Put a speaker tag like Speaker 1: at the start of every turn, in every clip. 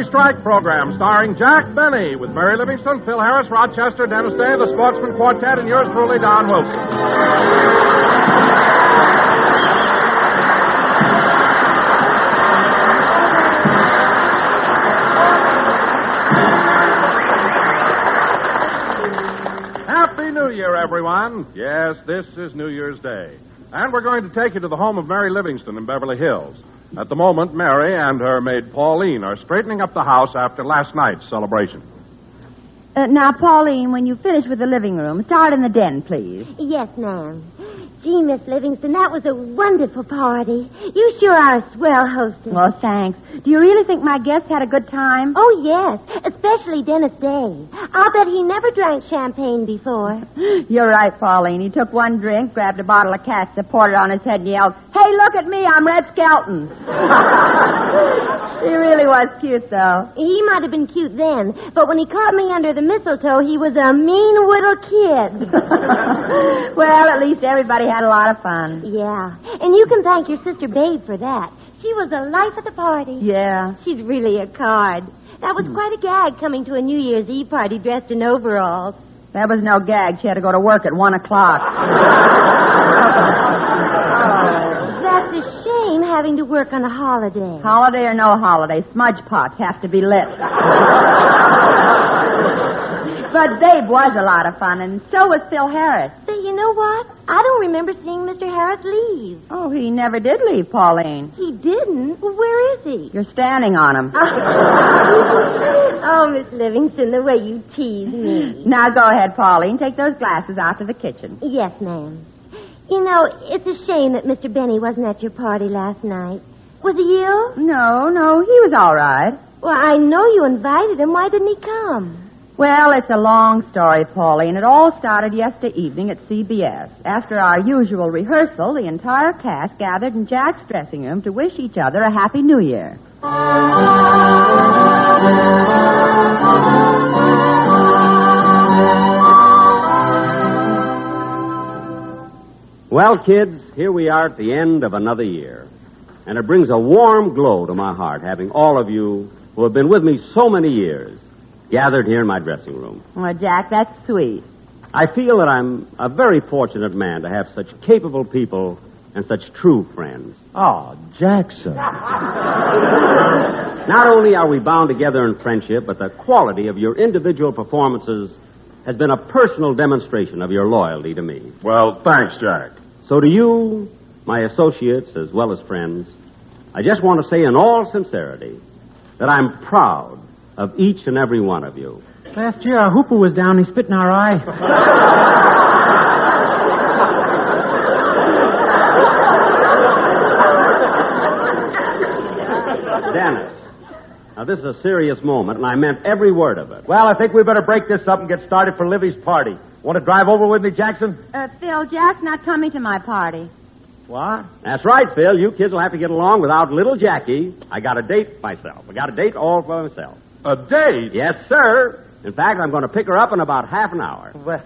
Speaker 1: Strike program starring Jack Benny with Mary Livingston, Phil Harris, Rochester, Dennis Day, the Sportsman Quartet, and yours truly, Don Wilson. Happy New Year, everyone. Yes, this is New Year's Day. And we're going to take you to the home of Mary Livingston in Beverly Hills. At the moment, Mary and her maid Pauline are straightening up the house after last night's celebration.
Speaker 2: Now, Pauline, when you finish with the living room, start in the den, please.
Speaker 3: Yes, ma'am. Gee, Miss Livingston, that was a wonderful party. You sure are a swell hostess.
Speaker 2: Well, thanks. Do you really think my guests had a good time?
Speaker 3: Oh, yes, especially Dennis Day. I'll bet he never drank champagne before.
Speaker 2: You're right, Pauline. He took one drink, grabbed a bottle of Catsup, poured it on his head, and yelled, "Hey, look at me, I'm Red Skelton." He really was cute, though.
Speaker 3: He might have been cute then, but when he caught me under the mistletoe, he was a mean little kid.
Speaker 2: Well, at least everybody had a lot of fun.
Speaker 3: Yeah, and you can thank your sister Babe for that. She was the life of the party.
Speaker 2: Yeah.
Speaker 3: She's really a card. That was quite a gag coming to a New Year's Eve party dressed in overalls.
Speaker 2: That was no gag. She had to go to work at 1 o'clock.
Speaker 3: That's a shame having to work on a holiday.
Speaker 2: Holiday or no holiday, smudge pots have to be lit. But Babe was a lot of fun, and so was Phil Harris.
Speaker 3: Say, you know what? I don't remember seeing Mr. Harris leave.
Speaker 2: Oh, he never did leave, Pauline.
Speaker 3: He didn't? Well, where is he?
Speaker 2: You're standing on him.
Speaker 3: Oh, Miss Livingston, the way you tease me.
Speaker 2: Now go ahead, Pauline. Take those glasses out to the kitchen.
Speaker 3: Yes, ma'am. You know, it's a shame that Mr. Benny wasn't at your party last night. Was he ill?
Speaker 2: No, he was all right.
Speaker 3: Well, I know you invited him. Why didn't he come?
Speaker 2: Well, it's a long story, Pauline. It all started yesterday evening at CBS. After our usual rehearsal, the entire cast gathered in Jack's dressing room to wish each other a Happy New Year.
Speaker 4: Well, kids, here we are at the end of another year. And it brings a warm glow to my heart having all of you who have been with me so many years gathered here in my dressing room.
Speaker 2: Well, Jack, that's sweet.
Speaker 4: I feel that I'm a very fortunate man to have such capable people and such true friends.
Speaker 1: Oh, Jackson.
Speaker 4: Not only are we bound together in friendship, but the quality of your individual performances has been a personal demonstration of your loyalty to me.
Speaker 1: Well, thanks, Jack.
Speaker 4: So to you, my associates as well as friends, I just want to say in all sincerity that I'm proud of each and every one of you.
Speaker 5: Last year, our hooper was down. He spit in our eye.
Speaker 4: Dennis, now this is a serious moment, and I meant every word of it.
Speaker 1: Well, I think we better break this up and get started for Livy's party. Want to drive over with me, Jackson?
Speaker 2: Phil, Jack's not coming to my party.
Speaker 1: What?
Speaker 4: That's right, Phil. You kids will have to get along without little Jackie. I got a date myself. I got a date all for myself.
Speaker 1: A date?
Speaker 4: Yes, sir. In fact, I'm going to pick her up in about half an hour.
Speaker 1: Well,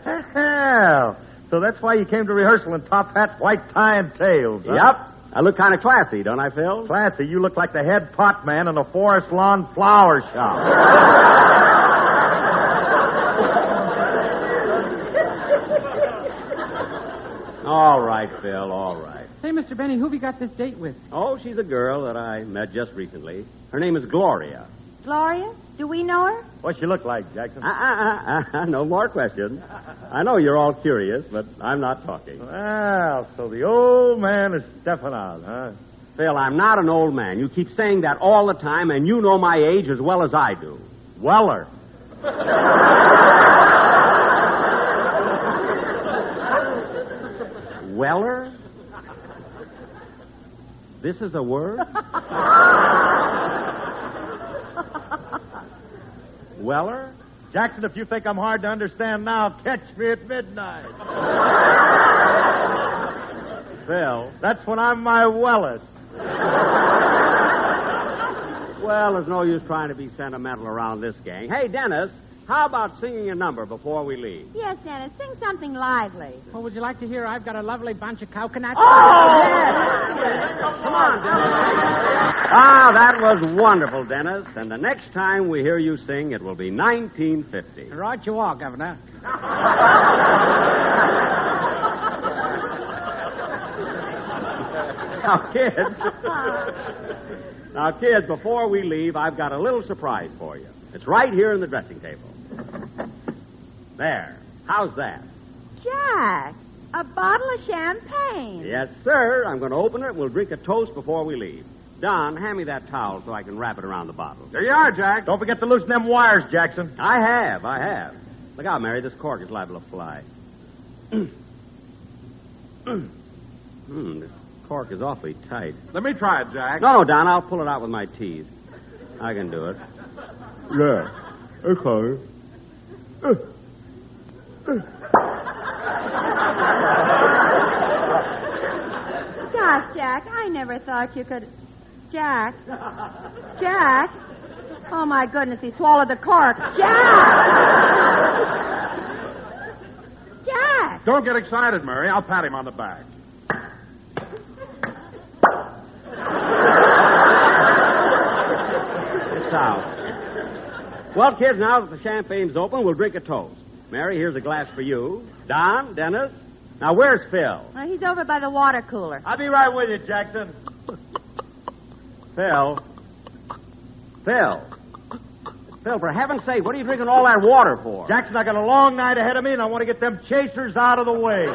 Speaker 1: so that's why you came to rehearsal in top hat, white tie, and tails, huh?
Speaker 4: Yep. I look kind of classy, don't I, Phil?
Speaker 1: Classy. You look like the head pot man in a Forest Lawn flower shop.
Speaker 4: All right, Phil, all right.
Speaker 5: Say, Mr. Benny, who have you got this date with?
Speaker 4: Oh, she's a girl that I met just recently. Her name is Gloria.
Speaker 2: Gloria? Do we know her?
Speaker 1: What's she look like, Jackson?
Speaker 4: No more questions. I know you're all curious, but I'm not talking.
Speaker 1: Well, so the old man is stepping out, huh?
Speaker 4: Phil, I'm not an old man. You keep saying that all the time, and you know my age as well as I do.
Speaker 1: Weller.
Speaker 4: Weller? This is a word? Weller?
Speaker 1: Jackson, if you think I'm hard to understand now, catch me at midnight.
Speaker 4: Phil?
Speaker 1: That's when I'm my wellest.
Speaker 4: Well, there's no use trying to be sentimental around this gang. Hey, Dennis, how about singing a number before we leave?
Speaker 2: Yes, Dennis. Sing something lively.
Speaker 5: Oh, would you like to hear I've got a lovely bunch of coconuts?
Speaker 4: Oh, yes! Come on, Dennis. Ah, that was wonderful, Dennis. And the next time we hear you sing, it will be 1950.
Speaker 5: Right you are, Governor.
Speaker 4: Now, kids, before we leave, I've got a little surprise for you. It's right here in the dressing table. There. How's that?
Speaker 2: Jack, a bottle of champagne.
Speaker 4: Yes, sir. I'm going to open it and we'll drink a toast before we leave. Don, hand me that towel so I can wrap it around the bottle.
Speaker 1: There you are, Jack.
Speaker 6: Don't forget to loosen them wires, Jackson.
Speaker 4: I have. Look out, Mary. This cork is liable to fly. This cork is awfully tight.
Speaker 1: Let me try it, Jack.
Speaker 4: No, Don. I'll pull it out with my teeth. I can do it.
Speaker 6: Yeah. Okay.
Speaker 2: Gosh, Jack, I never thought you could... Jack. Oh, my goodness, he swallowed the cork. Jack!
Speaker 1: Don't get excited, Mary. I'll pat him on the back.
Speaker 4: It's out. Well, kids, now that the champagne's open, we'll drink a toast. Mary, here's a glass for you. Don, Dennis. Now, where's Phil?
Speaker 2: He's over by the water cooler.
Speaker 6: I'll be right with you, Jackson.
Speaker 4: Phil, for heaven's sake, what are you drinking all that water for?
Speaker 6: Jackson, I got a long night ahead of me, and I want to get them chasers out of the way.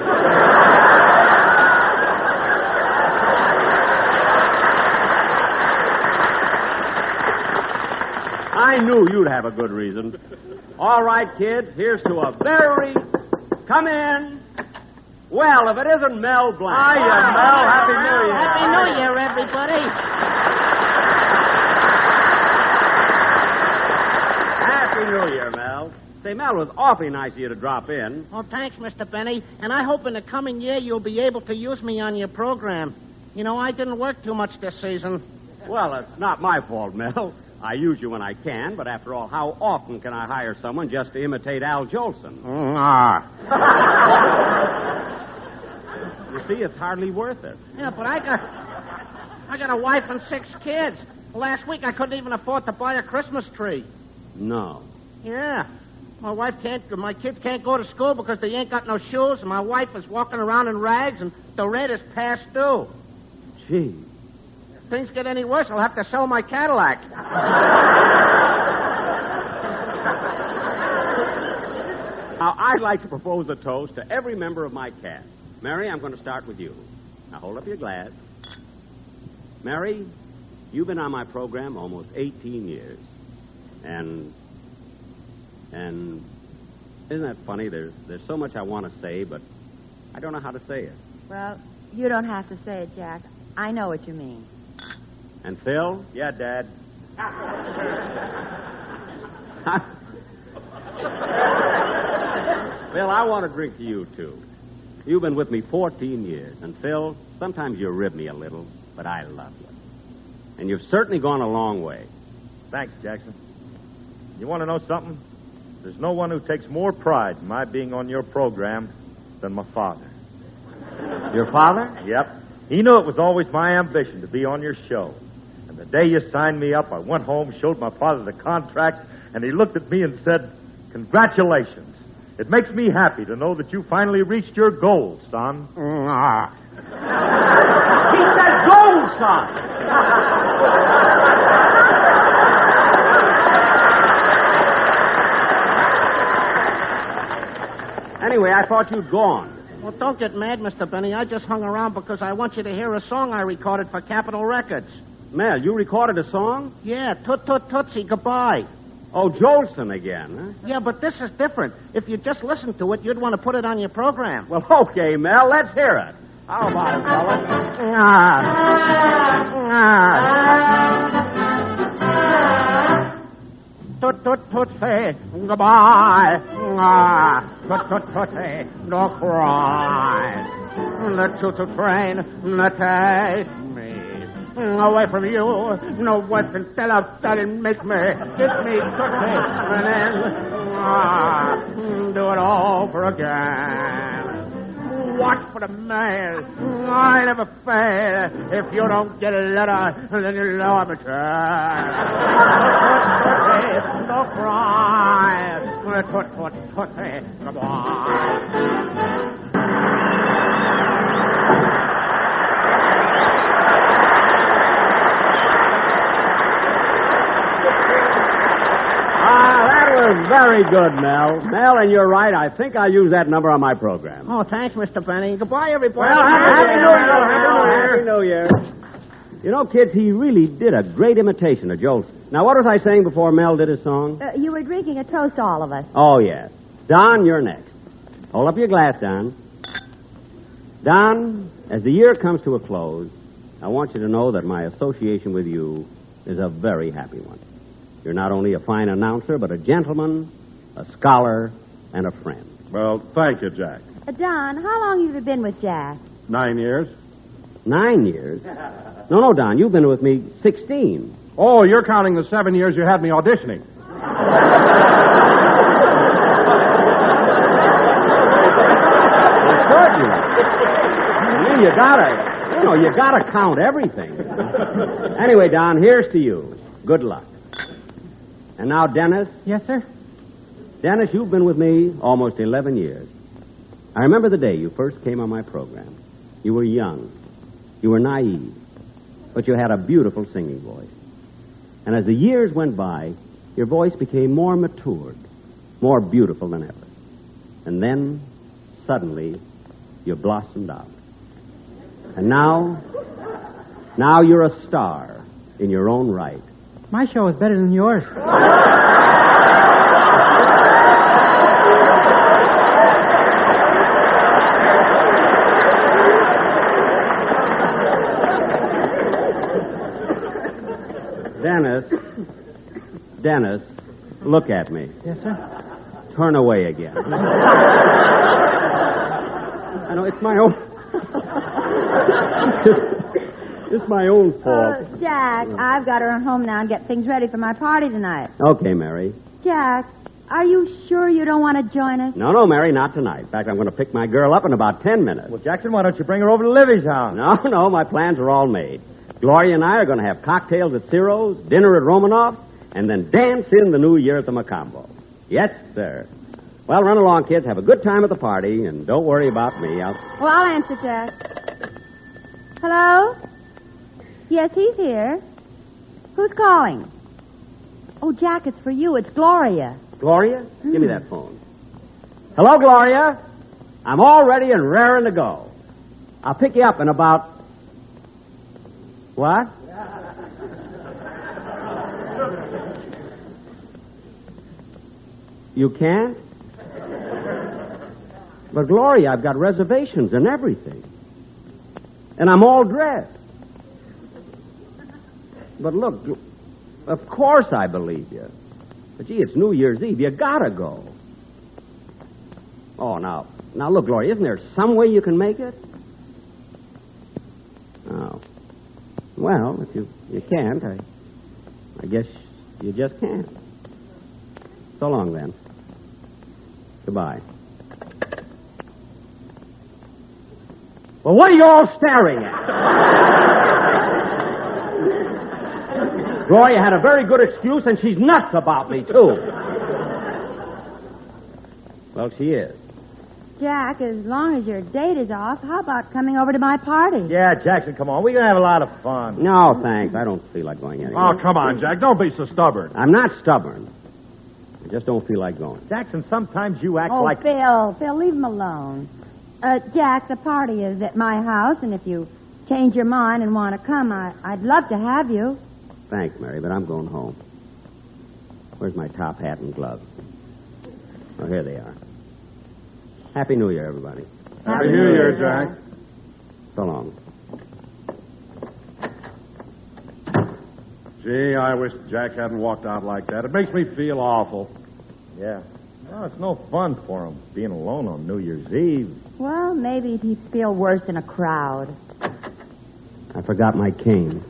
Speaker 4: I knew you'd have a good reason. All right, kids, here's to a very... Come in. Well, if it isn't Mel Blanc.
Speaker 6: Hiya, Mel. Happy New Year.
Speaker 5: Happy New Year, everybody.
Speaker 4: Happy New Year, Mel. Say, Mel, it was awfully nice of you to drop in.
Speaker 5: Oh, thanks, Mr. Benny. And I hope in the coming year you'll be able to use me on your program. You know, I didn't work too much this season.
Speaker 4: Well, it's not my fault, Mel. I use you when I can, but after all, how often can I hire someone just to imitate Al Jolson? You see, it's hardly worth it.
Speaker 5: Yeah, but I got a wife and 6 kids. Last week I couldn't even afford to buy a Christmas tree.
Speaker 4: No.
Speaker 5: Yeah. My kids can't go to school because they ain't got no shoes, and my wife is walking around in rags, and the rent is past due.
Speaker 4: Gee.
Speaker 5: If things get any worse, I'll have to sell my Cadillac.
Speaker 4: Now, I'd like to propose a toast to every member of my cast. Mary, I'm going to start with you. Now, hold up your glass. Mary, you've been on my program almost 18 years. And isn't that funny? There's so much I want to say, but I don't know how to say it.
Speaker 2: Well, you don't have to say it, Jack. I know what you mean.
Speaker 4: And Phil?
Speaker 6: Yeah, Dad.
Speaker 4: Phil, I want to drink to you, too. You've been with me 14 years. And, Phil, sometimes you rib me a little, but I love you. And you've certainly gone a long way.
Speaker 6: Thanks, Jackson. You want to know something? There's no one who takes more pride in my being on your program than my father.
Speaker 4: Your father?
Speaker 6: Yep. He knew it was always my ambition to be on your show. And the day you signed me up, I went home, showed my father the contract, and he looked at me and said, "Congratulations. It makes me happy to know that you finally reached your goal, son."
Speaker 4: He said gold, son! Anyway, I thought you'd gone.
Speaker 5: Well, don't get mad, Mr. Benny. I just hung around because I want you to hear a song I recorded for Capitol Records.
Speaker 4: Mel, you recorded a song?
Speaker 5: Yeah, Toot Toot Tootsie, Goodbye.
Speaker 4: Oh, Jolson again, huh?
Speaker 5: Yeah, but this is different. If you just listen to it, you'd want to put it on your program.
Speaker 4: Well, okay, Mel, let's hear it. How about it, fellas?
Speaker 5: Toot Toot Tootsie, Goodbye. Toot Toot Tootsie, don't cry. The choo-choo train that takes me away from you. No one can tell us that it makes me kiss me, Tootsie, and then do it all over again. watch for the mail. I never fail. If you don't get a letter, then you know I'm a child. Don't cry. Tootsie, come on.
Speaker 4: Very good, Mel. Mel, and you're right. I think I'll use that number on my program.
Speaker 5: Oh, thanks, Mr. Benny. Goodbye, everybody.
Speaker 4: Well, Happy New Year. You know, kids, he really did a great imitation of Jolson. Now, what was I saying before Mel did his song?
Speaker 2: You were drinking a toast to all of us.
Speaker 4: Oh, yes. Don, you're next. Hold up your glass, Don. Don, as the year comes to a close, I want you to know that my association with you is a very happy one. You're not only a fine announcer, but a gentleman, a scholar, and a friend.
Speaker 1: Well, thank you, Jack.
Speaker 2: Don, how long have you been with Jack?
Speaker 1: 9 years.
Speaker 4: 9 years? No, Don, you've been with me 16.
Speaker 1: Oh, you're counting the 7 years you had me auditioning. You gotta count everything. Anyway, Don, here's to you. Good luck. And now, Dennis.
Speaker 5: Yes, sir?
Speaker 4: Dennis, you've been with me almost 11 years. I remember the day you first came on my program. You were young. You were naive. But you had a beautiful singing voice. And as the years went by, your voice became more matured, more beautiful than ever. And then, suddenly, you blossomed out. And now you're a star in your own right.
Speaker 5: My show is better than yours.
Speaker 4: Dennis, look at me.
Speaker 5: Yes, sir?
Speaker 4: Turn away again. I know, it's my own... It's my own fault.
Speaker 2: Jack, I've got to run home now and get things ready for my party tonight.
Speaker 4: Okay, Mary.
Speaker 2: Jack, are you sure you don't want to join us?
Speaker 4: No, Mary, not tonight. In fact, I'm going to pick my girl up in about 10 minutes.
Speaker 6: Well, Jackson, why don't you bring her over to Livy's house?
Speaker 4: No, my plans are all made. Gloria and I are going to have cocktails at Ciro's, dinner at Romanoff, and then dance in the new year at the Macombo. Yes, sir. Well, run along, kids. Have a good time at the party, and don't worry about me.
Speaker 2: Well, I'll answer, Jack. Hello? Yes, he's here. Who's calling? Oh, Jack, it's for you. It's Gloria.
Speaker 4: Gloria? Give me that phone. Hello, Gloria. I'm all ready and raring to go. I'll pick you up in about... What? You can't? But, Gloria, I've got reservations and everything. And I'm all dressed. But look, of course I believe you. But, gee, it's New Year's Eve. You gotta go. Oh, now, look, Gloria, isn't there some way you can make it? Oh. Well, if you can't, I guess you just can't. So long, then. Goodbye. Well, what are you all staring at? Gloria had a very good excuse, and she's nuts about me, too. Well, she is.
Speaker 2: Jack, as long as your date is off, how about coming over to my party?
Speaker 6: Yeah, Jackson, come on. We're going to have a lot of fun.
Speaker 4: No, thanks. I don't feel like going anywhere.
Speaker 1: Oh, come on, Jack. Don't be so stubborn.
Speaker 4: I'm not stubborn. I just don't feel like going.
Speaker 6: Jackson, sometimes you act
Speaker 2: Oh,
Speaker 6: like...
Speaker 2: Phil, leave him alone. Jack, the party is at my house, and if you change your mind and want to come, I'd love to have you.
Speaker 4: Thanks, Mary, but I'm going home. Where's my top hat and gloves? Oh, here they are. Happy New Year, everybody.
Speaker 1: Happy New Year, Jack.
Speaker 4: So long.
Speaker 1: Gee, I wish Jack hadn't walked out like that. It makes me feel awful.
Speaker 6: Yeah. No, it's no fun for him being alone on New Year's Eve.
Speaker 2: Well, maybe he'd feel worse in a crowd.
Speaker 4: I forgot my cane.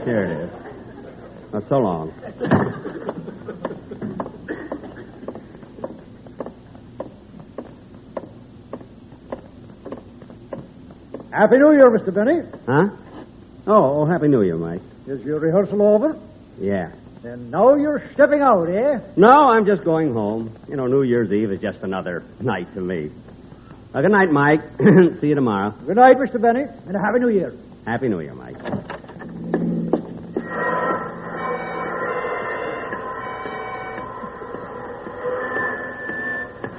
Speaker 4: Here it is. Well, so long.
Speaker 5: Happy New Year, Mr. Benny.
Speaker 4: Huh? Oh, Happy New Year, Mike.
Speaker 5: Is your rehearsal over?
Speaker 4: Yeah.
Speaker 5: And now you're stepping out, eh?
Speaker 4: No, I'm just going home. You know, New Year's Eve is just another night to me. Good night, Mike. See you tomorrow.
Speaker 5: Good night, Mr. Benny, and a Happy New Year.
Speaker 4: Happy New Year, Mike.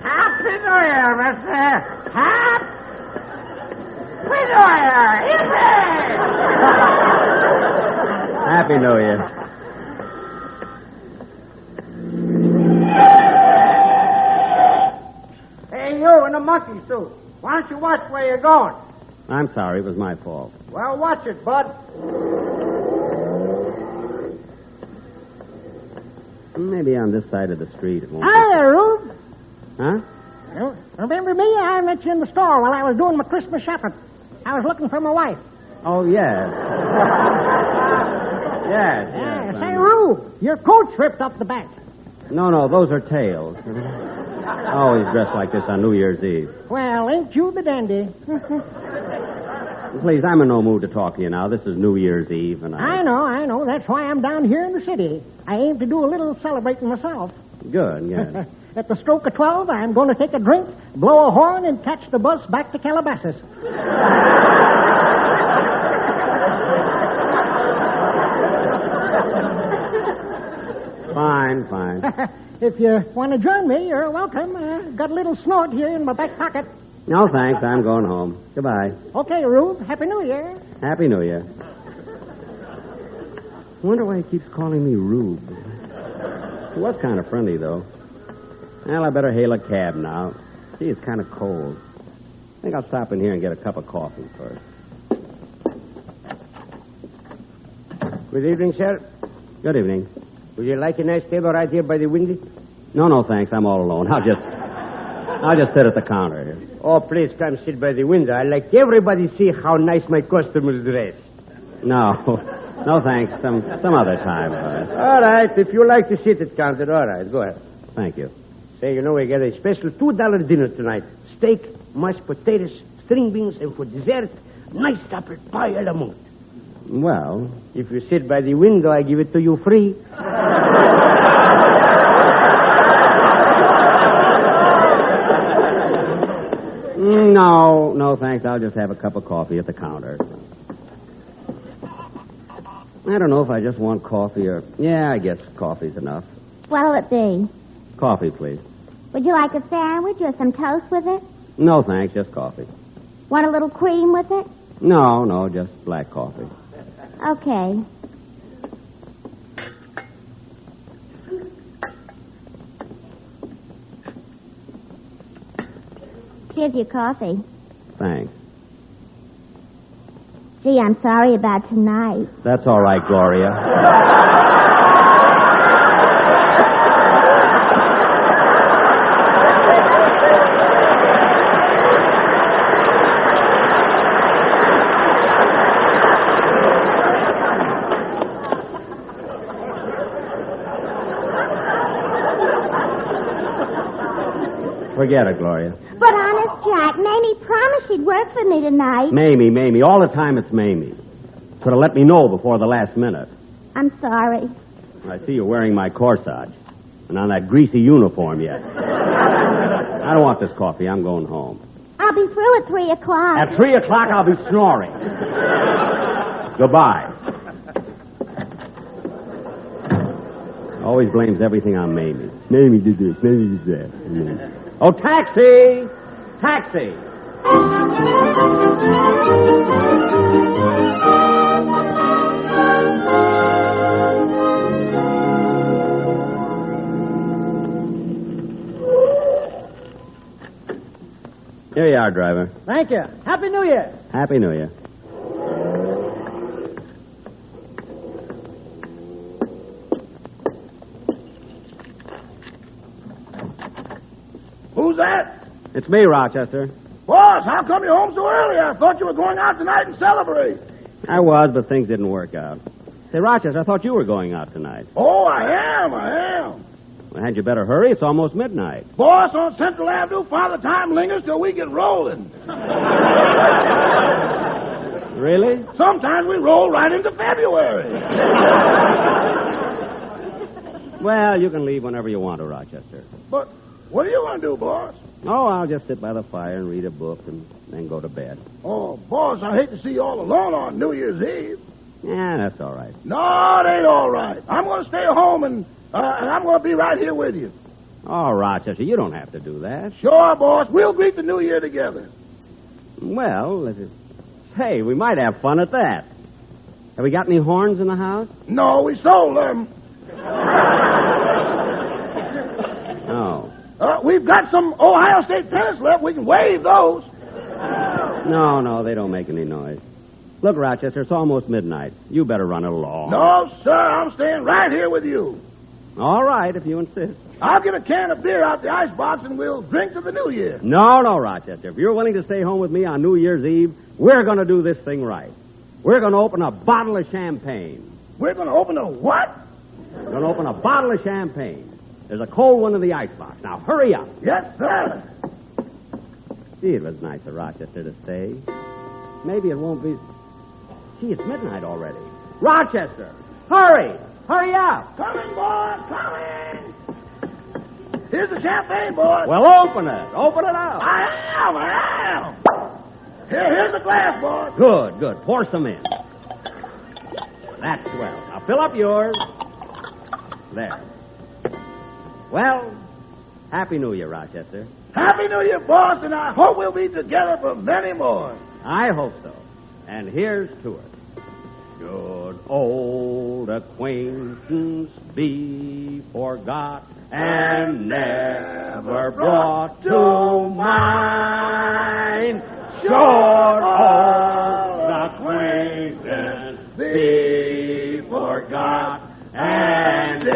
Speaker 5: Happy New Year, mister. Happy New Year.
Speaker 4: Happy New Year.
Speaker 5: Hey, you in the monkey suit. Why don't you watch where you're going?
Speaker 4: I'm sorry. It was my fault.
Speaker 5: Well, watch it, bud.
Speaker 4: Maybe on this side of the street it won't
Speaker 5: Hi there, Rube.
Speaker 4: Huh?
Speaker 5: You remember me? I met you in the store while I was doing my Christmas shopping. I was looking for my wife.
Speaker 4: Oh, yes. Yes.
Speaker 5: Say, Rube, your coat's ripped up the back.
Speaker 4: No, those are tails. I always dress like this on New Year's Eve.
Speaker 5: Well, ain't you the dandy?
Speaker 4: Please, I'm in no mood to talk to you now. This is New Year's Eve, and
Speaker 5: I know. That's why I'm down here in the city. I aim to do a little celebrating myself.
Speaker 4: Good.
Speaker 5: At the stroke of 12, I'm going to take a drink, blow a horn, and catch the bus back to Calabasas.
Speaker 4: Fine.
Speaker 5: If you want to join me, you're welcome. Got a little snort here in my back pocket.
Speaker 4: No, thanks. I'm going home. Goodbye.
Speaker 5: Okay, Rube. Happy New Year.
Speaker 4: Happy New Year. I wonder why he keeps calling me Rube. He was kind of friendly, though. Well, I better hail a cab now. Gee, it's kind of cold. I think I'll stop in here and get a cup of coffee first.
Speaker 7: Good evening, sir.
Speaker 4: Good evening.
Speaker 7: Would you like a nice table right here by the window?
Speaker 4: No, thanks. I'm all alone. I'll just sit at the counter here.
Speaker 7: Oh, please come sit by the window. I like everybody see how nice my customers dress.
Speaker 4: No, thanks. Some other time.
Speaker 7: All right. If you like to sit at counter, all right. Go ahead.
Speaker 4: Thank you.
Speaker 7: Say, we got a special $2 dinner tonight. Steak, mashed potatoes, string beans, and for dessert, nice apple pie a la mode.
Speaker 4: Well,
Speaker 7: if you sit by the window, I give it to you free.
Speaker 4: No, thanks. I'll just have a cup of coffee at the counter. I don't know if I just want coffee or... Yeah, I guess coffee's enough.
Speaker 3: What'll it be?
Speaker 4: Coffee, please.
Speaker 3: Would you like a sandwich or some toast with it?
Speaker 4: No, thanks. Just coffee.
Speaker 3: Want a little cream with it?
Speaker 4: No, just black coffee.
Speaker 3: Okay. Here's your coffee.
Speaker 4: Thanks.
Speaker 3: Gee, I'm sorry about tonight.
Speaker 4: That's all right, Gloria. Forget it, Gloria.
Speaker 3: But honest, Jack, Mamie promised she'd work for me tonight.
Speaker 4: Mamie. All the time it's Mamie. Should have let me know before the last minute.
Speaker 3: I'm sorry.
Speaker 4: I see you're wearing my corsage. And on that greasy uniform yet. I don't want this coffee. I'm going home.
Speaker 3: I'll be through at 3 o'clock.
Speaker 4: At 3 o'clock, I'll be snoring. Goodbye. Always blames everything on Mamie. Mamie did this. Mamie did that. Oh, taxi! Taxi! Here you are, driver.
Speaker 5: Thank you. Happy New Year.
Speaker 4: Happy New Year.
Speaker 8: Who's that?
Speaker 4: It's me, Rochester.
Speaker 8: Boss, how come you're home so early? I thought you were going out tonight and celebrate.
Speaker 4: I was, but things didn't work out. Say, Rochester, I thought you were going out tonight.
Speaker 8: Oh, I am.
Speaker 4: Well, hadn't you better hurry? It's almost midnight.
Speaker 8: Boss, on Central Avenue, Father Time lingers till we get rolling.
Speaker 4: Really?
Speaker 8: Sometimes we roll right into February.
Speaker 4: Well, you can leave whenever you want to, Rochester.
Speaker 8: But what are you going to do, boss?
Speaker 4: Oh, I'll just sit by the fire and read a book and then go to bed.
Speaker 8: Oh, boss, I hate to see you all alone on New Year's Eve.
Speaker 4: Yeah, that's all right.
Speaker 8: No, it ain't all right. I'm going to stay home, and I'm going to be right here with you.
Speaker 4: Oh, Rochester, you don't have to do that.
Speaker 8: Sure, boss. We'll greet the New Year together.
Speaker 4: Well, hey, we might have fun at that. Have we got any horns in the house?
Speaker 8: No, we sold them.
Speaker 4: Oh.
Speaker 8: We've got some Ohio State tennis left. We can wave those.
Speaker 4: No, they don't make any noise. Look, Rochester, it's almost midnight. You better run it along.
Speaker 8: No, sir, I'm staying right here with you.
Speaker 4: All right, if you insist.
Speaker 8: I'll get a can of beer out the icebox, and we'll drink to the New Year.
Speaker 4: No, Rochester. If you're willing to stay home with me on New Year's Eve, we're going to do this thing right. We're going to open a bottle of champagne.
Speaker 8: We're going to open a what?
Speaker 4: We're going to open a bottle of champagne. There's a cold one in the icebox. Now, hurry up.
Speaker 8: Yes, sir.
Speaker 4: Gee, it was nice of Rochester to stay. Maybe it won't be... Gee, it's midnight already. Rochester, hurry! Hurry up!
Speaker 8: Coming, boys, coming! Here's the champagne, boys.
Speaker 4: Well, open it. Open it up.
Speaker 8: I am. Here's the glass, boys.
Speaker 4: Good. Pour some in. That's swell. Now, fill up yours. There. Well, Happy New Year, Rochester.
Speaker 8: Happy New Year, boss, and I hope we'll be together for many more.
Speaker 4: I hope so. And here's to it. Should old acquaintance be forgot and never brought to mind, should old acquaintance be forgot and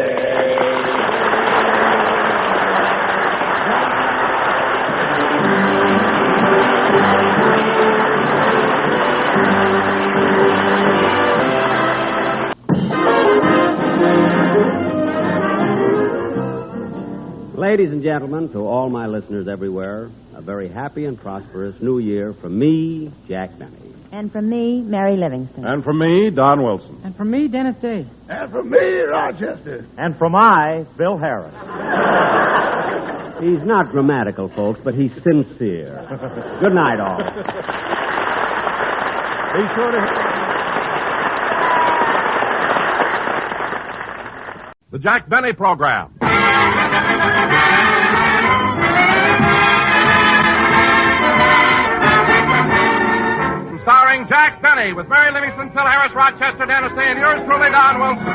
Speaker 4: Ladies and gentlemen, to all my listeners everywhere, a very happy and prosperous New Year from me, Jack Benny.
Speaker 2: And from me, Mary Livingston.
Speaker 1: And from me, Don Wilson.
Speaker 5: And from me, Dennis Day.
Speaker 8: And from me, Rochester.
Speaker 6: And from I, Bill Harris.
Speaker 4: He's not grammatical, folks, but he's sincere. Good night, all.
Speaker 6: Be sure to...
Speaker 1: The Jack Benny Program. Starring Jack Benny with Mary Livingston, Phil Harris, Rochester, Dennis Day, and yours truly, Don Wilson.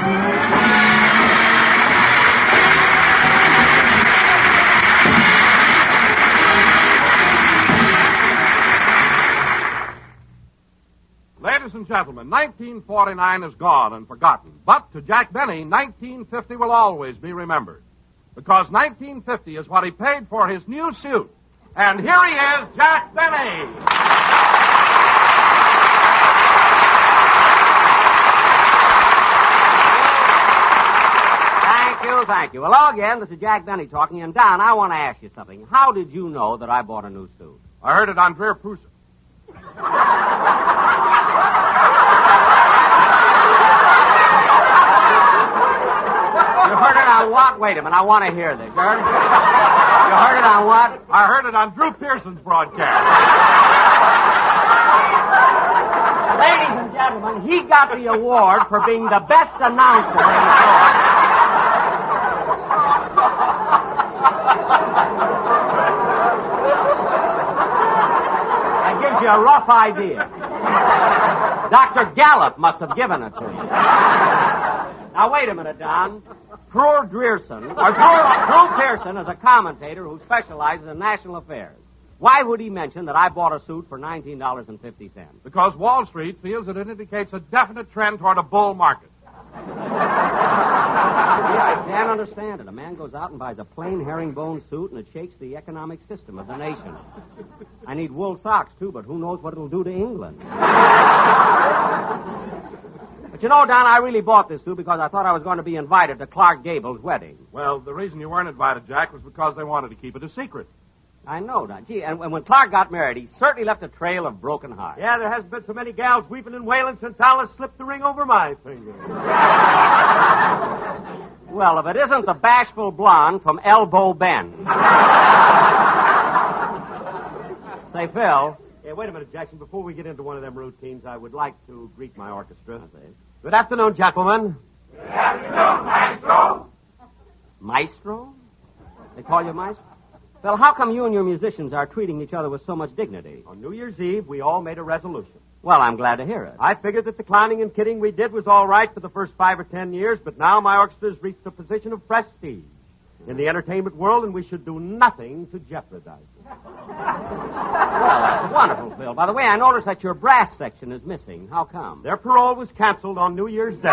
Speaker 1: Ladies and gentlemen, 1949 is gone and forgotten. But to Jack Benny, 1950 will always be remembered. Because 1950 is what he paid for his new suit. And here he is, Jack Benny.
Speaker 4: Thank you. Hello again. This is Jack Benny talking. And, Don, I want to ask you something. How did you know that I bought a new suit?
Speaker 1: I heard it on Drear Pooson.
Speaker 4: You heard it on what? Wait a minute. I want to hear this. You heard it on what?
Speaker 1: I heard it on Drew Pearson's broadcast.
Speaker 4: Ladies and gentlemen, he got the award for being the best announcer in the show. A rough idea. Dr. Gallup must have given it to you. Now, wait a minute, Don. Drew Pearson is a commentator who specializes in national affairs. Why would he mention that I bought a suit for $19.50?
Speaker 1: Because Wall Street feels that it indicates a definite trend toward a bull market.
Speaker 4: Yeah, I can't understand it. A man goes out and buys a plain herringbone suit, and it shakes the economic system of the nation. I need wool socks, too, but who knows what it'll do to England. But you know, Don, I really bought this suit because I thought I was going to be invited to Clark Gable's wedding.
Speaker 1: Well, the reason you weren't invited, Jack, was because they wanted to keep it a secret.
Speaker 4: I know that. Gee, and when Clark got married, he certainly left a trail of broken hearts.
Speaker 9: Yeah, there hasn't been so many gals weeping and wailing since Alice slipped the ring over my finger.
Speaker 4: Well, if it isn't the bashful blonde from Elbow Bend. Say, Phil.
Speaker 9: Yeah, wait a minute, Jackson. Before we get into one of them routines, I would like to greet my orchestra. Good afternoon, gentlemen.
Speaker 8: Good afternoon, Maestro.
Speaker 4: Maestro? They call you Maestro? Well, how come you and your musicians are treating each other with so much dignity?
Speaker 9: On New Year's Eve, we all made a resolution.
Speaker 4: Well, I'm glad to hear it.
Speaker 9: I figured that the clowning and kidding we did was all right for the first 5 or 10 years, but now my orchestra's reached a position of prestige in the entertainment world, and we should do nothing to jeopardize it.
Speaker 4: Well, that's wonderful, Phil. By the way, I noticed that your brass section is missing. How come?
Speaker 9: Their parole was canceled on New Year's Day.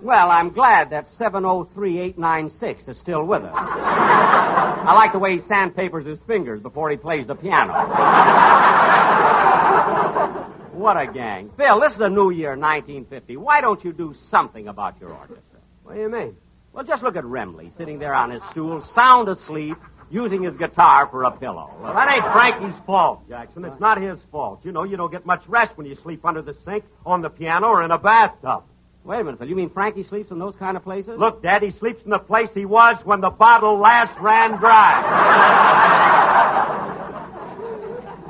Speaker 4: Well, I'm glad that 703896 is still with us. I like the way he sandpapers his fingers before he plays the piano. What a gang. Phil, this is the new year, 1950. Why don't you do something about your orchestra?
Speaker 9: What do you mean?
Speaker 4: Well, just look at Remley sitting there on his stool, sound asleep, using his guitar for a pillow.
Speaker 9: Well, that ain't Frankie's fault, Jackson. It's not his fault. You know, you don't get much rest when you sleep under the sink, on the piano, or in a bathtub.
Speaker 4: Wait a minute, Phil. You mean Frankie sleeps in those kind of places?
Speaker 9: Look, Daddy sleeps in the place he was when the bottle last ran dry.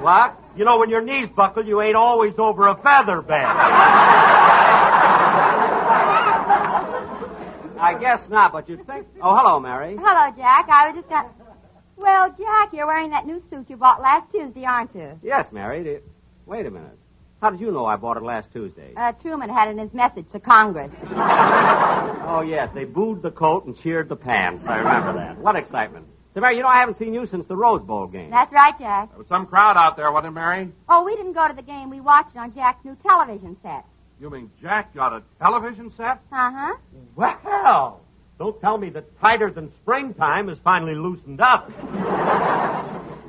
Speaker 4: What?
Speaker 9: You know, when your knees buckle, you ain't always over a feather bed.
Speaker 4: I guess not, but you'd think... Oh, hello, Mary.
Speaker 10: Hello, Jack. I was just going... Well, Jack, you're wearing that new suit you bought last Tuesday, aren't you?
Speaker 4: Yes, Mary. Wait a minute. How did you know I bought it last Tuesday?
Speaker 10: Truman had it in his message to Congress.
Speaker 4: Oh, yes. They booed the coat and cheered the pants. I remember that. What excitement. So, Mary, you know I haven't seen you since the Rose Bowl game.
Speaker 10: That's right, Jack.
Speaker 1: There was some crowd out there, wasn't it, Mary?
Speaker 10: Oh, we didn't go to the game. We watched it on Jack's new television set.
Speaker 1: You mean Jack got a television set?
Speaker 10: Uh-huh.
Speaker 9: Well, don't tell me that Tighter Than Springtime is finally loosened up.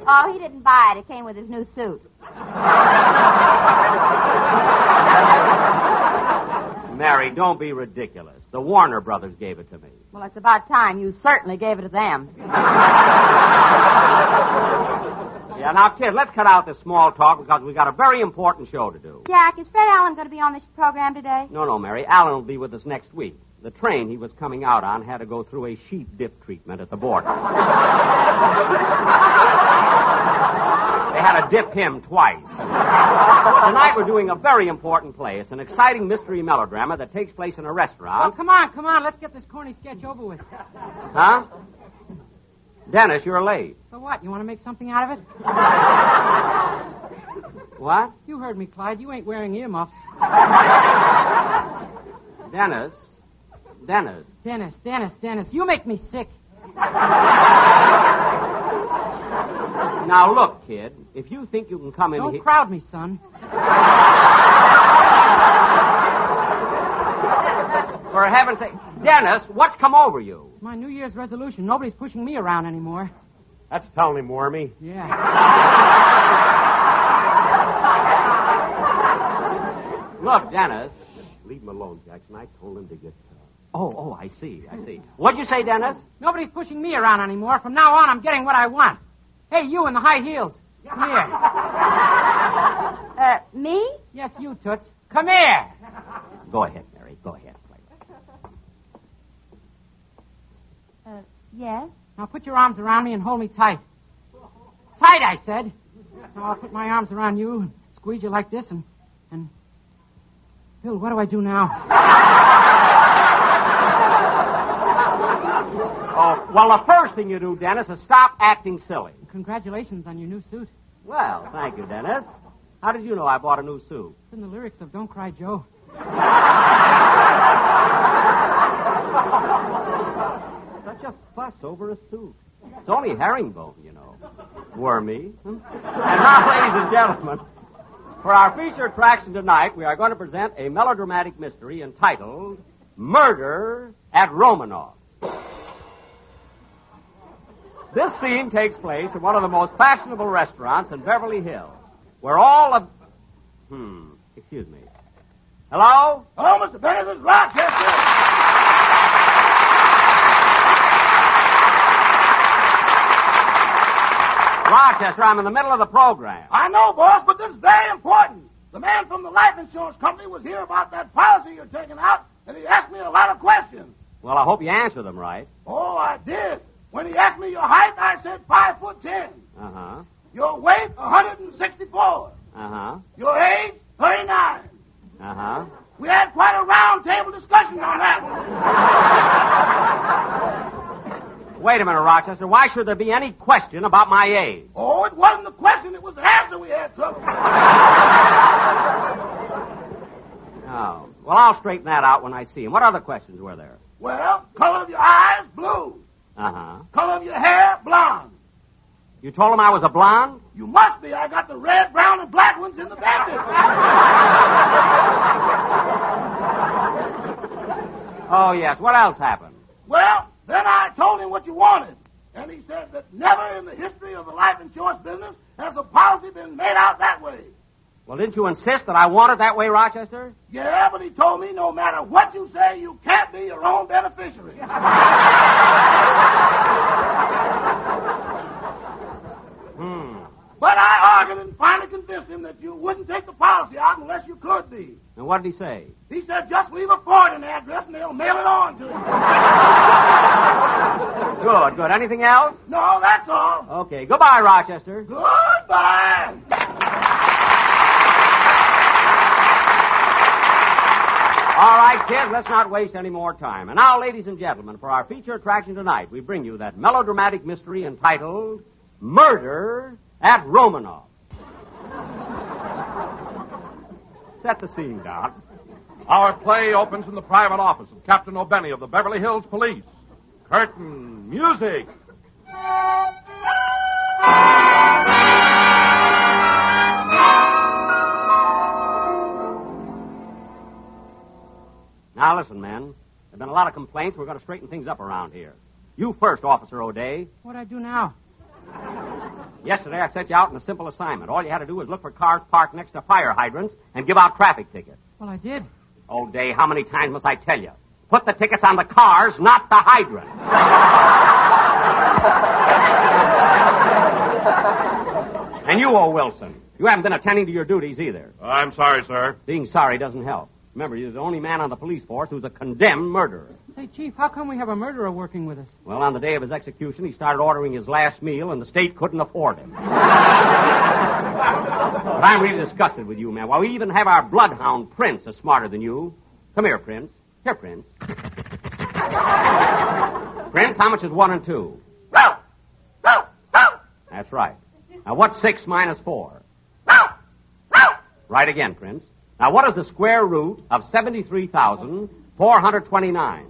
Speaker 10: Oh, he didn't buy it. It came with his new suit.
Speaker 4: Mary, don't be ridiculous. The Warner Brothers gave it to me.
Speaker 10: Well, it's about time. You certainly gave it to them.
Speaker 4: Yeah, now, kid, let's cut out this small talk because we've got a very important show to do.
Speaker 10: Jack, is Fred Allen going to be on this program today?
Speaker 4: No, Mary. Alan will be with us next week. The train he was coming out on had to go through a sheep dip treatment at the border. They had to dip him twice. Tonight we're doing a very important play. It's an exciting mystery melodrama that takes place in a restaurant.
Speaker 5: Oh, come on. Let's get this corny sketch over with.
Speaker 4: Huh? Dennis, you're late.
Speaker 5: So what? You want to make something out of it?
Speaker 4: What?
Speaker 5: You heard me, Clyde. You ain't wearing earmuffs.
Speaker 4: Dennis.
Speaker 5: Dennis. You make me sick.
Speaker 4: Now, look, kid. If you think you can come in here...
Speaker 5: Don't crowd me, son.
Speaker 4: For heaven's sake. Dennis, what's come over you?
Speaker 5: It's my New Year's resolution. Nobody's pushing me around anymore.
Speaker 9: That's telling him, Wormy.
Speaker 5: Yeah.
Speaker 4: Look, Dennis.
Speaker 9: Leave him alone, Jackson. I told him to get...
Speaker 4: Oh, I see. What'd you say, Dennis?
Speaker 5: Nobody's pushing me around anymore. From now on, I'm getting what I want. Hey, you in the high heels. Come here.
Speaker 10: Me?
Speaker 5: Yes, you, Toots. Come here.
Speaker 4: Go ahead, Mary. Go ahead.
Speaker 10: Yes?
Speaker 5: Now put your arms around me and hold me tight. Tight, I said. Now I'll put my arms around you and squeeze you like this and... Bill, what do I do now?
Speaker 4: Oh, well, the first thing you do, Dennis, is stop acting silly.
Speaker 5: Congratulations on your new suit.
Speaker 4: Well, thank you, Dennis. How did you know I bought a new suit?
Speaker 5: It's in the lyrics of Don't Cry, Joe.
Speaker 4: Such a fuss over a suit. It's only herringbone, you know. Wormy. And now, ladies and gentlemen, for our feature attraction tonight, we are going to present a melodramatic mystery entitled Murder at Romanoff. This scene takes place in one of the most fashionable restaurants in Beverly Hills, where all of... excuse me. Hello?
Speaker 8: Hello, Mr. Benny. This is Rochester.
Speaker 4: Rochester, I'm in the middle of the program.
Speaker 8: I know, boss, but this is very important. The man from the life insurance company was here about that policy you're taking out, and he asked me a lot of questions.
Speaker 4: Well, I hope you answer them right.
Speaker 8: Oh, I did. When he asked me your height, I said 5'10".
Speaker 4: Uh-huh.
Speaker 8: Your weight, 164.
Speaker 4: Uh-huh.
Speaker 8: Your age, 39.
Speaker 4: Uh-huh.
Speaker 8: We had quite a round table discussion on that one.
Speaker 4: Wait a minute, Rochester. Why should there be any question about my age?
Speaker 8: Oh, it wasn't the question. It was the answer we had trouble with.
Speaker 4: Oh. Well, I'll straighten that out when I see him. What other questions were there?
Speaker 8: Well, color of your eyes, blue.
Speaker 4: Uh-huh.
Speaker 8: Color of your hair, blonde.
Speaker 4: You told him I was a blonde?
Speaker 8: You must be. I got the red, brown, and black ones in the bandage.
Speaker 4: Oh, yes. What else happened?
Speaker 8: Well, then I told him what you wanted. And he said that never in the history of the life insurance business has a policy been made out that way.
Speaker 4: Well, didn't you insist that I want it that way, Rochester?
Speaker 8: Yeah, but he told me no matter what you say, you can't be your own beneficiary. But I argued and finally convinced him that you wouldn't take the policy out unless you could be.
Speaker 4: And what did he say?
Speaker 8: He said just leave a forwarding address and they'll mail it on to you.
Speaker 4: Good, good. Anything else?
Speaker 8: No, that's all.
Speaker 4: Okay. Goodbye, Rochester.
Speaker 8: Goodbye.
Speaker 4: All right, kids, let's not waste any more time. And now, ladies and gentlemen, for our feature attraction tonight, we bring you that melodramatic mystery entitled Murder at Romanoff. Set the scene, Doc.
Speaker 1: Our play opens in the private office of Captain O'Benny of the Beverly Hills Police. Curtain music.
Speaker 4: Now, listen, men. There have been a lot of complaints. We're going to straighten things up around here. You first, Officer O'Day.
Speaker 11: What'd I do now?
Speaker 4: Yesterday, I sent you out on a simple assignment. All you had to do was look for cars parked next to fire hydrants and give out traffic tickets.
Speaker 11: Well, I did.
Speaker 4: O'Day, how many times must I tell you? Put the tickets on the cars, not the hydrants. And you, O. Wilson, you haven't been attending to your duties either.
Speaker 1: I'm sorry, sir.
Speaker 4: Being sorry doesn't help. Remember, you're the only man on the police force who's a condemned murderer.
Speaker 11: Say, Chief, how come we have a murderer working with us?
Speaker 4: Well, on the day of his execution, he started ordering his last meal, and the state couldn't afford it. But I'm really disgusted with you, man. Why, we even have our bloodhound, Prince, is smarter than you. Come here, Prince. Here, Prince. Prince, how much is 1 and 2? That's right. Now, what's 6 minus 4? Right again, Prince. Now, what is the square root of 73,429?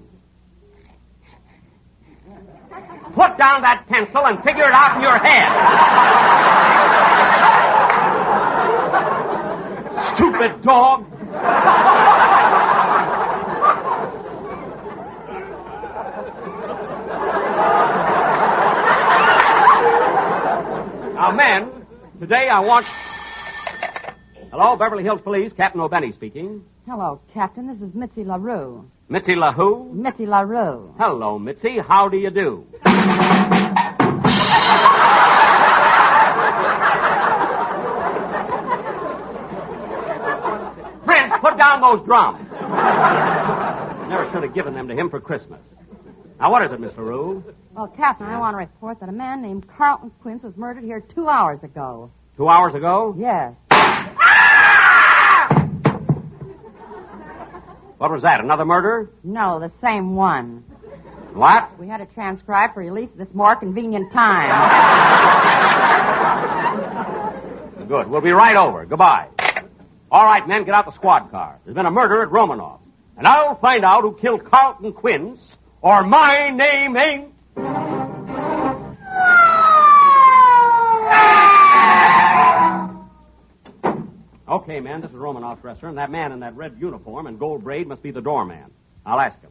Speaker 4: Put down that pencil and figure it out in your head. Stupid dog. Now, men, today I want... Hello, Beverly Hills Police, Captain O'Benny speaking.
Speaker 2: Hello, Captain. This is Mitzi LaRue.
Speaker 4: Mitzi LaWho?
Speaker 2: Mitzi LaRue.
Speaker 4: Hello, Mitzi. How do you do? Prince, put down those drums. Never should have given them to him for Christmas. Now, what is it, Miss LaRue?
Speaker 2: Well, Captain, I want to report that a man named Carlton Quince was murdered here 2 hours ago.
Speaker 4: 2 hours ago?
Speaker 2: Yes.
Speaker 4: What was that, another murder?
Speaker 2: No, the same one.
Speaker 4: What?
Speaker 2: We had it transcribed for release at this more convenient time.
Speaker 4: Good. We'll be right over. Goodbye. All right, men, get out the squad car. There's been a murder at Romanoff. And I'll find out who killed Carlton Quince, or my name ain't... Okay, man, this is Romanoff's restaurant. That man in that red uniform and gold braid must be the doorman. I'll ask him.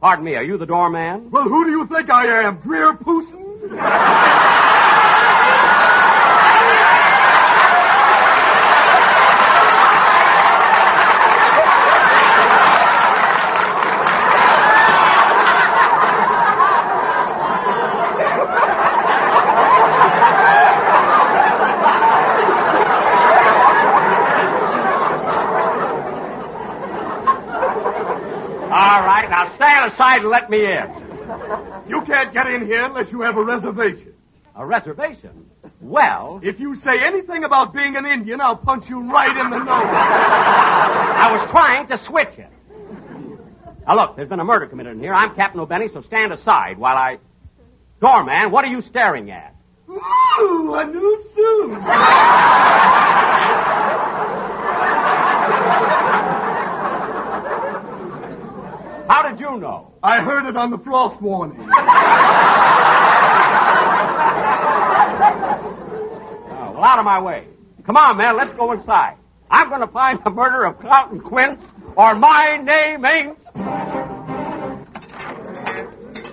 Speaker 4: Pardon me, are you the doorman?
Speaker 8: Well, who do you think I am, Drear Pooson?
Speaker 9: right, now stand aside and let me in.
Speaker 12: You can't get in here unless you have a reservation.
Speaker 9: A reservation? Well...
Speaker 12: If you say anything about being an Indian, I'll punch you right in the nose.
Speaker 9: I was trying to switch it. Now, look, there's been a murder committed in here. I'm Captain O'Benny, so stand aside while I... Doorman, what are you staring at?
Speaker 12: Ooh, a new suit.
Speaker 9: How did you know?
Speaker 12: I heard it on the frost warning.
Speaker 9: Oh, well, out of my way. Come on, man, let's go inside. I'm going to find the murder of Carlton Quince, or my name ain't...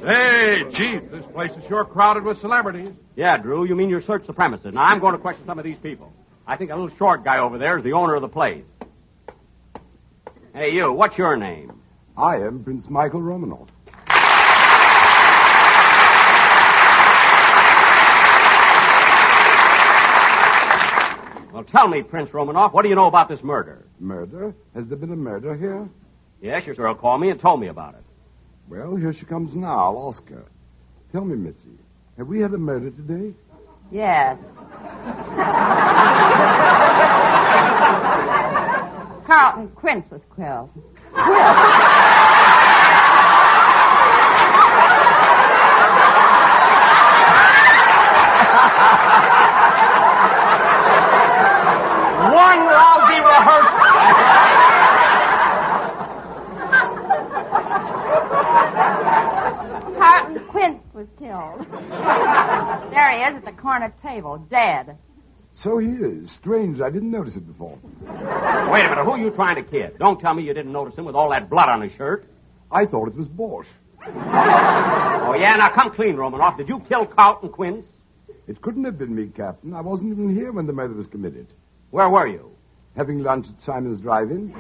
Speaker 1: Hey, Chief, this place is sure crowded with celebrities.
Speaker 9: Yeah, Drew, you mean you searched the premises. Now, I'm going to question some of these people. I think a little short guy over there is the owner of the place. Hey, you, what's your name?
Speaker 13: I am Prince Michael Romanoff.
Speaker 9: Well, tell me, Prince Romanoff, what do you know about this murder?
Speaker 13: Murder? Has there been a murder here?
Speaker 9: Yes, your girl called me and told me about it.
Speaker 13: Well, here she comes now. I'll ask her. Tell me, Mitzi, have we had a murder today?
Speaker 2: Yes. Carlton Quince was killed.
Speaker 9: One lousy rehearsal.
Speaker 2: Carlton Quince was killed. There he is at the corner table, dead.
Speaker 13: So he is. Strange, I didn't notice it before.
Speaker 9: Wait a minute, who are you trying to kid? Don't tell me you didn't notice him with all that blood on his shirt.
Speaker 13: I thought it was Bosch.
Speaker 9: Oh, yeah? Now, come clean, Romanoff. Did you kill Carlton Quince?
Speaker 13: It couldn't have been me, Captain. I wasn't even here when the murder was committed.
Speaker 9: Where were you?
Speaker 13: Having lunch at Simon's Drive-In.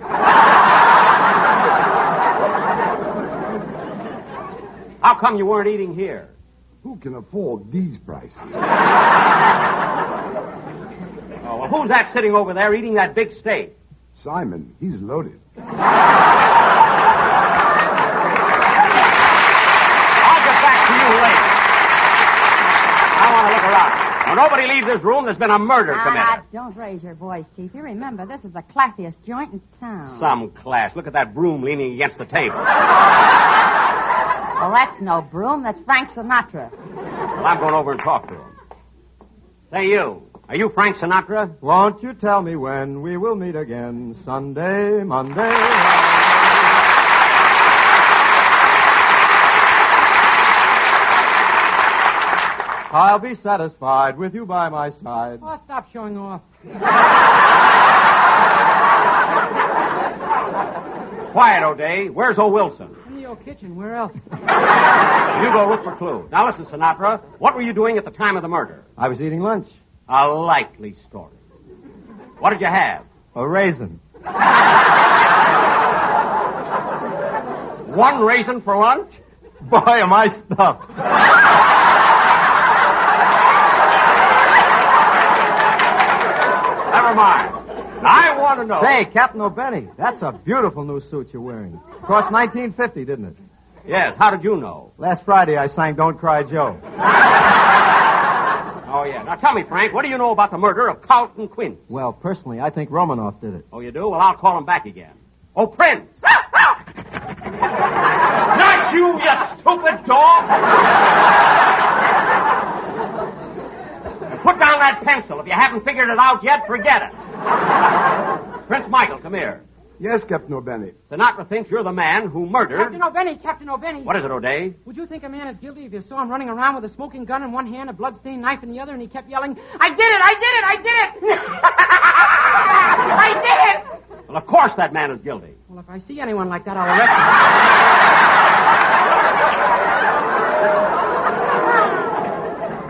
Speaker 9: How come you weren't eating here?
Speaker 13: Who can afford these prices?
Speaker 9: Oh, well, who's that sitting over there eating that big steak?
Speaker 13: Simon. He's loaded.
Speaker 9: I'll get back to you later. I want to look around. Now, nobody leave this room. There's been a murder committed.
Speaker 2: Don't raise your voice, Chief. You remember, this is the classiest joint in town.
Speaker 9: Some class. Look at that broom leaning against the table.
Speaker 2: Well, that's no broom. That's Frank Sinatra.
Speaker 9: Well, I'm going over and talk to him. Say, you. Are you Frank Sinatra?
Speaker 14: Won't you tell me when we will meet again? Sunday, Monday. I'll be satisfied with you by my side.
Speaker 11: Oh, stop showing off.
Speaker 9: Quiet, O'Day. Where's O. Wilson?
Speaker 11: In the old kitchen. Where else?
Speaker 9: You go look for clues. Now listen, Sinatra. What were you doing at the time of the murder?
Speaker 14: I was eating lunch.
Speaker 9: A likely story. What did you have?
Speaker 14: A raisin.
Speaker 9: One raisin for lunch?
Speaker 14: Boy, am I stuffed.
Speaker 9: Never mind. I want to know.
Speaker 14: Say, Captain O'Benny, that's a beautiful new suit you're wearing. Cost $19.50, didn't it?
Speaker 9: Yes, how did you know?
Speaker 14: Last Friday I sang Don't Cry Joe.
Speaker 9: Oh, yeah. Now tell me, Frank, what do you know about the murder of Carlton Quince?
Speaker 14: Well, personally, I think Romanoff did it.
Speaker 9: Oh, you do? Well, I'll call him back again. Oh, Prince! Not you, you stupid dog! Put down that pencil. If you haven't figured it out yet, forget it. Prince Michael, come here.
Speaker 13: Yes, Captain O'Benny.
Speaker 9: Sinatra thinks you're the man who murdered...
Speaker 11: Captain O'Benny.
Speaker 9: What is it, O'Day?
Speaker 11: Would you think a man is guilty if you saw him running around with a smoking gun in one hand, a blood-stained knife in the other, and he kept yelling, I did it, I did it, I did it! I did it!
Speaker 9: Well, of course that man is guilty.
Speaker 11: Well, if I see anyone like that, I'll arrest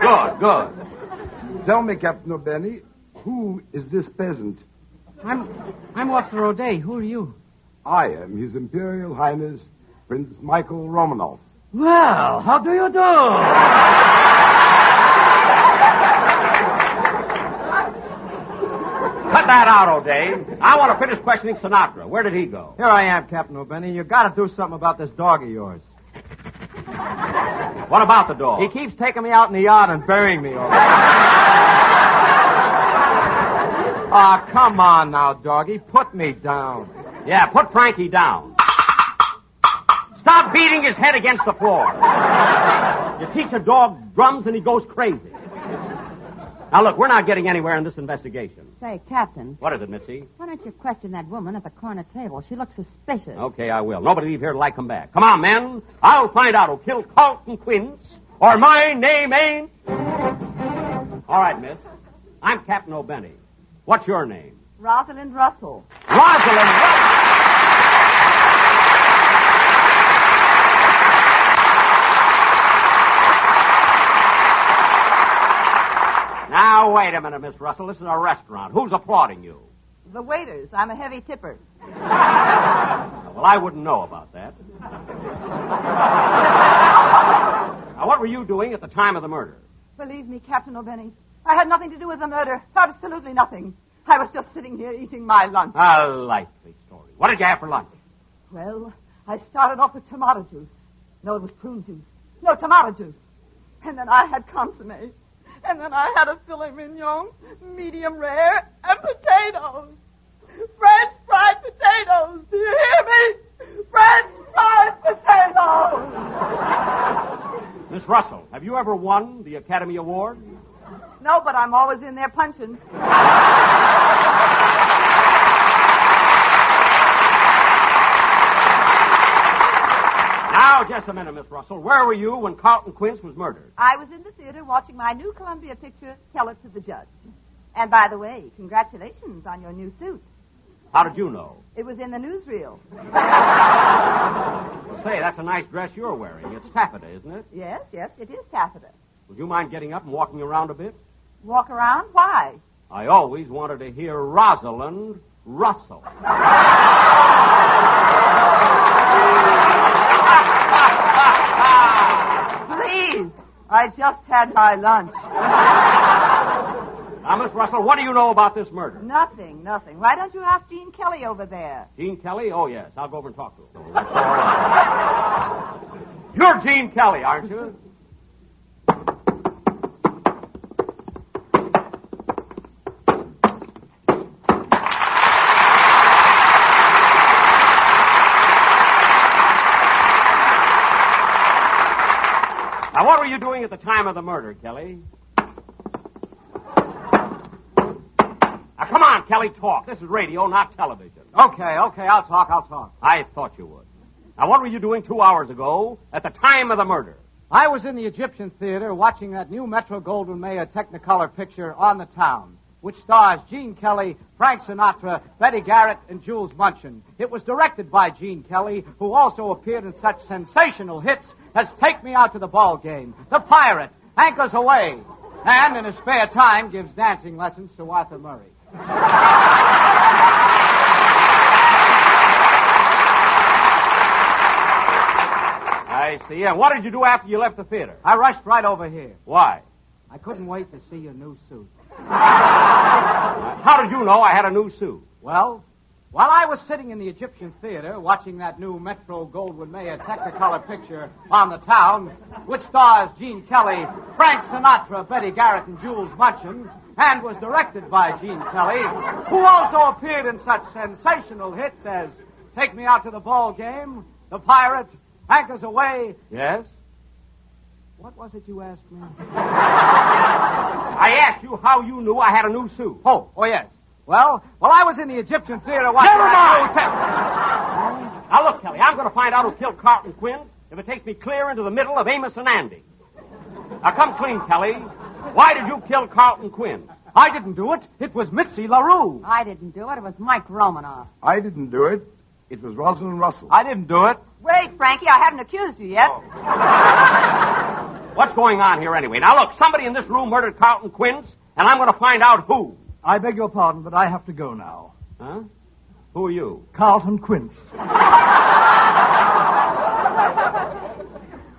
Speaker 11: him.
Speaker 9: Good, good.
Speaker 13: Tell me, Captain O'Benny, who is this peasant?
Speaker 11: I'm Officer O'Day. Who are you?
Speaker 13: I am His Imperial Highness, Prince Michael Romanoff.
Speaker 5: Well, how do you do?
Speaker 9: Cut Get that out, O'Dave. I want to finish questioning Sinatra. Where did he go?
Speaker 14: Here I am, Captain O'Benny. You got to do something about this dog of yours.
Speaker 9: What about the dog?
Speaker 14: He keeps taking me out in the yard and burying me over there. Aw, come on now, doggy. Put me down.
Speaker 9: Yeah, put Frankie down. Stop beating his head against the floor. You teach a dog drums and he goes crazy. Now, look, we're not getting anywhere in this investigation.
Speaker 11: Say, Captain.
Speaker 9: What is it, Mitzi?
Speaker 11: Why don't you question that woman at the corner table? She looks suspicious.
Speaker 9: Okay, I will. Nobody leave here till I come back. Come on, men. I'll find out who killed Carlton Quince, or my name ain't... All right, miss. I'm Captain O'Benny. What's your name?
Speaker 15: Rosalind Russell.
Speaker 9: Rosalind Russell! Now, wait a minute, Miss Russell. This is a restaurant. Who's applauding you?
Speaker 15: The waiters. I'm a heavy tipper.
Speaker 9: Well, I wouldn't know about that. Now, what were you doing at the time of the murder?
Speaker 15: Believe me, Captain O'Benny, I had nothing to do with the murder. Absolutely nothing. I was just sitting here eating my lunch.
Speaker 9: A likely story. What did you have for lunch?
Speaker 15: Well, I started off with tomato juice. No, it was prune juice. No, tomato juice. And then I had consommé. And then I had a filet mignon, medium rare, and potatoes. French fried potatoes. Do you hear me? French fried potatoes.
Speaker 9: Miss Russell, have you ever won the Academy Award?
Speaker 15: No, but I'm always in there punching.
Speaker 9: Now, just a minute, Miss Russell. Where were you when Carlton Quince was murdered?
Speaker 15: I was in the theater watching my new Columbia picture, Tell It to the Judge. And by the way, congratulations on your new suit.
Speaker 9: How did you know?
Speaker 15: It was in the newsreel.
Speaker 9: Well, say, that's a nice dress you're wearing. It's taffeta, isn't it?
Speaker 15: Yes, it is taffeta.
Speaker 9: Would you mind getting up and walking around a bit?
Speaker 15: Walk around? Why?
Speaker 9: I always wanted to hear Rosalind Russell.
Speaker 15: Please, I just had my lunch.
Speaker 9: Now, Miss Russell, what do you know about this murder?
Speaker 15: Nothing. Why don't you ask Gene Kelly over there?
Speaker 9: Gene Kelly? Oh, yes. I'll go over and talk to him. That's all right. You're Gene Kelly, aren't you? Now, what were you doing at the time of the murder, Kelly? Now, come on, Kelly, talk. This is radio, not television.
Speaker 14: Okay, I'll talk.
Speaker 9: I thought you would. Now, what were you doing 2 hours ago at the time of the murder?
Speaker 14: I was in the Egyptian Theater watching that new Metro-Goldwyn-Mayer Technicolor picture, On the Town, which stars Gene Kelly, Frank Sinatra, Betty Garrett, and Jules Munchin. It was directed by Gene Kelly, who also appeared in such sensational hits as Take Me Out to the Ball Game, The Pirate, Anchors Away, and in his spare time gives dancing lessons to Arthur Murray.
Speaker 9: I see. And what did you do after you left the theater?
Speaker 14: I rushed right over here.
Speaker 9: Why?
Speaker 14: I couldn't wait to see your new suit.
Speaker 9: How did you know I had a new suit?
Speaker 14: Well, while I was sitting in the Egyptian Theater watching that new Metro-Goldwyn-Mayer Technicolor picture, On the Town, which stars Gene Kelly, Frank Sinatra, Betty Garrett, and Jules Munchin, and was directed by Gene Kelly, who also appeared in such sensational hits as Take Me Out to the Ball Game, The Pirate, Anchors Away.
Speaker 9: Yes?
Speaker 14: What was it you asked me?
Speaker 9: I asked you how you knew I had a new suit.
Speaker 14: Oh, yes. Well, I was in the Egyptian Theater watching...
Speaker 9: Never mind! Now, look, Kelly, I'm going to find out who killed Carlton Quince if it takes me clear into the middle of Amos and Andy. Now, come clean, Kelly. Why did you kill Carlton Quince?
Speaker 14: I didn't do it. It was Mitzi LaRue.
Speaker 11: I didn't do it. It was Mike Romanoff.
Speaker 13: I didn't do it. It was Rosalind Russell.
Speaker 14: I didn't do it.
Speaker 15: Wait, Frankie, I haven't accused you yet.
Speaker 9: Oh. What's going on here anyway? Now, look, somebody in this room murdered Carlton Quince, and I'm going to find out who.
Speaker 16: I beg your pardon, but I have to go now.
Speaker 9: Huh? Who are you?
Speaker 16: Carlton Quince.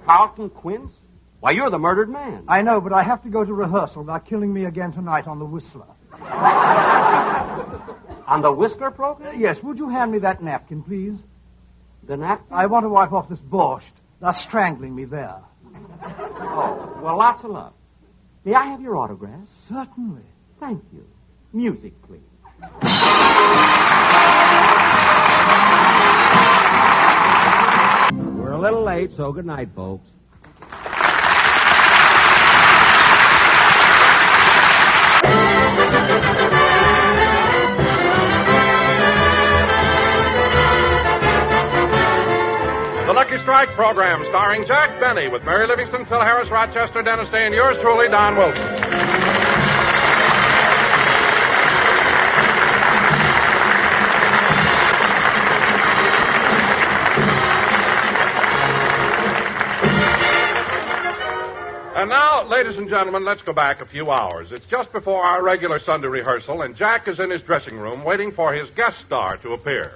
Speaker 9: Carlton Quince? Why, you're the murdered man.
Speaker 16: I know, but I have to go to rehearsal. They're killing me again tonight on the Whistler.
Speaker 9: On the Whistler program?
Speaker 16: Yes, would you hand me that napkin, please?
Speaker 9: The napkin?
Speaker 16: I want to wipe off this borscht. They're strangling me there.
Speaker 9: Oh, well, lots of luck. May I have your autograph?
Speaker 16: Certainly.
Speaker 9: Thank you. Music, please. We're a little late, so good night, folks.
Speaker 1: The Lucky Strike program, starring Jack Benny, with Mary Livingston, Phil Harris, Rochester, Dennis Day, and yours truly, Don Wilson. And now, ladies and gentlemen, let's go back a few hours. It's just before our regular Sunday rehearsal, and Jack is in his dressing room waiting for his guest star to appear.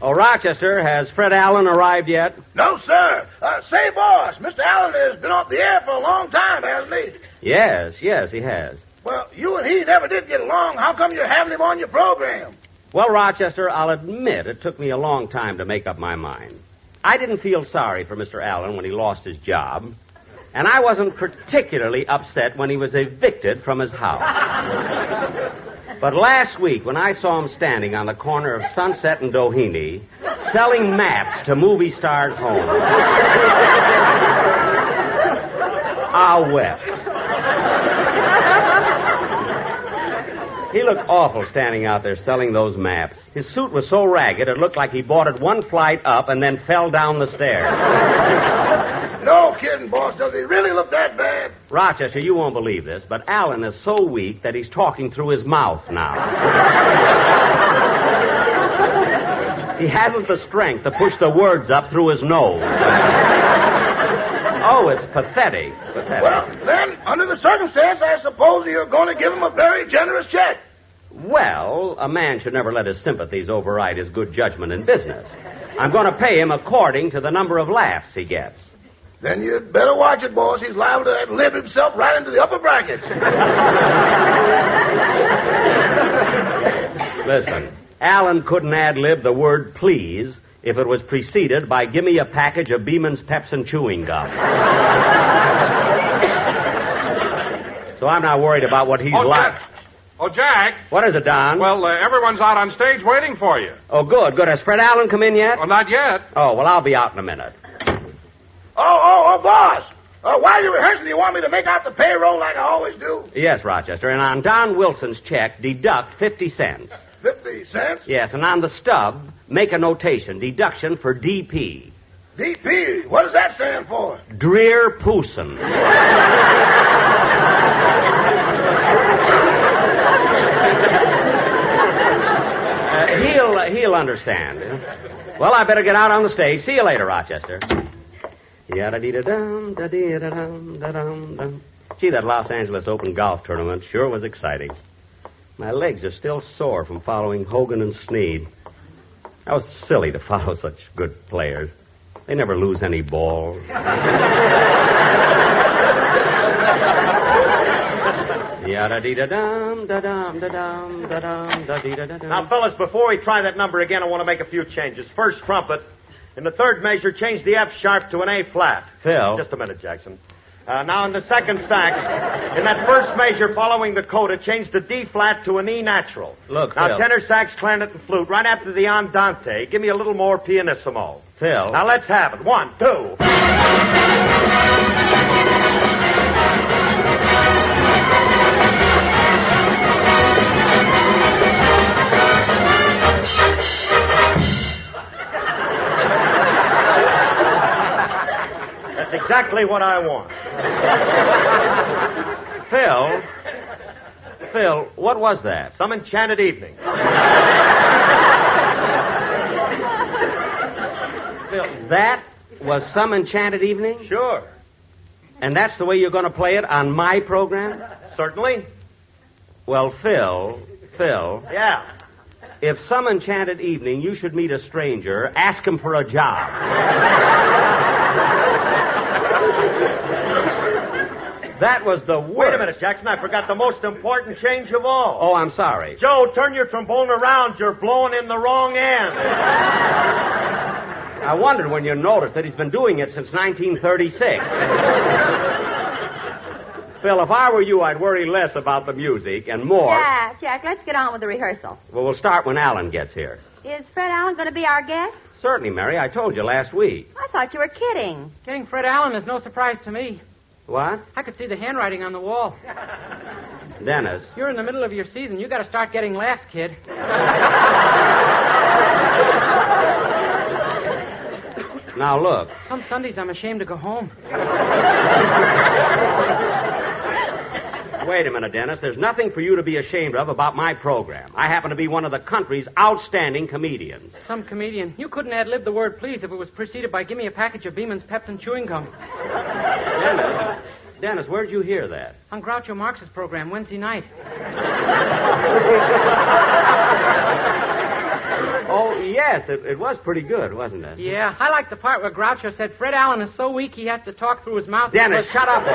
Speaker 9: Oh, Rochester, has Fred Allen arrived yet?
Speaker 8: No, sir. Say, boss, Mr. Allen has been off the air for a long time, hasn't he?
Speaker 9: Yes, he has.
Speaker 8: Well, you and he never did get along. How come you're having him on your program?
Speaker 9: Well, Rochester, I'll admit it took me a long time to make up my mind. I didn't feel sorry for Mr. Allen when he lost his job, and I wasn't particularly upset when he was evicted from his house. But last week, when I saw him standing on the corner of Sunset and Doheny, selling maps to movie stars' homes, I wept. He looked awful standing out there selling those maps. His suit was so ragged, it looked like he bought it one flight up and then fell down the stairs.
Speaker 8: No kidding, boss. Does he really look that bad?
Speaker 9: Rochester, you won't believe this, but Allen is so weak that he's talking through his mouth now. He hasn't the strength to push the words up through his nose. Oh, it's pathetic.
Speaker 8: Well, then, under the circumstance, I suppose you're going to give him a very generous check.
Speaker 9: Well, a man should never let his sympathies override his good judgment in business. I'm going to pay him according to the number of laughs he gets.
Speaker 8: Then you'd better watch it, boss. He's liable to live himself right into the upper brackets.
Speaker 9: Listen, Allen couldn't ad-lib the word please if it was preceded by give me a package of Beeman's Pepsin chewing gum. So I'm not worried about what he's like.
Speaker 1: Oh, Jack.
Speaker 9: What is it, Don?
Speaker 1: Well, everyone's out on stage waiting for you.
Speaker 9: Oh, good. Has Fred Allen come in yet?
Speaker 1: Well, not yet.
Speaker 9: Oh, well, I'll be out in a minute.
Speaker 8: Oh, boss. While you're rehearsing, you want me to make out the payroll like I always do?
Speaker 9: Yes, Rochester. And on Don Wilson's check, deduct 50 cents.
Speaker 8: 50 cents?
Speaker 9: Yes, and on the stub, make a notation. Deduction for DP.
Speaker 8: DP? What does that stand for?
Speaker 9: Drear Pooson. He'll understand. Well, I better get out on the stage. See you later, Rochester. Yada-dee-da-dum, da-dee-da-dum, da-dum-dum. Gee, that Los Angeles Open golf tournament sure was exciting. My legs are still sore from following Hogan and Snead. That was silly to follow such good players. They never lose any balls. Yada-dee-da-dum, da-dum, da-dum, da-dum, da-dee-da-dum.
Speaker 6: Now, fellas, before we try that number again, I want to make a few changes. First trumpet. In the third measure, change the F sharp to an A flat.
Speaker 9: Phil.
Speaker 6: Just a minute, Jackson. Now, in the second sax, in that first measure following the coda, change the D flat to an E natural.
Speaker 9: Look,
Speaker 6: now,
Speaker 9: Phil.
Speaker 6: tenor sax, clarinet, and flute. Right after the andante, give me a little more pianissimo.
Speaker 9: Phil.
Speaker 6: Now, let's have it. 1, 2. Exactly what I want.
Speaker 9: Phil, what was that?
Speaker 6: Some enchanted evening.
Speaker 9: Phil, that was Some Enchanted Evening?
Speaker 6: Sure.
Speaker 9: And that's the way you're going to play it on my program?
Speaker 6: Certainly.
Speaker 9: Well, Phil.
Speaker 6: Yeah.
Speaker 9: If Some Enchanted Evening you should meet a stranger, ask him for a job.
Speaker 4: That was the worst.
Speaker 6: Wait a minute, Jackson. I forgot the most important change of all.
Speaker 4: Oh, I'm sorry.
Speaker 6: Joe, turn your trombone around. You're blowing in the wrong end.
Speaker 4: I wondered when you noticed that he's been doing it since 1936. Phil, if I were you, I'd worry less about the music and more...
Speaker 10: Jack, let's get on with the rehearsal.
Speaker 4: Well, we'll start when Alan gets here.
Speaker 10: Is Fred Allen going to be our guest?
Speaker 4: Certainly, Mary. I told you last week.
Speaker 10: I thought you were kidding.
Speaker 11: Getting Fred Allen is no surprise to me.
Speaker 4: What?
Speaker 11: I could see the handwriting on the wall.
Speaker 4: Dennis.
Speaker 11: You're in the middle of your season. You got to start getting laughs, kid.
Speaker 4: Now, look.
Speaker 11: Some Sundays I'm ashamed to go home.
Speaker 4: Wait a minute, Dennis. There's nothing for you to be ashamed of about my program. I happen to be one of the country's outstanding comedians.
Speaker 11: Some comedian. You couldn't ad-lib the word please if it was preceded by give me a package of Beeman's Pepsin chewing gum.
Speaker 4: Dennis, where'd you hear that?
Speaker 11: On Groucho Marx's program Wednesday night.
Speaker 4: Oh, yes. It was pretty good, wasn't it?
Speaker 11: Yeah. I like the part where Groucho said Fred Allen is so weak he has to talk through his mouth.
Speaker 4: Dennis, shut up.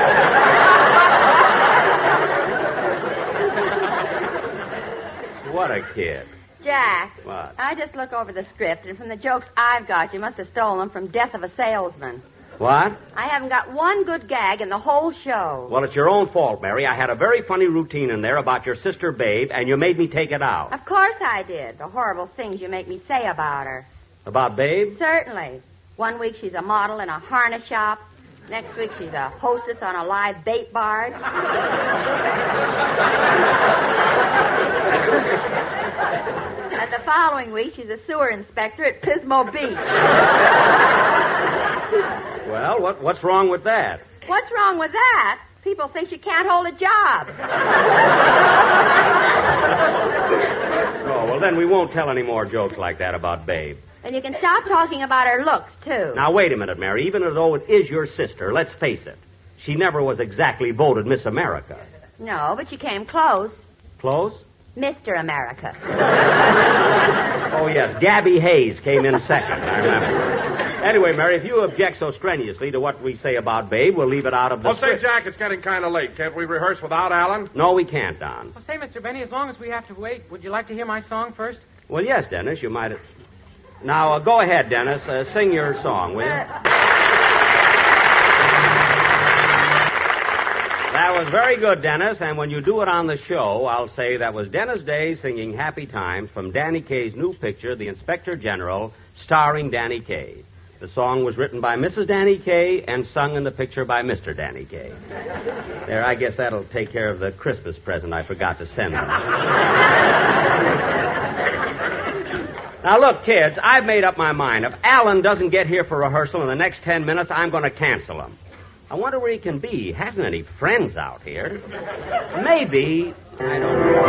Speaker 4: What a kid.
Speaker 10: Jack.
Speaker 4: What?
Speaker 10: I just look over the script, and from the jokes I've got, you must have stolen them from Death of a Salesman.
Speaker 4: What?
Speaker 10: I haven't got one good gag in the whole show.
Speaker 4: Well, it's your own fault, Mary. I had a very funny routine in there about your sister Babe, and you made me take it out.
Speaker 10: Of course I did. The horrible things you make me say about her.
Speaker 4: About Babe?
Speaker 10: Certainly. One week she's a model in a harness shop. Next week she's a hostess on a live bait barge. And the following week she's a sewer inspector at Pismo Beach.
Speaker 4: Well, what's wrong with that?
Speaker 10: What's wrong with that? People think she can't hold a job.
Speaker 4: Oh, well, then we won't tell any more jokes like that about Babe.
Speaker 10: And you can stop talking about her looks, too.
Speaker 4: Now, wait a minute, Mary. Even though it is your sister, let's face it. She never was exactly voted Miss America.
Speaker 10: No, but she came close.
Speaker 4: Close?
Speaker 10: Mr. America.
Speaker 4: Oh, yes. Gabby Hayes came in second, I remember. Anyway, Mary, if you object so strenuously to what we say about Babe, we'll leave it out of the script.
Speaker 1: Say, Jack, it's getting kind of late. Can't we rehearse without Alan?
Speaker 4: No, we can't, Don.
Speaker 11: Well, say, Mr. Benny, as long as we have to wait, would you like to hear my song first?
Speaker 4: Well, yes, Dennis, you might have... Now, go ahead, Dennis. Sing your song, will you? That was very good, Dennis, and when you do it on the show, I'll say that was Dennis Day singing Happy Times from Danny Kaye's new picture, The Inspector General, starring Danny Kaye. The song was written by Mrs. Danny Kaye and sung in the picture by Mr. Danny Kaye. There, I guess that'll take care of the Christmas present I forgot to send them. Now, look, kids, I've made up my mind. If Alan doesn't get here for rehearsal in the next 10 minutes, I'm going to cancel him. I wonder where he can be. He hasn't any friends out here. Maybe, I don't know.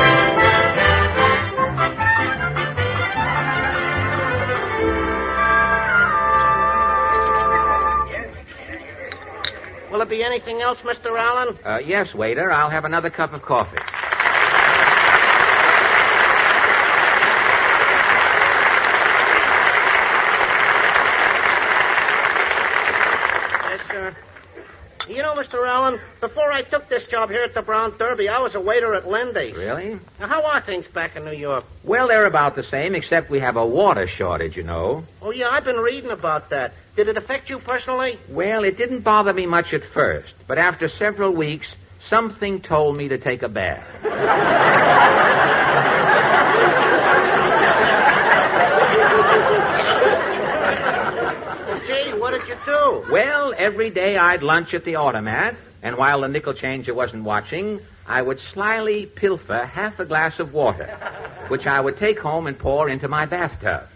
Speaker 17: Will it be anything else, Mr. Allen?
Speaker 9: Yes, waiter. I'll have another cup of coffee.
Speaker 17: You know, Mr. Allen, before I took this job here at the Brown Derby, I was a waiter at Lindy's.
Speaker 9: Really?
Speaker 17: Now, how are things back in New York?
Speaker 9: Well, they're about the same, except we have a water shortage, you know.
Speaker 17: Oh, yeah, I've been reading about that. Did it affect you personally?
Speaker 9: Well, it didn't bother me much at first, but after several weeks, something told me to take a bath.
Speaker 17: Gee, what did you do?
Speaker 9: Well, every day I'd lunch at the automat, and while the nickel changer wasn't watching, I would slyly pilfer half a glass of water, which I would take home and pour into my bathtub.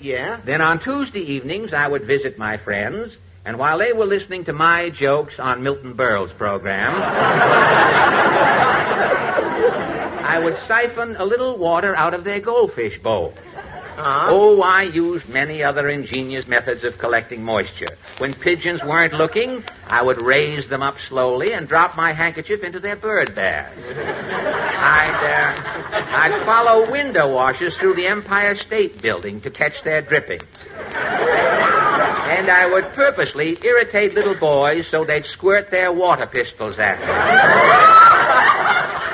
Speaker 17: Yeah?
Speaker 9: Then on Tuesday evenings, I would visit my friends, and while they were listening to my jokes on Milton Berle's program, I would siphon a little water out of their goldfish bowl.
Speaker 17: Uh-huh.
Speaker 9: Oh, I used many other ingenious methods of collecting moisture. When pigeons weren't looking, I would raise them up slowly and drop my handkerchief into their bird baths. I'd follow window washers through the Empire State Building to catch their dripping.
Speaker 18: And I would purposely irritate little boys so they'd squirt their water pistols at me.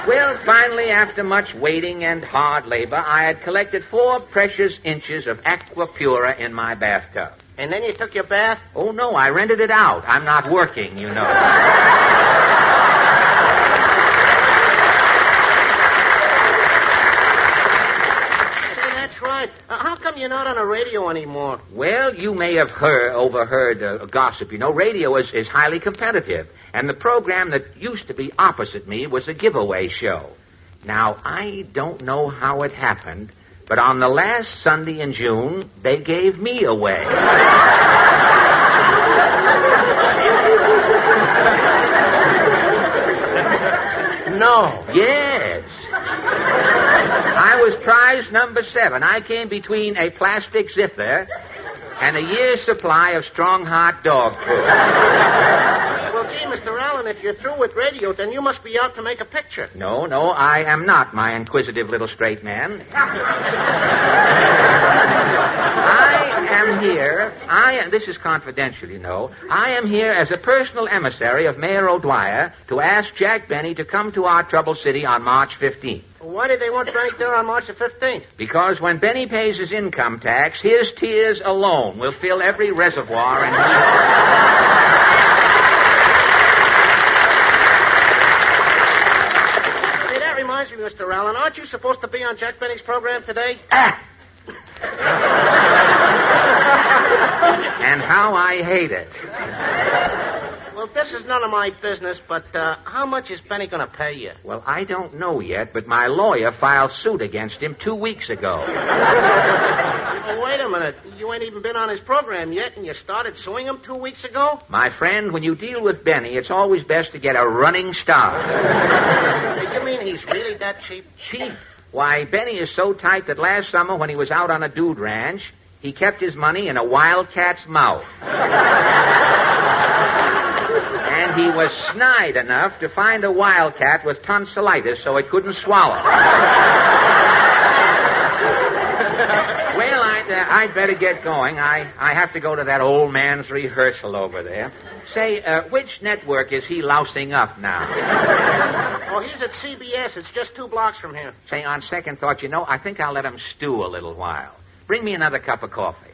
Speaker 18: Well, finally, after much waiting and hard labor, I had collected 4 precious inches of aqua pura in my bathtub.
Speaker 17: And then you took your bath?
Speaker 18: Oh, no, I rented it out. I'm not working, you know.
Speaker 17: Right. How come you're not on the radio anymore?
Speaker 18: Well, you may have overheard gossip. You know, radio is highly competitive. And the program that used to be opposite me was a giveaway show. Now, I don't know how it happened, but on the last Sunday in June, they gave me away.
Speaker 17: No.
Speaker 18: Yes. I was prize number 7. I came between a plastic zither and a year's supply of strong hot dog food.
Speaker 17: Well, gee, Mr. Allen, if you're through with radio, then you must be out to make a picture.
Speaker 18: No, I am not, my inquisitive little straight man. I am here. This is confidential, you know. I am here as a personal emissary of Mayor O'Dwyer to ask Jack Benny to come to our troubled city on March 15th.
Speaker 17: Why did they want Benny there on March the 15th?
Speaker 18: Because when Benny pays his income tax, his tears alone will fill every reservoir and...
Speaker 17: Hey, that reminds me, Mr. Allen, aren't you supposed to be on Jack Benny's program today?
Speaker 18: And how I hate it.
Speaker 17: Well, this is none of my business, but how much is Benny going to pay you?
Speaker 18: Well, I don't know yet, but my lawyer filed suit against him 2 weeks ago.
Speaker 17: Oh, wait a minute. You ain't even been on his program yet, and you started suing him 2 weeks ago?
Speaker 18: My friend, when you deal with Benny, it's always best to get a running start.
Speaker 17: You mean he's really that cheap?
Speaker 18: Cheap? Why, Benny is so tight that last summer when he was out on a dude ranch, he kept his money in a wildcat's mouth. And he was snide enough to find a wildcat with tonsillitis so it couldn't swallow. Well, I'd better get going. I have to go to that old man's rehearsal over there. Say, which network is he lousing up now?
Speaker 17: Oh, he's at CBS. It's just 2 blocks from here.
Speaker 18: Say, on second thought, you know, I think I'll let him stew a little while. Bring me another cup of coffee.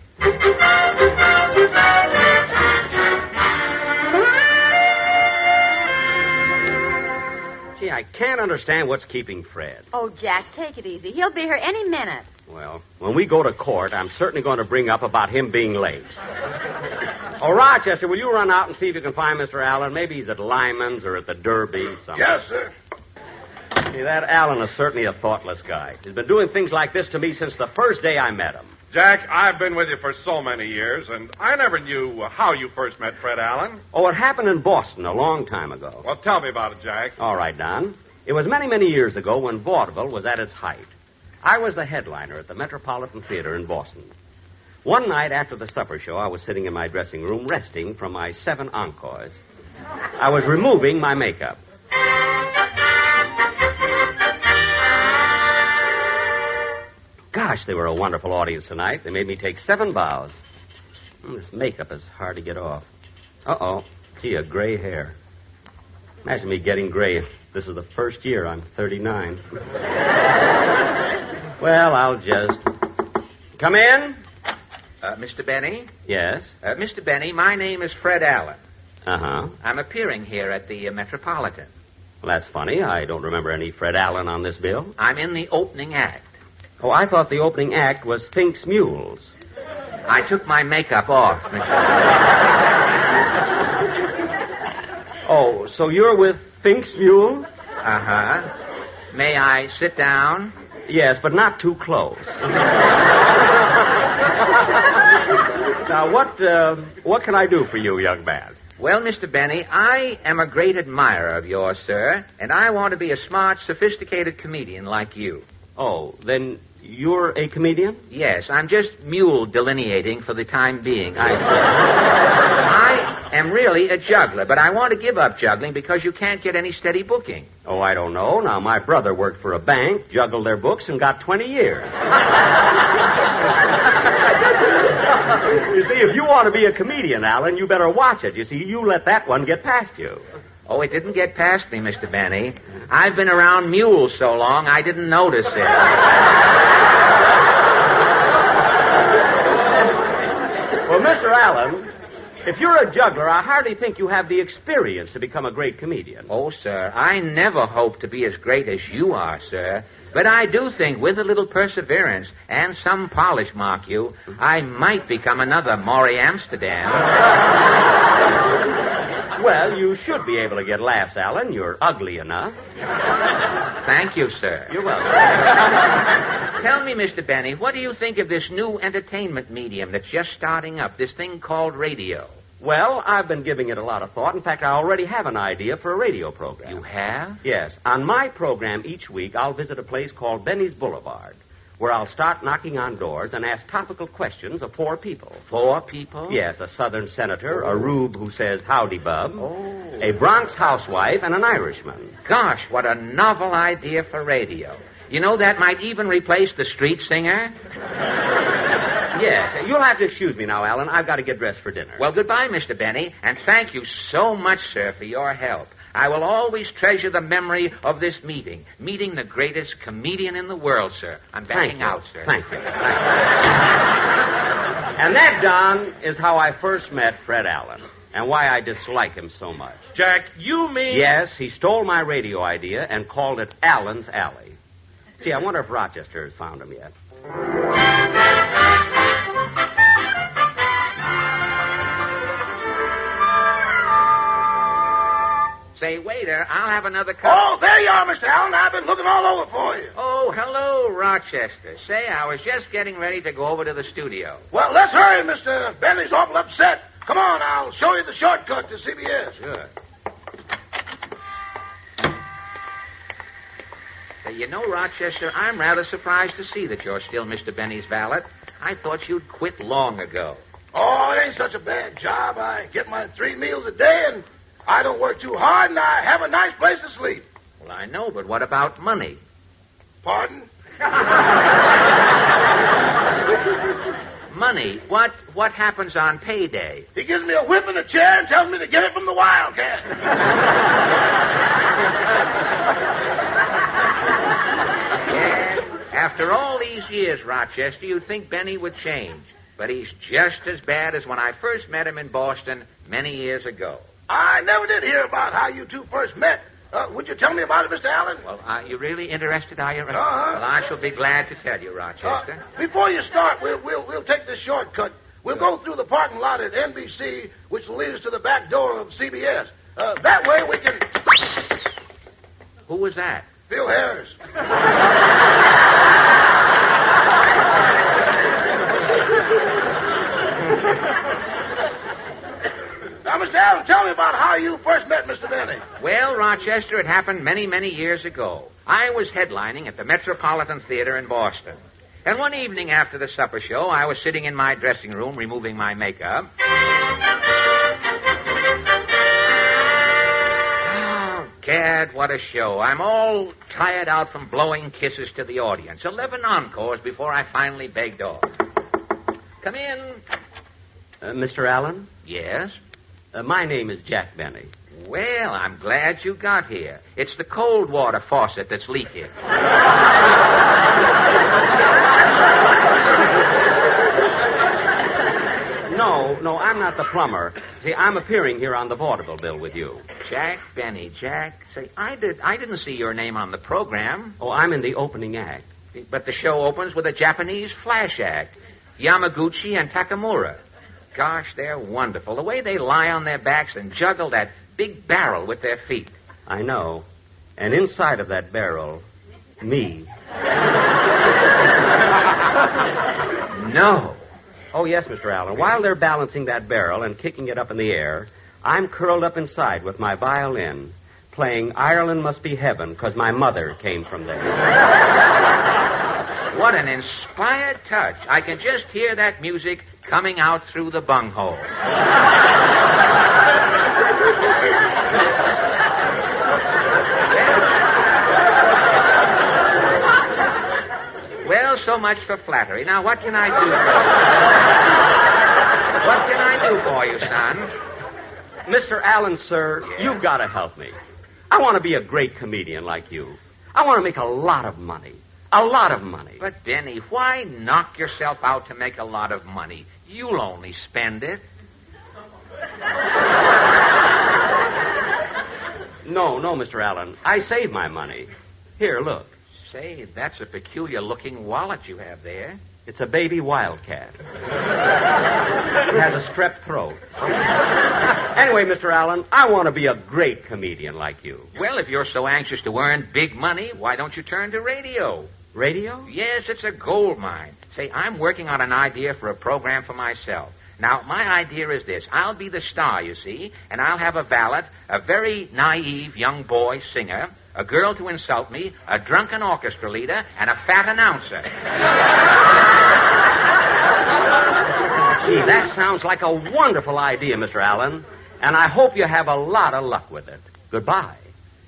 Speaker 4: Gee, I can't understand what's keeping Fred.
Speaker 10: Oh, Jack, take it easy. He'll be here any minute.
Speaker 4: Well, when we go to court, I'm certainly going to bring up about him being late. Oh, Rochester, will you run out and see if you can find Mr. Allen? Maybe he's at Lyman's or at the Derby. Somewhere.
Speaker 8: Yes, sir.
Speaker 4: See, that Allen is certainly a thoughtless guy. He's been doing things like this to me since the first day I met him.
Speaker 1: Jack, I've been with you for so many years, and I never knew how you first met Fred Allen.
Speaker 4: Oh, it happened in Boston a long time ago.
Speaker 1: Well, tell me about it, Jack.
Speaker 4: All right, Don. It was many, many years ago when vaudeville was at its height. I was the headliner at the Metropolitan Theater in Boston. One night after the supper show, I was sitting in my dressing room resting from my 7 encores. I was removing my makeup. Gosh, they were a wonderful audience tonight. They made me take 7 bows. This makeup is hard to get off. Uh-oh. Gee, a gray hair. Imagine me getting gray. This is the first year I'm 39. Well, I'll just... Come in.
Speaker 18: Mr. Benny?
Speaker 4: Yes?
Speaker 18: Mr. Benny, my name is Fred Allen.
Speaker 4: Uh-huh.
Speaker 18: I'm appearing here at the Metropolitan.
Speaker 4: Well, that's funny. I don't remember any Fred Allen on this bill.
Speaker 18: I'm in the opening act.
Speaker 4: Oh, I thought the opening act was Fink's Mules.
Speaker 18: I took my makeup off.
Speaker 4: Oh, so you're with Fink's Mules?
Speaker 18: Uh-huh. May I sit down?
Speaker 4: Yes, but not too close. Now, what can I do for you, young man?
Speaker 18: Well, Mr. Benny, I am a great admirer of yours, sir, and I want to be a smart, sophisticated comedian like you.
Speaker 4: Oh, then you're a comedian?
Speaker 18: Yes, I'm just mule delineating for the time being. I am really a juggler, but I want to give up juggling because you can't get any steady booking.
Speaker 4: Oh, I don't know. Now, my brother worked for a bank, juggled their books, and got 20 years. You see, if you want to be a comedian, Alan, you better watch it. You see, you let that one get past you.
Speaker 18: Oh, it didn't get past me, Mr. Benny. I've been around mules so long, I didn't notice it.
Speaker 4: Well, Mr. Allen, if you're a juggler, I hardly think you have the experience to become a great comedian.
Speaker 18: Oh, sir, I never hope to be as great as you are, sir. But I do think with a little perseverance and some polish, mark you, I might become another Maury Amsterdam.
Speaker 4: Well, you should be able to get laughs, Alan. You're ugly enough.
Speaker 18: Thank you, sir.
Speaker 4: You're welcome.
Speaker 18: Tell me, Mr. Benny, what do you think of this new entertainment medium that's just starting up, this thing called radio?
Speaker 4: Well, I've been giving it a lot of thought. In fact, I already have an idea for a radio program.
Speaker 18: You have?
Speaker 4: Yes. On my program each week, I'll visit a place called Benny's Boulevard, where I'll start knocking on doors and ask topical questions of 4 people.
Speaker 18: 4 people?
Speaker 4: Yes, a Southern senator, a rube who says howdy, bub, a Bronx housewife, and an Irishman.
Speaker 18: Gosh, what a novel idea for radio. You know, that might even replace the street singer.
Speaker 4: Yes, you'll have to excuse me now, Alan. I've got to get dressed for dinner.
Speaker 18: Well, goodbye, Mr. Benny, and thank you so much, sir, for your help. I will always treasure the memory of this meeting the greatest comedian in the world, sir. I'm backing out, sir.
Speaker 4: Thank you. And that, Don, is how I first met Fred Allen, and why I dislike him so much.
Speaker 12: Jack, you mean...
Speaker 4: Yes, he stole my radio idea and called it Allen's Alley. Gee, I wonder if Rochester has found him yet.
Speaker 18: Say, waiter, I'll have another cup.
Speaker 8: Oh, there you are, Mr. Allen. I've been looking all over for you.
Speaker 18: Oh, hello, Rochester. Say, I was just getting ready to go over to the studio.
Speaker 8: Well, let's hurry, Mr. Bentley's awful upset. Come on, I'll show you the shortcut to CBS.
Speaker 18: Sure. You know, Rochester, I'm rather surprised to see that you're still Mr. Benny's valet. I thought you'd quit long ago.
Speaker 8: Oh, it ain't such a bad job. I get my 3 meals a day, and I don't work too hard, and I have a nice place to sleep.
Speaker 18: Well, I know, but what about money?
Speaker 8: Pardon?
Speaker 18: Money? What happens on payday?
Speaker 8: He gives me a whip and a chair and tells me to get it from the Wildcat.
Speaker 18: Yeah, after all these years, Rochester, you'd think Benny would change. But he's just as bad as when I first met him in Boston many years ago.
Speaker 8: I never did hear about how you two first met. Would you tell me about it, Mr. Allen?
Speaker 18: Well, you really interested, are you?
Speaker 8: Uh-huh.
Speaker 18: Well, I shall be glad to tell you, Rochester.
Speaker 8: Before you start, we'll take this shortcut. We'll go through the parking lot at NBC, which will lead us to the back door of CBS. That way we can...
Speaker 18: Who was that?
Speaker 8: Phil Harris. Now, Mr. Allen, tell me about how you first met Mr. Benny.
Speaker 18: Well, Rochester, it happened many, many years ago. I was headlining at the Metropolitan Theater in Boston. And one evening after the supper show, I was sitting in my dressing room removing my makeup. Oh, Gad, what a show. I'm all tired out from blowing kisses to the audience. 11 encores before I finally begged off. Come in.
Speaker 4: Mr. Allen?
Speaker 18: Yes?
Speaker 4: My name is Jack Benny.
Speaker 18: Well, I'm glad you got here. It's the cold water faucet that's leaking.
Speaker 4: No, I'm not the plumber. See, I'm appearing here on the vaudeville bill with you.
Speaker 18: Jack Benny, Jack. Say, I didn't see your name on the program.
Speaker 4: Oh, I'm in the opening act.
Speaker 18: But the show opens with a Japanese flash act. Yamaguchi and Takamura. Gosh, they're wonderful. The way they lie on their backs and juggle that big barrel with their feet.
Speaker 4: I know. And inside of that barrel, me.
Speaker 18: No.
Speaker 4: Oh, yes, Mr. Allen. While they're balancing that barrel and kicking it up in the air, I'm curled up inside with my violin, playing Ireland Must Be Heaven, because my mother came from there.
Speaker 18: What an inspired touch. I can just hear that music coming out through the bunghole. so much for flattery. Now, what can I do for you? What can I do for you, son?
Speaker 4: Mr. Allen, sir, you've got to help me. I want to be a great comedian like you. I want to make a lot of money. A lot of money.
Speaker 18: But, Benny, why knock yourself out to make a lot of money? You'll only spend it.
Speaker 4: No, Mr. Allen. I save my money. Here, look.
Speaker 18: Say, that's a peculiar-looking wallet you have there.
Speaker 4: It's a baby wildcat. It has a strep throat. Anyway, Mr. Allen, I want to be a great comedian like you.
Speaker 18: Well, if you're so anxious to earn big money, why don't you turn to radio?
Speaker 4: Radio?
Speaker 18: Yes, it's a gold mine. Say, I'm working on an idea for a program for myself. Now, my idea is this. I'll be the star, you see, and I'll have a valet, a very naive young boy singer, a girl to insult me, a drunken orchestra leader, and a fat announcer.
Speaker 4: Gee, that sounds like a wonderful idea, Mr. Allen, and I hope you have a lot of luck with it. Goodbye.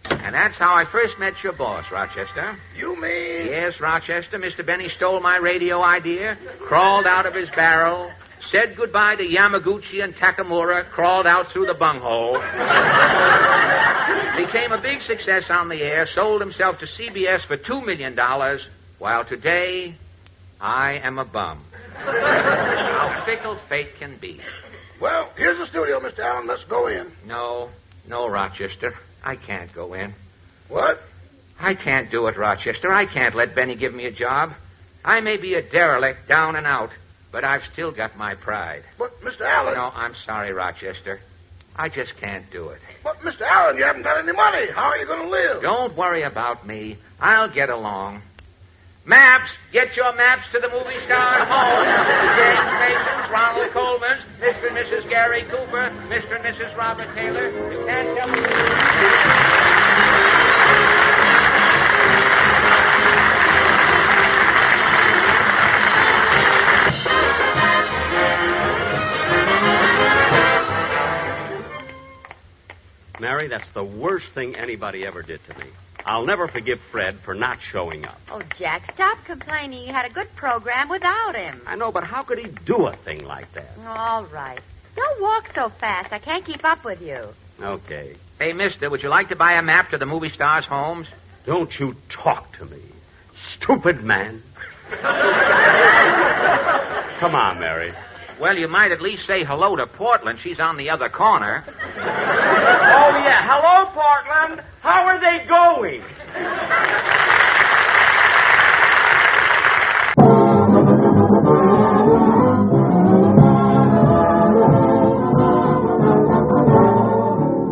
Speaker 18: And that's how I first met your boss, Rochester.
Speaker 8: You mean?
Speaker 18: Yes, Rochester. Mr. Benny stole my radio idea, crawled out of his barrel, said goodbye to Yamaguchi and Takamura, crawled out through the bunghole, became a big success on the air, sold himself to CBS for $2 million, while today I am a bum. How fickle fate can be.
Speaker 8: Well, here's the studio, Mr. Allen. Let's go in.
Speaker 18: No, Rochester. I can't go in.
Speaker 8: What?
Speaker 18: I can't do it, Rochester. I can't let Benny give me a job. I may be a derelict, down and out, but I've still got my pride.
Speaker 8: But, Mr. Allen...
Speaker 18: No, I'm sorry, Rochester. I just can't do it.
Speaker 8: But, Mr. Allen, you haven't got any money. How are you going to live?
Speaker 18: Don't worry about me. I'll get along. Maps! Get your maps to the movie star home. James Mason's, Ronald Coleman's, Mr. and Mrs. Gary Cooper, Mr. and Mrs. Robert Taylor. You can't tell me...
Speaker 4: Mary, that's the worst thing anybody ever did to me. I'll never forgive Fred for not showing up.
Speaker 10: Oh, Jack, stop complaining. You had a good program without him.
Speaker 4: I know, but how could he do a thing like that?
Speaker 10: All right. Don't walk so fast. I can't keep up with you.
Speaker 4: Okay.
Speaker 18: Hey, mister, would you like to buy a map to the movie stars' homes?
Speaker 4: Don't you talk to me, stupid man. Come on, Mary.
Speaker 18: Well, you might at least say hello to Portland. She's on the other corner.
Speaker 5: Oh, yeah. Hello, Portland. How are they going?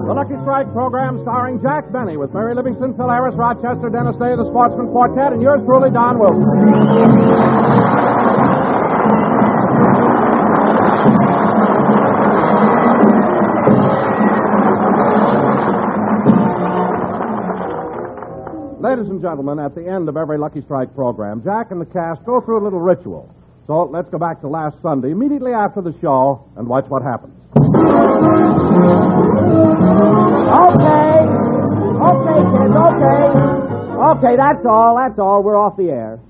Speaker 1: The Lucky Strike program starring Jack Benny with Mary Livingston, Phil Harris, Rochester, Dennis Day, the Sportsman Quartet, and yours truly, Don Wilson. Ladies and gentlemen, at the end of every Lucky Strike program, Jack and the cast go through a little ritual. So let's go back to last Sunday, immediately after the show, and watch what happens.
Speaker 5: Okay, kids, okay. Okay, that's all. We're off the air.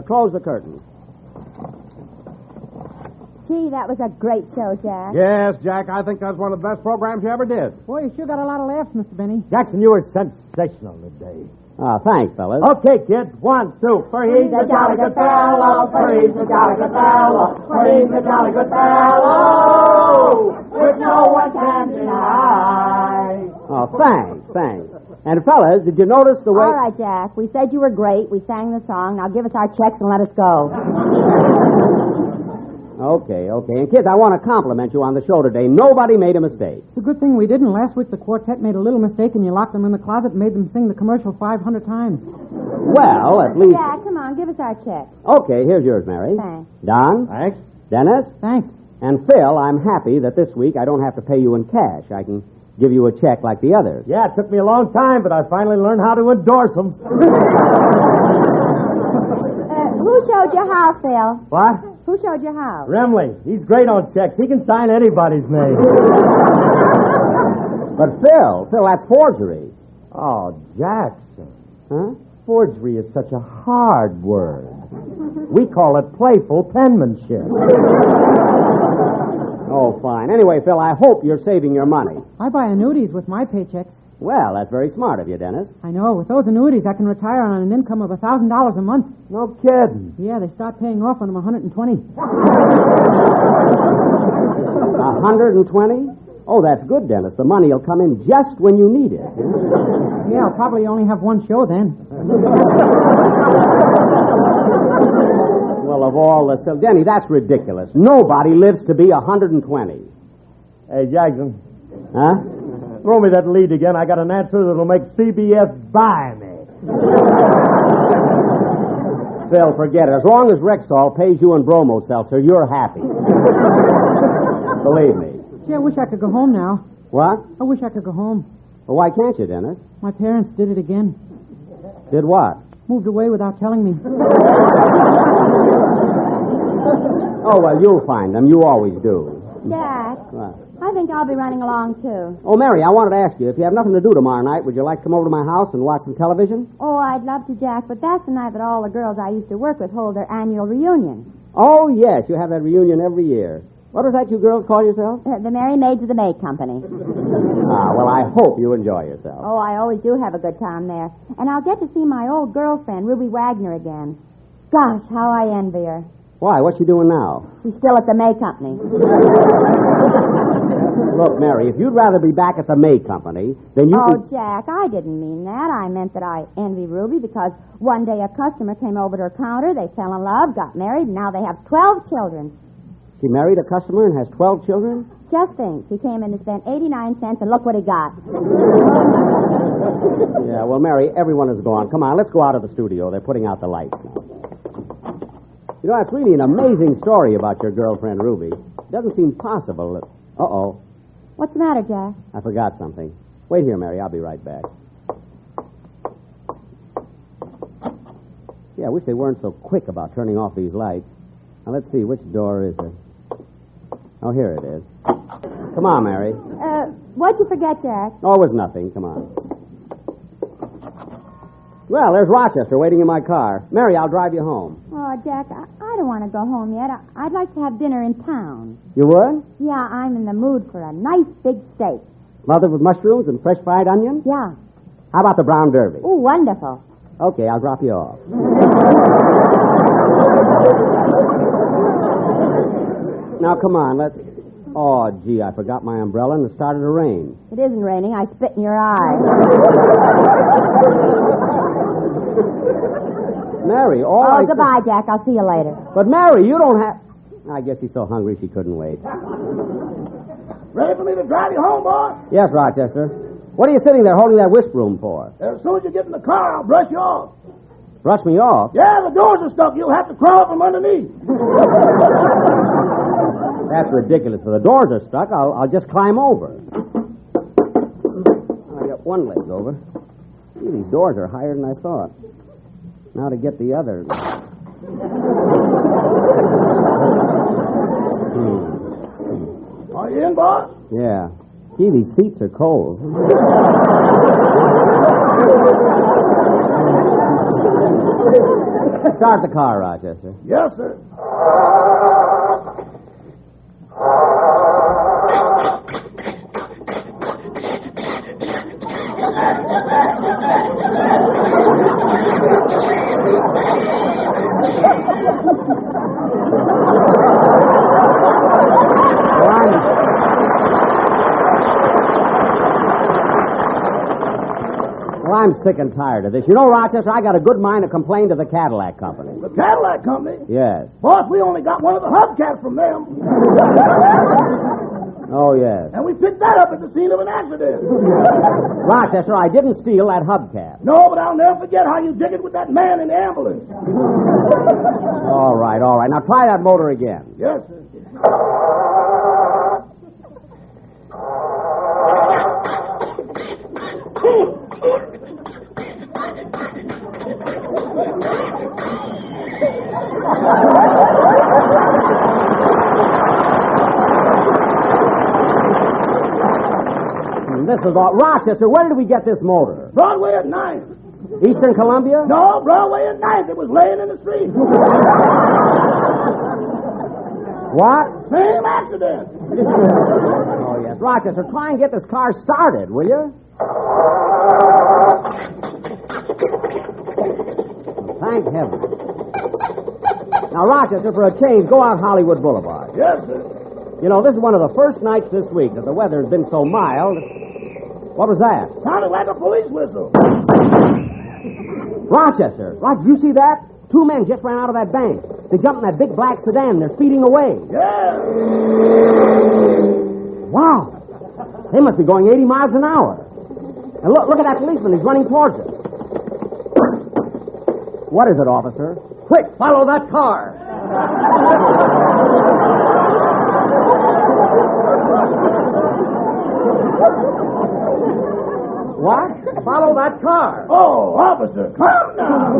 Speaker 5: Close the curtain.
Speaker 3: Gee, that was a great show, Jack.
Speaker 1: Yes, Jack, I think that's one of the best programs you ever did.
Speaker 11: Boy, you sure got a lot of laughs, Mr. Benny.
Speaker 7: Jackson, you were sensational today.
Speaker 5: Thanks, fellas.
Speaker 7: Okay, kids. 1, 2.
Speaker 5: For he's a jolly good fellow. For he's a jolly good fellow. For he's a jolly good fellow. Which no one can deny. Oh, thanks. And, fellas, did you notice the way...
Speaker 3: All right, Jack. We said you were great. We sang the song. Now give us our checks and let us go.
Speaker 5: Okay. And, kids, I want to compliment you on the show today. Nobody made a mistake.
Speaker 11: It's a good thing we didn't. Last week the quartet made a little mistake and you locked them in the closet and made them sing the commercial 500 times.
Speaker 5: Well, at least...
Speaker 3: Jack, come on. Give us our checks.
Speaker 5: Okay, here's yours, Mary.
Speaker 3: Thanks.
Speaker 5: Don?
Speaker 1: Thanks.
Speaker 5: Dennis?
Speaker 11: Thanks.
Speaker 5: And, Phil, I'm happy that this week I don't have to pay you in cash. I can give you a check like the others.
Speaker 7: Yeah, it took me a long time, but I finally learned how to endorse them.
Speaker 3: Who showed you how, Phil?
Speaker 7: What?
Speaker 3: Who showed you how?
Speaker 7: Remley. He's great on checks. He can sign anybody's name.
Speaker 5: But, Phil, that's forgery.
Speaker 7: Oh, Jackson.
Speaker 5: Huh?
Speaker 19: Forgery is such a hard word. We call it playful penmanship.
Speaker 20: Oh, fine. Anyway, Phil, I hope you're saving your money.
Speaker 11: I buy annuities with my paychecks.
Speaker 20: Well, that's very smart of you, Dennis.
Speaker 11: I know. With those annuities, I can retire on an income of $1,000 a month.
Speaker 19: No kidding.
Speaker 11: Yeah, they start paying off when I'm 120.
Speaker 20: 120? Oh, that's good, Dennis. The money will come in just when you need it.
Speaker 11: Yeah, I'll probably only have one show then.
Speaker 20: Well, of all the... So, Denny, that's ridiculous. Nobody lives to be 120.
Speaker 19: Hey, Jackson.
Speaker 20: Huh?
Speaker 19: Throw me that lead again. I got an answer that'll make CBS buy me.
Speaker 20: Phil, forget it. As long as Rexall pays you in bromo seltzer, you're happy. Believe me.
Speaker 11: Gee, I wish I could go home now.
Speaker 20: What?
Speaker 11: I wish I could go home.
Speaker 20: Well, why can't you, Dennis?
Speaker 11: My parents did it again.
Speaker 20: Did what?
Speaker 11: Moved away without telling me.
Speaker 20: Oh, well, you'll find them. You always do.
Speaker 3: Jack,
Speaker 20: What?
Speaker 3: I think I'll be running along, too.
Speaker 20: Oh, Mary, I wanted to ask you, if you have nothing to do tomorrow night, would you like to come over to my house and watch some television?
Speaker 3: Oh, I'd love to, Jack, but that's the night that all the girls I used to work with hold their annual reunion.
Speaker 20: Oh, yes, you have that reunion every year. What was that you girls call yourselves?
Speaker 3: The Merry Maids of the May Company.
Speaker 20: Well, I hope you enjoy yourself.
Speaker 3: Oh, I always do have a good time there. And I'll get to see my old girlfriend, Ruby Wagner, again. Gosh, how I envy her.
Speaker 20: Why? What's she doing now?
Speaker 3: She's still at the May Company.
Speaker 20: Look, Mary, if you'd rather be back at the May Company, then you
Speaker 3: Oh,
Speaker 20: could...
Speaker 3: Jack, I didn't mean that. I meant that I envy Ruby because one day a customer came over to her counter, they fell in love, got married, and now they have 12 children.
Speaker 20: She married a customer and has 12 children?
Speaker 3: Just think, he came in to spend 89 cents, and look what he got.
Speaker 20: Yeah, well, Mary, everyone is gone. Come on, let's go out of the studio. They're putting out the lights now. You know, that's really an amazing story about your girlfriend, Ruby. It doesn't seem possible that... Uh-oh.
Speaker 3: What's the matter, Jack?
Speaker 20: I forgot something. Wait here, Mary. I'll be right back. Yeah, I wish they weren't so quick about turning off these lights. Now, let's see. Which door is it? Oh, here it is. Come on, Mary.
Speaker 3: What'd you forget, Jack?
Speaker 20: Oh, it was nothing. Come on. Well, there's Rochester waiting in my car. Mary, I'll drive you home.
Speaker 3: Oh, Jack, I don't want to go home yet. I'd like to have dinner in town.
Speaker 20: You would?
Speaker 3: Yeah, I'm in the mood for a nice big steak.
Speaker 20: Smothered with mushrooms and fresh fried onions?
Speaker 3: Yeah.
Speaker 20: How about the brown derby?
Speaker 3: Oh, wonderful.
Speaker 20: Okay, I'll drop you off. Now, come on, let's... Oh, gee, I forgot my umbrella and it started to rain.
Speaker 3: It isn't raining. I spit in your eye.
Speaker 20: Mary,
Speaker 3: goodbye, Jack. I'll see you later.
Speaker 20: But, Mary, you don't have... I guess she's so hungry she couldn't wait.
Speaker 8: Ready for me to drive you home, boy?
Speaker 20: Yes, Rochester. What are you sitting there holding that whisk broom for?
Speaker 8: As soon as you get in the car, I'll brush you off.
Speaker 20: Brush me off?
Speaker 8: Yeah, the doors are stuck. You'll have to crawl from underneath.
Speaker 20: That's ridiculous. If the doors are stuck, I'll just climb over. I got one leg over. Gee, these doors are higher than I thought. Now to get the other.
Speaker 8: Are you in, boss?
Speaker 20: Yeah. Gee, these seats are cold. Start the car, Rochester.
Speaker 8: Yes, sir.
Speaker 20: Well, I'm sick and tired of this. You know, Rochester, I got a good mind to complain to the Cadillac Company.
Speaker 8: The Cadillac Company?
Speaker 20: Yes.
Speaker 8: Boss, we only got one of the hubcaps from them.
Speaker 20: Oh, yes.
Speaker 8: And we picked that up at the scene of an accident.
Speaker 20: Rochester, I didn't steal that hubcap.
Speaker 8: No, but I'll never forget how you did it with that man in the ambulance.
Speaker 20: All right. Now try that motor again.
Speaker 8: Yes, sir.
Speaker 20: This is all... Rochester, where did we get this motor?
Speaker 8: Broadway at 9.
Speaker 20: Eastern Columbia?
Speaker 21: No, Broadway and 9th. It was laying in the street.
Speaker 20: What?
Speaker 21: Same accident.
Speaker 20: Oh, yes. Rochester, try and get this car started, will you? Thank heaven. Now, Rochester, for a change, go out Hollywood Boulevard.
Speaker 21: Yes, sir.
Speaker 20: You know, this is one of the first nights this week that the weather has been so mild. What was that?
Speaker 21: Sounded like a police whistle.
Speaker 20: Rochester, did you see that? 2 men just ran out of that bank. They jumped in that big black sedan. They're speeding away.
Speaker 21: Yeah.
Speaker 20: Wow. They must be going 80 miles an hour. And look at that policeman. He's running towards us. What is it, officer?
Speaker 21: Quick, follow that car.
Speaker 20: What?
Speaker 21: Follow that car. Oh, officer, come now.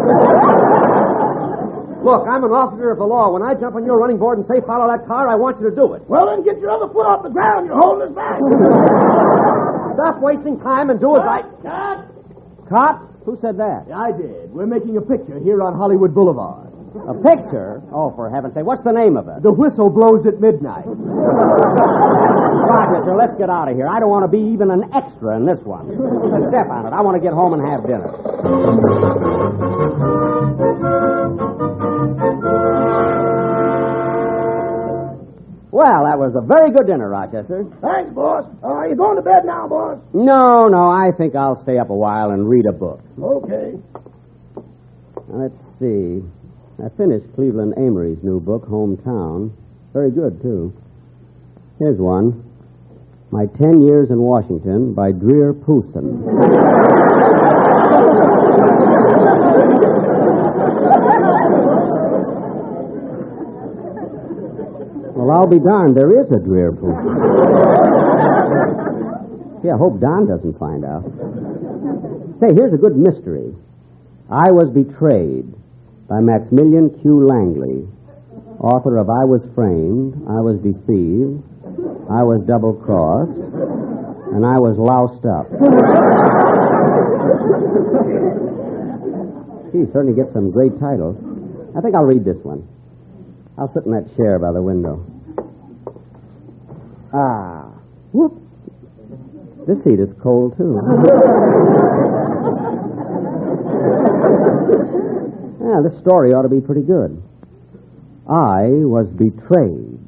Speaker 20: Look, I'm an officer of the law. When I jump on your running board and say follow that car, I want you to do it.
Speaker 21: Well, then get your other foot off the ground. You're holding us back.
Speaker 20: Stop wasting time and do it right.
Speaker 21: Cut.
Speaker 20: Cut? Who said that?
Speaker 21: I did. We're making a picture here on Hollywood Boulevard.
Speaker 20: A picture? Oh, for heaven's sake. What's the name of it?
Speaker 21: The whistle blows at midnight.
Speaker 20: Rochester, let's get out of here. I don't want to be even an extra in this one. Step on it. I want to get home and have dinner. Well, that was a very good dinner, Rochester.
Speaker 21: Thanks, boss. Are you going to bed now, boss?
Speaker 20: No, I think I'll stay up a while and read a book.
Speaker 21: Okay.
Speaker 20: Now, let's see. I finished Cleveland Amory's new book, Hometown. Very good, too. Here's one. My 10 Years in Washington by Drear Pooson. Well, I'll be darned, there is a Drear Pooson. Gee, I hope Don doesn't find out. Say, here's a good mystery. I Was Betrayed by Maximilian Q. Langley, author of I Was Framed, I Was Deceived, I Was Double-Crossed, and I Was Loused Up. Gee, certainly gets some great titles. I think I'll read this one. I'll sit in that chair by the window. Whoops. This seat is cold, too. Yeah, this story ought to be pretty good. I was betrayed.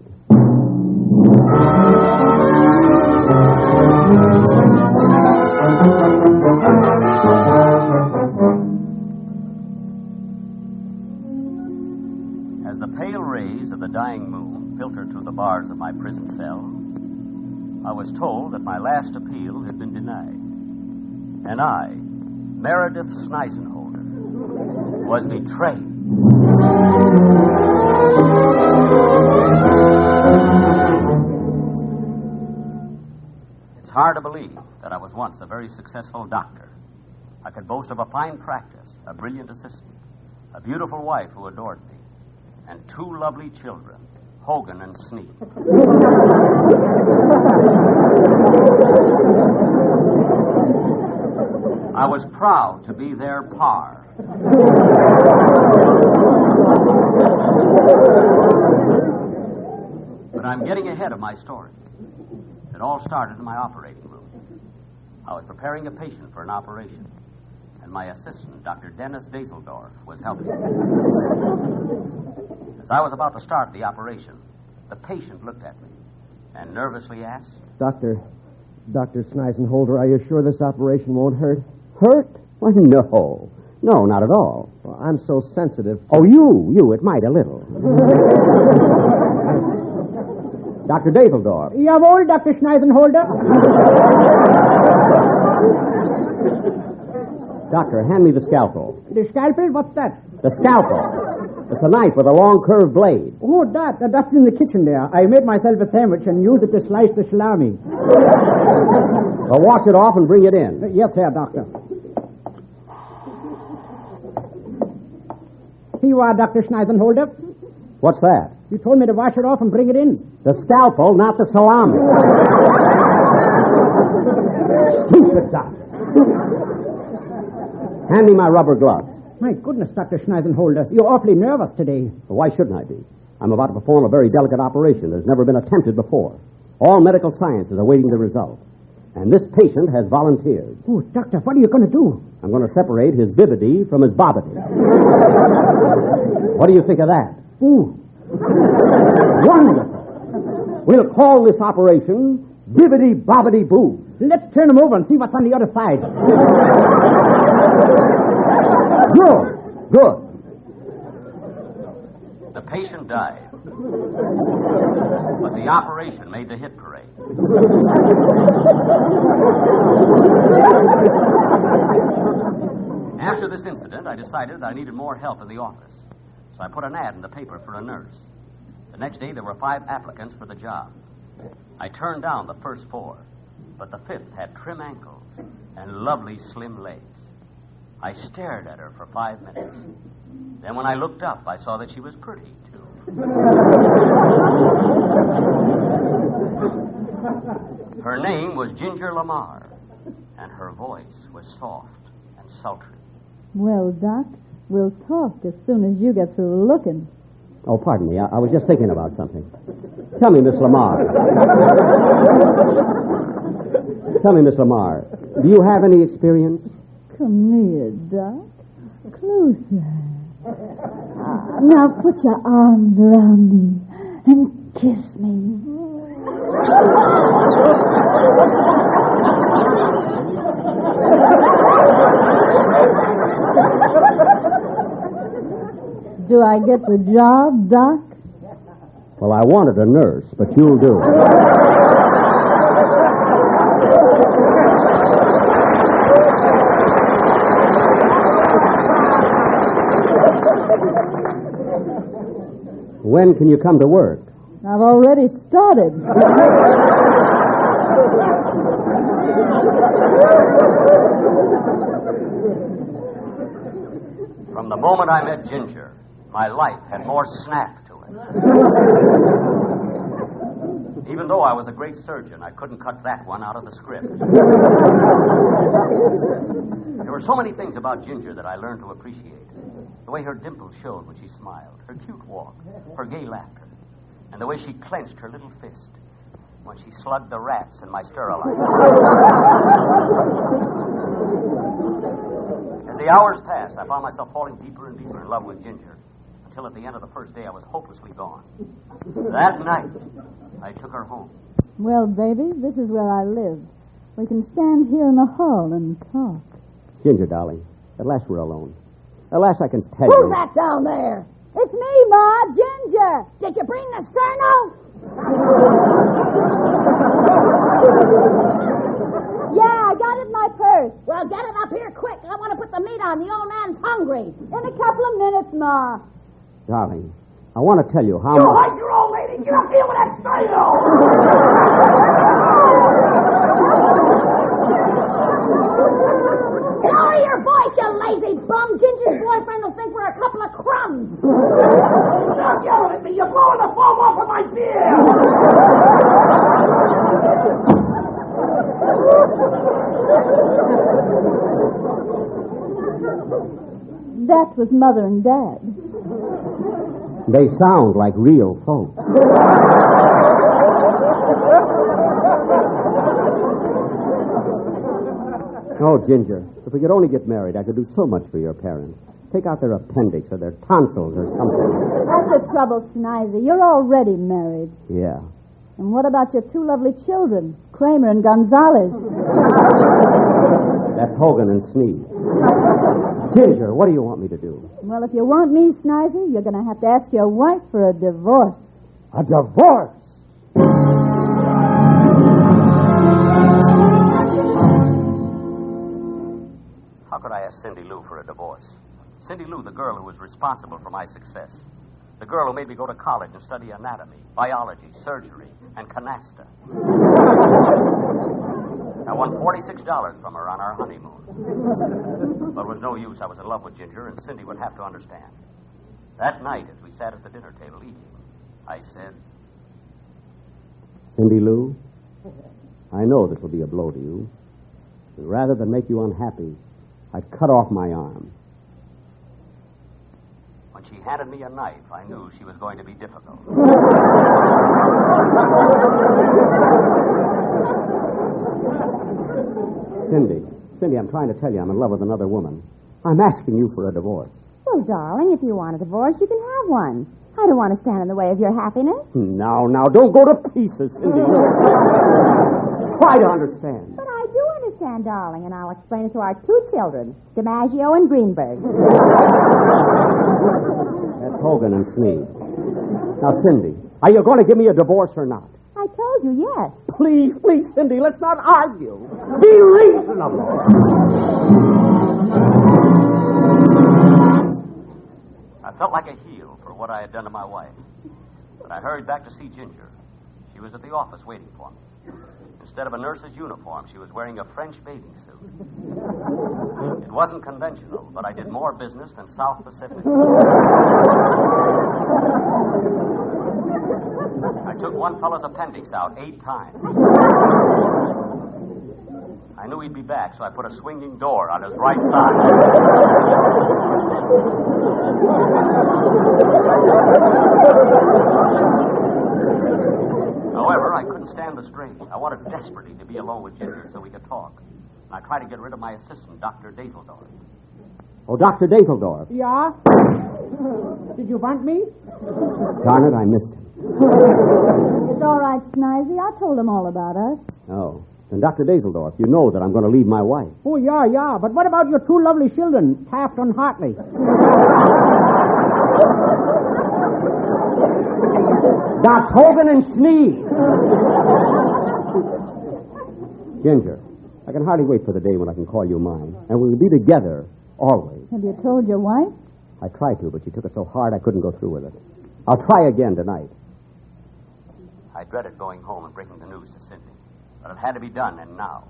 Speaker 4: As the pale rays of the dying moon filtered through the bars of my prison cell, I was told that my last appeal had been denied. And I, Meredith Sneisenholder, was betrayed. It's hard to believe that I was once a very successful doctor. I could boast of a fine practice, a brilliant assistant, a beautiful wife who adored me, and 2 lovely children, Hogan and Sneak. I was proud to be their par. But I'm getting ahead of my story. It all started in my operating room. I was preparing a patient for an operation, and my assistant, Dr. Dennis Dazeldorf, was helping me. As I was about to start the operation, the patient looked at me and nervously asked,
Speaker 20: Dr. Sneisenholder, are you sure this operation won't hurt? Hurt? Why, no. No, not at all. Well, I'm so sensitive. Oh, you. It might a little. Dr. Dazeldorf.
Speaker 21: Jawohl, Dr. Schneisenholder.
Speaker 20: Doctor, hand me the scalpel.
Speaker 21: The scalpel? What's that?
Speaker 20: The scalpel. It's a knife with a long curved blade.
Speaker 21: Oh, that's in the kitchen there. I made myself a sandwich and used it to slice the salami.
Speaker 20: Well, wash it off and bring it in.
Speaker 21: Yes, sir, doctor. Here you are, Dr. Schneisenholder.
Speaker 20: What's that?
Speaker 21: You told me to wash it off and bring it in.
Speaker 20: The scalpel, not the salami. Stupid doctor. Hand me my rubber gloves.
Speaker 21: My goodness, Dr. Schneisenholder, you're awfully nervous today.
Speaker 20: Well, why shouldn't I be? I'm about to perform a very delicate operation that's never been attempted before. All medical science is awaiting the result. And this patient has volunteered.
Speaker 21: Oh, Doctor, what are you going to do?
Speaker 20: I'm going to separate his bibbity from his bobbity. What do you think of that?
Speaker 21: Ooh.
Speaker 20: Wonderful. We'll call this operation Bibbity Bobbity Boo.
Speaker 21: Let's turn him over and see what's on the other side.
Speaker 20: Good.
Speaker 9: The patient died. But the operation made the hit parade. After this incident, I decided I needed more help in the office. So I put an ad in the paper for a nurse. The next day, there were 5 applicants for the job. I turned down the first 4, but the 5th had trim ankles and lovely slim legs. I stared at her for 5 minutes. Then when I looked up, I saw that she was pretty, too. Her name was Ginger Lamar, and her voice was soft and sultry.
Speaker 2: Well, Doc, we'll talk as soon as you get through looking.
Speaker 20: Oh, pardon me. I was just thinking about something. Tell me, Miss Lamar. Do you have any experience?
Speaker 2: Come here, Doc. Closer. Now put your arms around me and kiss me. Do I get the job, Doc?
Speaker 20: Well, I wanted a nurse, but you'll do. When can you come to work?
Speaker 2: I've already started.
Speaker 9: From the moment I met Ginger, my life had more snap to it. Even though I was a great surgeon, I couldn't cut that one out of the script. There were so many things about Ginger that I learned to appreciate. The way her dimples showed when she smiled, her cute walk, her gay laughter, and the way she clenched her little fist when she slugged the rats in my sterilizer. As the hours passed, I found myself falling deeper and deeper in love with Ginger, until at the end of the first day I was hopelessly gone. That night, I took her home.
Speaker 2: Well, baby, this is where I live. We can stand here in the hall and talk.
Speaker 20: Ginger, darling, at last we're alone. At last I can tell
Speaker 3: Who's
Speaker 20: you.
Speaker 3: that down there? It's me, Ma, Ginger. Did you bring the sterno? Yeah, I got it in my purse. Well, get it up here quick. I want to put the meat on. The old man's hungry.
Speaker 2: In a couple of minutes, Ma.
Speaker 20: Darling, I want to tell you how
Speaker 3: You
Speaker 20: much...
Speaker 3: hide your old lady. Get up here with that sterno. Lower your voice, you lazy bum. Ginger's boyfriend will think we're a couple of crumbs. Stop yelling at me. You're blowing the foam off of my beer.
Speaker 2: That was Mother and Dad.
Speaker 20: They sound like real folks. Oh, Ginger, if we could only get married, I could do so much for your parents. Take out their appendix or their tonsils or something.
Speaker 2: That's the trouble, Snizer. You're already married.
Speaker 20: Yeah.
Speaker 2: And what about your 2 lovely children, Kramer and Gonzalez?
Speaker 20: That's Hogan and Sneed. Ginger, what do you want me to do?
Speaker 2: Well, if you want me, Snizer, you're going to have to ask your wife for a divorce.
Speaker 20: A divorce?
Speaker 9: How could I ask Cindy Lou for a divorce? Cindy Lou, the girl who was responsible for my success. The girl who made me go to college and study anatomy, biology, surgery, and canasta. I won $46 from her on our honeymoon. But it was no use. I was in love with Ginger, and Cindy would have to understand. That night, as we sat at the dinner table eating, I said,
Speaker 20: Cindy Lou, I know this will be a blow to you. But rather than make you unhappy, I cut off my arm.
Speaker 9: When she handed me a knife, I knew she was going to be difficult.
Speaker 20: Cindy, I'm trying to tell you I'm in love with another woman. I'm asking you for a divorce.
Speaker 3: Well, darling, if you want a divorce, you can have one. I don't want to stand in the way of your happiness.
Speaker 20: Now, don't go to pieces, Cindy. Try to understand.
Speaker 3: But I do understand, darling, and I'll explain it to our two children, DiMaggio and Greenberg.
Speaker 20: That's Hogan and Sneed. Now, Cindy, are you going to give me a divorce or not?
Speaker 3: I told you yes.
Speaker 20: Please, Cindy, let's not argue. Be reasonable.
Speaker 9: I felt like a heel for what I had done to my wife. But I hurried back to see Ginger. She was at the office waiting for me. Instead of a nurse's uniform, she was wearing a French bathing suit. It wasn't conventional, but I did more business than South Pacific. I took one fellow's appendix out 8 times. I knew he'd be back, so I put a swinging door on his right side. However, I couldn't stand the strain. I wanted desperately to be alone with Ginger so we could talk. And I tried to get rid of my assistant, Dr. Dazeldorf.
Speaker 20: Oh, Dr. Dazeldorf.
Speaker 21: Yeah? Did you want me?
Speaker 20: Darn it, I missed him.
Speaker 2: It's all right, Snivy. I told him all about us.
Speaker 20: Oh. Then, Dr. Dazeldorf, you know that I'm going to leave my wife.
Speaker 21: Oh, yeah. But what about your two lovely children, Taft and Hartley?
Speaker 20: That's Hogan and Sneed. Ginger, I can hardly wait for the day when I can call you mine. And we'll be together, always.
Speaker 2: Have you told your wife?
Speaker 20: I tried to, but she took it so hard I couldn't go through with it. I'll try again tonight.
Speaker 9: I dreaded going home and breaking the news to Cindy. But it had to be done, and now.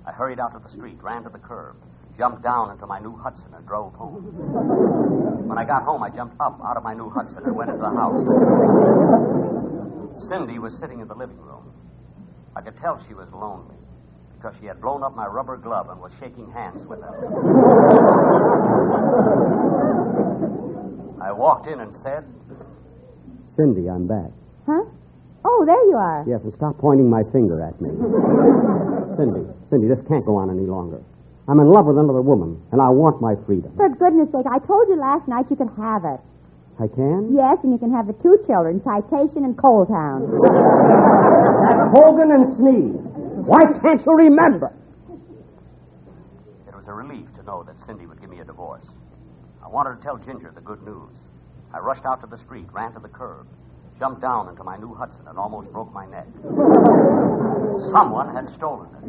Speaker 9: I hurried out to the street, ran to the curb, jumped down into my new Hudson, and drove home. When I got home, I jumped up out of my new Hudson and went into the house. Cindy was sitting in the living room. I could tell she was lonely because she had blown up my rubber glove and was shaking hands with her. I walked in and said,
Speaker 20: Cindy, I'm back.
Speaker 3: Huh? Oh, there you are.
Speaker 20: Yes, and stop pointing my finger at me. Cindy, this can't go on any longer. I'm in love with another woman, and I want my freedom.
Speaker 3: For goodness sake, I told you last night you could have it.
Speaker 20: I can?
Speaker 3: Yes, and you can have the two children, Citation and Coal Town.
Speaker 20: That's Hogan and Sneed. Why can't you remember?
Speaker 9: It was a relief to know that Cindy would give me a divorce. I wanted to tell Ginger the good news. I rushed out to the street, ran to the curb, jumped down into my new Hudson, and almost broke my neck. Someone had stolen it.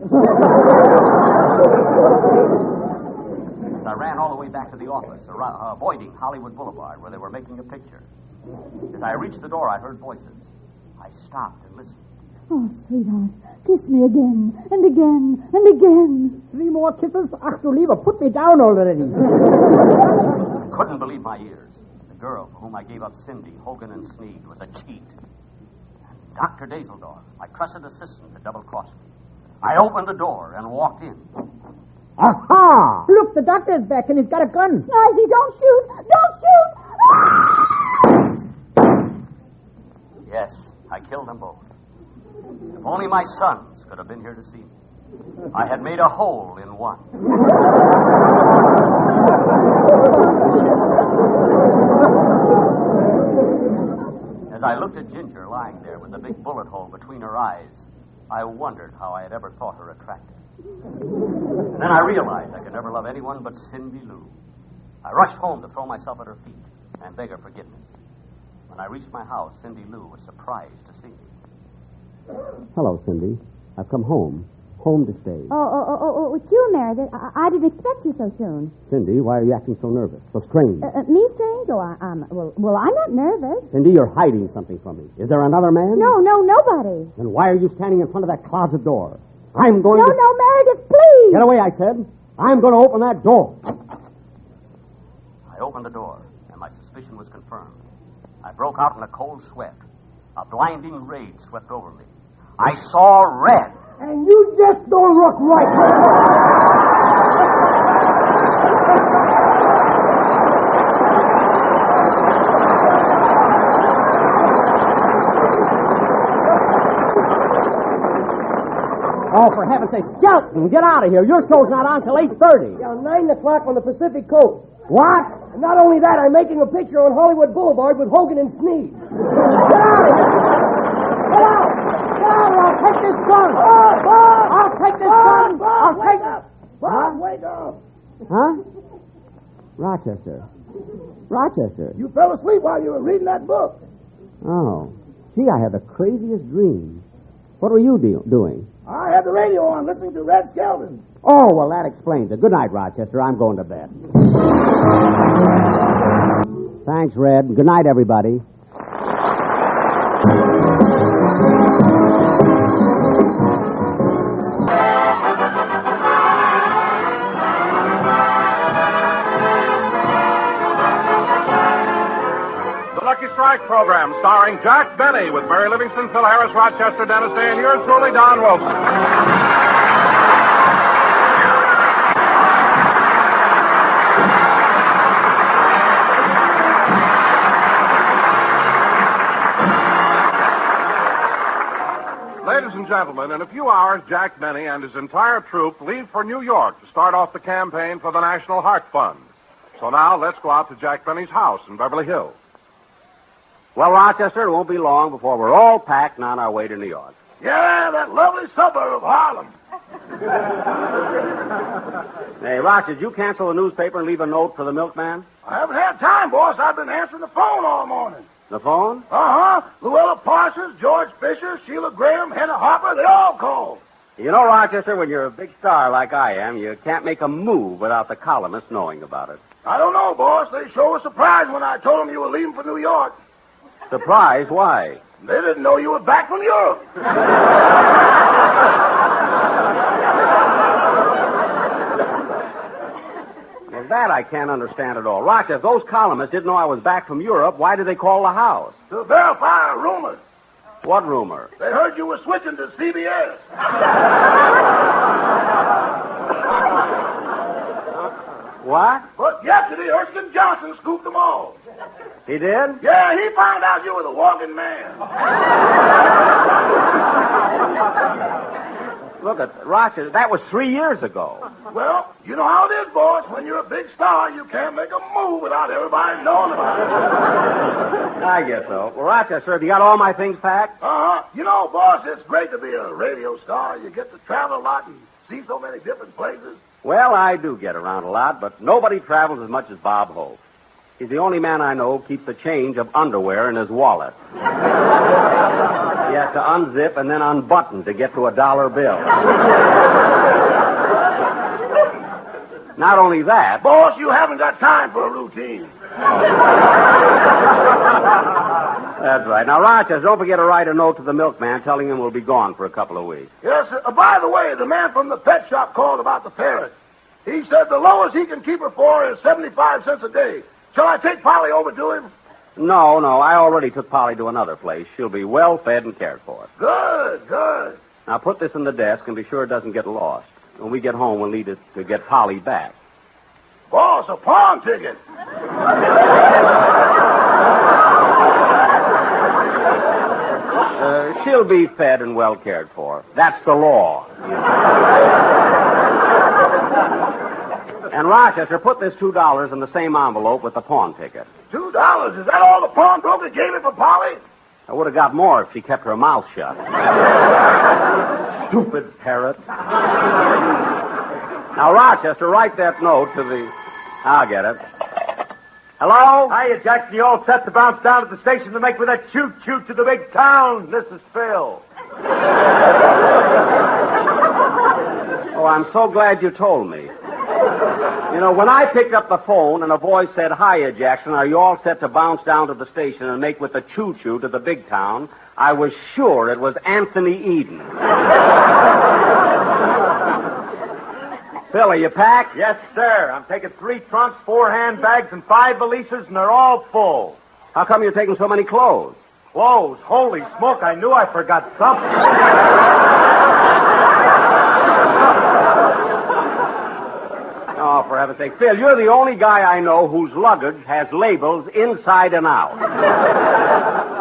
Speaker 9: As I ran all the way back to the office, avoiding Hollywood Boulevard, where they were making a picture. As I reached the door, I heard voices. I stopped and listened.
Speaker 2: Oh, sweetheart, kiss me again, and again, and again.
Speaker 21: 3 more kisses? Ach, du lieber, put me down already.
Speaker 9: I couldn't believe my ears. The girl for whom I gave up Cindy, Hogan, and Sneed was a cheat. And Dr. Dazeldorf, my trusted assistant, had double-crossed me. I opened the door and walked in.
Speaker 21: Aha! Look, the doctor is back, and he's got a gun.
Speaker 2: Snivy, don't shoot! Don't shoot!
Speaker 9: Yes, I killed them both. If only my sons could have been here to see me. I had made a hole in one. As I looked at Ginger lying there with a big bullet hole between her eyes, I wondered how I had ever thought her attractive. And then I realized I could never love anyone but Cindy Lou. I rushed home to throw myself at her feet and beg her forgiveness. When I reached my house, Cindy Lou was surprised to see me.
Speaker 20: Hello, Cindy. I've come home. Home to stay.
Speaker 3: Oh, it's you, Meredith. I didn't expect you so soon.
Speaker 20: Cindy, why are you acting so nervous, so strange?
Speaker 3: Me strange? Oh, I'm not nervous.
Speaker 20: Cindy, you're hiding something from me. Is there another man?
Speaker 3: No, nobody.
Speaker 20: Then why are you standing in front of that closet door? I'm going to...
Speaker 3: No, Meredith, please!
Speaker 20: Get away, I said. I'm going to open that door.
Speaker 9: I opened the door, and my suspicion was confirmed. I broke out in a cold sweat. A blinding rage swept over me. I saw red.
Speaker 21: And you just don't look right.
Speaker 7: Oh, for heaven's sake, Skelton, get out of here. Your show's not on till 8:30.
Speaker 13: Yeah, 9 o'clock on the Pacific Coast.
Speaker 7: What?
Speaker 13: And not only that, I'm making a picture on Hollywood Boulevard with Hogan and Sneed.
Speaker 7: Get out of here. Get out. Get out or I'll take this gun. I'll take this gun. I'll take it.
Speaker 13: Bob, wake up.
Speaker 7: Huh? Rochester. Rochester.
Speaker 13: You fell asleep while you were reading that book.
Speaker 7: Oh. Gee, I had the craziest dream. What were you doing?
Speaker 13: I had the radio on, listening to Red Skelton.
Speaker 7: Oh, well, that explains it. Good night, Rochester. I'm going to bed. Thanks, Red. Good night, everybody.
Speaker 1: Strike program starring Jack Benny with Mary Livingston, Phil Harris, Rochester, Dennis Day, and yours truly, Don Wilson. Ladies and gentlemen, in a few hours, Jack Benny and his entire troupe leave for New York to start off the campaign for the National Heart Fund. So now, let's go out to Jack Benny's house in Beverly Hills.
Speaker 4: Well, Rochester, it won't be long before we're all packed and on our way to New York.
Speaker 8: Yeah, that lovely suburb of Harlem.
Speaker 4: Hey, Roch, did you cancel the newspaper and leave a note for the milkman?
Speaker 8: I haven't had time, boss. I've been answering the phone all morning.
Speaker 4: The phone?
Speaker 8: Uh-huh. Luella Parsons, George Fisher, Sheila Graham, Henna Harper, they all called.
Speaker 4: You know, Rochester, when you're a big star like I am, you can't make a move without the columnists knowing about it.
Speaker 8: I don't know, boss. They sure were surprised when I told them you were leaving for New York.
Speaker 4: Surprised? Why?
Speaker 8: They didn't know you were back from Europe.
Speaker 4: Well, that I can't understand at all. Rochester, if those columnists didn't know I was back from Europe, why did they call the house?
Speaker 8: To verify a rumor.
Speaker 4: What rumor?
Speaker 8: They heard you were switching to CBS.
Speaker 4: What?
Speaker 8: But yesterday, Erskine Johnson scooped them all.
Speaker 4: He did?
Speaker 8: Yeah, he found out you were the walking man.
Speaker 4: Look at Rochester. That was 3 years ago.
Speaker 8: Well, you know how it is, boss. When you're a big star, you can't make a move without everybody knowing about it.
Speaker 4: I guess so. Well, Rochester, have you got all my things packed?
Speaker 8: Uh-huh. You know, boss, it's great to be a radio star. You get to travel a lot and see so many different places.
Speaker 4: Well, I do get around a lot, but nobody travels as much as Bob Hope. He's the only man I know who keeps a change of underwear in his wallet. He has to unzip and then unbutton to get to a $1 bill. Not only that...
Speaker 8: Boss, you haven't got time for a routine.
Speaker 4: That's right. Now, Rochester, don't forget to write a note to the milkman telling him we'll be gone for a couple of weeks.
Speaker 8: Yes, sir. By the way, the man from the pet shop called about the parrot. He said the lowest he can keep her for is 75 cents a day. Shall I take Polly over to him?
Speaker 4: No. I already took Polly to another place. She'll be well fed and cared for.
Speaker 8: Good.
Speaker 4: Now, put this in the desk and be sure it doesn't get lost. When we get home, we'll need it to get Polly back.
Speaker 8: Boss, a pawn ticket.
Speaker 4: She'll be fed and well cared for. That's the law. And Rochester, put this $2 in the same envelope with the pawn ticket.
Speaker 8: $2? Is that all the pawnbroker gave me for Polly?
Speaker 4: I would have got more if she kept her mouth shut. Stupid parrot. Now, Rochester, write that note to the... I'll get it. Hello?
Speaker 6: Hiya, Jackson. You all set to bounce down to the station to make for that choo-choo to the big town. This is Phil.
Speaker 4: Oh, I'm so glad you told me. You know, when I picked up the phone and a voice said, "Hiya, Jackson, are you all set to bounce down to the station and make with the choo-choo to the big town?" I was sure it was Anthony Eden. Phil, are you packed?
Speaker 6: Yes, sir. I'm taking 3 trunks, 4 handbags, and 5 valises, and they're all full.
Speaker 4: How come you're taking so many clothes?
Speaker 6: Clothes? Holy smoke, I knew I forgot something.
Speaker 4: Oh, for heaven's sake. Phil, you're the only guy I know whose luggage has labels inside and out.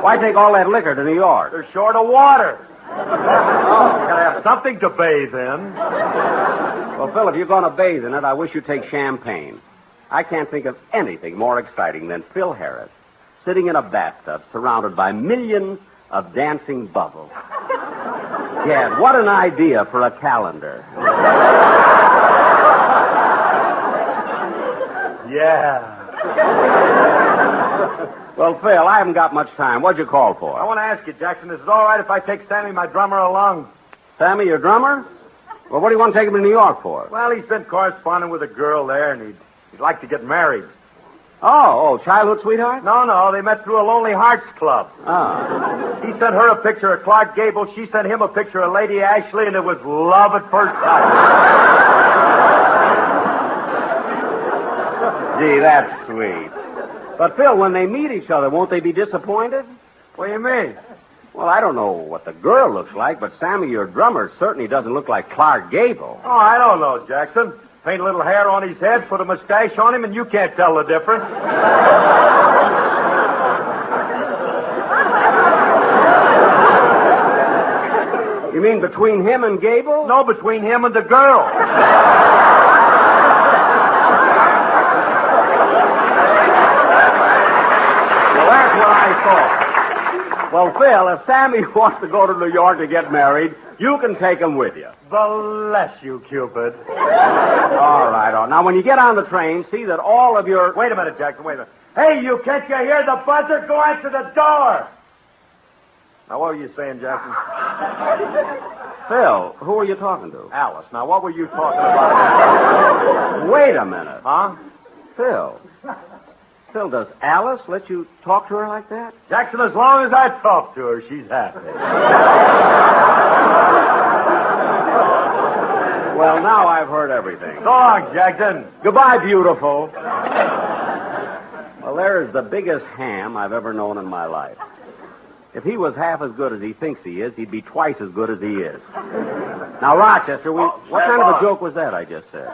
Speaker 4: Why take all that liquor to New York?
Speaker 6: They're short of water. Oh, gotta have something to bathe in.
Speaker 20: Well, Phil, if you're going to bathe in it, I wish you'd take champagne. I can't think of anything more exciting than Phil Harris sitting in a bathtub surrounded by millions of dancing bubbles. Gad, what an idea for a calendar.
Speaker 6: Yeah.
Speaker 20: Well, Phil, I haven't got much time. What'd you call for?
Speaker 6: I want to ask you, Jackson, is it all right if I take Sammy, my drummer, along?
Speaker 20: Sammy, your drummer? Well, what do you want to take him to New York for?
Speaker 6: Well, he's been corresponding with a girl there, and he'd like to get married.
Speaker 20: Oh, childhood sweetheart?
Speaker 6: No, they met through a Lonely Hearts Club.
Speaker 20: Oh.
Speaker 6: He sent her a picture of Clark Gable, she sent him a picture of Lady Ashley, and it was love at first sight.
Speaker 20: Gee, that's sweet. But, Phil, when they meet each other, won't they be disappointed?
Speaker 6: What do you mean?
Speaker 20: Well, I don't know what the girl looks like, but Sammy, your drummer, certainly doesn't look like Clark Gable.
Speaker 6: Oh, I don't know, Jackson. Paint a little hair on his head, put a mustache on him, and you can't tell the difference.
Speaker 20: You mean between him and Gable?
Speaker 6: No, between him and the girl.
Speaker 20: Well, that's what I thought. Well, Phil, if Sammy wants to go to New York to get married, you can take him with you.
Speaker 6: Bless you, Cupid.
Speaker 20: All right. Now, when you get on the train, see that all of your...
Speaker 6: Wait a minute, Jackson, wait a minute. Hey, can't you hear the buzzer? Go answer the door. Now, what were you saying, Jackson?
Speaker 20: Phil, who are you talking to?
Speaker 6: Alice. Now, what were you talking about?
Speaker 20: Wait a minute.
Speaker 6: Huh?
Speaker 20: Phil, does Alice let you talk to her like that?
Speaker 6: Jackson, as long as I talk to her, she's happy.
Speaker 20: Well, now I've heard everything.
Speaker 6: So long, Jackson.
Speaker 20: Goodbye, beautiful. Well, there's the biggest ham I've ever known in my life. If he was half as good as he thinks he is, he'd be twice as good as he is. Now, Rochester, what kind of a joke was that I just said?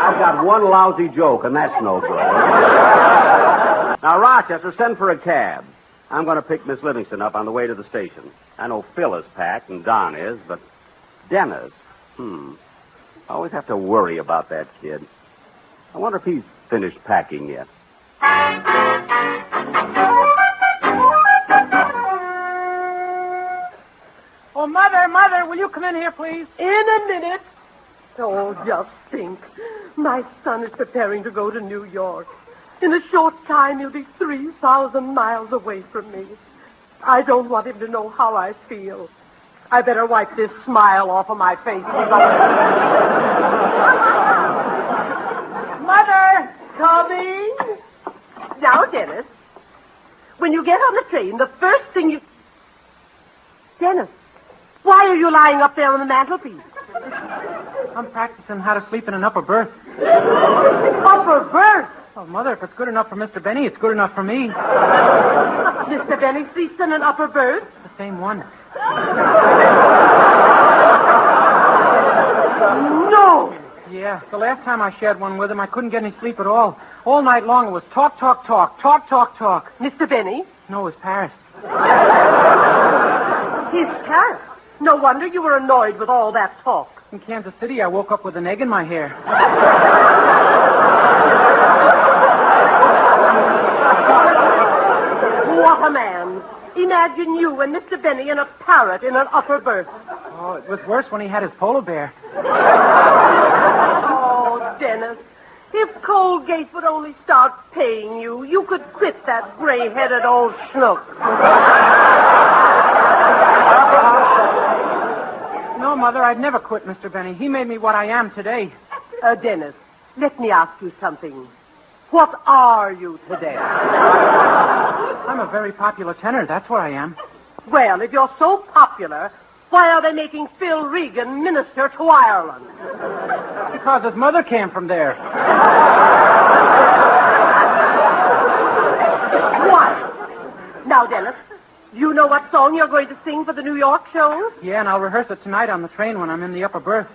Speaker 20: I've got one lousy joke, and that's no good. Now, Rochester, send for a cab. I'm going to pick Miss Livingston up on the way to the station. I know Phil is packed and Don is, but Dennis, I always have to worry about that kid. I wonder if he's finished packing yet.
Speaker 11: Oh, Mother, will you come in here, please?
Speaker 14: In a minute. Oh, just think. My son is preparing to go to New York. In a short time, he'll be 3,000 miles away from me. I don't want him to know how I feel. I better wipe this smile off of my face. Mother, coming. Now, Dennis, when you get on the train, the first thing you... Dennis, why are you lying up there on the mantelpiece?
Speaker 11: I'm practicing how to sleep in an upper berth.
Speaker 14: Upper berth?
Speaker 11: Oh, Mother, if it's good enough for Mr. Benny, it's good enough for me.
Speaker 14: Mr. Benny sleeps in an upper berth?
Speaker 11: The same one.
Speaker 14: No!
Speaker 11: Yeah, the last time I shared one with him, I couldn't get any sleep at all. All night long, it was talk, talk, talk, talk, talk, talk.
Speaker 14: Mr. Benny?
Speaker 11: No, it was Paris.
Speaker 14: His Paris? No wonder you were annoyed with all that talk.
Speaker 11: In Kansas City, I woke up with an egg in my hair.
Speaker 14: What a man. Imagine you and Mr. Benny and a parrot in an upper berth.
Speaker 11: Oh, it was worse when he had his polar bear.
Speaker 14: Oh, Dennis, if Colgate would only start paying you, you could quit that gray-headed old schnook.
Speaker 11: No, Mother, I'd never quit Mr. Benny. He made me what I am today.
Speaker 14: Dennis, let me ask you something. What are you today?
Speaker 11: I'm a very popular tenor. That's what I am.
Speaker 14: Well, if you're so popular, why are they making Phil Regan minister to Ireland?
Speaker 11: Because his mother came from there.
Speaker 14: What? Now, Dennis, do you know what song you're going to sing for the New York show?
Speaker 11: Yeah, and I'll rehearse it tonight on the train when I'm in the upper berth.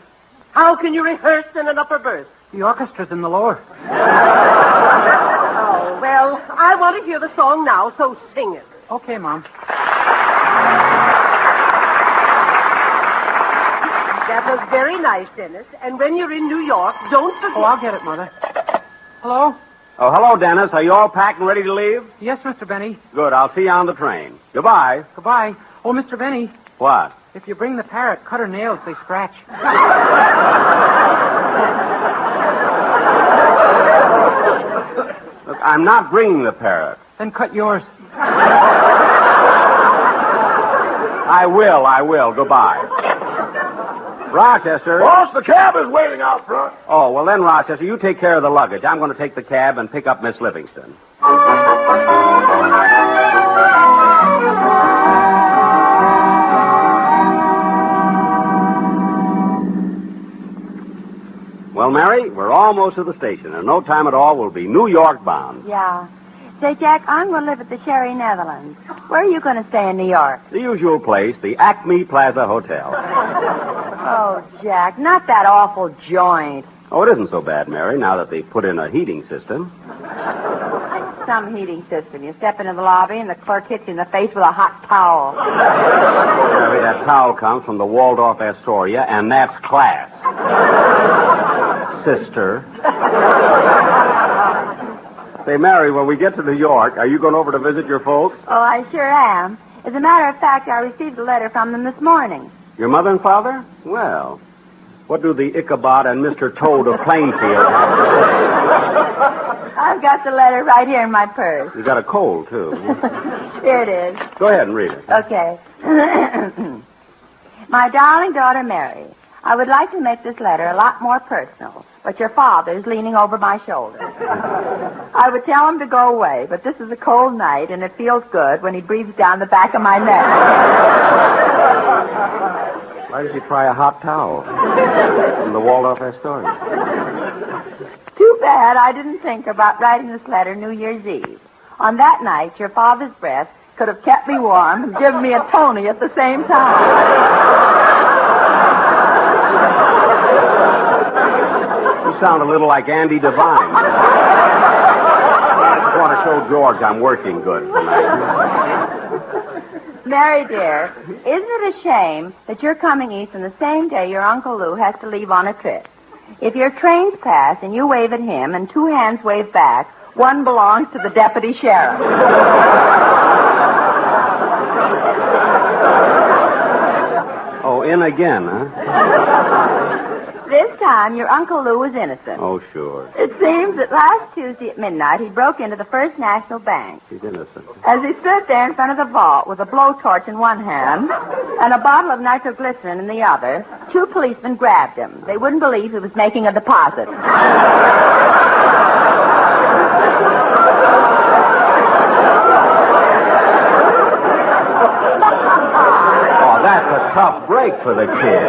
Speaker 14: How can you rehearse in an upper berth?
Speaker 11: The orchestra's in the lower.
Speaker 14: Oh, well, Well, I want to hear the song now, so sing it.
Speaker 11: Okay, Mom.
Speaker 14: That was very nice, Dennis. And when you're in New York, don't forget...
Speaker 11: Oh, I'll get it, Mother. Hello?
Speaker 4: Oh, hello, Dennis. Are you all packed and ready to leave?
Speaker 11: Yes, Mr. Benny.
Speaker 4: Good. I'll see you on the train. Goodbye.
Speaker 11: Goodbye. Oh, Mr. Benny,
Speaker 4: What?
Speaker 11: if you bring the parrot, cut her nails. They scratch.
Speaker 4: Look, I'm not bringing the parrot.
Speaker 11: Then cut yours.
Speaker 4: I will. Goodbye. Rochester.
Speaker 8: Boss, the cab is waiting out front.
Speaker 4: Oh, well then, Rochester, you take care of the luggage. I'm going to take the cab and pick up Miss Livingston. Well, Mary, we're almost to the station. In no time at all, we'll be New York bound.
Speaker 10: Yeah. Say, Jack, I'm going to live at the Sherry Netherlands. Where are you going to stay in New York?
Speaker 4: The usual place, the Acme Plaza Hotel.
Speaker 10: Oh, Jack, not that awful joint.
Speaker 4: Oh, it isn't so bad, Mary, now that they've put in a heating system.
Speaker 10: Some heating system. You step into the lobby and the clerk hits you in the face with a hot towel.
Speaker 4: Mary, that towel comes from the Waldorf Astoria, and that's class. Sister. Say, Mary, when we get to New York, are you going over to visit your folks?
Speaker 10: Oh, I sure am. As a matter of fact, I received a letter from them this morning.
Speaker 4: Your mother and father? Well, what do the Ichabod and Mr. Toad of Plainfield
Speaker 10: I've got the letter right here in my purse.
Speaker 4: You got a cold, too.
Speaker 10: Here it is.
Speaker 4: Go ahead and read it.
Speaker 10: Okay. My darling daughter, Mary, I would like to make this letter a lot more personal, but your father's leaning over my shoulder. I would tell him to go away, but this is a cold night, and it feels good when he breathes down the back of my neck.
Speaker 4: Why did you try a hot towel from the Waldorf Astoria?
Speaker 10: Too bad I didn't think about writing this letter New Year's Eve. On that night, your father's breath could have kept me warm and given me a Tony at the same time.
Speaker 4: You sound a little like Andy Devine. I just want to show George I'm working good tonight.
Speaker 10: Mary, dear, isn't it a shame that you're coming east on the same day your Uncle Lou has to leave on a trip? If your trains pass and you wave at him and two hands wave back, one belongs to the deputy sheriff.
Speaker 4: Oh, in again, huh?
Speaker 10: This time, your Uncle Lou was innocent.
Speaker 4: Oh, sure.
Speaker 10: It seems that last Tuesday at midnight, he broke into the First National Bank.
Speaker 4: He's innocent.
Speaker 10: As he stood there in front of the vault with a blowtorch in one hand and a bottle of nitroglycerin in the other, two policemen grabbed him. They wouldn't believe he was making a deposit.
Speaker 4: Oh, that's a tough break for the kid.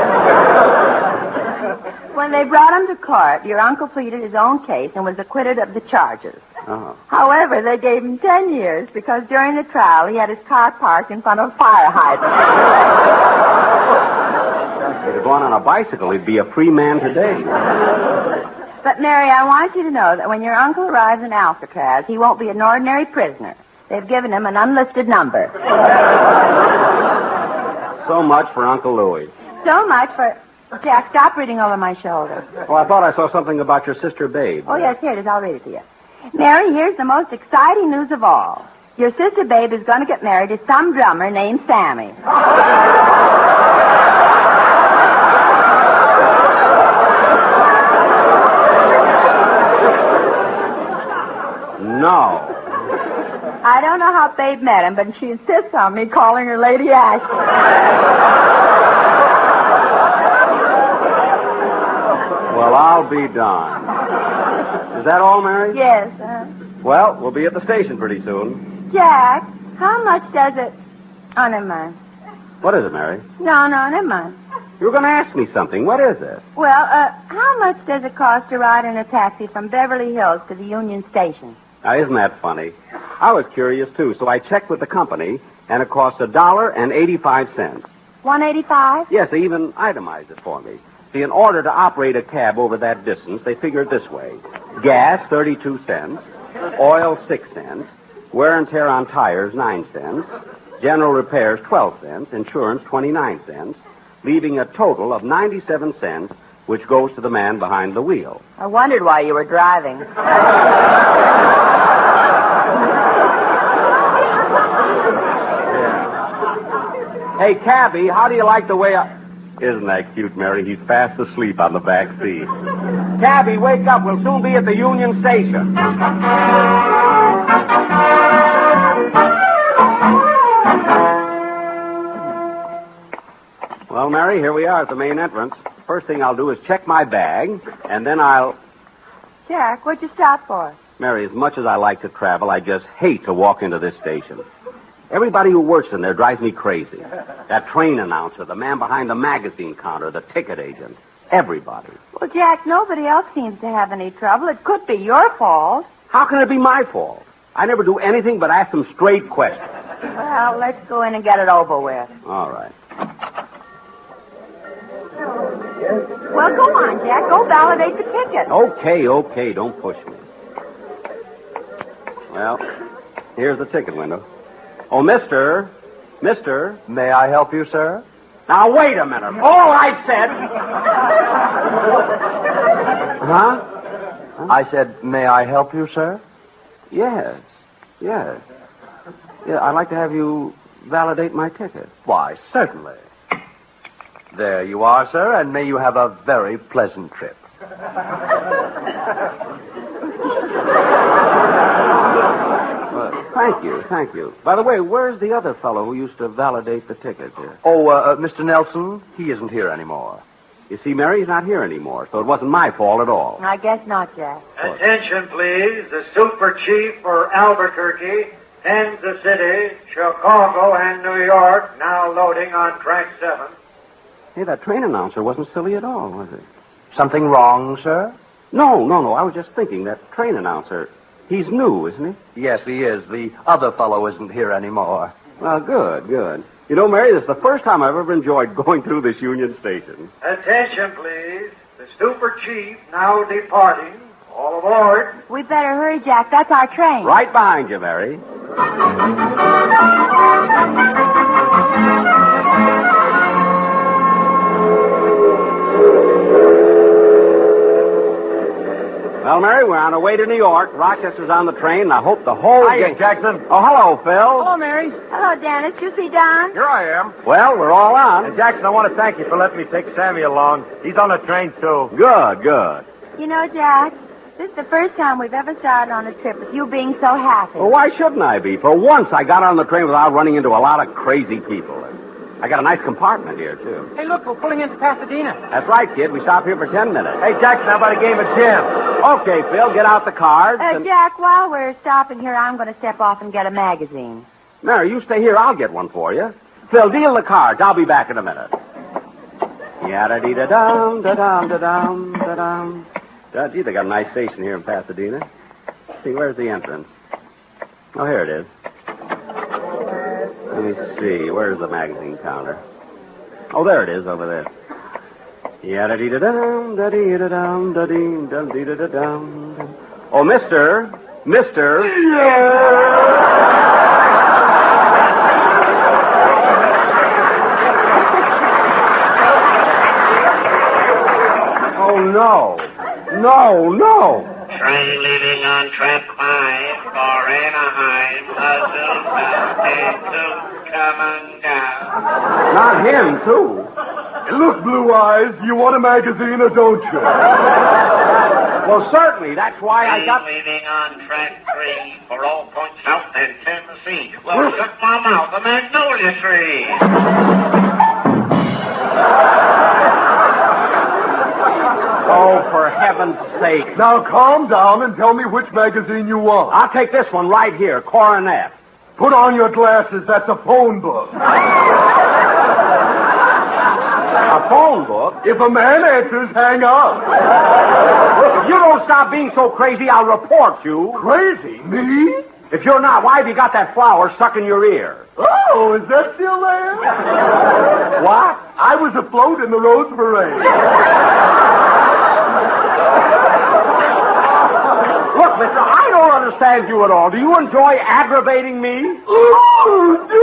Speaker 10: When they brought him to court, your uncle pleaded his own case and was acquitted of the charges.
Speaker 4: Oh.
Speaker 10: However, they gave him 10 years because during the trial he had his car parked in front of a fire hydrant.
Speaker 4: If he'd have gone on a bicycle, he'd be a free man today.
Speaker 10: But, Mary, I want you to know that when your uncle arrives in Alcatraz, he won't be an ordinary prisoner. They've given him an unlisted number.
Speaker 4: So much for Uncle Louie.
Speaker 10: So much for... Jack, stop reading over my shoulder.
Speaker 4: Oh, I thought I saw something about your sister, Babe.
Speaker 10: Oh, yes, here it is. I'll read it to you. Mary, here's the most exciting news of all. Your sister, Babe, is going to get married to some drummer named Sammy.
Speaker 4: No.
Speaker 10: I don't know how Babe met him, but she insists on me calling her Lady Ashley.
Speaker 4: Well, I'll be darned. Is that all, Mary?
Speaker 10: Yes.
Speaker 4: Well, we'll be at the station pretty soon.
Speaker 10: Jack, how much does it... Oh, never mind.
Speaker 4: What is it, Mary?
Speaker 10: No, never mind.
Speaker 4: You were going to ask me something. What is it?
Speaker 10: Well, how much does it cost to ride in a taxi from Beverly Hills to the Union Station?
Speaker 4: Now, isn't that funny? I was curious, too, so I checked with the company, and it costs $1.85.
Speaker 10: $1.85?
Speaker 4: Yes, they even itemized it for me. See, in order to operate a cab over that distance, they figure it this way. Gas, 32 cents.
Speaker 20: Oil, 6 cents. Wear and tear on tires, 9 cents. General repairs, 12 cents. Insurance, 29 cents. Leaving a total of 97 cents, which goes to the man behind the wheel.
Speaker 10: I wondered why you were driving.
Speaker 20: Hey, cabby, how do you like the way I... Isn't that cute, Mary? He's fast asleep on the back seat. Cabby, wake up. We'll soon be at the Union Station. Well, Mary, here we are at the main entrance. First thing I'll do is check my bag, and then I'll...
Speaker 10: Jack, what'd you stop for?
Speaker 20: Mary, as much as I like to travel, I just hate to walk into this station. Everybody who works in there drives me crazy. That train announcer, the man behind the magazine counter, the ticket agent. Everybody.
Speaker 10: Well, Jack, nobody else seems to have any trouble. It could be your fault.
Speaker 20: How can it be my fault? I never do anything but ask them straight questions.
Speaker 10: Well, let's go in and get it over with.
Speaker 20: All right.
Speaker 10: Well, go on, Jack. Go validate the ticket.
Speaker 20: Okay. Don't push me. Well, here's the ticket window. Oh, mister.
Speaker 15: May I help you, sir?
Speaker 20: Now, wait a minute. All I said... Huh?
Speaker 15: I said, may I help you, sir?
Speaker 20: Yes. Yeah, I'd like to have you validate my ticket.
Speaker 15: Why, certainly. There you are, sir, and may you have a very pleasant trip.
Speaker 20: Thank you. By the way, where's the other fellow who used to validate the ticket here?
Speaker 15: Oh, Mr. Nelson, he isn't here anymore.
Speaker 20: You see, Mary, he's not here anymore, so it wasn't my fault at all.
Speaker 10: I guess not, Jack.
Speaker 22: Attention, please. The Super Chief for Albuquerque, Kansas City, Chicago, and New York, now loading on track 7.
Speaker 20: Hey, that train announcer wasn't silly at all, was he?
Speaker 15: Something wrong, sir?
Speaker 20: No. I was just thinking, that train announcer, he's new, isn't he?
Speaker 15: Yes, he is. The other fellow isn't here anymore.
Speaker 20: Well, good. You know, Mary, this is the first time I've ever enjoyed going through this Union Station.
Speaker 22: Attention, please. The Super Chief now departing. All aboard.
Speaker 10: We better hurry, Jack. That's our train.
Speaker 20: Right behind you, Mary. Well, Mary, we're on our way to New York. Rochester's on the train, and I hope the whole...
Speaker 6: Hiya, Jackson.
Speaker 20: Oh, hello, Phil.
Speaker 11: Hello, Mary.
Speaker 10: Hello, Dennis. You see Don?
Speaker 6: Here I am.
Speaker 20: Well, we're all on.
Speaker 6: And, Jackson, I want to thank you for letting me take Sammy along. He's on the train, too.
Speaker 20: Good.
Speaker 10: You know, Jack, this is the first time we've ever started on a trip with you being so happy.
Speaker 20: Well, why shouldn't I be? For once, I got on the train without running into a lot of crazy people. I got a nice compartment here, too.
Speaker 11: Hey, look, we're pulling into Pasadena.
Speaker 20: That's right, kid. We stop here for 10 minutes.
Speaker 6: Hey, Jackson, how about a game of gin?
Speaker 20: Okay, Phil, get out the cards.
Speaker 10: Jack, while we're stopping here, I'm going to step off and get a magazine.
Speaker 20: Mary, you stay here. I'll get one for you. Phil, deal the cards. I'll be back in a minute. Yada-dee-da-dum, da-dum, da-dum, da-dum. Gee, they got a nice station here in Pasadena. Let's see, where's the entrance? Oh, here it is. Let me see. Where's the magazine counter? Oh, there it is, over there. Yada-dee-da-dum, da-dee-da-dum, da-dee-da-dee-da-dum. Oh, Mister. Oh, no.
Speaker 22: Train leaving on track 5 for Anaheim. Coming down.
Speaker 20: Not him, too.
Speaker 23: Look, Blue Eyes, you want a magazine or don't you?
Speaker 20: Well, certainly. That's why I got...
Speaker 22: Leaving on track 3 for all points south and Tennessee. Well, shut my mouth, the magnolia tree.
Speaker 20: Oh, for heaven's sake.
Speaker 23: Now, calm down and tell me which magazine you want.
Speaker 20: I'll take this one right here, Coronet.
Speaker 23: Put on your glasses. That's a phone book.
Speaker 20: A phone book?
Speaker 23: If a man answers, hang up.
Speaker 20: Look, if you don't stop being so crazy, I'll report you.
Speaker 23: Crazy? Me?
Speaker 20: If you're not, why have you got that flower stuck in your ear?
Speaker 23: Oh, is that still there?
Speaker 20: What?
Speaker 23: I was afloat in the Rose Parade.
Speaker 20: Look,
Speaker 9: mister, I don't understand you at all. Do you enjoy aggravating me?
Speaker 23: Ooh, do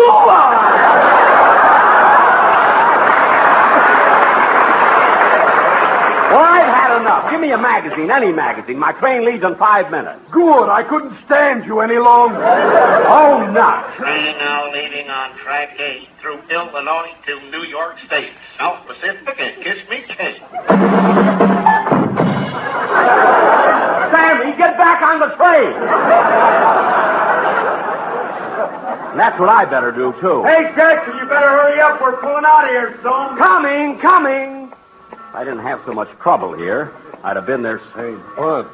Speaker 9: Well, I've had enough. Give me a magazine, any magazine. My train leaves in 5 minutes.
Speaker 23: Good. I couldn't stand you any longer.
Speaker 9: Oh, nuts.
Speaker 12: Train now leaving on track 8 through Illinois to New York State. South Pacific and Kiss Me Kate.
Speaker 9: Sammy, get back on the train. And that's what I better do, too.
Speaker 22: Hey, Jackson, you better hurry up. We're pulling out of here, son.
Speaker 9: Coming. If I didn't have so much trouble here, I'd have been there.
Speaker 1: Hey, Bud.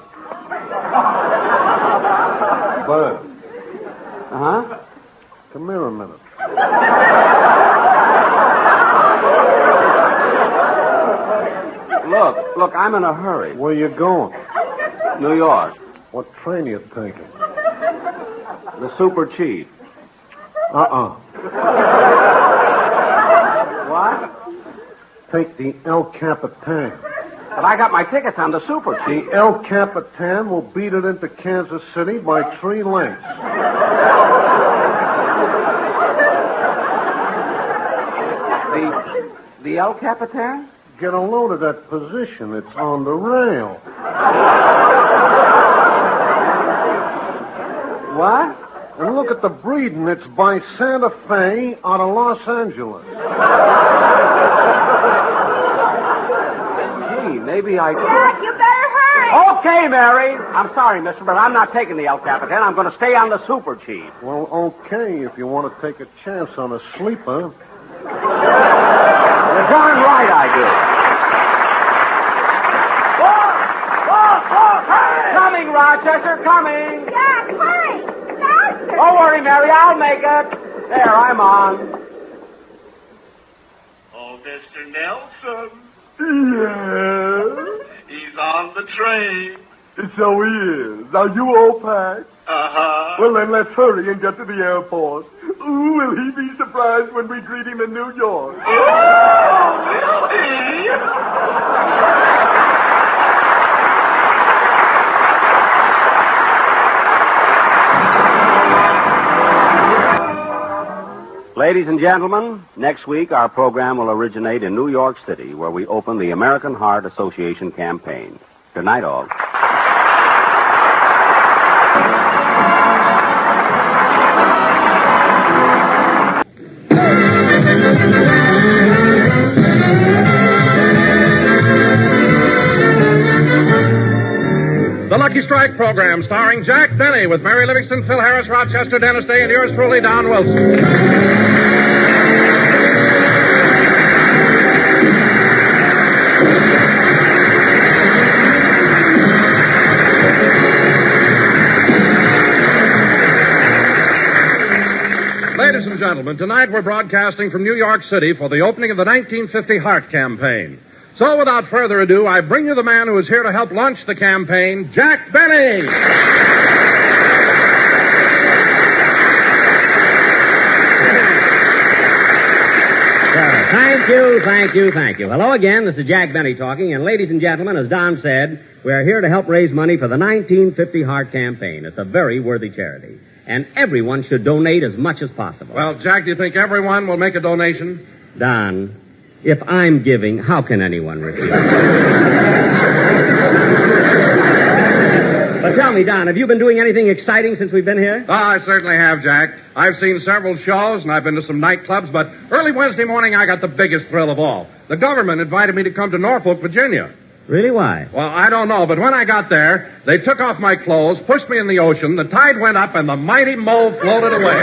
Speaker 1: Bud.
Speaker 9: Uh-huh.
Speaker 1: Come here a minute.
Speaker 9: Look, I'm in a hurry.
Speaker 1: Where you going?
Speaker 9: New York.
Speaker 1: What train are you taking?
Speaker 9: The Super Chief. What?
Speaker 1: Take the El Capitan.
Speaker 9: But I got my tickets on the Super Chief.
Speaker 1: The El Capitan will beat it into Kansas City by 3 lengths.
Speaker 9: The El Capitan?
Speaker 1: Get a load of that position. It's on the rail.
Speaker 9: What?
Speaker 1: And look at the breeding. It's by Santa Fe out of Los Angeles.
Speaker 9: Gee, maybe I...
Speaker 3: Jack, you better hurry.
Speaker 9: Okay, Mary. I'm sorry, mister, but I'm not taking the El Capitan. I'm going to stay on the Super Chief.
Speaker 1: Well, okay, if you want to take a chance on a sleeper.
Speaker 9: You're darn right I do. Coming, Rochester, coming.
Speaker 3: Jack, hurry. Faster.
Speaker 9: Don't worry, Mary, I'll make it. There, I'm on.
Speaker 12: Oh, Mr. Nelson.
Speaker 23: Yeah.
Speaker 12: He's on the train.
Speaker 23: So he is. Now, you all packed?
Speaker 12: Uh-huh.
Speaker 23: Well, then let's hurry and get to the airport. Ooh, will he be surprised when we greet him in New York?
Speaker 12: Oh, will he?
Speaker 9: Ladies and gentlemen, next week our program will originate in New York City, where we open the American Heart Association campaign. Good night, all.
Speaker 1: The Lucky Strike program starring Jack Benny with Mary Livingston, Phil Harris, Rochester, Dennis Day, and yours truly, Don Wilson. Ladies and gentlemen, tonight we're broadcasting from New York City for the opening of the 1950 Heart Campaign. So, without further ado, I bring you the man who is here to help launch the campaign, Jack Benny.
Speaker 7: Thank you. Hello again. This is Jack Benny talking. And ladies and gentlemen, as Don said, we are here to help raise money for the 1950 Heart Campaign. It's a very worthy charity. And everyone should donate as much as possible.
Speaker 1: Well, Jack, do you think everyone will make a donation?
Speaker 7: Don, if I'm giving, how can anyone refuse? But tell me, Don, have you been doing anything exciting since we've been here?
Speaker 1: Oh, I certainly have, Jack. I've seen several shows, and I've been to some nightclubs, but early Wednesday morning I got the biggest thrill of all. The government invited me to come to Norfolk, Virginia.
Speaker 7: Really? Why?
Speaker 1: Well, I don't know, but when I got there, they took off my clothes, pushed me in the ocean, the tide went up, and the mighty mole floated away.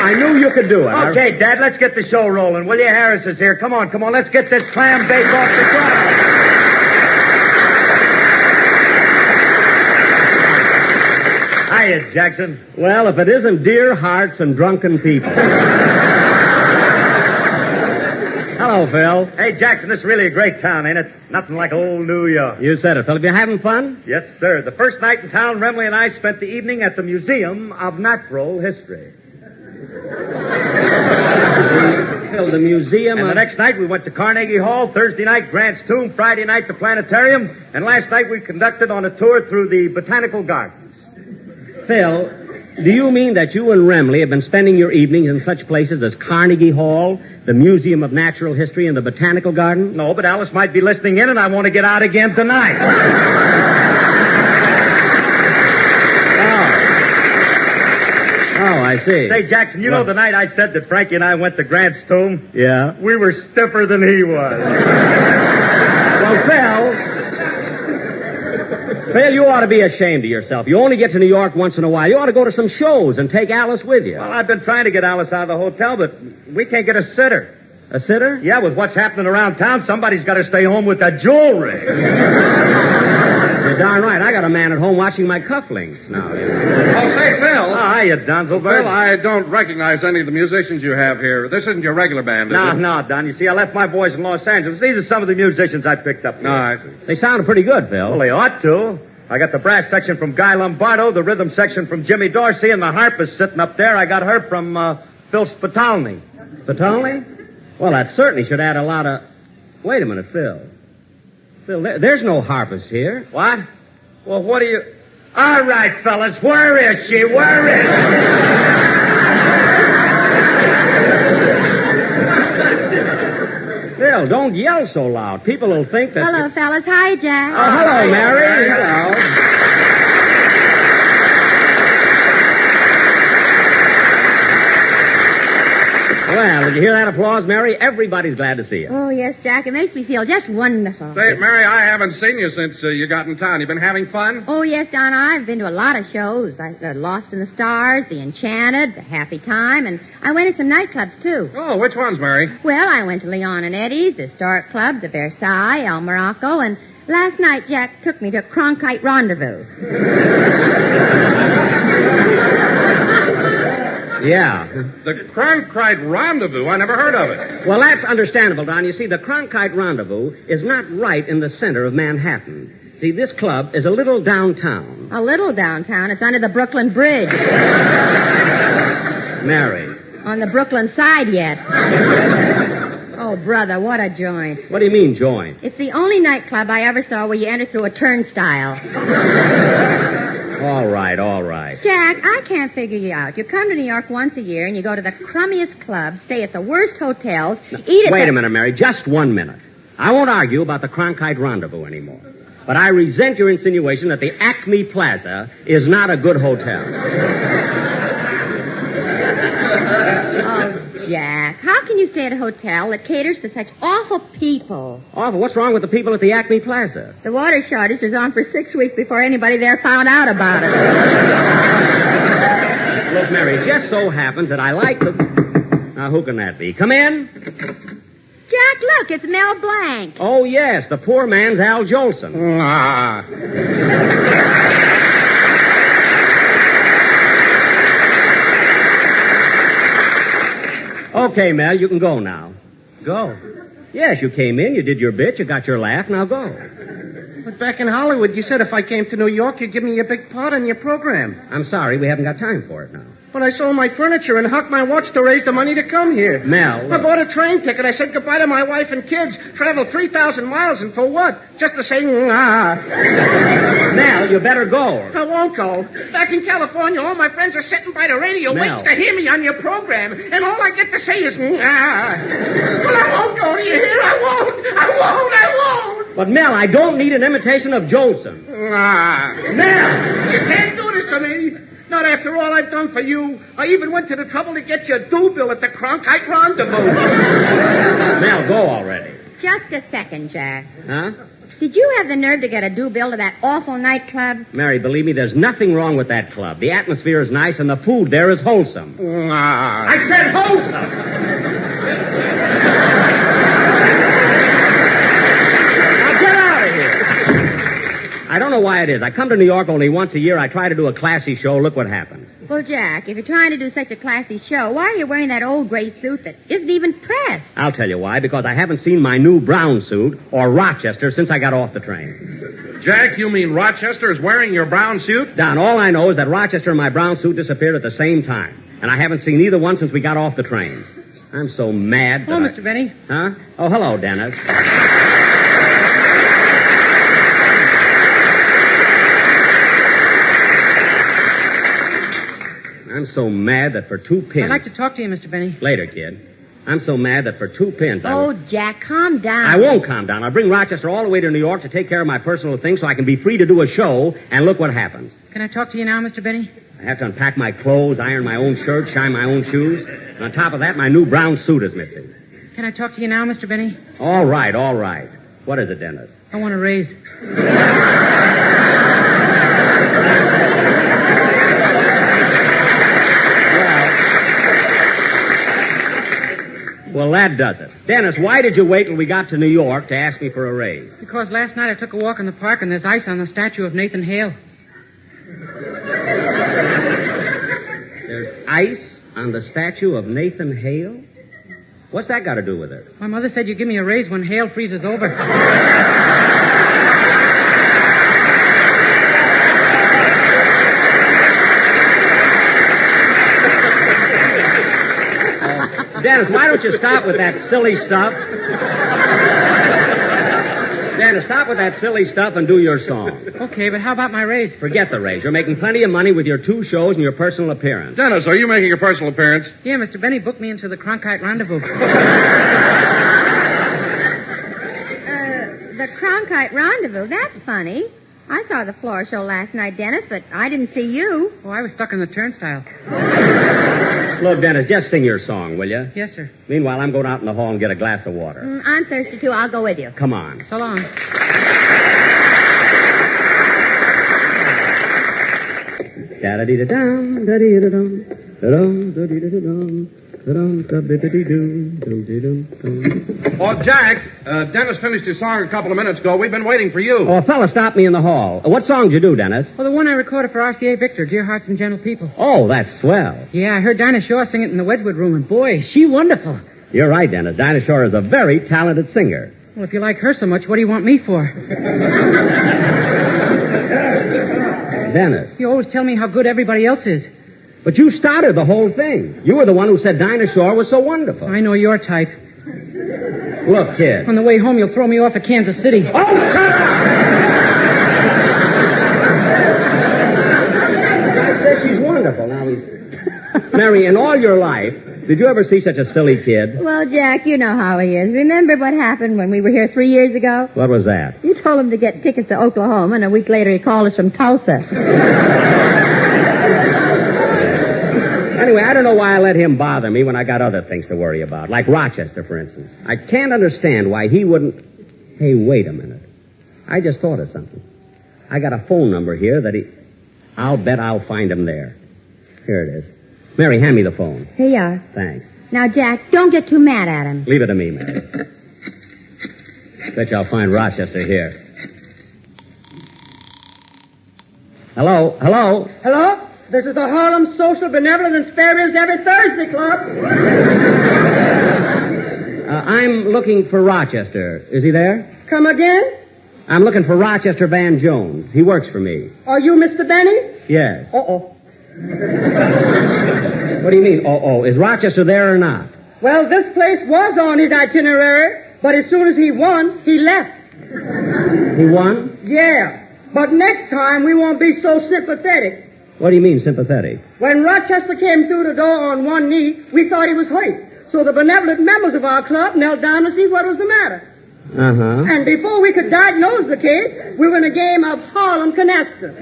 Speaker 7: I knew you could do it.
Speaker 22: Okay, Dad, let's get the show rolling. Will you? Harris is here. Come on, let's get this clam bake off the ground. Hiya, Jackson.
Speaker 7: Well, if it isn't dear hearts and drunken people. Hello, Phil.
Speaker 22: Hey, Jackson, this is really a great town, ain't it? Nothing like old New York.
Speaker 7: You said it, Phil. Have you having fun?
Speaker 22: Yes, sir. The first night in town, Remley and I spent the evening at the Museum of Natural History.
Speaker 7: Phil, the museum
Speaker 6: And
Speaker 7: of...
Speaker 6: the next night we went to Carnegie Hall, Thursday night Grant's Tomb, Friday night the planetarium, and last night we conducted on a tour through the botanical gardens.
Speaker 7: Phil, do you mean that you and Remley have been spending your evenings in such places as Carnegie Hall, the Museum of Natural History, and the Botanical Gardens?
Speaker 6: No, but Alice might be listening in, and I want to get out again tonight.
Speaker 7: Oh, I see.
Speaker 6: Say, Jackson, you know the night I said that Frankie and I went to Grant's Tomb?
Speaker 7: Yeah?
Speaker 6: We were stiffer than he was.
Speaker 7: Well, Phil, you ought to be ashamed of yourself. You only get to New York once in a while. You ought to go to some shows and take Alice with you.
Speaker 6: Well, I've been trying to get Alice out of the hotel, but we can't get a sitter.
Speaker 7: A sitter?
Speaker 6: Yeah, with what's happening around town, somebody's got to stay home with that jewelry.
Speaker 7: You're darn right. I got a man at home watching my cufflinks now.
Speaker 1: Oh, say, Phil.
Speaker 6: Oh, hiya, Donzelberg.
Speaker 1: Phil, I don't recognize any of the musicians you have here. This isn't your regular band, is it?
Speaker 6: No, Don. You see, I left my boys in Los Angeles. These are some of the musicians I picked up here.
Speaker 1: All right.
Speaker 7: They sounded pretty good, Phil.
Speaker 6: Well, they ought to. I got the brass section from Guy Lombardo, the rhythm section from Jimmy Dorsey, and the harpist sitting up there. I got her from Phil Spitalny.
Speaker 7: Spitalny? Well, that certainly should add a lot of... Wait a minute, Phil. Phil, there's no harpist here.
Speaker 6: What? Well, what do you... All right, fellas, where is she? Where is
Speaker 7: she? Phil, don't yell so loud. People will think that...
Speaker 3: Hello, fellas. Hi, Jack.
Speaker 7: Oh, hello, Mary. Hello. Well, did you hear that applause, Mary? Everybody's glad to see you.
Speaker 3: Oh, yes, Jack. It makes me feel just wonderful.
Speaker 1: Say, Mary, I haven't seen you since you got in town. You been having fun?
Speaker 3: Oh, yes, Donna. I've been to a lot of shows. Lost in the Stars, The Enchanted, The Happy Time, and I went to some nightclubs, too.
Speaker 1: Oh, which ones, Mary?
Speaker 3: Well, I went to Leon and Eddie's, the Historic Club, the Versailles, El Morocco, and last night Jack took me to Cronkite Rendezvous.
Speaker 7: Yeah.
Speaker 1: The Cronkite Rendezvous? I never heard of it.
Speaker 7: Well, that's understandable, Don. You see, the Cronkite Rendezvous is not right in the center of Manhattan. See, this club is a little downtown.
Speaker 3: A little downtown? It's under the Brooklyn Bridge.
Speaker 7: Mary.
Speaker 3: On the Brooklyn side yet. Oh, brother, what a joint.
Speaker 7: What do you mean, joint?
Speaker 3: It's the only nightclub I ever saw where you enter through a turnstile.
Speaker 7: All right, all right.
Speaker 3: Jack, I can't figure you out. You come to New York once a year and you go to the crummiest clubs, stay at the worst hotels, eat at
Speaker 7: Wait a minute, Mary. Just 1 minute. I won't argue about the Cronkite Rendezvous anymore. But I resent your insinuation that the Acme Plaza is not a good hotel.
Speaker 3: Oh, Jack, how can you stay at a hotel that caters to such awful people?
Speaker 7: Awful? What's wrong with the people at the Acme Plaza?
Speaker 3: The water shortage was on for 6 weeks before anybody there found out about it.
Speaker 7: Look, Mary, it just so happens that I like the... Now, who can that be? Come in.
Speaker 3: Jack, look, it's Mel Blanc.
Speaker 7: Oh, yes, the poor man's Al Jolson. Okay, Mel, you can go now.
Speaker 13: Go?
Speaker 7: Yes, you came in, you did your bit, you got your laugh, now go.
Speaker 13: But back in Hollywood, you said if I came to New York, you'd give me a big part in your program.
Speaker 7: I'm sorry, we haven't got time for it now.
Speaker 13: But I sold my furniture and hucked my watch to raise the money to come here.
Speaker 7: Mel.
Speaker 13: I bought a train ticket. I said goodbye to my wife and kids. Traveled 3,000 miles, and for what? Just to say,
Speaker 7: Mel, you better go.
Speaker 13: I won't go. Back in California, all my friends are sitting by the radio waiting to hear me on your program. And all I get to say is, Well, I won't go. Do you hear? I won't.
Speaker 7: But, Mel, I don't need an imitation of Jolson.
Speaker 13: Mel, you can't do this to me. Not after all I've done for you. I even went to the trouble to get your due bill at the Cronkite Rendezvous.
Speaker 7: Mel, go already.
Speaker 3: Just a second, Jack.
Speaker 7: Huh?
Speaker 3: Did you have the nerve to get a due bill to that awful nightclub?
Speaker 7: Mary, believe me, there's nothing wrong with that club. The atmosphere is nice and the food there is wholesome.
Speaker 13: I said wholesome.
Speaker 7: I don't know why it is. I come to New York only once a year. I try to do a classy show. Look what happens.
Speaker 3: Well, Jack, if you're trying to do such a classy show, why are you wearing that old gray suit that isn't even pressed?
Speaker 7: I'll tell you why. Because I haven't seen my new brown suit or Rochester since I got off the train.
Speaker 1: Jack, you mean Rochester is wearing your brown suit?
Speaker 7: Don, all I know is that Rochester and my brown suit disappeared at the same time. And I haven't seen either one since we got off the train. I'm so mad.
Speaker 11: Hello, Mr. Benny.
Speaker 7: Huh? Oh, hello, Dennis. I'm so mad that for 2 pins...
Speaker 11: I'd like to talk to you, Mr. Benny.
Speaker 7: Later, kid. I'm so mad that for 2 pins
Speaker 3: Oh, Jack, calm down.
Speaker 7: I won't calm down. I'll bring Rochester all the way to New York to take care of my personal things so I can be free to do a show, and look what happens.
Speaker 11: Can I talk to you now, Mr. Benny?
Speaker 7: I have to unpack my clothes, iron my own shirt, shine my own shoes, and on top of that, my new brown suit is missing.
Speaker 11: Can I talk to you now, Mr. Benny?
Speaker 7: All right, all right. What is it, Dennis?
Speaker 11: I want a raise.
Speaker 7: Well, that does it. Dennis, why did you wait till we got to New York to ask me for a raise?
Speaker 11: Because last night I took a walk in the park and there's ice on the statue of Nathan Hale.
Speaker 7: There's ice on the statue of Nathan Hale? What's that got to do with it?
Speaker 11: My mother said you give me a raise when Hale freezes over.
Speaker 7: Dennis, why don't you stop with that silly stuff? Dennis, stop with that silly stuff and do your song.
Speaker 11: Okay, but how about my raise?
Speaker 7: Forget the raise. You're making plenty of money with your 2 shows and your personal appearance.
Speaker 1: Dennis, are you making a personal appearance?
Speaker 11: Yeah, Mr. Benny booked me into the Cronkite Rendezvous.
Speaker 3: The Cronkite Rendezvous, that's funny. I saw the floor show last night, Dennis, but I didn't see you.
Speaker 11: Oh, I was stuck in the turnstile.
Speaker 7: Look, Dennis, just sing your song, will you?
Speaker 11: Yes, sir.
Speaker 7: Meanwhile, I'm going out in the hall and get a glass of water.
Speaker 3: I'm thirsty, too. I'll go with you.
Speaker 7: Come on.
Speaker 11: So long.
Speaker 7: Da-da-dee-da-dum, da-dee-da-dum, da-dum, da-dee-da-dum, da-dum, da-dee-da-dee-dum, dum-dee-dum-dum.
Speaker 1: Oh, Jack, Dennis finished his song a couple of minutes ago. We've been waiting for you.
Speaker 7: Oh, a fella stopped me in the hall. What song did you do, Dennis?
Speaker 11: Well, the one I recorded for RCA Victor, Dear Hearts and Gentle People.
Speaker 7: Oh, that's swell.
Speaker 11: Yeah, I heard Dinah Shaw sing it in the Wedgwood room, and boy, is she wonderful.
Speaker 7: You're right, Dennis. Dinah Shore is a very talented singer.
Speaker 11: Well, if you like her so much, what do you want me for?
Speaker 7: Dennis.
Speaker 11: You always tell me how good everybody else is.
Speaker 7: But you started the whole thing. You were the one who said Dinah Shore was so wonderful.
Speaker 11: I know your type.
Speaker 7: Look, kid.
Speaker 11: On the way home, you'll throw me off at Kansas City.
Speaker 7: Oh, shut up! I said she's wonderful. Now he's... Mary, in all your life, did you ever see such a silly kid?
Speaker 3: Well, Jack, you know how he is. Remember what happened when we were here 3 years ago?
Speaker 7: What was that?
Speaker 3: You told him to get tickets to Oklahoma, and a week later he called us from Tulsa.
Speaker 7: Anyway, I don't know why I let him bother me when I got other things to worry about, like Rochester, for instance. I can't understand why he wouldn't... Hey, wait a minute. I just thought of something. I got a phone number here that he... I'll bet I'll find him there. Here it is. Mary, hand me the phone.
Speaker 3: Here you are.
Speaker 7: Thanks.
Speaker 3: Now, Jack, don't get too mad at him.
Speaker 7: Leave it to me, Mary. Bet you I'll find Rochester here. Hello? Hello?
Speaker 16: Hello? This is the Harlem Social Benevolent and Spare Every Thursday Club.
Speaker 7: I'm looking for Rochester. Is he there?
Speaker 16: Come again?
Speaker 7: I'm looking for Rochester Van Jones. He works for me.
Speaker 16: Are you Mr. Benny?
Speaker 7: Yes.
Speaker 16: Uh-oh.
Speaker 7: What do you mean, uh-oh? Is Rochester there or not?
Speaker 16: Well, this place was on his itinerary, but as soon as he won, he left.
Speaker 7: He won?
Speaker 16: Yeah. But next time, we won't be so sympathetic.
Speaker 7: What do you mean, sympathetic?
Speaker 16: When Rochester came through the door on one knee, we thought he was hurt. So the benevolent members of our club knelt down to see what was the matter.
Speaker 7: Uh-huh.
Speaker 16: And before we could diagnose the case, we were in a game of Harlem Canasta.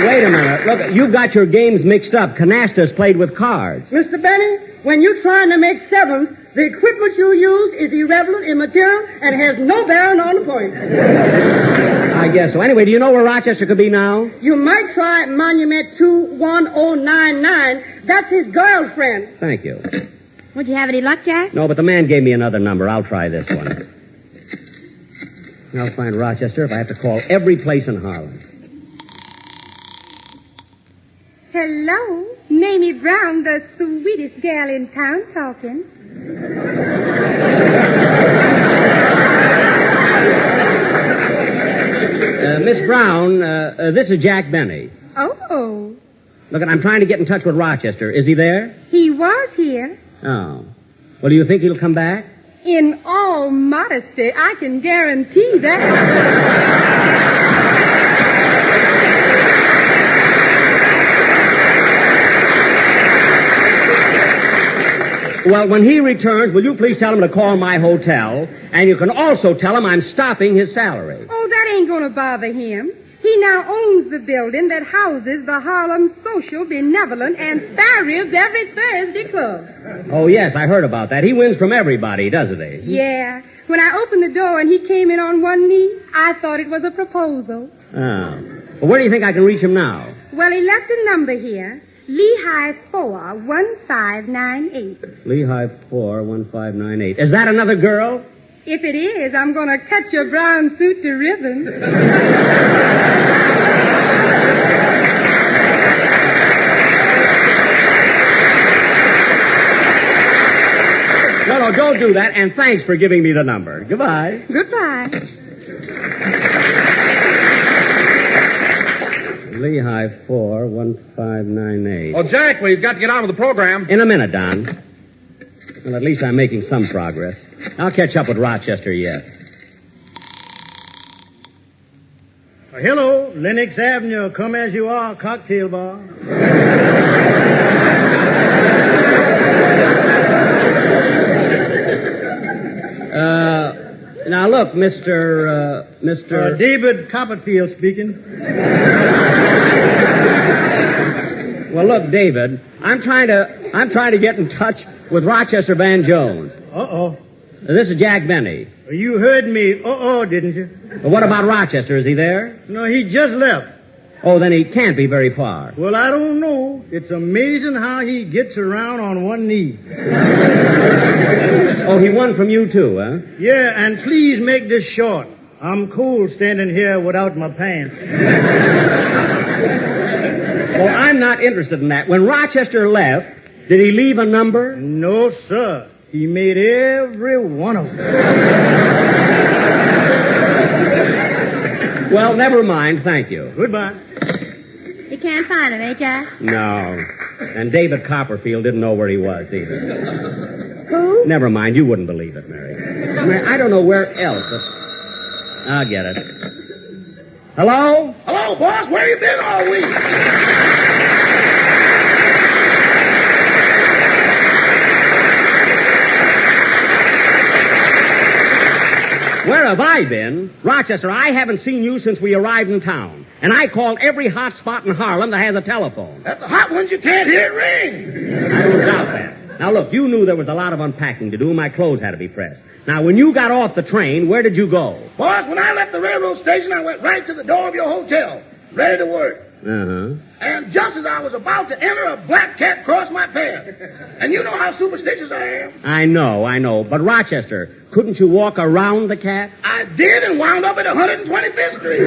Speaker 7: Wait a minute. Look, you've got your games mixed up. Canasta's played with cards.
Speaker 16: Mr. Benny, when you're trying to make sevens, the equipment you use is irrelevant, immaterial, and has no bearing on the point.
Speaker 7: I guess so. Anyway, do you know where Rochester could be now?
Speaker 16: You might try Monument 21099. That's his girlfriend.
Speaker 7: Thank you.
Speaker 3: Would you have any luck, Jack?
Speaker 7: No, but the man gave me another number. I'll try this one. I'll find Rochester if I have to call every place in Harlem.
Speaker 3: Hello. Mamie Brown, the sweetest gal in town, talking.
Speaker 7: Miss Brown, this is Jack Benny.
Speaker 5: Oh.
Speaker 7: Look, I'm trying to get in touch with Rochester. Is he there?
Speaker 5: He was here.
Speaker 7: Oh. Well, do you think he'll come back?
Speaker 5: In all modesty, I can guarantee that.
Speaker 7: Well, when he returns, will you please tell him to call my hotel? And you can also tell him I'm stopping his salary.
Speaker 5: Oh, that ain't going to bother him. He now owns the building that houses the Harlem Social, Benevolent, and Spare Ribs every Thursday club.
Speaker 7: Oh, yes, I heard about that. He wins from everybody, doesn't he?
Speaker 5: Yeah. When I opened the door and he came in on one knee, I thought it was a proposal.
Speaker 7: Oh. Well, where do you think I can reach him now?
Speaker 5: Well, he left a number here. Lehigh 41598.
Speaker 7: Lehigh 41598. Is that another girl?
Speaker 5: If it is, I'm going to cut your brown suit to ribbons.
Speaker 7: No, don't do that, and thanks for giving me the number. Goodbye.
Speaker 5: Goodbye.
Speaker 7: Lehigh 41598.
Speaker 1: Oh, Jack, we've got to get on with the program.
Speaker 7: In a minute, Don. Well, at least I'm making some progress. I'll catch up with Rochester yet.
Speaker 21: Hello, Lenox Avenue. Come as you are, cocktail bar.
Speaker 7: Now, look, Mr.
Speaker 21: David Copperfield speaking.
Speaker 7: Well, look, David, I'm trying to get in touch with Rochester Van Jones.
Speaker 21: Uh-oh.
Speaker 7: This is Jack Benny.
Speaker 21: You heard me, didn't you?
Speaker 7: Well, what about Rochester? Is he there?
Speaker 21: No, he just left.
Speaker 7: Oh, then he can't be very far.
Speaker 21: Well, I don't know. It's amazing how he gets around on one knee.
Speaker 7: Oh, he won from you, too, huh?
Speaker 21: Yeah, and please make this short. I'm cold standing here without my pants.
Speaker 7: Well, I'm not interested in that. When Rochester left, did he leave a number?
Speaker 21: No, sir. He made every one of them.
Speaker 7: Well, never mind. Thank you.
Speaker 21: Goodbye.
Speaker 5: You can't find him, eh, Jack?
Speaker 7: No. And David Copperfield didn't know where he was, either.
Speaker 5: Who?
Speaker 7: Never mind. You wouldn't believe it, Mary. I don't know where else, but I'll get it. Hello?
Speaker 8: Hello, boss. Where you been all week?
Speaker 7: Where have I been? Rochester, I haven't seen you since we arrived in town. And I called every hot spot in Harlem that has a telephone.
Speaker 8: At the hot ones, you can't hear it ring.
Speaker 7: I don't doubt that. Now, look, you knew there was a lot of unpacking to do, and my clothes had to be pressed. Now, when you got off the train, where did you go?
Speaker 8: Boss, when I left the railroad station, I went right to the door of your hotel, ready to work.
Speaker 7: Uh-huh.
Speaker 8: And just as I was about to enter, a black cat crossed my path. And you know how superstitious I am.
Speaker 7: I know. But, Rochester, couldn't you walk around the cat?
Speaker 8: I did and wound up at 125th Street.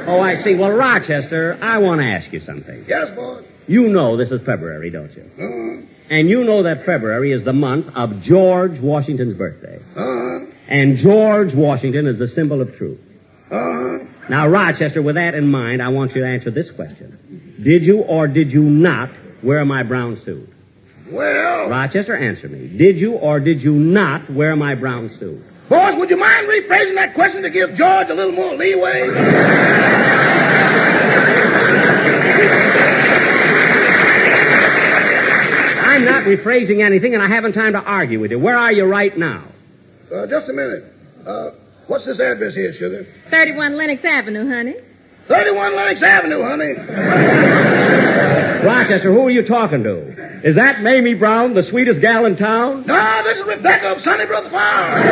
Speaker 7: Oh, I see. Well, Rochester, I want to ask you something.
Speaker 8: Yes, boss.
Speaker 7: You know this is February, don't you?
Speaker 8: Uh-huh.
Speaker 7: And you know that February is the month of George Washington's birthday.
Speaker 8: Uh-huh.
Speaker 7: And George Washington is the symbol of truth.
Speaker 8: Uh-huh.
Speaker 7: Now, Rochester, with that in mind, I want you to answer this question. Did you or did you not wear my brown suit?
Speaker 8: Well...
Speaker 7: Rochester, answer me. Did you or did you not wear my brown suit?
Speaker 8: Boss, would you mind rephrasing that question to give George a little more leeway?
Speaker 7: I'm not rephrasing anything, and I haven't time to argue with you. Where are you right now?
Speaker 8: Just a minute. What's this address here, sugar?
Speaker 5: 31 Lenox Avenue, honey.
Speaker 8: 31 Lenox Avenue, honey.
Speaker 7: Rochester, who are you talking to? Is that Mamie Brown, the sweetest gal in town?
Speaker 8: No, this is Rebecca of Sunnybrook Farm.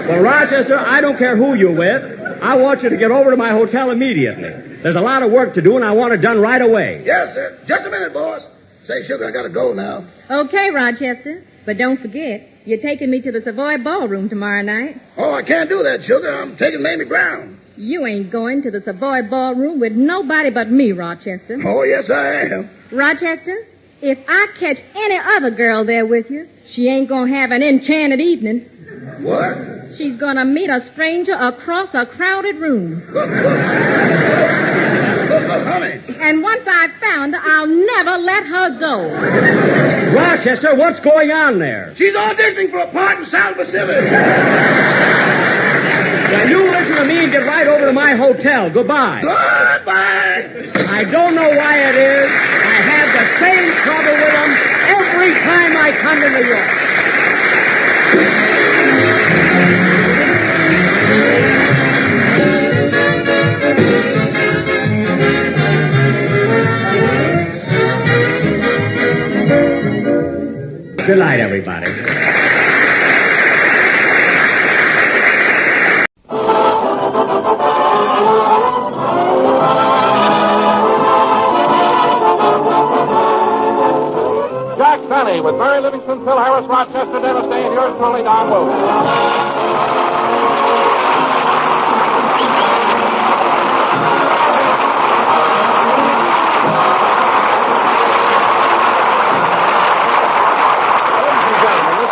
Speaker 7: Well, Rochester, I don't care who you're with. I want you to get over to my hotel immediately. There's a lot of work to do, and I want it done right away.
Speaker 8: Yes, sir. Just a minute, boss. Say, sugar, I gotta go now.
Speaker 5: Okay, Rochester. But don't forget, you're taking me to the Savoy Ballroom tomorrow night.
Speaker 8: Oh, I can't do that, sugar. I'm taking Mamie Brown.
Speaker 5: You ain't going to the Savoy Ballroom with nobody but me, Rochester.
Speaker 8: Oh, yes, I am.
Speaker 5: Rochester, if I catch any other girl there with you, she ain't gonna have an enchanted evening.
Speaker 8: What?
Speaker 5: She's gonna meet a stranger across a crowded room.
Speaker 8: Honey.
Speaker 5: And once I've found her, I'll never let her go.
Speaker 7: Rochester, what's going on there?
Speaker 8: She's auditioning for a part in South Pacific.
Speaker 7: Now, you listen to me and get right over to my hotel. Goodbye.
Speaker 8: Goodbye.
Speaker 7: I don't know why it is. I have the same trouble with them every time I come to New York. Good night, everybody.
Speaker 1: Jack Benny with Mary Livingston, Phil Harris, Rochester, Dennis Day, and yours truly, Don Wilson.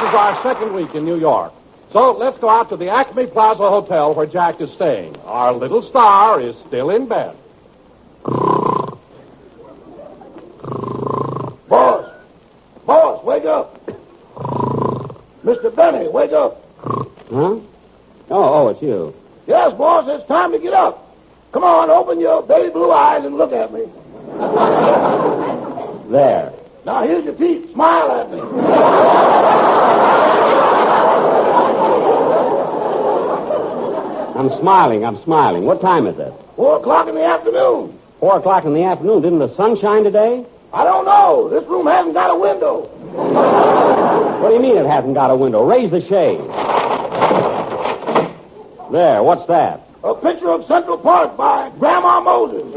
Speaker 1: Our second week in New York. So let's go out to the Acme Plaza Hotel where Jack is staying. Our little star is still in bed.
Speaker 8: Boss, wake up. Mr. Benny, wake up.
Speaker 7: Huh? Oh, it's you.
Speaker 8: Yes, boss, it's time to get up. Come on, open your baby blue eyes and look at me.
Speaker 7: There.
Speaker 8: Now, here's your teeth. Smile at me.
Speaker 7: I'm smiling. What time is it?
Speaker 8: 4 o'clock in the afternoon.
Speaker 7: 4 o'clock in the afternoon. Didn't the sun shine today?
Speaker 8: I don't know. This room hasn't got a window.
Speaker 7: What do you mean it hasn't got a window? Raise the shade. There, what's that?
Speaker 8: A picture of Central Park by Grandma Moses.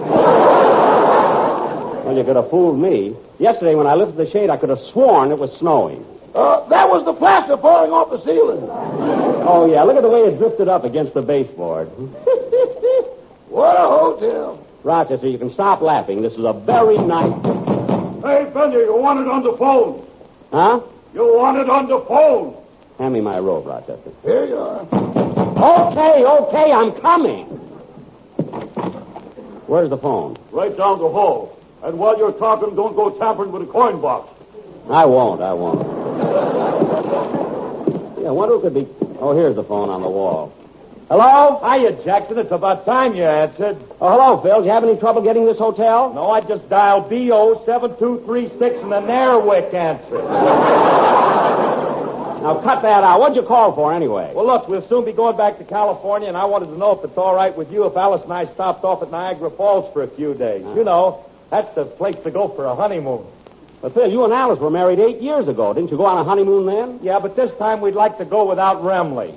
Speaker 7: Well, you could have fooled me. Yesterday, when I lifted the shade, I could have sworn it was snowing.
Speaker 8: That was the plaster falling off the ceiling.
Speaker 7: Oh, yeah, look at the way it drifted up against the baseboard.
Speaker 8: What a hotel.
Speaker 7: Rochester, you can stop laughing. This is a very nice...
Speaker 23: Hey, Benny, you want it on the phone.
Speaker 7: Huh?
Speaker 23: You want it on the phone.
Speaker 7: Hand me my robe, Rochester.
Speaker 8: Here you are.
Speaker 7: Okay, I'm coming. Where's the phone?
Speaker 23: Right down the hall. And while you're talking, don't go tampering with the coin box.
Speaker 7: I won't. Yeah, I wonder who could be... Oh, here's the phone on the wall. Hello?
Speaker 6: Hiya, Jackson. It's about time you answered.
Speaker 7: Oh, hello, Phil. Do you have any trouble getting this hotel?
Speaker 6: No, I just dialed BO7236 and the Narwick answered.
Speaker 7: Now, cut that out. What'd you call for, anyway?
Speaker 6: Well, look, we'll soon be going back to California, and I wanted to know if it's all right with you if Alice and I stopped off at Niagara Falls for a few days. You know, that's the place to go for a honeymoon.
Speaker 7: But, Phil, you and Alice were married 8 years ago. Didn't you go on a honeymoon then?
Speaker 6: Yeah, but this time we'd like to go without Remley.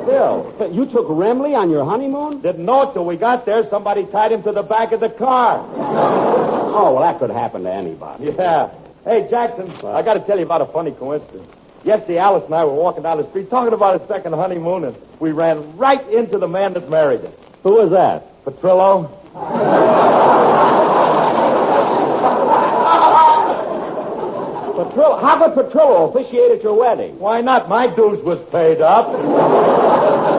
Speaker 7: Phil, you took Remley on your honeymoon?
Speaker 6: Didn't know it till we got there. Somebody tied him to the back of the car.
Speaker 7: Oh, well, that could happen to anybody.
Speaker 6: Yeah. Hey, Jackson, I got to tell you about a funny coincidence. Yesterday, Alice and I were walking down the street talking about a second honeymoon, and we ran right into the man that married her.
Speaker 7: Who was that?
Speaker 6: Petrillo.
Speaker 7: Petrillo? How could Petrillo officiate at your wedding?
Speaker 6: Why not? My dues was paid up.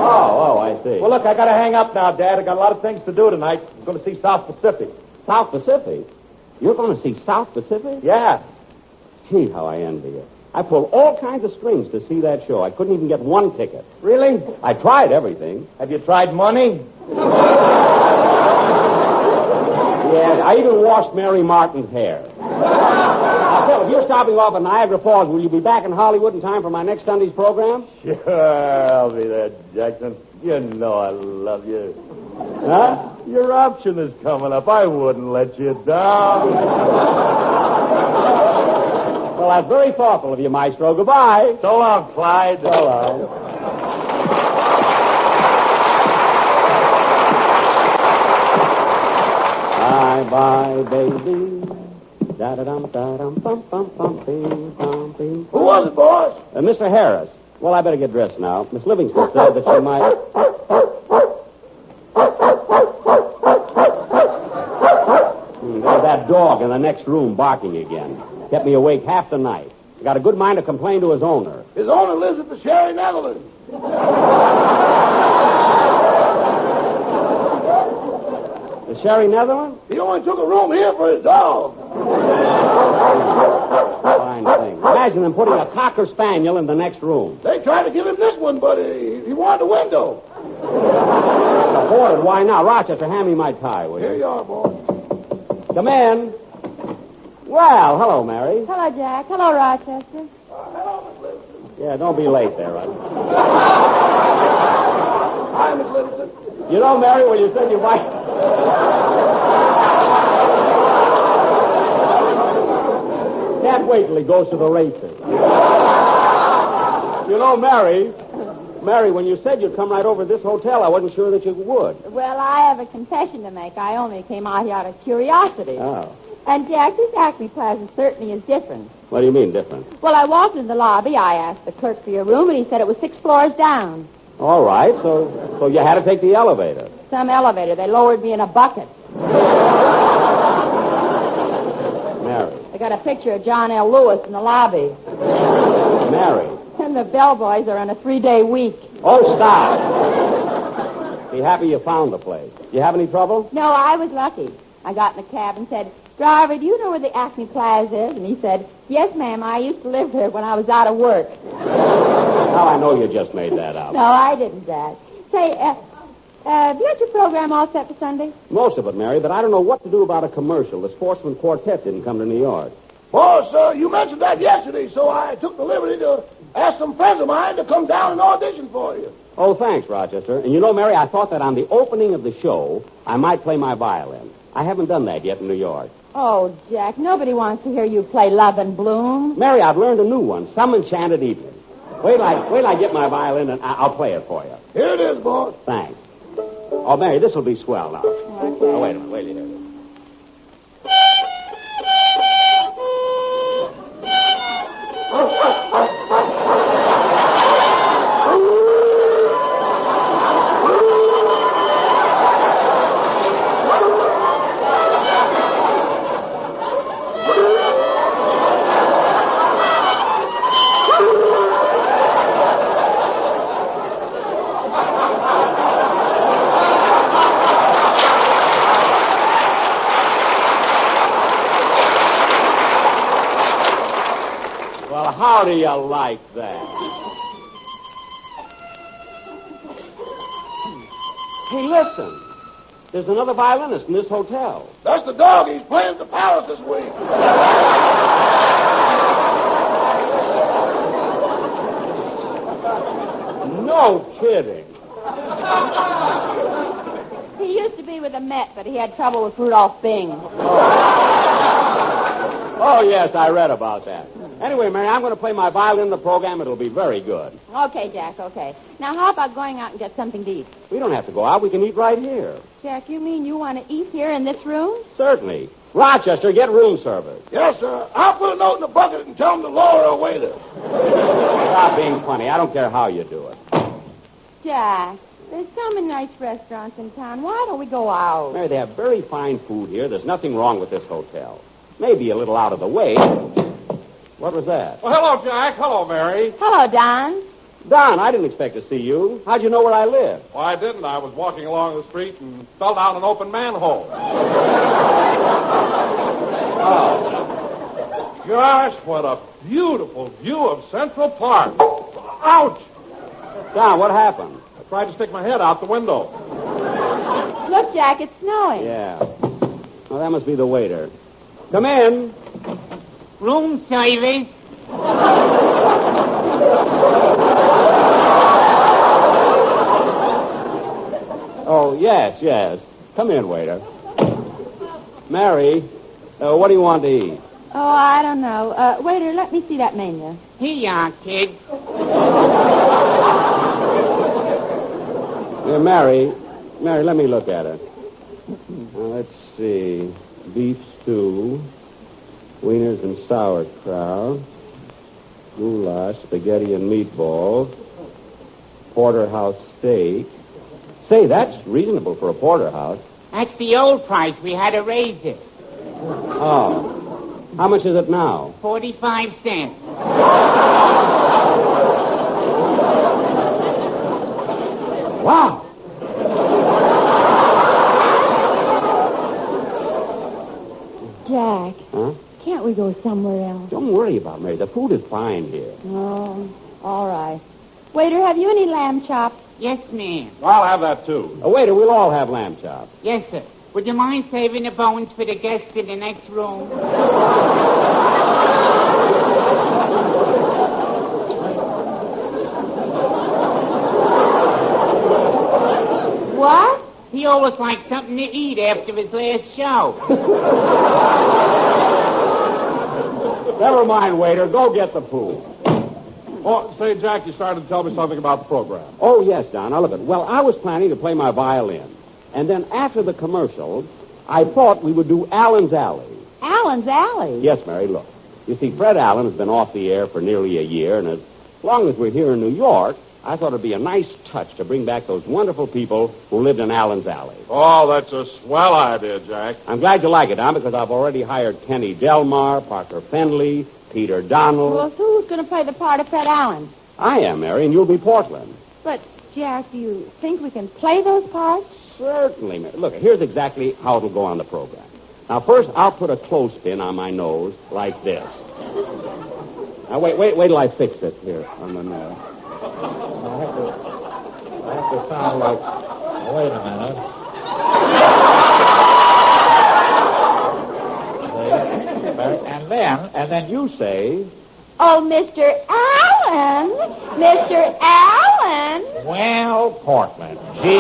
Speaker 7: Oh, I see.
Speaker 6: Well, look, I got to hang up now, Dad. I got a lot of things to do tonight. I'm going to see South Pacific.
Speaker 7: South Pacific? You're going to see South Pacific?
Speaker 6: Yeah.
Speaker 7: Gee, how I envy you. I pulled all kinds of strings to see that show. I couldn't even get one ticket.
Speaker 6: Really?
Speaker 7: I tried everything.
Speaker 6: Have you tried money?
Speaker 7: Yeah, I even washed Mary Martin's hair. Now, Phil, if you're stopping off at Niagara Falls, will you be back in Hollywood in time for my next Sunday's program?
Speaker 6: Sure, I'll be there, Jackson. You know I love you.
Speaker 7: Huh?
Speaker 6: Your option is coming up. I wouldn't let you down.
Speaker 7: Well, that's very thoughtful of you, Maestro. Goodbye.
Speaker 6: So long, Clyde.
Speaker 7: So long. Bye, baby.
Speaker 8: Who was it, boss?
Speaker 7: Mr. Harris. Well, I better get dressed now. Miss Livingston said that she might... that dog in the next room barking again. Kept me awake half the night. I got a good mind to complain to his owner.
Speaker 8: His owner lives at the Sherry Netherlands.
Speaker 7: The Sherry Netherlands?
Speaker 8: He only took a room here for his dog.
Speaker 7: Fine thing. Imagine them putting a Cocker Spaniel in the next room.
Speaker 8: They tried to give him this one, but he wanted a window.
Speaker 7: Afforded. Why not? Rochester, hand me my tie, will you?
Speaker 8: Here you are, boy.
Speaker 7: Come in. Well, hello, Mary.
Speaker 3: Hello, Jack. Hello, Rochester.
Speaker 7: Yeah, don't be late there, right?
Speaker 8: Hi, Miss Livingston.
Speaker 7: You know, Mary, when you said you might... Can't wait till he goes to the races. You know, Mary, when you said you'd come right over to this hotel, I wasn't sure that you would.
Speaker 3: Well, I have a confession to make. I only came out here out of curiosity.
Speaker 7: Oh.
Speaker 3: And, Jack, this Acme Plaza certainly is different.
Speaker 7: What do you mean, different?
Speaker 3: Well, I walked in the lobby. I asked the clerk for your room, and he said it was 6 floors down.
Speaker 7: All right, so you had to take the elevator.
Speaker 3: Some elevator. They lowered me in a bucket.
Speaker 7: Mary.
Speaker 3: I got a picture of John L. Lewis in the lobby.
Speaker 7: Mary.
Speaker 3: And the bellboys are on a 3-day week.
Speaker 7: Oh, stop. Be happy you found the place. You have any trouble?
Speaker 3: No, I was lucky. I got in the cab and said, "Driver, do you know where the Acme Plaza is?" And he said, "Yes, ma'am, I used to live there when I was out of work."
Speaker 7: Now I know you just made that up.
Speaker 3: No, I didn't, Jack. Say, have you got your program all set for Sunday?
Speaker 7: Most of it, Mary, but I don't know what to do about a commercial. The Sportsman Quartet didn't come to New York.
Speaker 8: Boss, you mentioned that yesterday, so I took the liberty to ask some friends of mine to come down and audition for you.
Speaker 7: Oh, thanks, Rochester. And you know, Mary, I thought that on the opening of the show, I might play my violin. I haven't done that yet in New York.
Speaker 3: Oh, Jack, nobody wants to hear you play Love and Bloom.
Speaker 7: Mary, I've learned a new one, Some Enchanted Evening. Wait till I get my violin, and I'll play it for you.
Speaker 8: Here it is, boss.
Speaker 7: Thanks. Oh, Mary, this will be swell now.
Speaker 3: Okay.
Speaker 7: Oh, wait a minute. Wait till you hear this. How do you like that? Hey, listen. There's another violinist in this hotel.
Speaker 8: That's the dog. He's playing at the Palace this week.
Speaker 7: No kidding.
Speaker 3: He used to be with the Met, but he had trouble with Rudolph Bing.
Speaker 7: Oh, yes, I read about that. Anyway, Mary, I'm going to play my violin in the program. It'll be very good.
Speaker 3: Okay, Jack, okay. Now, how about going out and get something to eat?
Speaker 7: We don't have to go out. We can eat right here.
Speaker 3: Jack, you mean you want to eat here in this room?
Speaker 7: Certainly. Rochester, get room service.
Speaker 8: Yes, sir. I'll put a note in the bucket and tell them to lower a waiter.
Speaker 7: Stop being funny. I don't care how you do it.
Speaker 3: Jack, there's so many nice restaurants in town. Why don't we go out?
Speaker 7: Mary, they have very fine food here. There's nothing wrong with this hotel. Maybe a little out of the way. What was that?
Speaker 1: Well, hello, Jack. Hello, Mary.
Speaker 3: Hello, Don.
Speaker 7: Don, I didn't expect to see you. How'd you know where I live?
Speaker 1: Well, I didn't. I was walking along the street and fell down an open manhole.
Speaker 7: Oh.
Speaker 1: Gosh, what a beautiful view of Central Park. Ouch!
Speaker 7: Don, what happened?
Speaker 1: I tried to stick my head out the window.
Speaker 3: Look, Jack, it's snowing.
Speaker 7: Yeah. Well, that must be the waiter. Come in.
Speaker 11: Room service.
Speaker 7: Oh, yes. Come in, waiter. Mary, what do you want to eat?
Speaker 3: Oh, I don't know. Waiter, let me see that menu.
Speaker 11: Here you are, kid.
Speaker 7: Here, Mary, let me look at it. Let's see. Beef stew, wieners and sauerkraut, goulash, spaghetti and meatballs, porterhouse steak. Say, that's reasonable for a porterhouse.
Speaker 11: That's the old price. We had to raise it.
Speaker 4: Oh. How much is it now?
Speaker 17: 45 cents.
Speaker 4: Wow.
Speaker 3: Jack,
Speaker 4: Huh?
Speaker 3: can't we go somewhere else?
Speaker 4: Don't worry about it, Mary. The food is fine here.
Speaker 3: Oh, all right. Waiter, have you any lamb chops?
Speaker 17: Yes, ma'am.
Speaker 1: I'll have that, too.
Speaker 4: Waiter, we'll all have lamb chops.
Speaker 17: Yes, sir. Would you mind saving the bones for the guests in the next room?
Speaker 3: What?
Speaker 17: He always likes something to eat after his last show.
Speaker 4: Never mind, waiter. Go get the food.
Speaker 1: Oh, say, Jack, you started to tell me something about the program.
Speaker 4: Oh, yes, Don. Now, look at it. Well, I was planning to play my violin. And then after the commercial, I thought we would do Allen's Alley.
Speaker 3: Allen's Alley?
Speaker 4: Yes, Mary, look. You see, Fred Allen has been off the air for nearly a year, and as long as we're here in New York, I thought it'd be a nice touch to bring back those wonderful people who lived in Allen's Alley.
Speaker 1: Oh, that's a swell idea, Jack.
Speaker 4: I'm glad you like it, Don, because I've already hired Kenny Delmar, Parker Fenley, Peter Donald.
Speaker 3: Well, who's going to play the part of Fred Allen?
Speaker 4: I am, Mary, and you'll be Portland.
Speaker 3: But, Jack, do you think we can play those parts?
Speaker 4: Certainly, Mary. Look, here's exactly how it'll go on the program. Now, first, I'll put a clothespin on my nose like this. Now, wait till I fix it here on the nose. I have to sound like... Wait a minute. And then you say...
Speaker 3: Oh, Mr. Allen! Mr. Allen!
Speaker 4: Well, Portland. Gee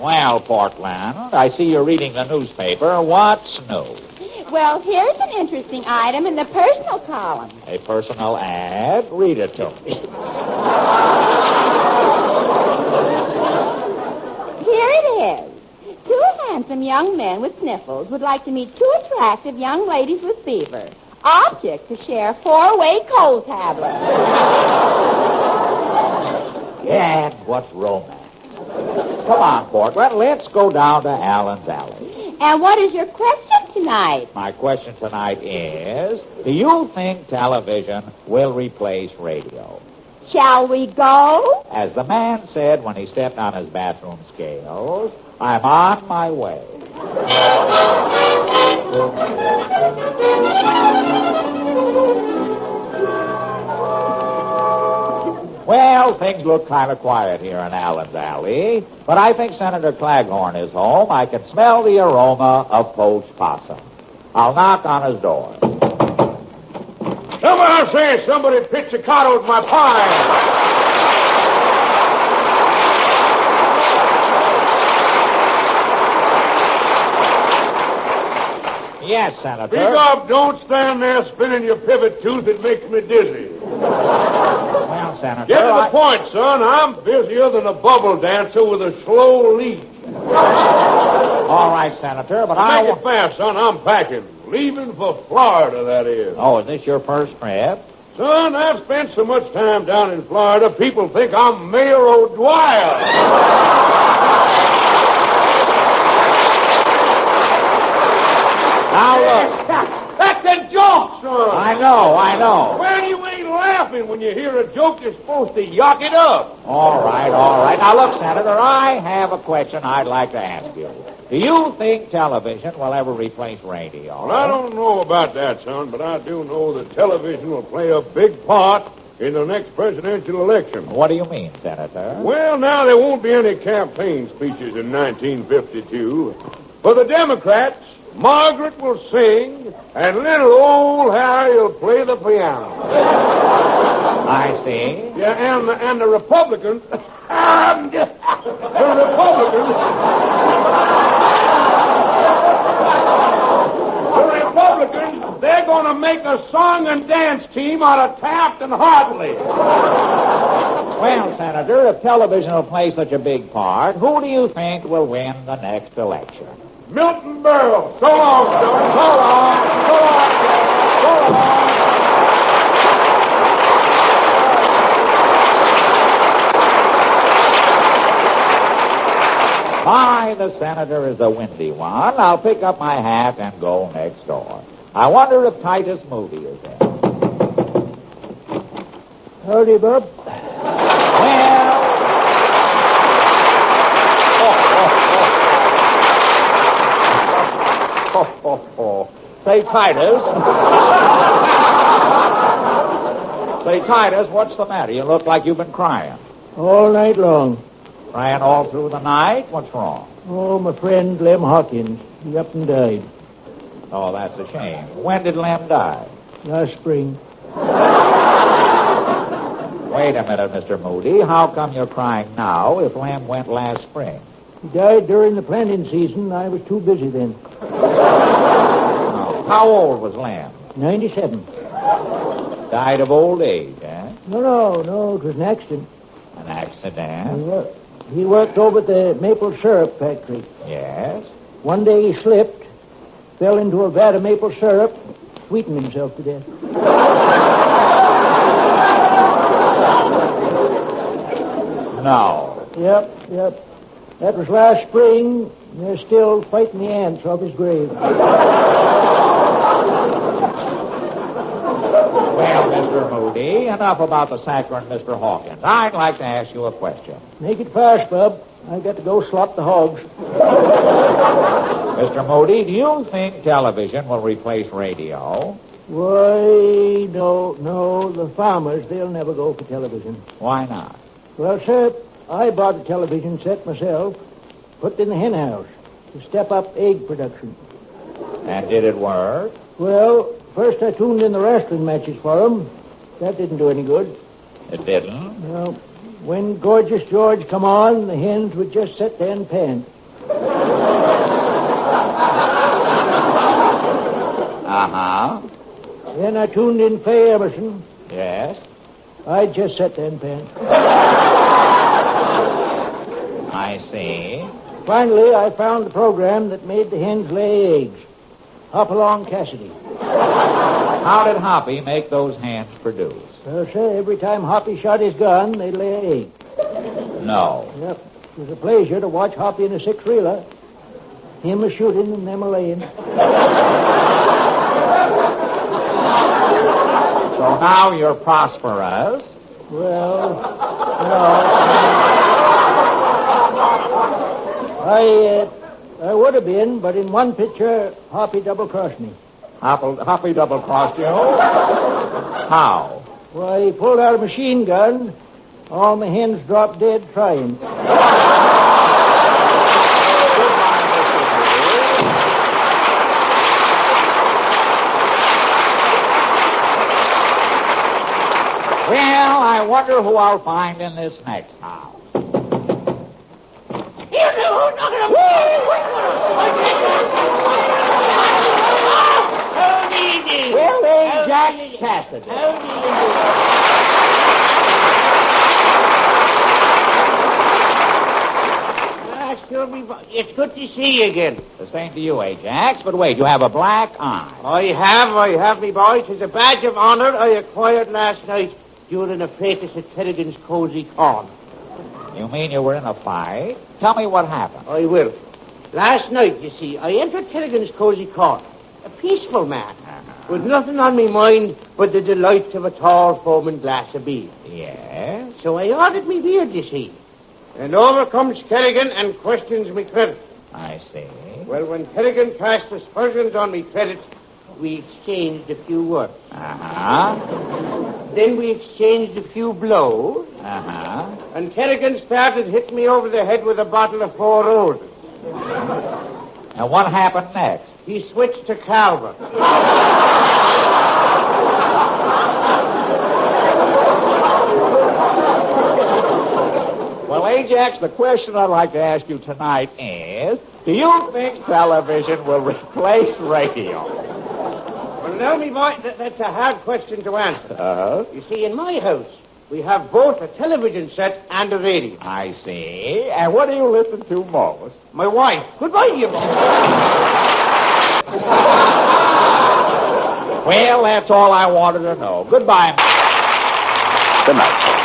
Speaker 4: Well, Portland, I see you're reading the newspaper. What's new?
Speaker 3: Well, here's an interesting item in the personal column.
Speaker 4: A personal ad? Read it to me.
Speaker 3: Here it is. Two handsome young men with sniffles would like to meet two attractive young ladies with fever. Object to share 4-way cold tablets.
Speaker 4: Gad, what's romance? Come on, Portland, let's go down to Allen's Alley.
Speaker 3: And what is your question tonight?
Speaker 4: My question tonight is, do you think television will replace radio?
Speaker 3: Shall we go?
Speaker 4: As the man said when he stepped on his bathroom scales, I'm on my way. Well, things look kind of quiet here in Allen's Alley, but I think Senator Claghorn is home. I can smell the aroma of poached possum. I'll knock on his door.
Speaker 23: Somebody say somebody pizzicato my pie.
Speaker 4: Yes, Senator.
Speaker 23: Speak up. Don't stand there spinning your pivot tooth. It makes me dizzy.
Speaker 4: Well, Senator...
Speaker 23: Get to the point, son. I'm busier than a bubble dancer with a slow leak.
Speaker 4: All right, Senator, but
Speaker 23: Make it fast, son. I'm packing. Leaving for Florida, that is.
Speaker 4: Oh, is this your first trip?
Speaker 23: Son, I've spent so much time down in Florida, people think I'm Mayor O'Dwyer.
Speaker 4: Now, look.
Speaker 23: That's a joke, son.
Speaker 4: I know.
Speaker 23: Well, you ain't laughing when you hear a joke. You're supposed to yuck it up.
Speaker 4: All right. Now, look, Senator, I have a question I'd like to ask you. Do you think television will ever replace radio?
Speaker 23: Well, I don't know about that, son, but I do know that television will play a big part in the next presidential election.
Speaker 4: What do you mean, Senator?
Speaker 23: Well, now, there won't be any campaign speeches in 1952. For the Democrats, Margaret will sing, and little old Harry will play the piano.
Speaker 4: I see.
Speaker 23: Yeah, and the Republicans... the Republicans, they're going to make a song and dance team out of Taft and Hartley.
Speaker 4: Well, Senator, if television will play such a big part, who do you think will win the next election?
Speaker 23: Milton Berle. So long, son. So long.
Speaker 2: the senator is a windy one, I'll pick up my hat and go next door. I wonder if Titus Moody is there.
Speaker 18: Howdy, Bub.
Speaker 2: Say, Titus. Say, Titus, what's the matter? You look like you've been crying.
Speaker 18: All night long.
Speaker 2: Crying all through the night? What's wrong?
Speaker 18: Oh, my friend Lem Hawkins. He up and died.
Speaker 2: Oh, that's a shame. When did Lem die?
Speaker 18: Last spring.
Speaker 2: Wait a minute, Mr. Moody. How come you're crying now if Lem went last spring?
Speaker 18: He died during the planting season. I was too busy then.
Speaker 2: Oh, how old was Lem?
Speaker 18: 97.
Speaker 2: Died of old age, eh?
Speaker 18: No. It was an accident.
Speaker 2: An accident?
Speaker 18: He worked over at the maple syrup factory.
Speaker 2: Yes?
Speaker 18: One day he slipped, fell into a vat of maple syrup, sweetened himself to death.
Speaker 2: No.
Speaker 18: Yep. That was last spring. They're still fighting the ants off his grave.
Speaker 2: Well, Mr. Moody, enough about the sacker and Mr. Hawkins. I'd like to ask you a question.
Speaker 18: Make it fast, Bub. I've got to go slop the hogs.
Speaker 2: Mr. Moody, do you think television will replace radio?
Speaker 18: Why, no. The farmers, they'll never go for television.
Speaker 2: Why not?
Speaker 18: Well, sir, I bought a television set myself, put it in the hen house to step up egg production.
Speaker 2: And did it work?
Speaker 18: Well, first I tuned in the wrestling matches for them. That didn't do any good.
Speaker 2: It didn't?
Speaker 18: No. When Gorgeous George come on, the hens would just sit there and pant.
Speaker 2: Uh-huh.
Speaker 18: Then I tuned in Faye Emerson.
Speaker 2: Yes?
Speaker 18: I'd just sit there and pant.
Speaker 2: I see.
Speaker 18: Finally, I found the program that made the hens lay eggs. Hop along Cassidy.
Speaker 2: How did Hoppy make those hens produce?
Speaker 18: Well, sir, every time Hoppy shot his gun, they'd lay an egg.
Speaker 2: No.
Speaker 18: Yep. It was a pleasure to watch Hoppy in a six-reeler. Him a shooting and them a laying.
Speaker 2: So now you're prosperous.
Speaker 18: Well, I would have been, but in one picture, Hoppy double-crossed me.
Speaker 2: Hoppy double-crossed you? How?
Speaker 18: Why, he pulled out a machine gun. All my hens dropped dead trying.
Speaker 2: Well, I wonder who I'll find in this next house. Well, there's Jack Cassidy.
Speaker 19: It's good to see you again.
Speaker 2: The same to you, Ajax. But wait, you have a black eye.
Speaker 19: I have, me boy. 'Tis a badge of honor I acquired last night during a practice at Kerrigan's Cozy Corn.
Speaker 2: You mean you were in a fight? Tell me what happened.
Speaker 19: I will. Last night, you see, I entered Kerrigan's Cozy Corn. A peaceful man, with nothing on me mind but the delights of a tall foaming glass of beer.
Speaker 2: Yes?
Speaker 19: So I ordered me beer, you see. And over comes Kerrigan and questions me credit.
Speaker 2: I see.
Speaker 19: Well, when Kerrigan cast aspersions on me credit, we exchanged a few words.
Speaker 2: Uh-huh.
Speaker 19: Then we exchanged a few blows.
Speaker 2: Uh-huh.
Speaker 19: And Kerrigan started hitting me over the head with a bottle of Four Roses.
Speaker 2: And what happened next?
Speaker 19: He switched to Calvert.
Speaker 2: Well, Ajax, the question I'd like to ask you tonight is, do you think television will replace radio?
Speaker 19: Well, now, me boy, that's a hard question to answer.
Speaker 2: Uh-huh.
Speaker 19: You see, in my house, we have both a television set and a radio.
Speaker 2: I see. And what do you listen to most?
Speaker 19: My wife. Goodbye to you, boy.
Speaker 2: Well, that's all I wanted to know. Goodbye.
Speaker 15: Good night.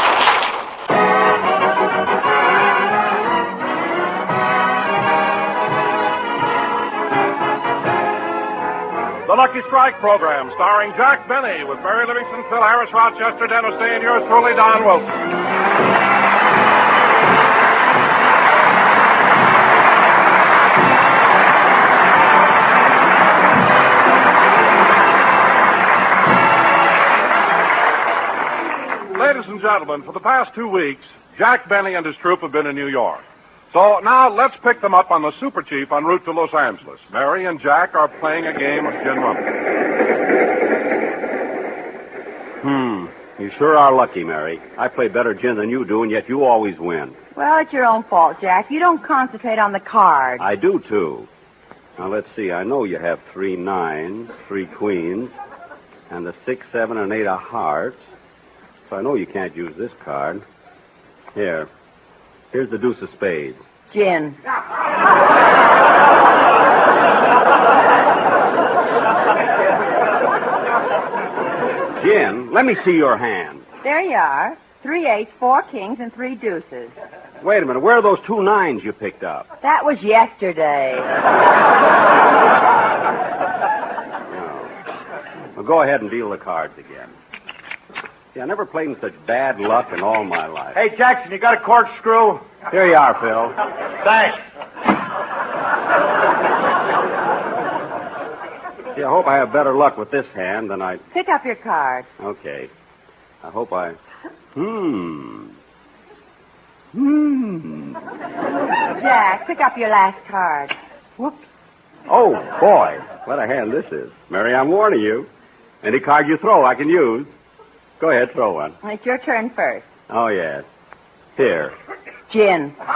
Speaker 1: The Lucky Strike program, starring Jack Benny with Mary Livingston, Phil Harris, Rochester, Dennis Day, and yours truly, Don Wilson. Ladies and gentlemen, for the past 2 weeks, Jack Benny and his troupe have been in New York. So now let's pick them up on the Super Chief en route to Los Angeles. Mary and Jack are playing a game of gin rummy.
Speaker 4: You sure are lucky, Mary. I play better gin than you do, and yet you always win.
Speaker 3: Well, it's your own fault, Jack. You don't concentrate on the cards.
Speaker 4: I do, too. Now, let's see. I know you have 3 9s, 3 queens, and the 6, 7, and 8 of hearts. So I know you can't use this card. Here's the deuce of spades.
Speaker 3: Gin.
Speaker 4: Gin? Let me see your hand.
Speaker 3: There you are. 3 8s, 4 kings, and 3 deuces.
Speaker 4: Wait a minute. Where are those 2 9s you picked up?
Speaker 3: That was yesterday.
Speaker 4: Well, go ahead and deal the cards again. See, I never played in such bad luck in all my life.
Speaker 6: Hey, Jackson, you got a corkscrew?
Speaker 4: Here you are, Phil.
Speaker 6: Thanks.
Speaker 4: See, I hope I have better luck with this hand than I...
Speaker 3: Pick up your card.
Speaker 4: Okay. I hope I...
Speaker 3: Jack, pick up your last card. Whoops.
Speaker 4: Oh, boy. What a hand this is. Mary, I'm warning you. Any card you throw, I can use. Go ahead, throw one.
Speaker 3: It's your turn first.
Speaker 4: Oh, yes. Here.
Speaker 3: Gin. Jack,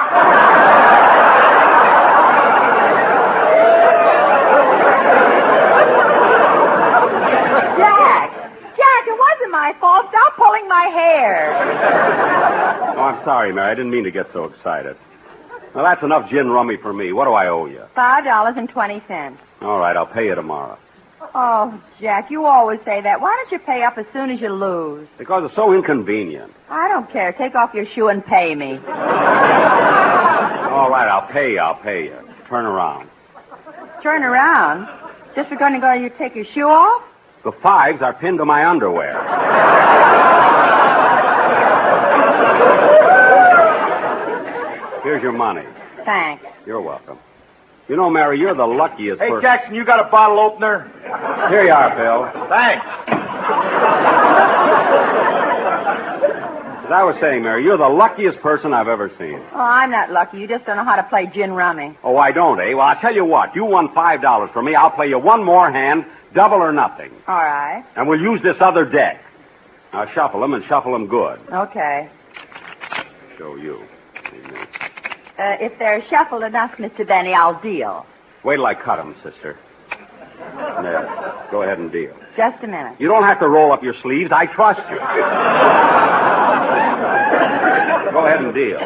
Speaker 3: it wasn't my fault. Stop pulling my hair.
Speaker 4: Oh, I'm sorry, Mary. I didn't mean to get so excited. Well, that's enough gin rummy for me. What do I owe you?
Speaker 3: $5.20.
Speaker 4: All right, I'll pay you tomorrow.
Speaker 3: Oh, Jack, you always say that. Why don't you pay up as soon as you lose?
Speaker 4: Because it's so inconvenient.
Speaker 3: I don't care. Take off your shoe and pay me.
Speaker 4: All right, I'll pay you. Turn around.
Speaker 3: Turn around? Just going to you take your shoe off?
Speaker 4: The 5s are pinned to my underwear. Here's your money.
Speaker 3: Thanks.
Speaker 4: You're welcome. You know, Mary, you're the luckiest
Speaker 6: Hey,
Speaker 4: person...
Speaker 6: Jackson, you got a bottle opener?
Speaker 4: Here you are, Phil.
Speaker 6: Thanks.
Speaker 4: As I was saying, Mary, you're the luckiest person I've ever seen.
Speaker 3: Oh, I'm not lucky. You just don't know how to play gin rummy.
Speaker 4: Oh, I don't, eh? Well, I'll tell you what. You won $5 for me. I'll play you one more hand, double or nothing.
Speaker 3: All right.
Speaker 4: And we'll use this other deck. Now, shuffle them and shuffle them good.
Speaker 3: Okay.
Speaker 4: Show you.
Speaker 3: If they're shuffled enough, Mr. Benny, I'll deal.
Speaker 4: Wait till I cut them, sister. There. Go ahead and deal.
Speaker 3: Just a minute.
Speaker 4: You don't have to roll up your sleeves. I trust you. Go ahead and deal.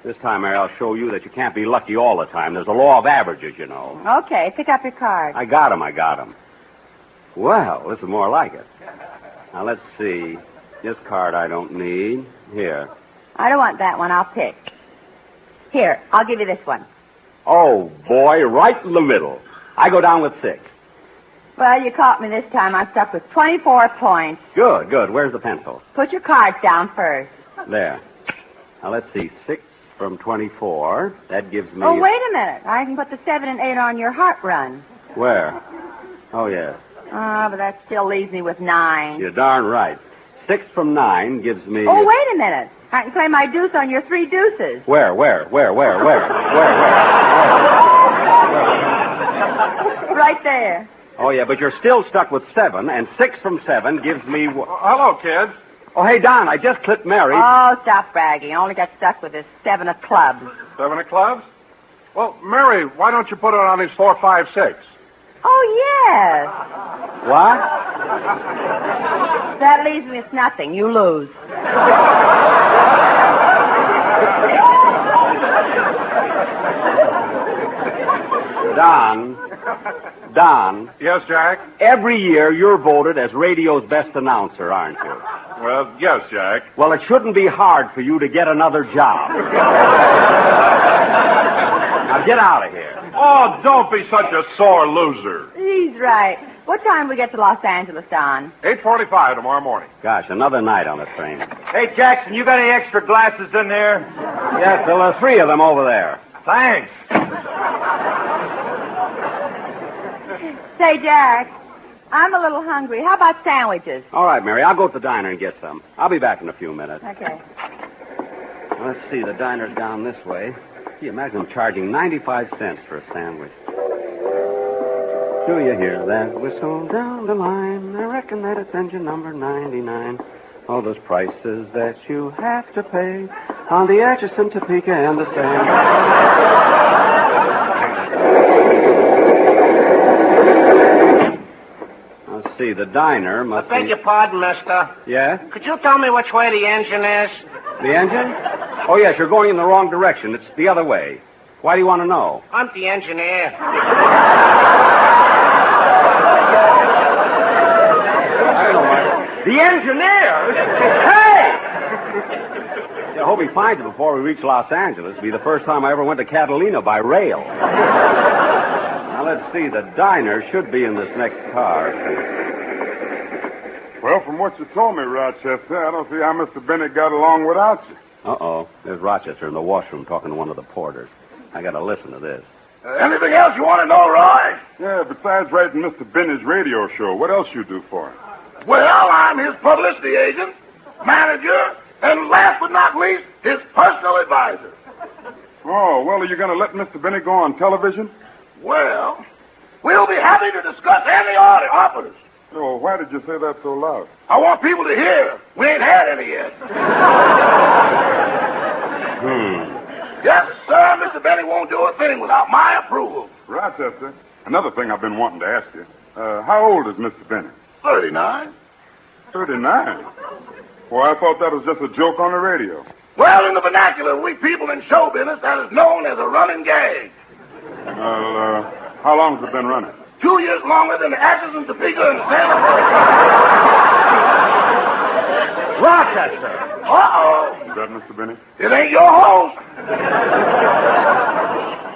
Speaker 4: This time, Mary, I'll show you that you can't be lucky all the time. There's a law of averages, you know.
Speaker 3: Okay, pick up your card.
Speaker 4: I got 'em. Well, this is more like it. Now, let's see. This card I don't need. Here.
Speaker 3: I don't want that one. I'll pick. Here, I'll give you this one.
Speaker 4: Oh, boy, right in the middle. I go down with 6.
Speaker 3: Well, you caught me this time. I'm stuck with 24 points.
Speaker 4: Good. Where's the pencil?
Speaker 3: Put your cards down first.
Speaker 4: There. Now, let's see. 6 from 24. That gives me...
Speaker 3: Oh, wait a minute. I can put the 7 and 8 on your heart run.
Speaker 4: Where? Oh, yes.
Speaker 3: But that still leaves me with 9.
Speaker 4: You're darn right. 6 from 9 gives me...
Speaker 3: Oh, wait a minute. I can play my deuce on your 3 deuces.
Speaker 4: Where?
Speaker 3: Right there.
Speaker 4: Oh, yeah, but you're still stuck with 7, and 6 from 7 gives me...
Speaker 1: Hello, kids.
Speaker 4: Oh, hey, Don, I just clipped Mary.
Speaker 3: Oh, stop bragging. I only got stuck with this 7 of clubs.
Speaker 1: 7 of clubs? Well, Mary, why don't you put it on his 4, 5, 6?
Speaker 3: Oh, yes.
Speaker 4: What?
Speaker 3: That leaves me with nothing. You lose.
Speaker 4: Don.
Speaker 1: Yes, Jack?
Speaker 4: Every year you're voted as radio's best announcer, aren't you?
Speaker 1: Well, yes, Jack.
Speaker 4: Well, it shouldn't be hard for you to get another job.
Speaker 9: Now get out of here.
Speaker 10: Oh, don't be such a sore loser.
Speaker 3: He's right. What time do we get to Los Angeles, Don?
Speaker 10: 8:45 tomorrow morning.
Speaker 4: Gosh, another night on the train.
Speaker 6: Hey, Jackson, you got any extra glasses in there?
Speaker 4: Yes, there are 3 of them over there.
Speaker 6: Thanks.
Speaker 3: Say, Jack, I'm a little hungry. How about sandwiches?
Speaker 4: All right, Mary, I'll go to the diner and get some. I'll be back in a few minutes.
Speaker 3: Okay.
Speaker 4: Let's see, the diner's down this way. Gee, imagine them charging 95 cents for a sandwich. Do you hear that whistle down the line? I reckon that it's engine number 99. All those prices that you have to pay on the Atchison, Topeka, and the Sand. Let's see, the diner must
Speaker 17: I beg your pardon, mister.
Speaker 4: Yeah?
Speaker 17: Could you tell me which way the engine is?
Speaker 4: The engine? Oh, yes, you're going in the wrong direction. It's the other way. Why do you want to know?
Speaker 17: I'm the engineer.
Speaker 4: The engineer? Hey! I hope he finds it before we reach Los Angeles. It'll be the first time I ever went to Catalina by rail. Now, let's see. The diner should be in this next car.
Speaker 23: Well, from what you told me, Rochester, I don't see how Mr. Bennett got along without you.
Speaker 4: Uh-oh. There's Rochester in the washroom talking to one of the porters. I got to listen to this.
Speaker 8: Anything else you want to know, Roy?
Speaker 23: Yeah, besides writing Mr. Bennett's radio show, what else you do for him?
Speaker 8: Well, I'm his publicity agent, manager, and last but not least, his personal advisor.
Speaker 23: Oh, well, are you going to let Mr. Bennett go on television?
Speaker 8: Well, we'll be happy to discuss any offers.
Speaker 23: Oh, why did you say that so loud?
Speaker 8: I want people to hear. We ain't had any yet. Yes, sir, Mr. Bennett won't do a thing without my approval.
Speaker 23: Rochester, another thing I've been wanting to ask you. How old is Mr. Bennett?
Speaker 8: 39.
Speaker 23: 39? Well, I thought that was just a joke on the radio.
Speaker 8: Well, in the vernacular, we people in show business, that is known as a running gag.
Speaker 23: Well, how long has it been running?
Speaker 8: 2 years longer than the Atchison, Topeka, and Santa Fe.
Speaker 4: Rochester!
Speaker 8: Uh-oh.
Speaker 23: Is that Mr. Bennett?
Speaker 8: It ain't your host.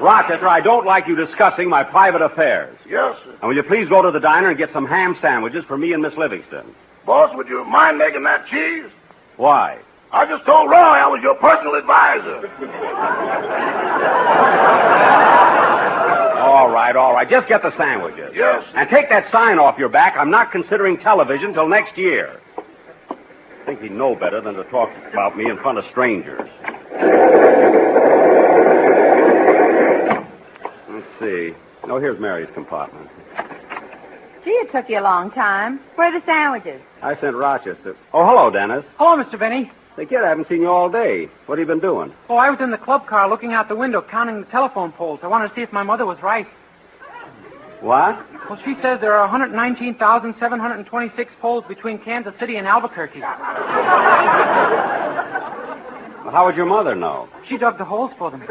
Speaker 4: Rochester, I don't like you discussing my private affairs.
Speaker 8: Yes, sir.
Speaker 4: And will you please go to the diner and get some ham sandwiches for me and Miss Livingston?
Speaker 8: Boss, would you mind making that cheese?
Speaker 4: Why?
Speaker 8: I just told Roy I was your personal advisor.
Speaker 4: All right. Just get the sandwiches.
Speaker 8: Yes.
Speaker 4: And take that sign off your back. I'm not considering television till next year. I think he'd know better than to talk about me in front of strangers. Let's see. No, here's Mary's compartment.
Speaker 3: Gee, it took you a long time. Where are the sandwiches?
Speaker 4: I sent Rochester. Oh, hello, Dennis.
Speaker 11: Hello, Mr. Benny.
Speaker 4: Say, kid, I haven't seen you all day. What have you been doing?
Speaker 11: Oh, I was in the club car looking out the window, counting the telephone poles. I wanted to see if my mother was right.
Speaker 4: What?
Speaker 11: Well, she says there are 119,726 poles between Kansas City and Albuquerque.
Speaker 4: Well, how would your mother know?
Speaker 11: She dug the holes for them.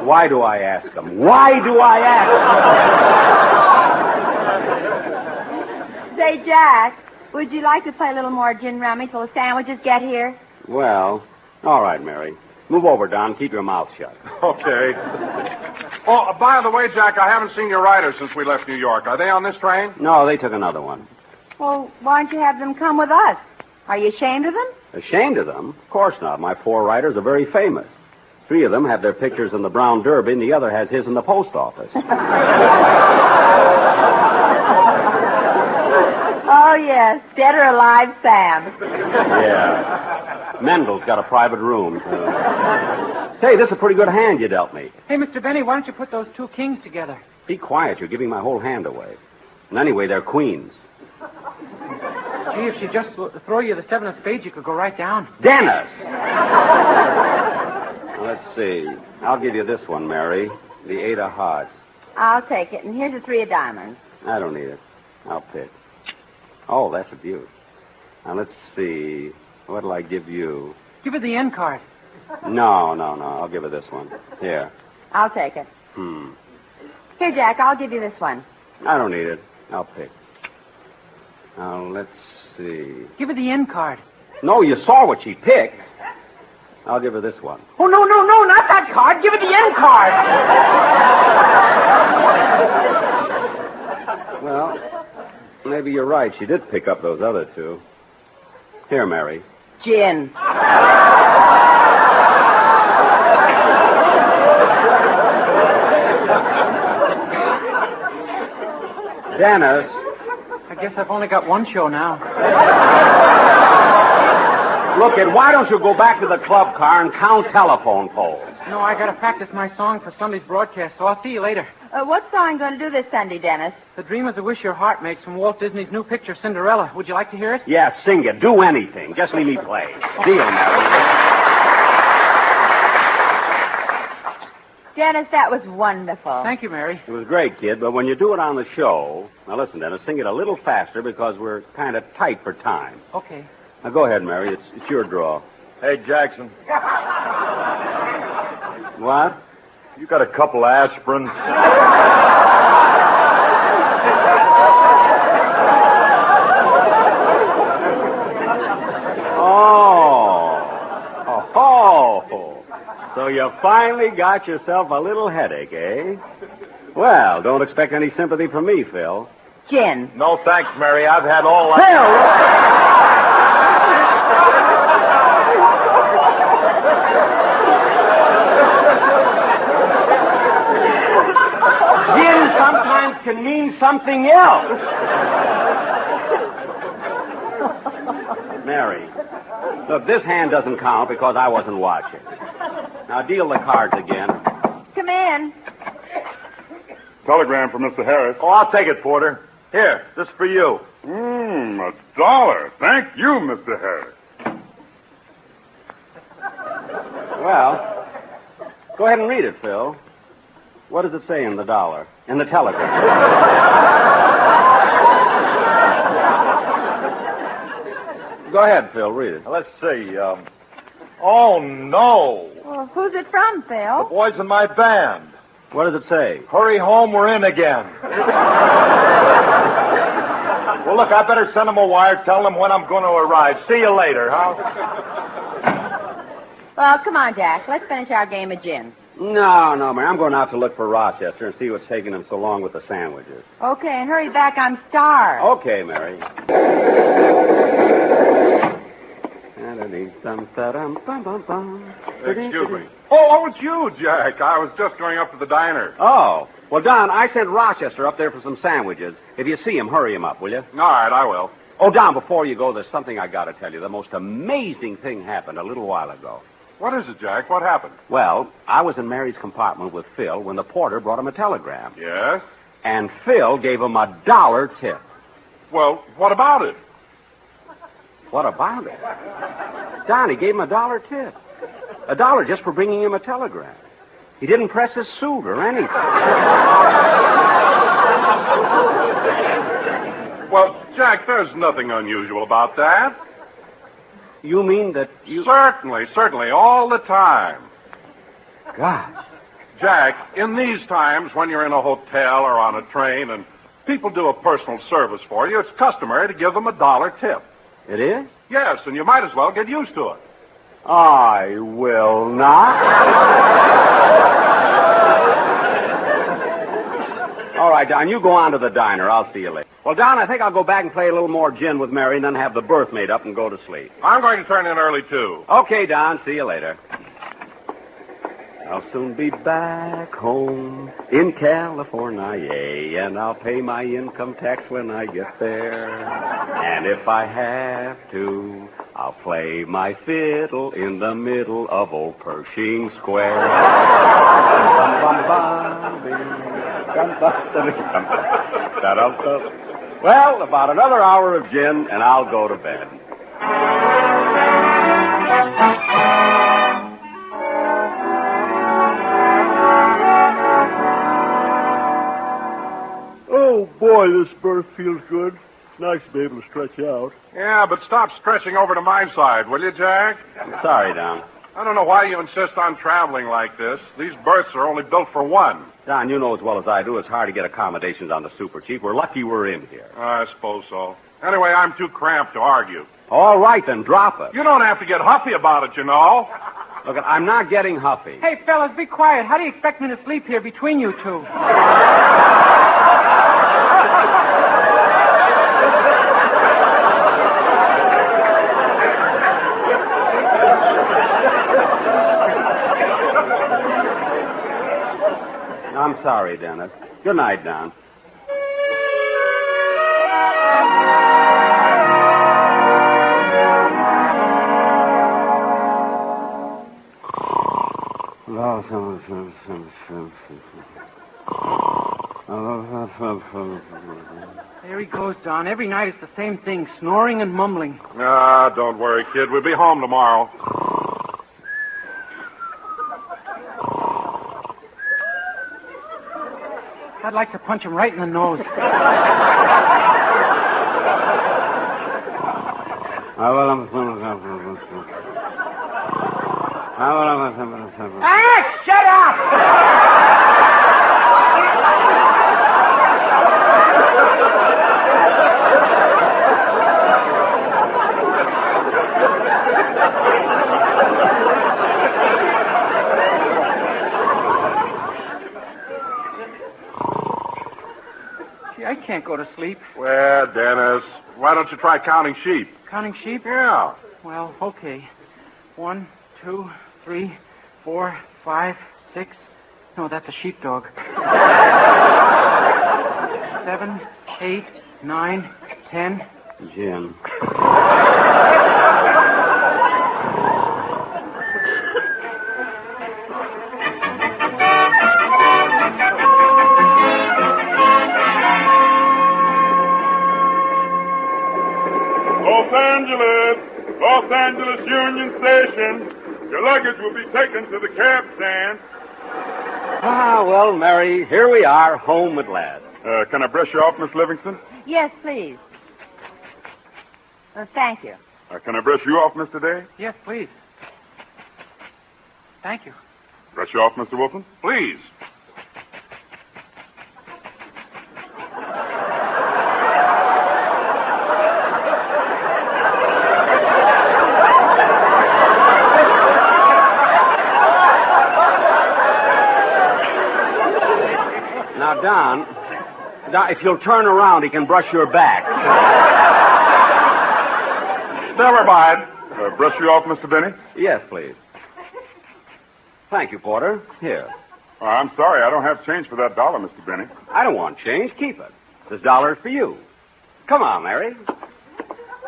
Speaker 4: Why do I ask them? Why do I ask them?
Speaker 3: Say, Jack, would you like to play a little more gin rummy till the sandwiches get here?
Speaker 4: Well, all right, Mary. Move over, Don. Keep your mouth shut.
Speaker 1: Okay. Oh, by the way, Jack, I haven't seen your riders since we left New York. Are they on this train?
Speaker 4: No, they took another one.
Speaker 3: Well, why don't you have them come with us? Are you ashamed of them?
Speaker 4: Ashamed of them? Of course not. My 4 riders are very famous. 3 of them have their pictures in the Brown Derby, and the other has his in the post office.
Speaker 3: Oh, yes. Dead or alive, Sam.
Speaker 4: Yeah. Mendel's got a private room. Say, this is a pretty good hand you dealt me.
Speaker 11: Hey, Mr. Benny, why don't you put those 2 kings together?
Speaker 4: Be quiet. You're giving my whole hand away. And anyway, they're queens.
Speaker 11: Gee, if she just throw you the 7 of spades, you could go right down.
Speaker 4: Dennis! Let's see. I'll give you this one, Mary. The 8 of hearts.
Speaker 3: I'll take it, and here's the 3 of diamonds.
Speaker 4: I don't need it. I'll pick. Oh, that's a beaut. Now, let's see. What'll I give you?
Speaker 11: Give her the end card.
Speaker 4: No. I'll give her this one. Here.
Speaker 3: I'll take it. Here, Jack, I'll give you this one.
Speaker 4: I don't need it. I'll pick. Now, let's see.
Speaker 11: Give her the end card.
Speaker 4: No, you saw what she picked. I'll give her this one.
Speaker 11: Oh, no, not that card. Give her the end card.
Speaker 4: Well, maybe you're right. She did pick up those other two. Here, Mary.
Speaker 3: Gin.
Speaker 4: Dennis.
Speaker 11: I guess I've only got one show now.
Speaker 4: Look, Ed, why don't you go back to the club car and count telephone poles?
Speaker 11: No, I got to practice my song for Sunday's broadcast, so I'll see you later.
Speaker 3: What song going to do this Sunday, Dennis?
Speaker 11: The Dream is a Wish Your Heart Makes from Walt Disney's new picture, Cinderella. Would you like to hear it?
Speaker 4: Yeah, sing it. Do anything. Just leave me play. Deal, Mary.
Speaker 3: Dennis, that was wonderful.
Speaker 11: Thank you, Mary.
Speaker 4: It was great, kid, but when you do it on the show... Now, listen, Dennis, sing it a little faster because we're kind of tight for time.
Speaker 11: Okay.
Speaker 4: Now, go ahead, Mary. It's your draw.
Speaker 6: Hey, Jackson.
Speaker 4: What?
Speaker 6: You got a couple of aspirins?
Speaker 4: Oh. So you finally got yourself a little headache, eh? Well, don't expect any sympathy from me, Phil.
Speaker 3: Gin.
Speaker 6: No, thanks, Mary. I've had all I...
Speaker 4: Gin sometimes can mean something else. Mary, look, this hand doesn't count because I wasn't watching. Now deal the cards again.
Speaker 3: Come in.
Speaker 10: Telegram from Mr. Harris.
Speaker 6: Oh, I'll take it, Porter. Here, this is for you.
Speaker 10: $1. Thank you, Mr. Harris.
Speaker 4: Well, go ahead and read it, Phil. What does it say in the dollar? In the telegram? Go ahead, Phil. Read it.
Speaker 6: Let's see. Oh, no.
Speaker 3: Well, who's it from, Phil?
Speaker 6: The boys in my band.
Speaker 4: What does it say?
Speaker 6: Hurry home, we're in again. Well, look, I better send them a wire, tell them when I'm going to arrive. See you later, huh?
Speaker 3: Well, come on, Jack. Let's finish our game of gin.
Speaker 4: No, Mary. I'm going out to look for Rochester and see what's taking him so long with the sandwiches.
Speaker 3: Okay, and hurry back. I'm starved.
Speaker 4: Okay, Mary.
Speaker 10: Excuse me. Oh, it's you, Jack. I was just going up to the diner.
Speaker 4: Oh. Well, Don, I sent Rochester up there for some sandwiches. If you see him, hurry him up, will you?
Speaker 10: All right, I will.
Speaker 4: Oh, Don, before you go, there's something I got to tell you. The most amazing thing happened a little while ago.
Speaker 10: What is it, Jack? What happened?
Speaker 4: Well, I was in Mary's compartment with Phil when the porter brought him a telegram.
Speaker 10: Yes?
Speaker 4: And Phil gave him $1 tip.
Speaker 10: Well, what about it?
Speaker 4: What about it? Don, he gave him $1 tip. $1 just for bringing him a telegram. He didn't press his suit or anything.
Speaker 10: Well, Jack, there's nothing unusual about that.
Speaker 4: You mean that you...
Speaker 10: Certainly, all the time.
Speaker 4: Gosh.
Speaker 10: Jack, in these times when you're in a hotel or on a train and people do a personal service for you, it's customary to give them $1 tip.
Speaker 4: It is?
Speaker 10: Yes, and you might as well get used to it.
Speaker 4: I will not. All right, Don, you go on to the diner. I'll see you later. Well, Don, I think I'll go back and play a little more gin with Mary and then have the berth made up and go to sleep.
Speaker 10: I'm going to turn in early, too.
Speaker 4: Okay, Don. See you later. I'll soon be back home in California, and I'll pay my income tax when I get there. And if I have to, I'll play my fiddle in the middle of old Pershing Square. Well, about another hour of gin, and I'll go to bed.
Speaker 6: Oh, boy, this berth feels good. It's nice to be able to stretch out.
Speaker 10: Yeah, but stop stretching over to my side, will you, Jack?
Speaker 4: I'm sorry, Don.
Speaker 10: I don't know why you insist on traveling like this. These berths are only built for one.
Speaker 4: Don, you know as well as I do it's hard to get accommodations on the Super Chief. We're lucky we're in here.
Speaker 10: I suppose so. Anyway, I'm too cramped to argue.
Speaker 4: All right, then, drop it.
Speaker 10: You don't have to get huffy about it, you know.
Speaker 4: Look, I'm not getting huffy.
Speaker 11: Hey, fellas, be quiet. How do you expect me to sleep here between you two?
Speaker 4: I'm sorry, Dennis. Good night, Don.
Speaker 11: There he goes, Don. Every night it's the same thing, snoring and mumbling.
Speaker 10: Ah, don't worry, kid. We'll be home tomorrow.
Speaker 11: I'd like to punch him right in the nose.
Speaker 17: Ah, shut up!
Speaker 11: Gee, I can't go to sleep.
Speaker 10: Well, Dennis, why don't you try counting sheep?
Speaker 11: Counting sheep?
Speaker 10: Yeah.
Speaker 11: Well, okay. 1, 2, 3, 4, 5, 6. No, that's a sheepdog. 7, 8, 9, 10.
Speaker 4: Jim.
Speaker 23: Los Angeles Union Station. Your luggage will be taken to the cab stand.
Speaker 4: Ah, well, Mary, here we are, home at last.
Speaker 23: Can I brush you off, Miss Livingston?
Speaker 3: Yes, please. Thank you.
Speaker 23: Can I brush you off, Mr. Day?
Speaker 11: Yes, please. Thank you.
Speaker 23: Brush you off, Mr. Wilson?
Speaker 10: Please.
Speaker 4: Now, Don, if you'll turn around, he can brush your back.
Speaker 10: Never mind.
Speaker 23: Brush you off, Mr. Benny?
Speaker 4: Yes, please. Thank you, Porter. Here.
Speaker 23: I'm sorry, I don't have change for that $1, Mr. Benny.
Speaker 4: I don't want change. Keep it. This $1 is for you. Come on, Mary.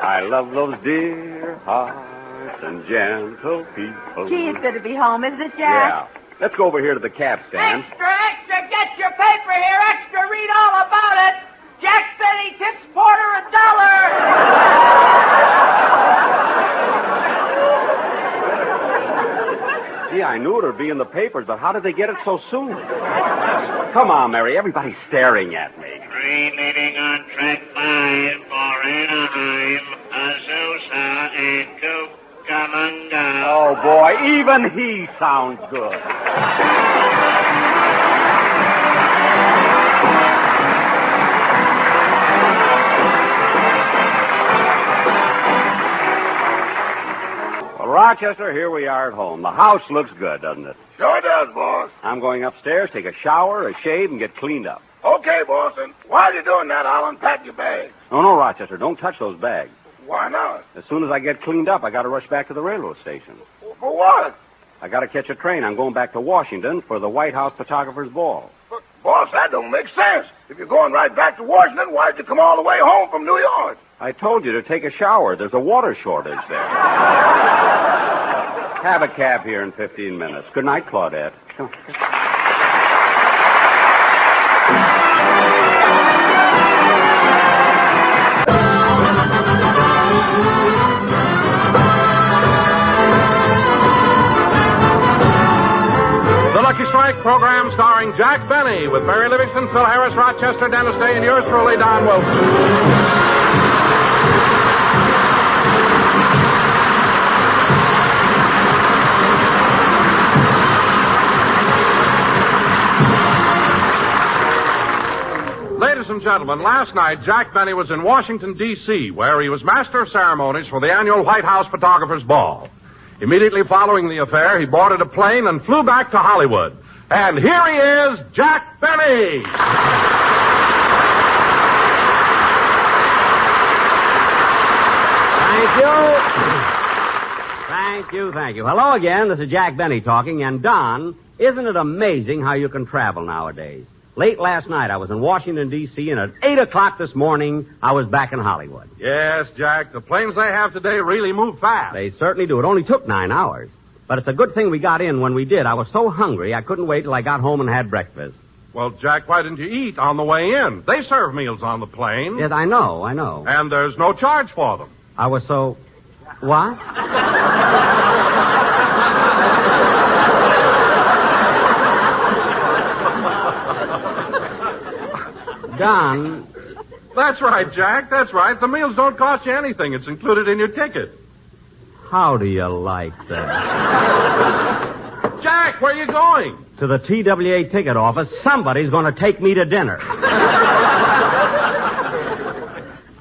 Speaker 4: I love those dear hearts and gentle people.
Speaker 3: Gee, it's good to be home, isn't it, Jack?
Speaker 4: Yeah. Let's go over here to the cab stand.
Speaker 17: Extra, get your paper here. Extra, read all about it. Jack said he tips Porter $1.
Speaker 4: Gee, I knew it would be in the papers, but how did they get it so soon? Come on, Mary. Everybody's staring at me.
Speaker 12: Train leaving on track 5 for Anaheim, Azusa, and Cucamonga.
Speaker 4: Oh, boy, even he sounds good. Well, Rochester, here we are at home. The house looks good, doesn't it?
Speaker 8: Sure does, boss.
Speaker 4: I'm going upstairs, take a shower, a shave, and get cleaned up.
Speaker 8: Okay, boss, and while you're doing that, I'll unpack your bags.
Speaker 4: No, Rochester, don't touch those bags.
Speaker 8: Why not?
Speaker 4: As soon as I get cleaned up, I got to rush back to the railroad station.
Speaker 8: For what?
Speaker 4: I got to catch a train. I'm going back to Washington for the White House Photographer's Ball.
Speaker 8: But, boss, that don't make sense. If you're going right back to Washington, why'd you come all the way home from New York?
Speaker 4: I told you to take a shower. There's a water shortage there. Have a cab here in 15 minutes. Good night, Claudette.
Speaker 1: The Lucky Strike program starring Jack Benny with Barry Livingston, Phil Harris, Rochester, Dennis Day, and yours truly, Don Wilson. Ladies ladies and gentlemen, last night Jack Benny was in Washington, D.C., where he was master of ceremonies for the annual White House Photographers' Ball. Immediately following the affair, he boarded a plane and flew back to Hollywood. And here he is, Jack Benny!
Speaker 7: Thank you. Hello again. This is Jack Benny talking. And, Don, isn't it amazing how you can travel nowadays? Late last night, I was in Washington, D.C., and at 8 o'clock this morning, I was back in Hollywood.
Speaker 1: Yes, Jack, the planes they have today really move fast.
Speaker 7: They certainly do. It only took 9 hours. But it's a good thing we got in when we did. I was so hungry, I couldn't wait till I got home and had breakfast.
Speaker 1: Well, Jack, why didn't you eat on the way in? They serve meals on the plane.
Speaker 7: Yes, I know.
Speaker 1: And there's no charge for them.
Speaker 7: I was so... What? Don.
Speaker 1: That's right, Jack. That's right. The meals don't cost you anything. It's included in your ticket.
Speaker 7: How do you like that?
Speaker 1: Jack, where are you going?
Speaker 7: To the TWA ticket office. Somebody's going to take me to dinner.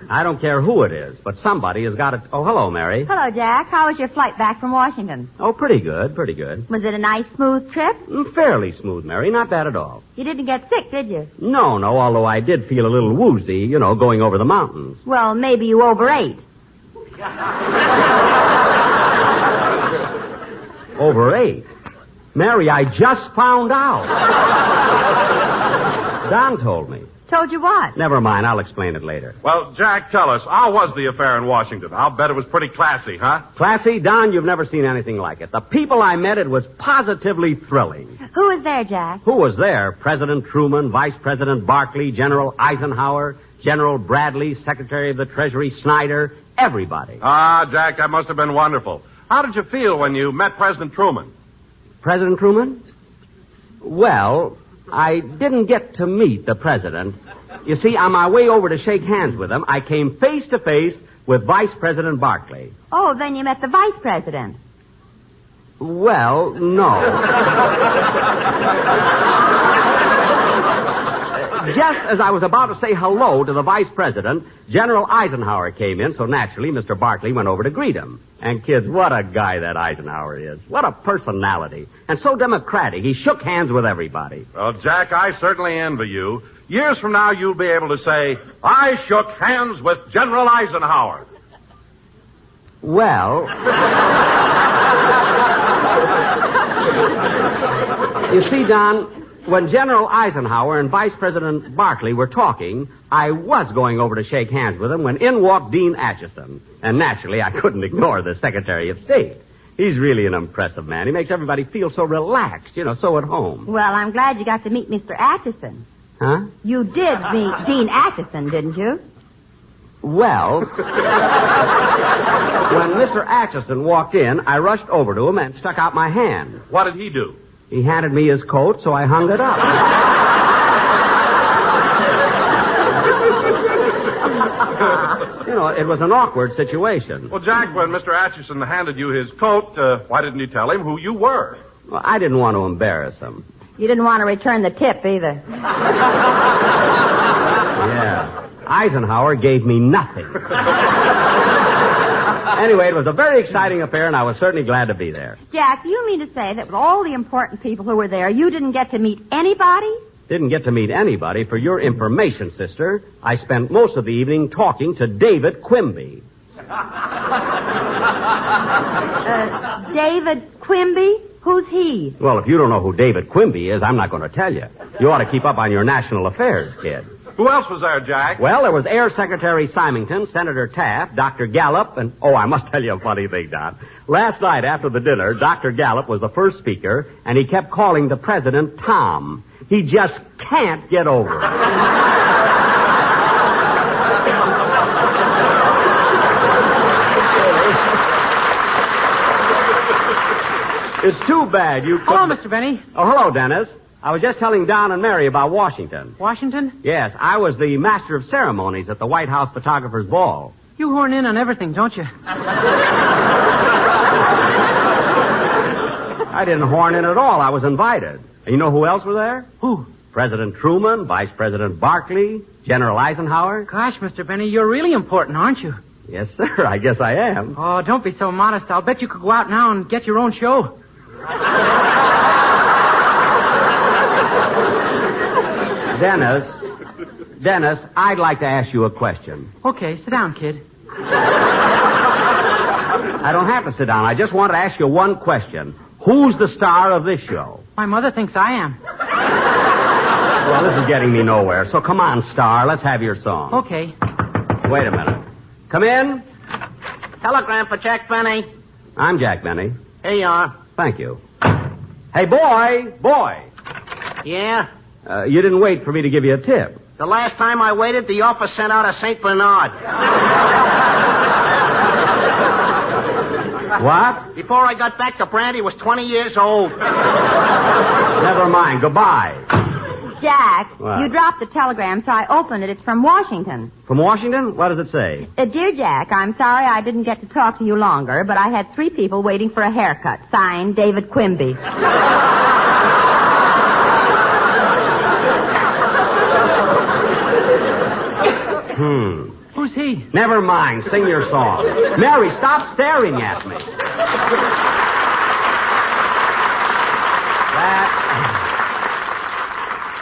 Speaker 7: I don't care who it is, but somebody has got to... Oh, hello, Mary.
Speaker 3: Hello, Jack. How was your flight back from Washington?
Speaker 7: Oh, pretty good.
Speaker 3: Was it a nice, smooth trip?
Speaker 7: Fairly smooth, Mary. Not bad at all.
Speaker 3: You didn't get sick, did you?
Speaker 7: No, although I did feel a little woozy, going over the mountains.
Speaker 3: Well, maybe you overate.
Speaker 7: Overate? Mary, I just found out. Don told me.
Speaker 3: Told you what?
Speaker 7: Never mind, I'll explain it later.
Speaker 1: Well, Jack, tell us, how was the affair in Washington? I'll bet it was pretty classy, huh?
Speaker 7: Classy? Don, you've never seen anything like it. The people I met, it was positively thrilling.
Speaker 3: Who was there, Jack?
Speaker 7: Who was there? President Truman, Vice President Barkley, General Eisenhower, General Bradley, Secretary of the Treasury Snyder, everybody.
Speaker 1: Ah, Jack, that must have been wonderful. How did you feel when you met President Truman?
Speaker 7: President Truman? Well... I didn't get to meet the president. You see, on my way over to shake hands with him, I came face to face with Vice President Barkley.
Speaker 3: Oh, then you met the vice president.
Speaker 7: Well, no. Just as I was about to say hello to the vice president, General Eisenhower came in, so naturally Mr. Barkley went over to greet him. And kids, what a guy that Eisenhower is. What a personality. And so democratic. He shook hands with everybody.
Speaker 1: Well, Jack, I certainly envy you. Years from now, you'll be able to say, I shook hands with General Eisenhower.
Speaker 7: Well... You see, Don... When General Eisenhower and Vice President Barkley were talking, I was going over to shake hands with them when in walked Dean Acheson. And naturally, I couldn't ignore the Secretary of State. He's really an impressive man. He makes everybody feel so relaxed, so at home.
Speaker 3: Well, I'm glad you got to meet Mr. Acheson.
Speaker 7: Huh?
Speaker 3: You did meet Dean Acheson, didn't you?
Speaker 7: Well, when Mr. Acheson walked in, I rushed over to him and stuck out my hand.
Speaker 1: What did he do?
Speaker 7: He handed me his coat, so I hung it up. It was an awkward situation.
Speaker 1: Well, Jack, when Mr. Acheson handed you his coat, why didn't you tell him who you were?
Speaker 7: Well, I didn't want to embarrass him.
Speaker 3: You didn't want to return the tip either.
Speaker 7: Yeah. Eisenhower gave me nothing. Anyway, it was a very exciting affair, and I was certainly glad to be there.
Speaker 3: Jack, do you mean to say that with all the important people who were there, you didn't get to meet anybody?
Speaker 7: Didn't get to meet anybody. For your information, sister, I spent most of the evening talking to David Quimby.
Speaker 3: David Quimby? Who's he?
Speaker 7: Well, if you don't know who David Quimby is, I'm not going to tell you. You ought to keep up on your national affairs, kid.
Speaker 1: Who else was there, Jack?
Speaker 7: Well, there was Air Secretary Symington, Senator Taft, Dr. Gallup, and... Oh, I must tell you a funny thing, Don. Last night after the dinner, Dr. Gallup was the first speaker, and he kept calling the president Tom. He just can't get over it. It's too bad you couldn't...
Speaker 11: Hello, Mr. Benny.
Speaker 7: Oh, hello, Dennis. I was just telling Don and Mary about Washington.
Speaker 11: Washington?
Speaker 7: Yes, I was the master of ceremonies at the White House Photographers' Ball.
Speaker 11: You horn in on everything, don't you?
Speaker 7: I didn't horn in at all. I was invited. And you know who else was there?
Speaker 11: Who?
Speaker 7: President Truman, Vice President Barkley, General Eisenhower.
Speaker 11: Gosh, Mr. Benny, you're really important, aren't you?
Speaker 7: Yes, sir. I guess I am.
Speaker 11: Oh, don't be so modest. I'll bet you could go out now and get your own show.
Speaker 7: Dennis, I'd like to ask you a question.
Speaker 11: Okay, sit down, kid.
Speaker 7: I don't have to sit down. I just want to ask you one question. Who's the star of this show?
Speaker 11: My mother thinks I am.
Speaker 7: Well, this is getting me nowhere. So come on, Star. Let's have your song.
Speaker 11: Okay.
Speaker 7: Wait a minute. Come in.
Speaker 19: Telegram for Jack Benny.
Speaker 7: I'm Jack Benny.
Speaker 19: Here you are.
Speaker 7: Thank you. Hey, boy.
Speaker 19: Yeah?
Speaker 7: You didn't wait for me to give you a tip.
Speaker 19: The last time I waited, the office sent out a St. Bernard.
Speaker 7: What?
Speaker 19: Before I got back, the brandy was 20 years old.
Speaker 7: Never mind. Goodbye.
Speaker 3: Jack,
Speaker 7: What?
Speaker 3: you dropped the telegram, so I opened it. It's from Washington.
Speaker 7: From Washington? What does it say?
Speaker 3: Dear Jack, I'm sorry I didn't get to talk to you longer, but I had 3 people waiting for a haircut. Signed, David Quimby.
Speaker 11: Who's he?
Speaker 7: Never mind. Sing your song. Mary, stop staring at me.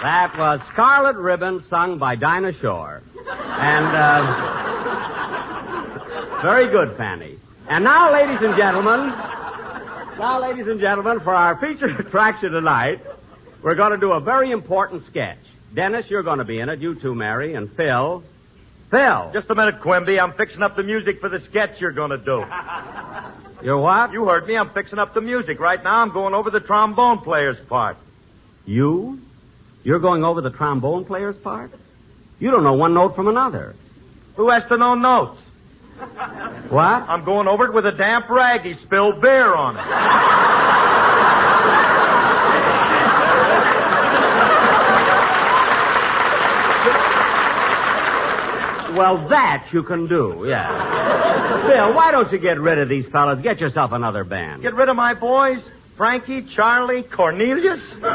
Speaker 7: That was Scarlet Ribbon, sung by Dinah Shore. And, very good, Fanny. And now, ladies and gentlemen, for our featured attraction tonight, we're going to do a very important sketch. Dennis, you're going to be in it. You too, Mary. And Phil.
Speaker 6: Just a minute, Quimby. I'm fixing up the music for the sketch you're going to do.
Speaker 7: You're what?
Speaker 6: You heard me. I'm fixing up the music. Right now, I'm going over the trombone player's part.
Speaker 7: You? You're going over the trombone player's part? You don't know one note from another.
Speaker 6: Who has to know notes?
Speaker 7: What?
Speaker 6: I'm going over it with a damp rag. He spilled beer on it.
Speaker 7: Well, that you can do, yeah. Phil, why don't you get rid of these fellas? Get yourself another band.
Speaker 6: Get rid of my boys? Frankie, Charlie, Cornelius?
Speaker 7: Cornelius?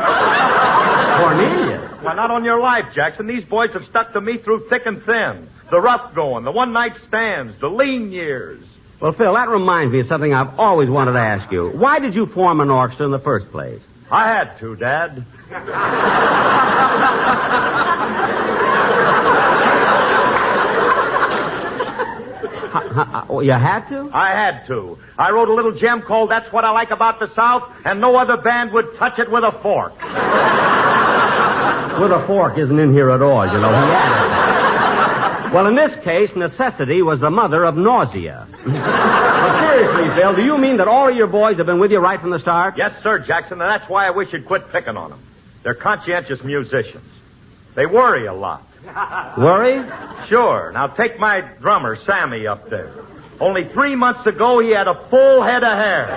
Speaker 6: Why, not on your life, Jackson. These boys have stuck to me through thick and thin. The rough going, the one-night stands, the lean years.
Speaker 7: Well, Phil, that reminds me of something I've always wanted to ask you. Why did you form an orchestra in the first place?
Speaker 6: I had to, Dad.
Speaker 7: You had to?
Speaker 6: I had to. I wrote a little gem called That's What I Like About the South, and no other band would touch it with a fork.
Speaker 7: With a fork isn't in here at all, you know. He added. Well, in this case, necessity was the mother of nausea. But seriously, Phil, do you mean that all of your boys have been with you right from the start?
Speaker 6: Yes, sir, Jackson, and that's why I wish you'd quit picking on them. They're conscientious musicians. They worry a lot.
Speaker 7: Worry?
Speaker 6: Sure. Now, take my drummer, Sammy, up there. Only 3 months ago, he had a full head of hair.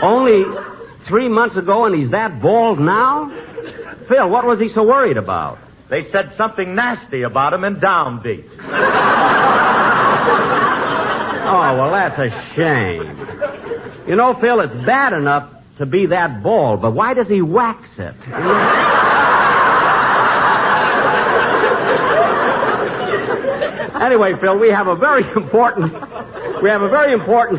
Speaker 7: Only 3 months ago, and he's that bald now? Phil, what was he so worried about?
Speaker 6: They said something nasty about him in Downbeat.
Speaker 7: Oh, well, that's a shame. You know, Phil, it's bad enough to be that bald, but why does he wax it? Anyway, Phil, we have a very important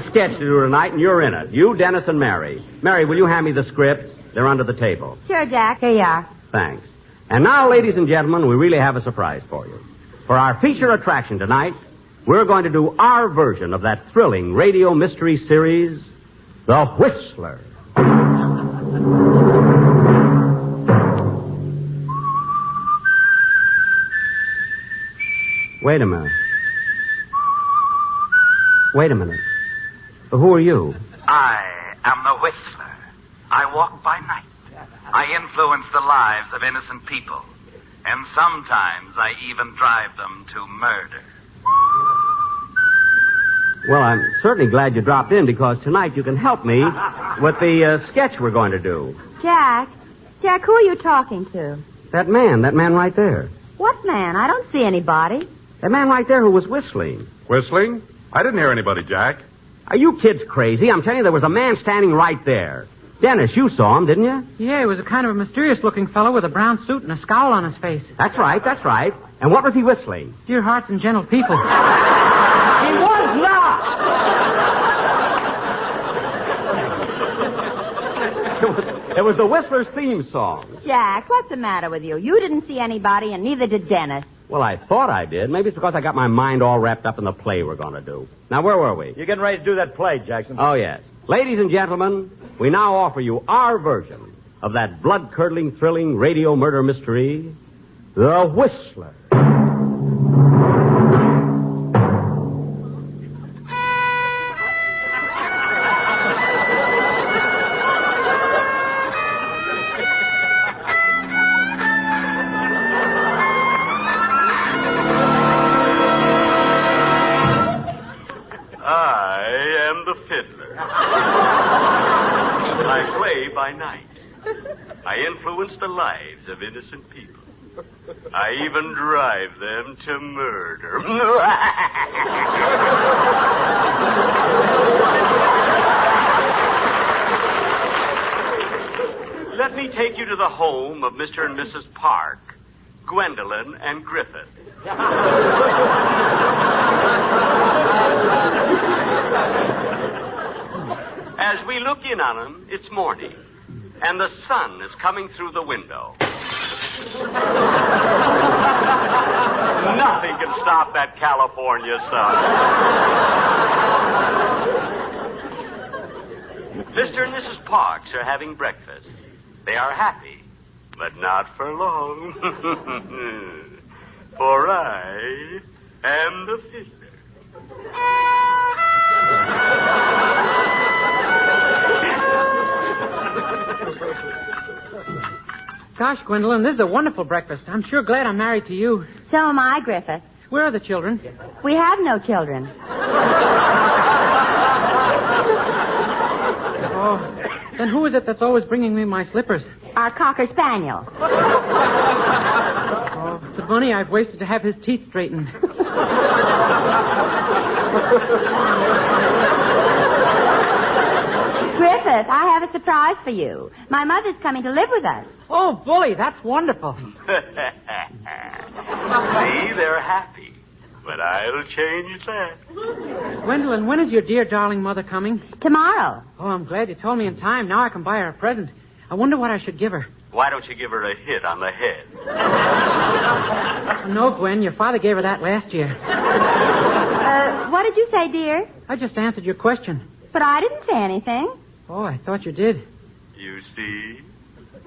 Speaker 7: sketch to do tonight, and you're in it. You, Dennis, and Mary. Mary, will you hand me the scripts? They're under the table.
Speaker 3: Sure, Jack. Here you are.
Speaker 7: Thanks. And now, ladies and gentlemen, we really have a surprise for you. For our feature attraction tonight, we're going to do our version of that thrilling radio mystery series, The Whistler. Wait a minute. Who are you?
Speaker 14: I am the Whistler. I walk by night. I influence the lives of innocent people. And sometimes I even drive them to murder.
Speaker 7: Well, I'm certainly glad you dropped in because tonight you can help me with the sketch we're going to do.
Speaker 3: Jack, who are you talking to?
Speaker 7: That man right there.
Speaker 3: What man? I don't see anybody.
Speaker 7: That man right there who was whistling.
Speaker 1: Whistling? I didn't hear anybody, Jack.
Speaker 4: Are you kids crazy? I'm telling you, there was a man standing right there. Dennis, you saw him, didn't you?
Speaker 11: Yeah, he was a kind of a mysterious-looking fellow with a brown suit and a scowl on his face.
Speaker 4: That's right. And what was he whistling?
Speaker 11: Dear hearts and gentle people.
Speaker 4: He was not! It was the Whistler's theme song.
Speaker 3: Jack, what's the matter with you? You didn't see anybody, and neither did Dennis.
Speaker 4: Well, I thought I did. Maybe it's because I got my mind all wrapped up in the play we're going to do. Now, where were we?
Speaker 6: You're getting ready to do that play, Jackson.
Speaker 4: Oh, yes. Ladies and gentlemen, we now offer you our version of that blood-curdling, thrilling radio murder mystery, The Whistler.
Speaker 13: Fiddler. I play by night. I influence the lives of innocent people. I even drive them to murder. Let me take you to the home of Mr. and Mrs. Park, Gwendolyn and Griffith. As we look in on them, it's morning, and the sun is coming through the window. Nothing can stop that California sun. Mr. and Mrs. Parks are having breakfast. They are happy, but not for long. For I am the Fiddler.
Speaker 11: Gosh, Gwendolyn, this is a wonderful breakfast. I'm sure glad I'm married to you.
Speaker 3: So am I, Griffith.
Speaker 11: Where are the children?
Speaker 3: We have no children.
Speaker 11: Oh, then who is it that's always bringing me my slippers?
Speaker 3: Our Cocker Spaniel.
Speaker 11: Oh, the money I've wasted to have his teeth straightened.
Speaker 3: Griffith, I have a surprise for you. My mother's coming to live with us.
Speaker 11: Oh, bully, that's wonderful.
Speaker 13: See, they're happy. But I'll change that.
Speaker 11: Gwendolyn, when is your dear, darling mother coming?
Speaker 3: Tomorrow.
Speaker 11: Oh, I'm glad you told me in time. Now I can buy her a present. I wonder what I should give her.
Speaker 13: Why don't you give her a hit on the head?
Speaker 11: No, Gwen, your father gave her that last year.
Speaker 3: What did you say, dear?
Speaker 11: I just answered your question.
Speaker 3: But I didn't say anything.
Speaker 11: Oh, I thought you did.
Speaker 13: You see?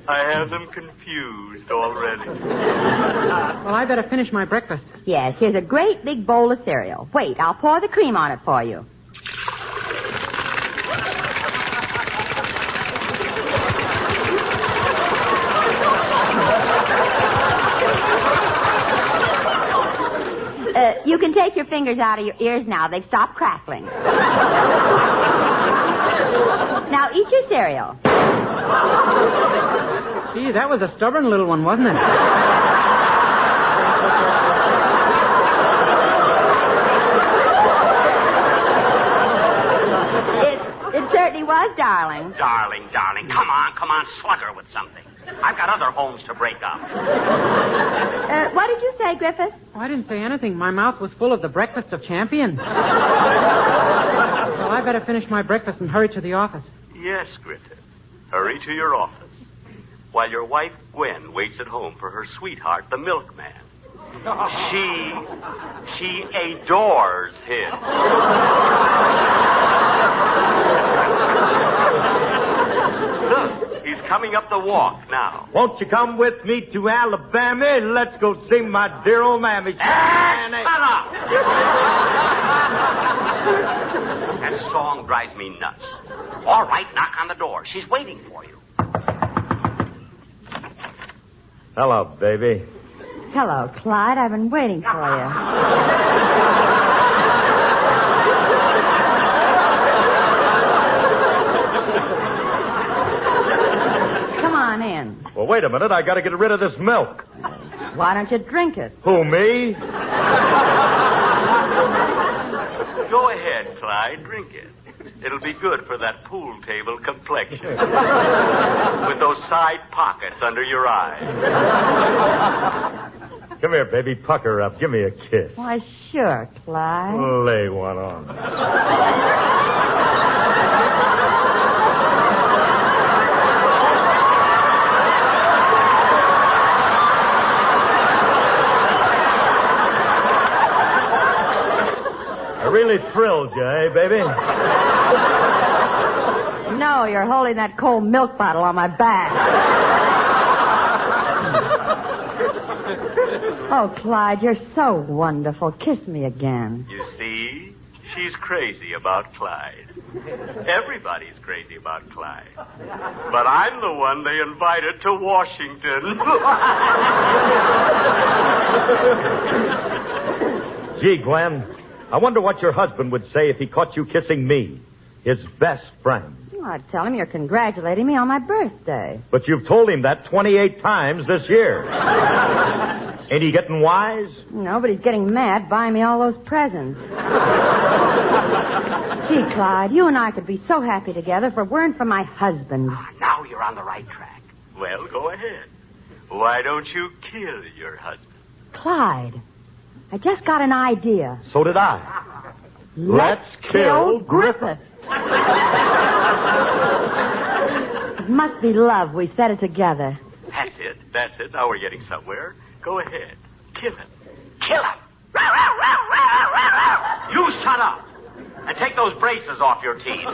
Speaker 13: I have them confused already.
Speaker 11: Well, I better finish my breakfast.
Speaker 3: Yes, here's a great big bowl of cereal. Wait, I'll pour the cream on it for you. You can take your fingers out of your ears now. They've stopped crackling. Now eat your cereal.
Speaker 11: Gee, that was a stubborn little one, wasn't it?
Speaker 3: It certainly was, darling.
Speaker 4: Darling. Come on, slug her with something. I've got other homes to break up.
Speaker 3: What did you say, Griffith?
Speaker 11: Oh, I didn't say anything. My mouth was full of the breakfast of champions. Well, I better finish my breakfast and hurry to the office.
Speaker 13: Yes, Griffith. Hurry to your office. While your wife, Gwen, waits at home for her sweetheart, the milkman. She adores him. Look, he's coming up the walk now.
Speaker 6: Won't you come with me to Alabama? Let's go see my dear old mammy.
Speaker 4: Shut up! That song drives me nuts. All right, knock on the door. She's waiting for you.
Speaker 6: Hello, baby.
Speaker 3: Hello, Clyde. I've been waiting for you. Come on in.
Speaker 6: Well, wait a minute. I got to get rid of this milk.
Speaker 3: Why don't you drink it?
Speaker 6: Who, me?
Speaker 13: Go ahead, Clyde. Drink it. It'll be good for that pool table complexion. With those side pockets under your eyes.
Speaker 6: Come here, baby. Pucker up. Give me a kiss.
Speaker 16: Why, sure, Clyde.
Speaker 6: Lay one on. I really thrilled you, eh, baby?
Speaker 16: No, you're holding that cold milk bottle on my back. Oh, Clyde, you're so wonderful. Kiss me again.
Speaker 13: You see? She's crazy about Clyde. Everybody's crazy about Clyde. But I'm the one they invited to Washington.
Speaker 6: Gee, Gwen, I wonder what your husband would say if he caught you kissing me, his best friend.
Speaker 16: Well, I'd tell him you're congratulating me on my birthday.
Speaker 6: But you've told him that 28 times this year. Ain't he getting wise?
Speaker 16: No, but he's getting mad buying me all those presents. Gee, Clyde, you and I could be so happy together if it weren't for my husband.
Speaker 9: Now you're on the right track.
Speaker 13: Well, go ahead. Why don't you kill your husband?
Speaker 16: Clyde, I just got an idea.
Speaker 6: So did I.
Speaker 16: Let's kill Griffith. It must be love. We said it together.
Speaker 13: That's it. That's it. Now we're getting somewhere. Go ahead. Kill him.
Speaker 9: Kill him. You shut up. And take those braces off your teeth.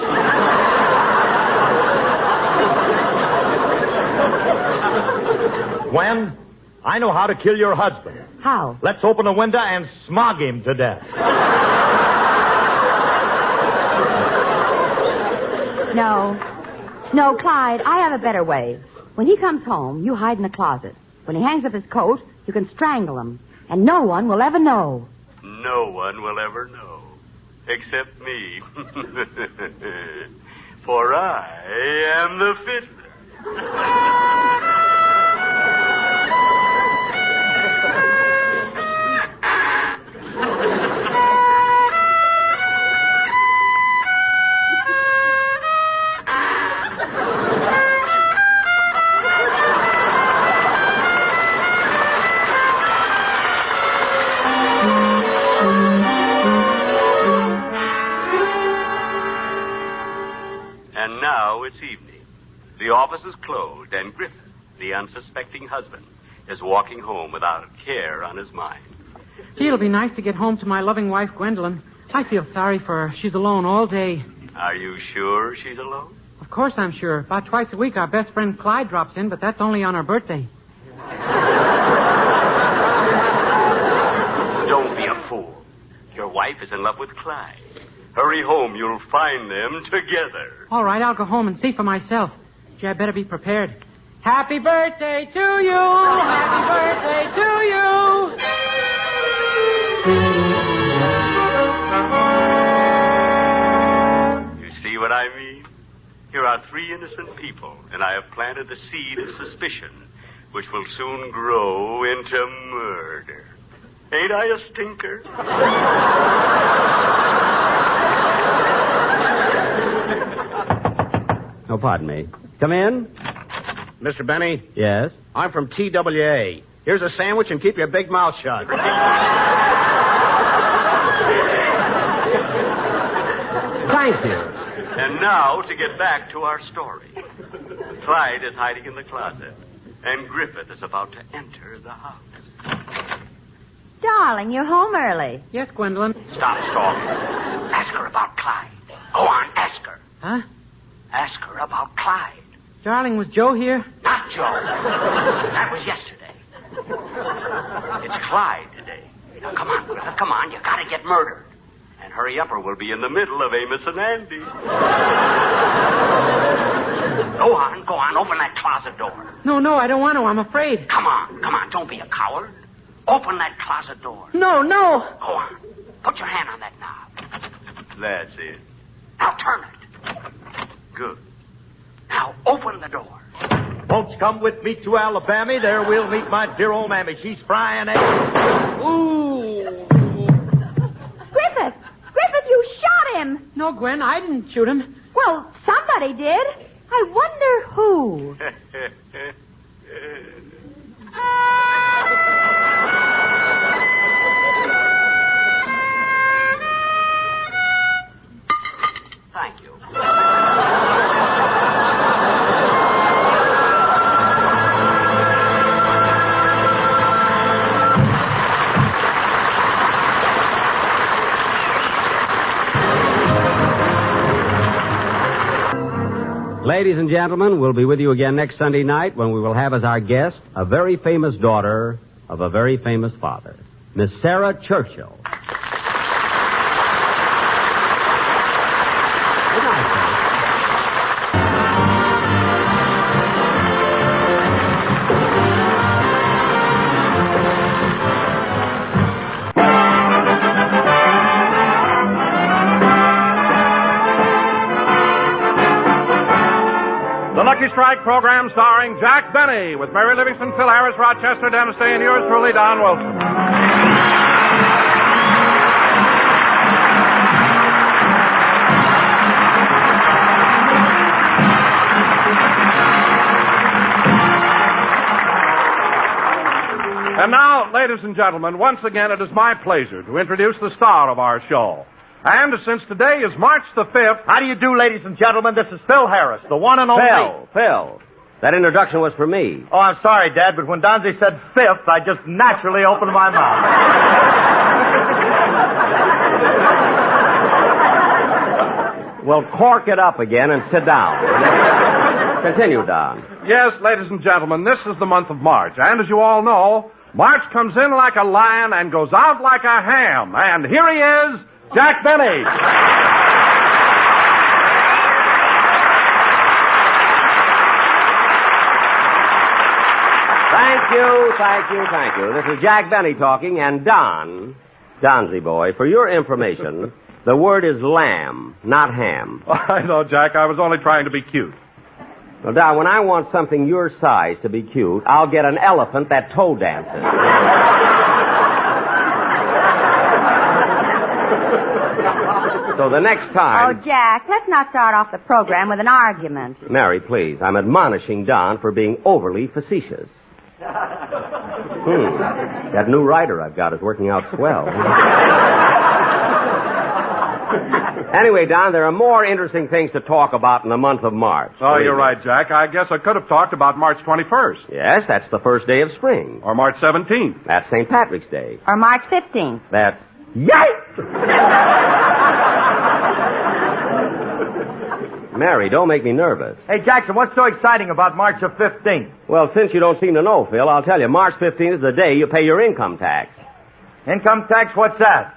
Speaker 6: Gwen, I know how to kill your husband.
Speaker 16: How?
Speaker 6: Let's open the window and smog him to death.
Speaker 16: No, Clyde, I have a better way. When he comes home, you hide in the closet. When he hangs up his coat, you can strangle him. And no one will ever know.
Speaker 13: No one will ever know. Except me. For I am the Fiddler. And now it's evening. The office is closed, and Griffith, the unsuspecting husband, is walking home without a care on his mind.
Speaker 11: Gee, it'll be nice to get home to my loving wife, Gwendolyn. I feel sorry for her. She's alone all day.
Speaker 13: Are you sure she's alone?
Speaker 11: Of course I'm sure. About twice a week, our best friend Clyde drops in, but that's only on her birthday.
Speaker 13: Don't be a fool. Your wife is in love with Clyde. Hurry home. You'll find them together.
Speaker 11: All right, I'll go home and see for myself. Gee, I better be prepared. Happy birthday to you! Happy birthday to you!
Speaker 13: You see what I mean? Here are three innocent people, and I have planted the seed of suspicion, which will soon grow into murder. Ain't I a stinker?
Speaker 4: Oh, pardon me. Come in.
Speaker 9: Mr. Benny?
Speaker 4: Yes?
Speaker 9: I'm from TWA. Here's a sandwich and keep your big mouth shut.
Speaker 4: Thank you.
Speaker 13: And now to get back to our story. Clyde is hiding in the closet, and Griffith is about to enter the house.
Speaker 16: Darling, you're home early.
Speaker 11: Yes, Gwendolyn.
Speaker 9: Stop stalking. Ask her about Clyde. Go on, ask her.
Speaker 11: Huh?
Speaker 9: Ask her about Clyde.
Speaker 11: Darling, was Joe here?
Speaker 9: Not Joe. That was yesterday. It's Clyde today. Now, come on, Griffith, come on. You gotta get murdered.
Speaker 13: And hurry up or we'll be in the middle of Amos and Andy.
Speaker 9: Go on, open that closet door.
Speaker 11: No, I don't want to. I'm afraid.
Speaker 9: Come on, don't be a coward. Open that closet door.
Speaker 11: No.
Speaker 9: Go on. Put your hand on that knob.
Speaker 13: That's it.
Speaker 9: Now turn it.
Speaker 13: Good.
Speaker 9: Now open the door.
Speaker 6: Folks, come with me to Alabama. There we'll meet my dear old mammy. She's frying eggs.
Speaker 16: Griffith, you shot him.
Speaker 11: No, Gwen, I didn't shoot him.
Speaker 16: Well, somebody did. I wonder who.
Speaker 9: Thank you.
Speaker 7: Ladies and gentlemen, we'll be with you again next Sunday night when we will have as our guest a very famous daughter of a very famous father, Miss Sarah Churchill. Good night, sir.
Speaker 1: The Lucky Strike program starring Jack Benny with Mary Livingston, Phil Harris, Rochester, Dennis Day, and yours truly, Don Wilson. And now, ladies and gentlemen, once again it is my pleasure to introduce the star of our show. And since today is March the 5th...
Speaker 6: How do you do, ladies and gentlemen? This is Phil Harris, the one and only...
Speaker 7: Phil. That introduction was for me.
Speaker 6: Oh, I'm sorry, Dad, but when Donzie said 5th, I just naturally opened my mouth.
Speaker 7: Well, cork it up again and sit down. Continue, Don.
Speaker 1: Yes, ladies and gentlemen, this is the month of March. And as you all know, March comes in like a lion and goes out like a ham. And here he is, Jack Benny.
Speaker 7: Thank you. This is Jack Benny talking, and Donzie boy, for your information, the word is lamb, not ham.
Speaker 1: Oh, I know, Jack. I was only trying to be cute.
Speaker 7: Well, Don, when I want something your size to be cute, I'll get an elephant that toe dances. So the next time...
Speaker 16: Oh, Jack, let's not start off the program with an argument.
Speaker 7: Mary, please. I'm admonishing Don for being overly facetious. That new writer I've got is working out swell. Anyway, Don, there are more interesting things to talk about in the month of March.
Speaker 1: Oh, you're right, Jack. I guess I could have talked about March 21st.
Speaker 7: Yes, that's the first day of spring.
Speaker 1: Or March 17th.
Speaker 7: That's St. Patrick's Day.
Speaker 16: Or March 15th.
Speaker 7: That's... Yikes! Mary, don't make me nervous.
Speaker 6: Hey, Jackson, what's so exciting about March the 15th?
Speaker 7: Well, since you don't seem to know, Phil, I'll tell you. March 15th is the day you pay your income tax.
Speaker 6: Income tax? What's that?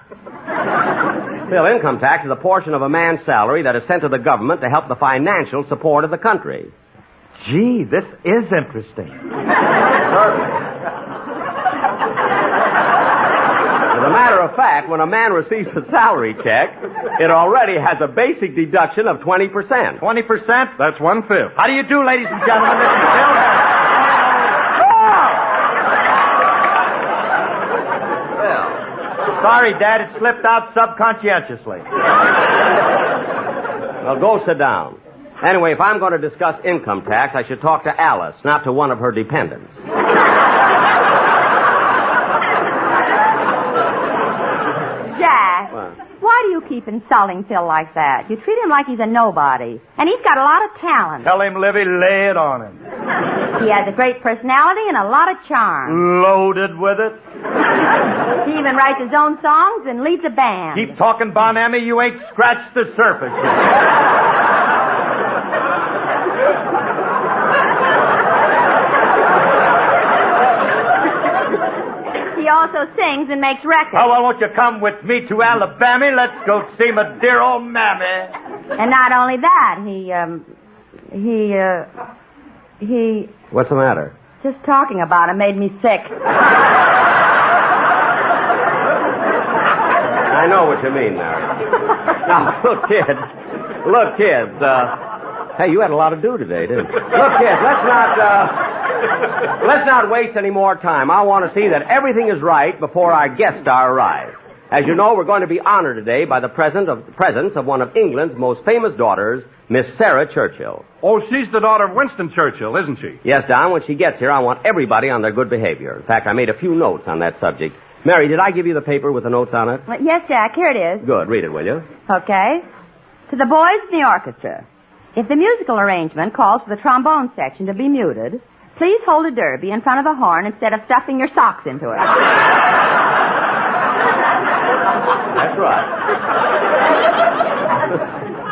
Speaker 7: Phil, income tax is a portion of a man's salary that is sent to the government to help the financial support of the country.
Speaker 6: Gee, this is interesting.
Speaker 7: Certainly. As a matter of fact, when a man receives a salary check, it already has a basic deduction of 20%.
Speaker 6: 20%?
Speaker 1: That's 1/5.
Speaker 6: How do you do, ladies and gentlemen? This is Phil Harris. Sorry, Dad, it slipped out subconscientiously.
Speaker 7: Well, go sit down. Anyway, if I'm going to discuss income tax, I should talk to Alice, not to one of her dependents.
Speaker 16: Jack, why do you keep insulting Phil like that? You treat him like he's a nobody. And he's got a lot of talent.
Speaker 6: Tell him, Livy, lay it on him.
Speaker 16: He has a great personality and a lot of charm.
Speaker 6: Loaded with it.
Speaker 16: He even writes his own songs and leads a band.
Speaker 6: Keep talking, Bonammy. You ain't scratched the surface yet.
Speaker 16: He also sings and makes records.
Speaker 6: Oh, well, won't you come with me to Alabama? Let's go see my dear old mammy.
Speaker 16: And not only that, he...
Speaker 7: What's the matter?
Speaker 16: Just talking about him made me sick.
Speaker 7: I know what you mean, Mary. Now, look, kids. Hey, you had a lot to do today, didn't you? Look, kids, let's not waste any more time. I want to see that everything is right before our guest star arrives. As you know, we're going to be honored today by the presence of one of England's most famous daughters, Miss Sarah Churchill.
Speaker 10: Oh, she's the daughter of Winston Churchill, isn't she?
Speaker 7: Yes, Don, when she gets here, I want everybody on their good behavior. In fact, I made a few notes on that subject. Mary, did I give you the paper with the notes on it?
Speaker 16: Well, yes, Jack, here it is.
Speaker 7: Good. Read it, will you?
Speaker 16: Okay. To the boys in the orchestra. If the musical arrangement calls for the trombone section to be muted, please hold a derby in front of the horn instead of stuffing your socks into it.
Speaker 7: That's right.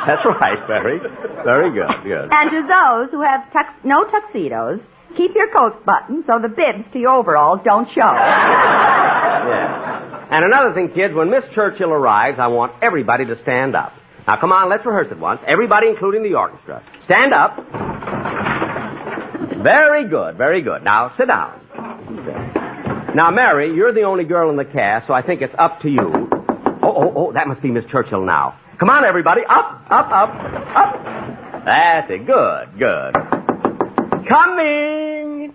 Speaker 7: That's right, Mary. Very good, good.
Speaker 16: And to those who have no tuxedos, keep your coats buttoned so the bibs to your overalls don't show.
Speaker 7: Yeah. And another thing, kids, when Miss Churchill arrives, I want everybody to stand up. Now, come on, let's rehearse it once. Everybody, including the orchestra. Stand up. Very good, very good. Now, sit down. Now, Mary, you're the only girl in the cast, so I think it's up to you. Oh, that must be Miss Churchill now. Come on, everybody. Up. That's it. Good. Coming.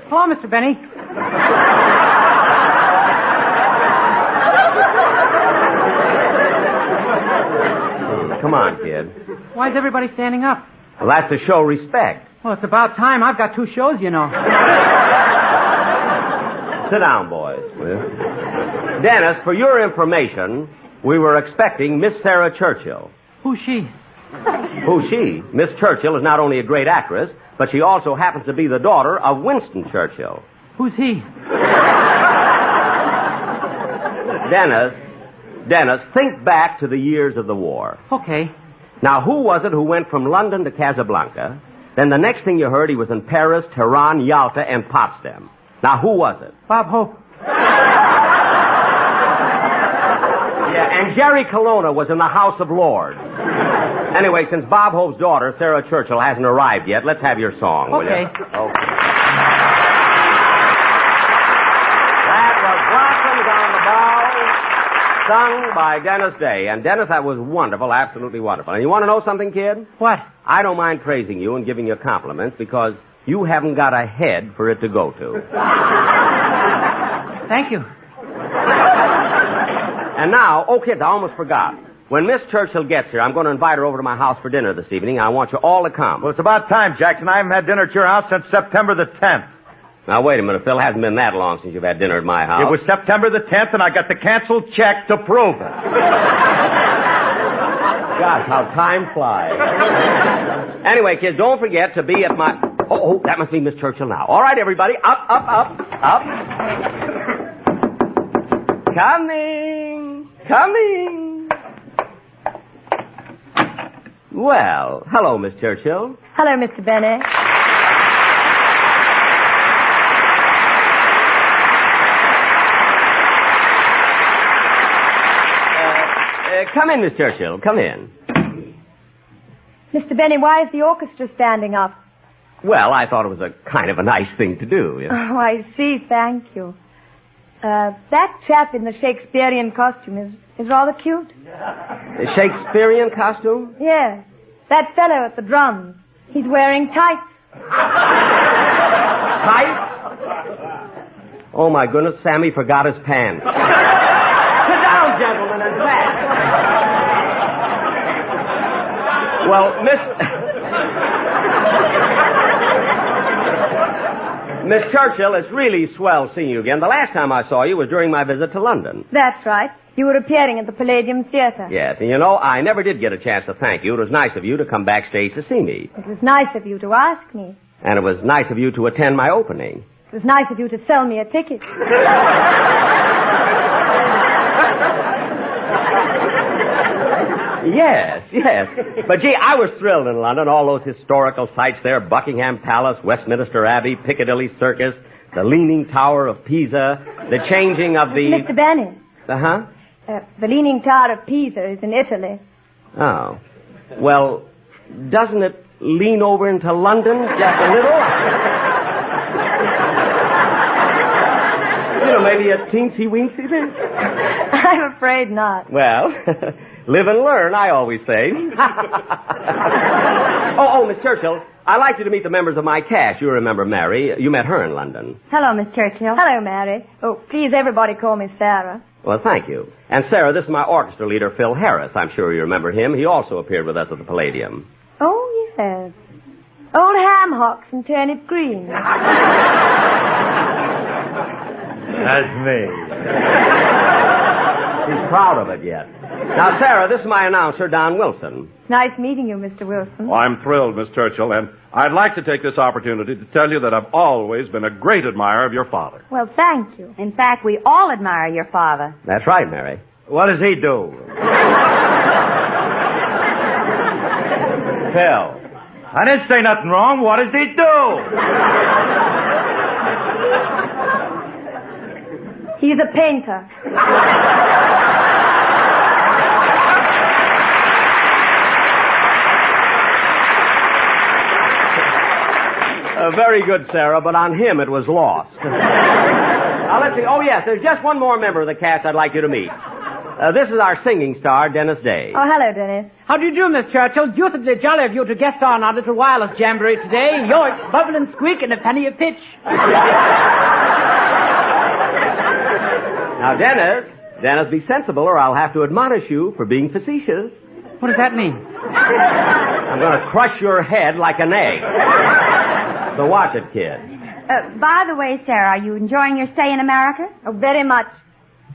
Speaker 11: Hello, Mr. Benny.
Speaker 7: Come on, kid.
Speaker 11: Why is everybody standing up?
Speaker 7: Well, that's to show respect.
Speaker 11: Well, it's about time. I've got 2 shows, you know.
Speaker 7: Sit down, boys. Dennis, for your information, we were expecting Miss Sarah Churchill.
Speaker 11: Who's she?
Speaker 7: Who's she? Miss Churchill is not only a great actress, but she also happens to be the daughter of Winston Churchill.
Speaker 11: Who's he?
Speaker 7: Dennis, think back to the years of the war.
Speaker 11: Okay.
Speaker 7: Now, who was it who went from London to Casablanca? Then the next thing you heard, he was in Paris, Tehran, Yalta, and Potsdam. Now, who was it?
Speaker 11: Bob Hope.
Speaker 7: Yeah, and Jerry Colonna was in the House of Lords. Anyway, since Bob Hope's daughter, Sarah Churchill, hasn't arrived yet, let's have your song, will you?
Speaker 11: Okay.
Speaker 7: That was Blossoms on the Bough, sung by Dennis Day. And, Dennis, that was wonderful, absolutely wonderful. And you want to know something, kid?
Speaker 11: What?
Speaker 7: I don't mind praising you and giving you compliments because you haven't got a head for it to go to.
Speaker 11: Thank you.
Speaker 7: And now, kids, I almost forgot. When Miss Churchill gets here, I'm going to invite her over to my house for dinner this evening. I want you all to come.
Speaker 6: Well, it's about time, Jackson. I haven't had dinner at your house since September the 10th.
Speaker 7: Now, wait a minute, Phil. It hasn't been that long since you've had dinner at my house.
Speaker 6: It was September the 10th, and I got the canceled check to prove it.
Speaker 7: Gosh, how time flies. Anyway, kids, don't forget to be at my... Oh, that must be Miss Churchill now. All right, everybody. Up. Coming. Well, hello, Miss Churchill.
Speaker 16: Hello, Mr. Benny.
Speaker 7: Come in, Miss Churchill. Come in.
Speaker 16: Mr. Benny, why is the orchestra standing up?
Speaker 7: Well, I thought it was a kind of a nice thing to do. You know?
Speaker 16: Oh, I see. Thank you. That chap in the Shakespearean costume is rather cute.
Speaker 7: The Shakespearean costume?
Speaker 16: Yes. That fellow at the drums. He's wearing tights.
Speaker 7: Tights? Oh, my goodness, Sammy forgot his pants. Sit down, gentlemen, and back. Well, Miss Churchill, it's really swell seeing you again. The last time I saw you was during my visit to London.
Speaker 16: That's right. You were appearing at the Palladium Theater.
Speaker 7: Yes, and you know, I never did get a chance to thank you. It was nice of you to come backstage to see me.
Speaker 16: It was nice of you to ask me.
Speaker 7: And it was nice of you to attend my opening.
Speaker 16: It was nice of you to sell me a ticket.
Speaker 7: Yes. But, gee, I was thrilled in London. All those historical sites there, Buckingham Palace, Westminster Abbey, Piccadilly Circus, the Leaning Tower of Pisa, the changing of the...
Speaker 16: Mr. Benny.
Speaker 7: Uh-huh?
Speaker 16: The Leaning Tower of Pisa is in Italy.
Speaker 7: Oh. Well, doesn't it lean over into London just a little? You know, maybe a teensy-weensy bit.
Speaker 16: I'm afraid not.
Speaker 7: Well, live and learn, I always say. Oh, Miss Churchill, I'd like you to meet the members of my cast. You remember Mary. You met her in London.
Speaker 16: Hello, Miss Churchill.
Speaker 20: Hello, Mary. Oh, please, everybody call me Sarah.
Speaker 7: Well, thank you. And Sarah, this is my orchestra leader, Phil Harris. I'm sure you remember him. He also appeared with us at the Palladium.
Speaker 20: Oh, yes. Old ham hocks and turnip greens.
Speaker 6: That's me.
Speaker 7: He's proud of it yet. Now, Sarah, this is my announcer, Don Wilson.
Speaker 20: Nice meeting you, Mr. Wilson.
Speaker 1: Well, I'm thrilled, Miss Churchill, and I'd like to take this opportunity to tell you that I've always been a great admirer of your father.
Speaker 20: Well, thank you.
Speaker 16: In fact, we all admire your father.
Speaker 7: That's right, Mary.
Speaker 6: What does he do?
Speaker 7: Phil.
Speaker 6: I didn't say nothing wrong. What does he do?
Speaker 20: He's a painter.
Speaker 7: Very good, Sarah, but on him it was lost. Now, let's see. Oh, yes, there's just one more member of the cast I'd like you to meet. This is our singing star, Dennis Day.
Speaker 20: Oh, hello, Dennis.
Speaker 21: How do you do, Miss Churchill? Deucedly jolly of you to guest on our little wireless jamboree today. You're bubble and squeak and a penny a pitch.
Speaker 7: Now, Dennis, be sensible or I'll have to admonish you for being facetious.
Speaker 21: What does that mean?
Speaker 7: I'm going to crush your head like an egg. So watch it, kid.
Speaker 16: By the way, Sarah, are you enjoying your stay in America?
Speaker 20: Oh, very much.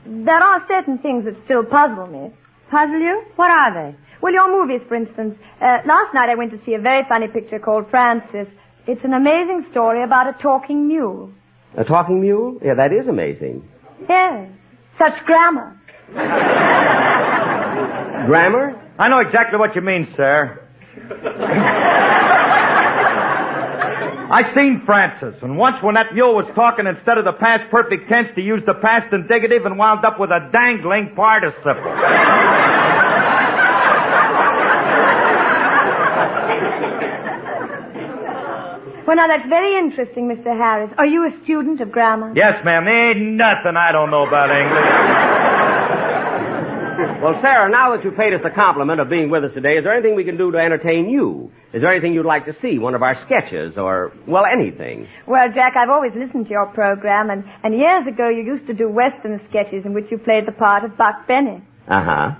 Speaker 20: There are certain things that still puzzle me.
Speaker 16: Puzzle you? What are they?
Speaker 20: Well, your movies, for instance. Last night I went to see a very funny picture called Francis. It's an amazing story about a talking mule.
Speaker 7: A talking mule? Yeah, that is amazing.
Speaker 20: Yes. Such grammar.
Speaker 7: Grammar?
Speaker 6: I know exactly what you mean, sir. I seen Francis, and once when that mule was talking, instead of the past perfect tense, he used the past indicative and wound up with a dangling participle.
Speaker 20: Well, now, that's very interesting, Mr. Harris. Are you a student of grammar?
Speaker 6: Yes, ma'am. There ain't nothing I don't know about English.
Speaker 7: Well, Sarah, now that you've paid us the compliment of being with us today, is there anything we can do to entertain you? Is there anything you'd like to see? One of our sketches or, well, anything?
Speaker 20: Well, Jack, I've always listened to your program, and years ago you used to do Western sketches in which you played the part of Buck Benny.
Speaker 7: Uh-huh.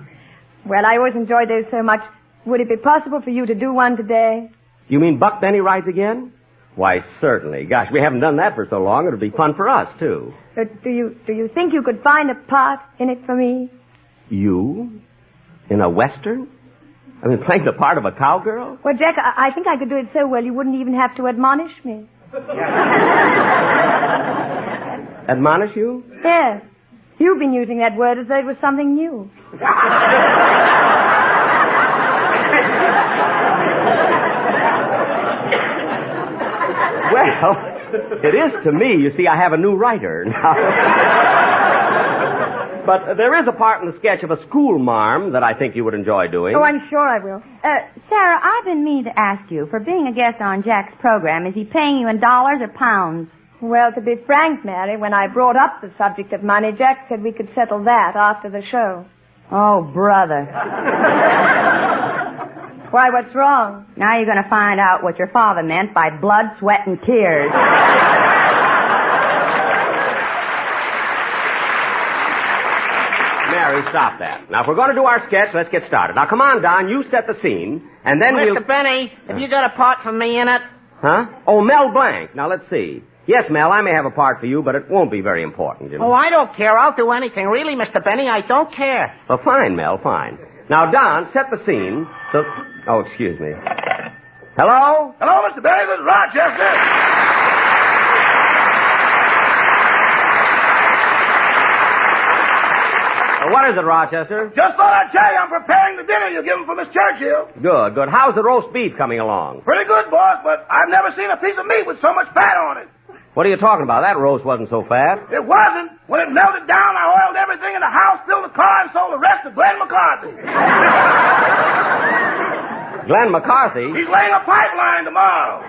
Speaker 20: Well, I always enjoyed those so much. Would it be possible for you to do one today?
Speaker 7: You mean Buck Benny rides again? Why, certainly. Gosh, we haven't done that for so long. It'll be fun for us, too.
Speaker 20: But do you think you could find a part in it for me?
Speaker 7: You? In a Western? I mean, playing the part of a cowgirl?
Speaker 20: Well, Jack, I think I could do it so well you wouldn't even have to admonish me.
Speaker 7: Admonish you?
Speaker 20: Yes. You've been using that word as though it was something new.
Speaker 7: Well, it is to me. You see, I have a new writer now. But there is a part in the sketch of a school marm that I think you would enjoy doing.
Speaker 20: Oh, I'm sure I will.
Speaker 16: Sarah, I've been meaning to ask you, for being a guest on Jack's program, is he paying you in dollars or pounds?
Speaker 20: Well, to be frank, Mary, when I brought up the subject of money, Jack said we could settle that after the show.
Speaker 16: Oh, brother.
Speaker 20: Why, what's wrong?
Speaker 16: Now you're going to find out what your father meant by blood, sweat, and tears.
Speaker 7: Mary, stop that. Now, if we're going to do our sketch, let's get started. Now, come on, Don, you set the scene, and then
Speaker 19: Mr. Benny, have you got a part for me in it?
Speaker 7: Huh? Oh, Mel Blanc. Now, let's see. Yes, Mel, I may have a part for you, but it won't be very important, you know.
Speaker 19: Oh, I don't care. I'll do anything. Really, Mr. Benny, I don't care.
Speaker 7: Well, fine, Mel, fine. Now, Don, set the scene. Oh, excuse me. Hello?
Speaker 8: Hello, Mr. Benny. This is Rochester.
Speaker 7: What is it, Rochester?
Speaker 8: Just thought I'd tell you I'm preparing the dinner you're giving for Miss Churchill.
Speaker 7: Good, good. How's the roast beef coming along?
Speaker 8: Pretty good, boss, but I've never seen a piece of meat with so much fat on it.
Speaker 7: What are you talking about? That roast wasn't so fat.
Speaker 8: It wasn't. When it melted down, I oiled everything in the house, filled the car, and sold the rest to Glenn McCarthy.
Speaker 7: Glenn McCarthy?
Speaker 8: He's laying a pipeline tomorrow.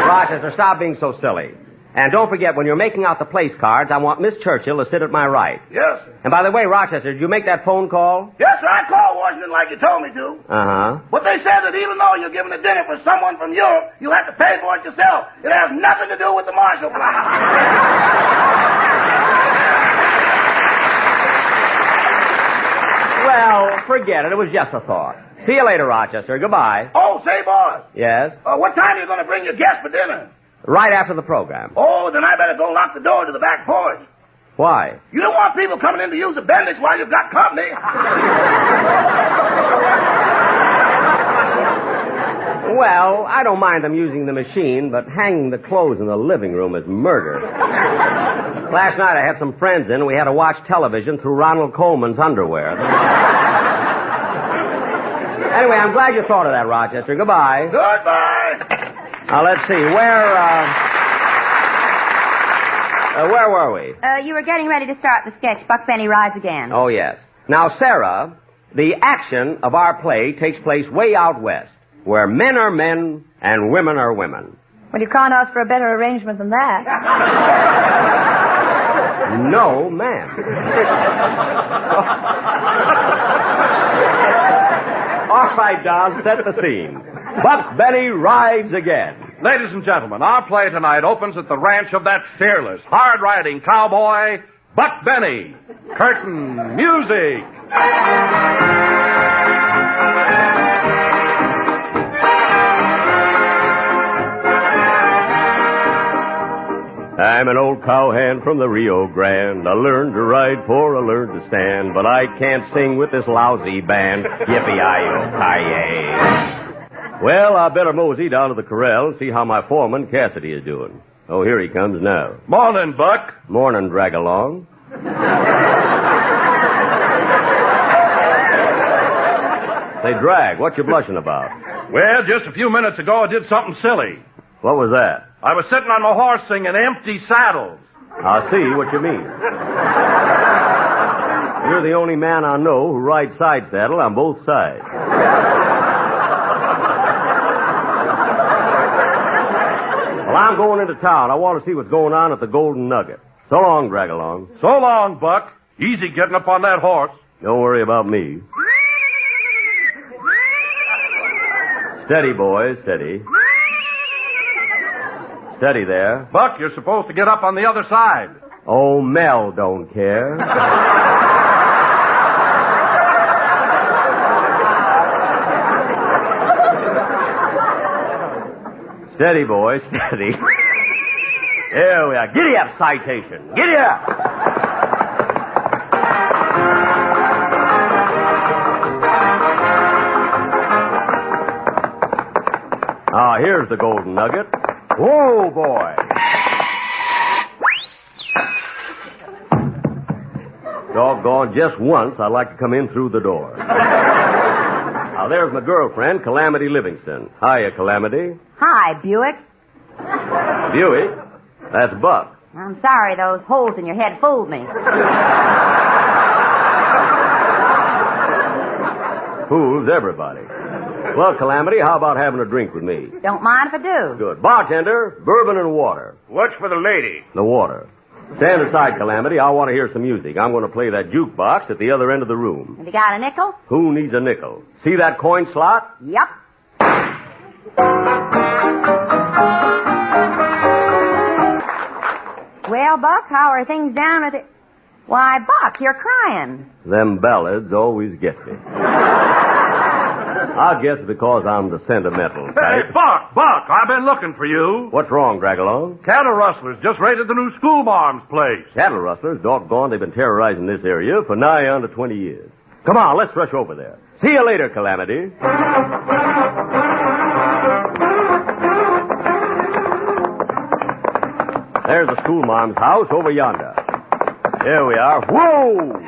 Speaker 7: Rochester, stop being so silly. And don't forget, when you're making out the place cards, I want Miss Churchill to sit at my right.
Speaker 8: Yes, sir.
Speaker 7: And by the way, Rochester, did you make that phone call?
Speaker 8: Yes, sir. I called Washington like you told me to.
Speaker 7: Uh-huh.
Speaker 8: But they said that even though you're giving a dinner for someone from Europe, you have to pay for it yourself. It has nothing to do with the Marshall Plan.
Speaker 7: Well, forget it. It was just a thought. See you later, Rochester. Goodbye.
Speaker 8: Oh, say, boss.
Speaker 7: Yes?
Speaker 8: What time are you going to bring your guests for dinner?
Speaker 7: Right after the program.
Speaker 8: Oh, then I better go lock the door to the back porch.
Speaker 7: Why?
Speaker 8: You don't want people coming in to use the Bendix while you've got company.
Speaker 7: Well, I don't mind them using the machine, but hanging the clothes in the living room is murder. Last night I had some friends in, and we had to watch television through Ronald Coleman's underwear. Anyway, I'm glad you thought of that, Rochester. Goodbye.
Speaker 8: Goodbye.
Speaker 7: Now, let's see. Where were we?
Speaker 16: You were getting ready to start the sketch, Buck Benny Rides Again.
Speaker 7: Oh, yes. Now, Sarah, the action of our play takes place way out west, where men are men and women are women.
Speaker 20: Well, you can't ask for a better arrangement than that.
Speaker 7: No, ma'am. All right, Don, set the scene. Buck Benny Rides Again.
Speaker 10: Ladies and gentlemen, our play tonight opens at the ranch of that fearless, hard-riding cowboy, Buck Benny. Curtain music.
Speaker 7: I'm an old cowhand from the Rio Grande. I learned to ride for I learned to stand, but I can't sing with this lousy band. Yippee-yi-yo-ki-yay. Well, I better mosey down to the corral and see how my foreman, Cassidy, is doing. Oh, here he comes now.
Speaker 10: Morning, Buck.
Speaker 7: Morning, drag-along. Say, Drag, what you blushing about?
Speaker 10: Well, just a few minutes ago I did something silly.
Speaker 7: What was that?
Speaker 10: I was sitting on my horse singing Empty Saddles.
Speaker 7: I see what you mean. You're the only man I know who rides side saddle on both sides. Well, I'm going into town. I want to see what's going on at the Golden Nugget. So long, Drag-along.
Speaker 10: So long, Buck. Easy getting up on that horse.
Speaker 7: Don't worry about me. Steady, boys, steady. Steady there.
Speaker 10: Buck, you're supposed to get up on the other side.
Speaker 7: Oh, Mel don't care. Steady, boys, steady. There we are. Giddy up, citation. Giddy up. Ah, here's the Golden Nugget. Whoa, boy. Doggone, just once I'd like to come in through the door. Now, there's my girlfriend, Calamity Livingston. Hiya, Calamity.
Speaker 16: Hi, Buick.
Speaker 7: Buick? That's Buck.
Speaker 16: I'm sorry, those holes in your head fooled me.
Speaker 7: Fools everybody. Well, Calamity, how about having a drink with me?
Speaker 16: Don't mind if I do.
Speaker 7: Good. Bartender, bourbon and water.
Speaker 23: What's for the lady?
Speaker 7: The water. Stand aside, Calamity. I want to hear some music. I'm going to play that jukebox at the other end of the room.
Speaker 16: Have you got a nickel?
Speaker 7: Who needs a nickel? See that coin slot?
Speaker 16: Yep. Well, Buck, how are things down at the... Why, Buck, you're crying.
Speaker 7: Them ballads always get me. I guess because I'm the sentimental type.
Speaker 10: Hey, Buck, I've been looking for you.
Speaker 7: What's wrong, Drag-along?
Speaker 10: Cattle rustlers just raided the new school marm's place.
Speaker 7: Cattle rustlers? Doggone, they've been terrorizing this area for nigh on to 20 years. Come on, let's rush over there. See you later, Calamity. There's the school marm's house over yonder. Here we are. Whoa!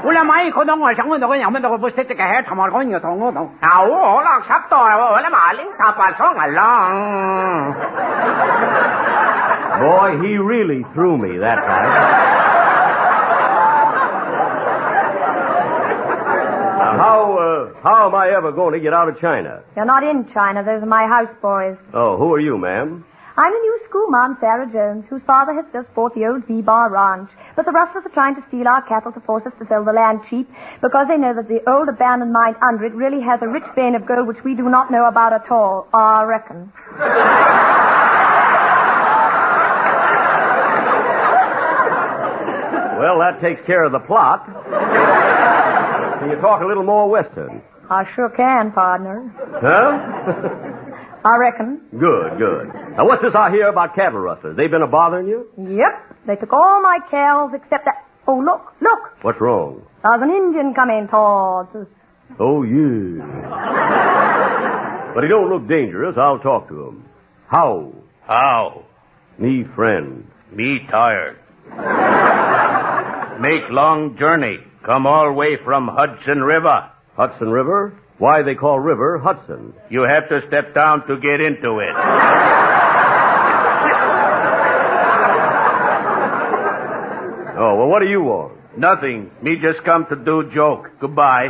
Speaker 21: Ula mai ko dong wa sang do ko yang men do bu se ka he thamar ko nyo thong do. Ao o la sap to wa la ma ling ta pa so nga long.
Speaker 7: Boy, he really threw me that time.
Speaker 5: How am I ever going to get out of China?
Speaker 20: You're not in China. Those are my houseboys.
Speaker 5: Oh, who are you, ma'am?
Speaker 20: I'm the new schoolma'am, Sarah Jones, whose father has just bought the old V-Bar Ranch. But the rustlers are trying to steal our cattle to force us to sell the land cheap because they know that the old abandoned mine under it really has a rich vein of gold which we do not know about at all, I reckon.
Speaker 5: Well, that takes care of the plot. Can you talk a little more Western?
Speaker 20: I sure can, partner.
Speaker 5: Huh?
Speaker 20: I reckon.
Speaker 5: Good, good. Now, what's this I hear about cattle rustlers? They been a-bothering you?
Speaker 20: Yep. They took all my cows except that... Oh, look.
Speaker 5: What's wrong?
Speaker 20: There's an Indian coming towards us.
Speaker 5: Oh, yeah. But he don't look dangerous. I'll talk to him. How?
Speaker 18: How?
Speaker 5: Me friend.
Speaker 18: Me tired. Make long journey. Come all way from Hudson River.
Speaker 5: Hudson River? Why they call river Hudson?
Speaker 18: You have to step down to get into it.
Speaker 5: Oh, well, what do you want?
Speaker 18: Nothing. Me just come to do joke. Goodbye.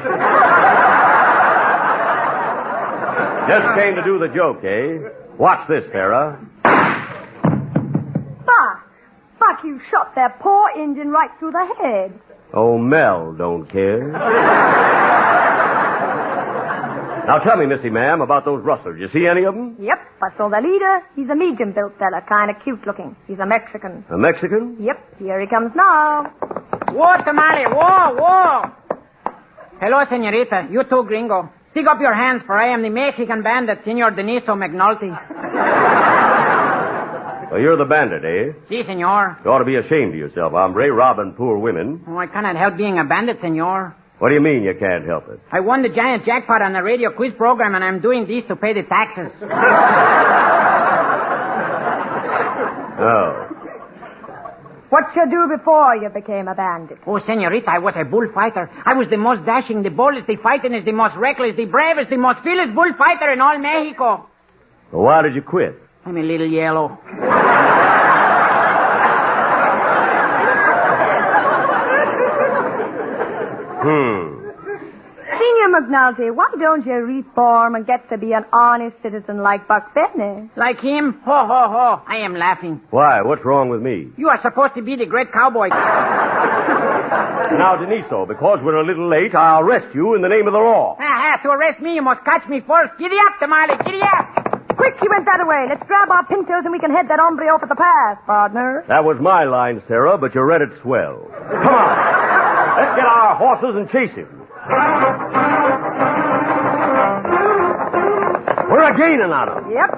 Speaker 5: Just came to do the joke, eh? Watch this, Sarah.
Speaker 20: Buck, you shot that poor Indian right through the head.
Speaker 5: Oh, Mel don't care. Now tell me, Missy Ma'am, about those rustlers. You see any of them?
Speaker 20: Yep, I saw the leader. He's a medium-built fella, kind of cute looking. He's a Mexican.
Speaker 5: A Mexican?
Speaker 20: Yep, here he comes now.
Speaker 11: Whoa, Tamale, whoa. Hello, senorita. You too, gringo. Stick up your hands, for I am the Mexican bandit, Senor Deniso McNulty.
Speaker 5: Well, you're the bandit, eh?
Speaker 11: Si, senor.
Speaker 5: You ought to be ashamed of yourself, hombre, robbing poor women.
Speaker 11: Oh, I cannot help being a bandit, senor.
Speaker 5: What do you mean you can't help it?
Speaker 11: I won the giant jackpot on the radio quiz program, and I'm doing this to pay the taxes.
Speaker 5: Oh.
Speaker 20: What you do before you became a bandit?
Speaker 11: Oh, senorita, I was a bullfighter. I was the most dashing, the boldest, the fightingest, the most reckless, the bravest, the most fearless bullfighter in all Mexico.
Speaker 5: Well, why did you quit?
Speaker 11: I'm a little yellow.
Speaker 20: Senior McNulty, why don't you reform and get to be an honest citizen like Buck Benny?
Speaker 11: Like him? Ho, ho, ho. I am laughing.
Speaker 5: Why? What's wrong with me?
Speaker 11: You are supposed to be the great cowboy.
Speaker 5: Now, Deniso, because we're a little late, I'll arrest you in the name of the law.
Speaker 11: To arrest me, you must catch me first. Giddy up, Tamale, giddy up.
Speaker 20: Quick, he went that way. Let's grab our pintos and we can head that hombre off at the pass, partner.
Speaker 5: That was my line, Sarah, but you read it swell. Come on. Let's get our horses and chase him. We're a-gaining on him.
Speaker 20: Yep.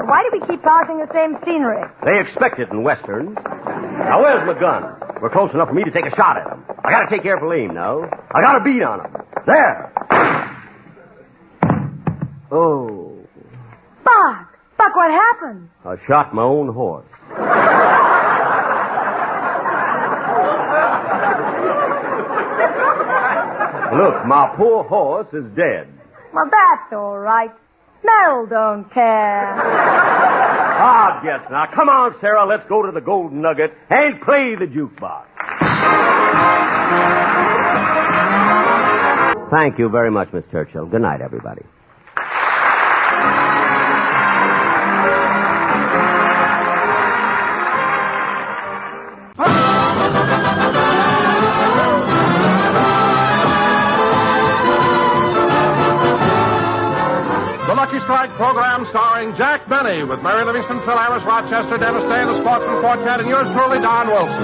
Speaker 20: Why do we keep passing the same scenery?
Speaker 5: They expect it in Western. Now, where's my gun? We're close enough for me to take a shot at him. I gotta take careful aim now. I got a beat on him. There. Oh.
Speaker 20: Buck, what happened?
Speaker 5: I shot my own horse. Look, my poor horse is dead.
Speaker 20: Well, that's all right. Mel don't care.
Speaker 5: Ah, yes. Now, come on, Sarah. Let's go to the Golden Nugget and play the jukebox. Thank you very much, Miss Churchill. Good night, everybody.
Speaker 1: Lucky Strike program starring Jack Benny with Mary Livingston, Phil Harris, Rochester, Dennis Day, the Sportsman Quartet, and yours truly, Don Wilson.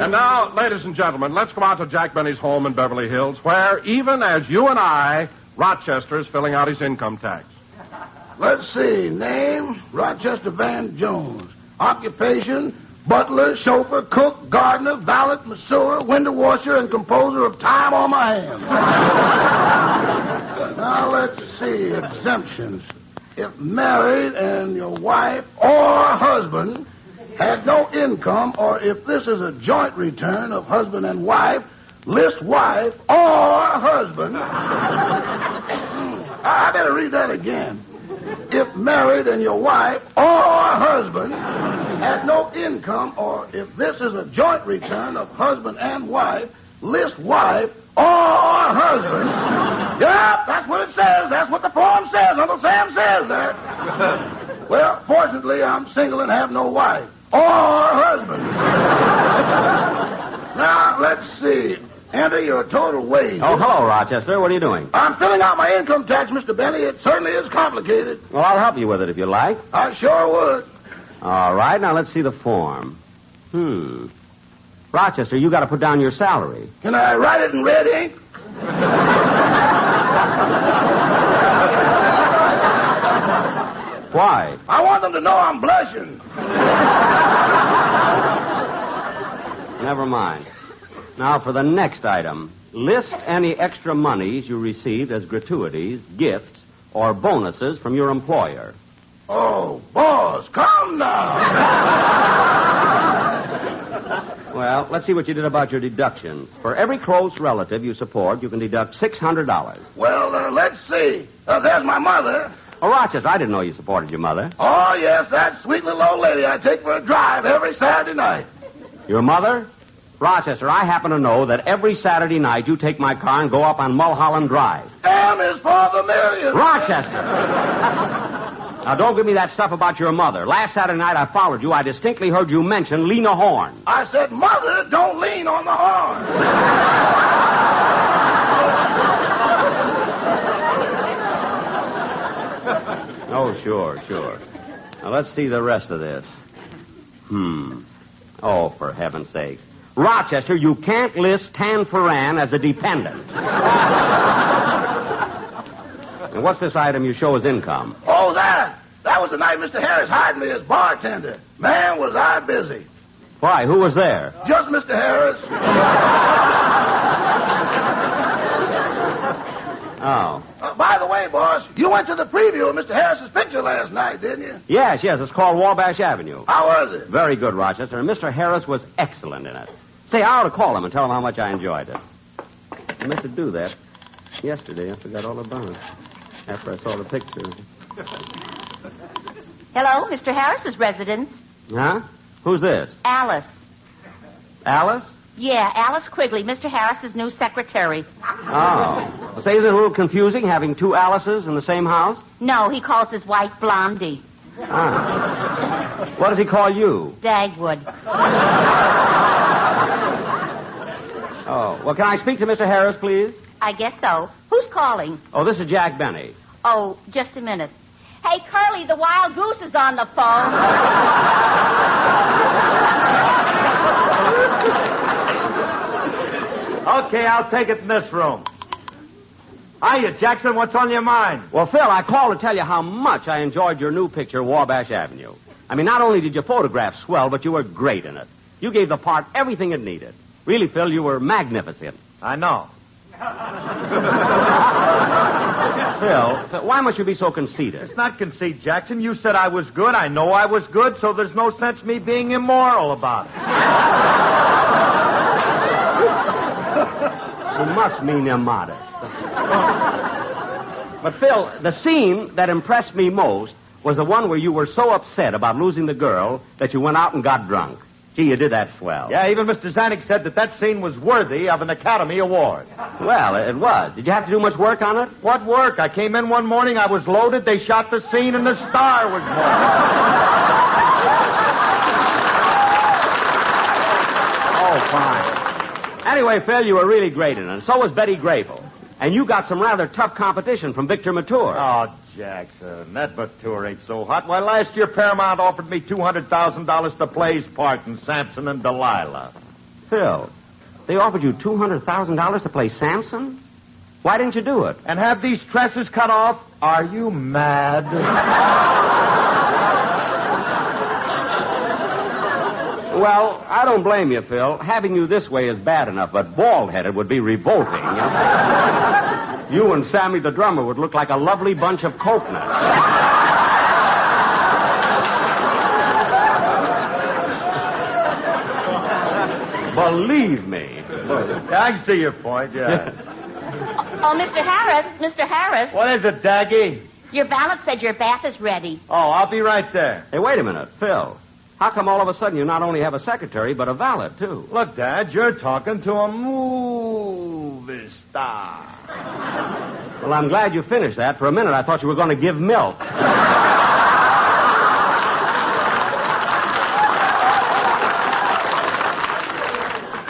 Speaker 1: And now, ladies and gentlemen, let's go out to Jack Benny's home in Beverly Hills, where, even as you and I, Rochester is filling out his income tax.
Speaker 8: Let's see. Name, Rochester Van Jones. Occupation, butler, chauffeur, cook, gardener, valet, masseur, window washer, and composer of Time on My Hands. Now, let's see. Exemptions. If married and your wife or husband had no income, or if this is a joint return of husband and wife, list wife or husband. I better read that again. if married and your wife or husband had no income, or if this is a joint return of husband and wife, list wife or husband. Yeah, that's what it says. That's what the form says. Uncle Sam says that. Well, fortunately, I'm single and have no wife or husband. Now, let's see. Enter your total wage.
Speaker 4: Oh, hello, Rochester. What are you doing?
Speaker 8: I'm filling out my income tax, Mr. Benny. It certainly is complicated.
Speaker 4: Well, I'll help you with it if you like.
Speaker 8: I sure would.
Speaker 4: All right, now let's see the form. Rochester, you got to put down your salary.
Speaker 8: Can I write it in red ink?
Speaker 4: Why?
Speaker 8: I want them to know I'm blushing.
Speaker 4: Never mind. Now, for the next item, list any extra monies you received as gratuities, gifts, or bonuses from your employer.
Speaker 8: Oh, boss, come now.
Speaker 4: Well, let's see what you did about your deductions. For every close relative you support, you can deduct $600.
Speaker 8: Well, let's see. There's my mother.
Speaker 4: Oh, Rochester, I didn't know you supported your mother.
Speaker 8: Oh, yes, that sweet little old lady I take for a drive every Saturday night.
Speaker 4: Your mother? Rochester, I happen to know that every Saturday night you take my car and go up on Mulholland Drive.
Speaker 8: M is for the million.
Speaker 4: Rochester! Now, don't give me that stuff about your mother. Last Saturday night I followed you. I distinctly heard you mention Lena Horne.
Speaker 8: I said, Mother, don't lean on the horn.
Speaker 4: Oh, sure. Now, let's see the rest of this. Oh, for heaven's sakes. Rochester, you can't list Tan Ferran as a dependent. And what's this item you show as income?
Speaker 8: Oh, that was the night Mr. Harris hired me as bartender. Man, was I busy.
Speaker 4: Why, who was there?
Speaker 8: Just Mr. Harris.
Speaker 4: Oh.
Speaker 8: By the way, boss, you went to the preview of Mr. Harris's picture last night, didn't you?
Speaker 4: Yes, it's called Wabash Avenue.
Speaker 8: How was it?
Speaker 4: Very good, Rochester, and Mr. Harris was excellent in it. Say, I ought to call him and tell him how much I enjoyed it. I meant to do that yesterday. I forgot all about it after I saw the picture.
Speaker 16: Hello, Mr. Harris's residence.
Speaker 4: Huh? Who's this?
Speaker 16: Alice.
Speaker 4: Alice?
Speaker 16: Yeah, Alice Quigley, Mr. Harris's new secretary.
Speaker 4: Oh. Well, say, is it a little confusing having two Alices in the same house?
Speaker 16: No, he calls his wife Blondie.
Speaker 4: Ah. What does he call you?
Speaker 16: Dagwood.
Speaker 4: Oh. Well, can I speak to Mr. Harris, please?
Speaker 16: I guess so. Who's calling?
Speaker 4: Oh, this is Jack Benny.
Speaker 16: Oh, just a minute. Hey, Curly, the wild goose is on the phone.
Speaker 6: Okay, I'll take it in this room. Hiya, Jackson. What's on your mind?
Speaker 4: Well, Phil, I called to tell you how much I enjoyed your new picture, Wabash Avenue. I mean, not only did your photograph swell, but you were great in it. You gave the part everything it needed. Really, Phil, you were magnificent.
Speaker 6: I know.
Speaker 4: Phil, why must you be so conceited?
Speaker 6: It's not conceit, Jackson. You said I was good. I know I was good, so there's no sense me being immoral about it.
Speaker 4: You must mean immodest. But, Phil, the scene that impressed me most was the one where you were so upset about losing the girl that you went out and got drunk. Gee, you did that swell.
Speaker 6: Yeah, even Mr. Zanuck said that scene was worthy of an Academy Award.
Speaker 4: Well, it was. Did you have to do much work on it?
Speaker 6: What work? I came in one morning, I was loaded, they shot the scene, and the star was born.
Speaker 4: Oh, fine. Anyway, Phil, you were really great in it, and so was Betty Grable. And you got some rather tough competition from Victor Mature.
Speaker 6: Oh, Jackson, that Mature ain't so hot. Why, last year Paramount offered me $200,000 to play his part in Samson and Delilah.
Speaker 4: Phil, they offered you $200,000 to play Samson? Why didn't you do it?
Speaker 6: And have these tresses cut off? Are you mad?
Speaker 4: Well, I don't blame you, Phil. Having you this way is bad enough, but bald-headed would be revolting. You and Sammy the drummer would look like a lovely bunch of coconuts. Believe me.
Speaker 6: I can see your point, yeah.
Speaker 16: Oh, Mr. Harris.
Speaker 6: What is it, Daggy?
Speaker 2: Your valet said your bath is ready.
Speaker 6: Oh, I'll be right there.
Speaker 4: Hey, wait a minute. Phil, how come all of a sudden you not only have a secretary, but a valet, too?
Speaker 6: Look, Dad, you're talking to a movie star.
Speaker 4: Well, I'm glad you finished that. For a minute, I thought you were going to give milk.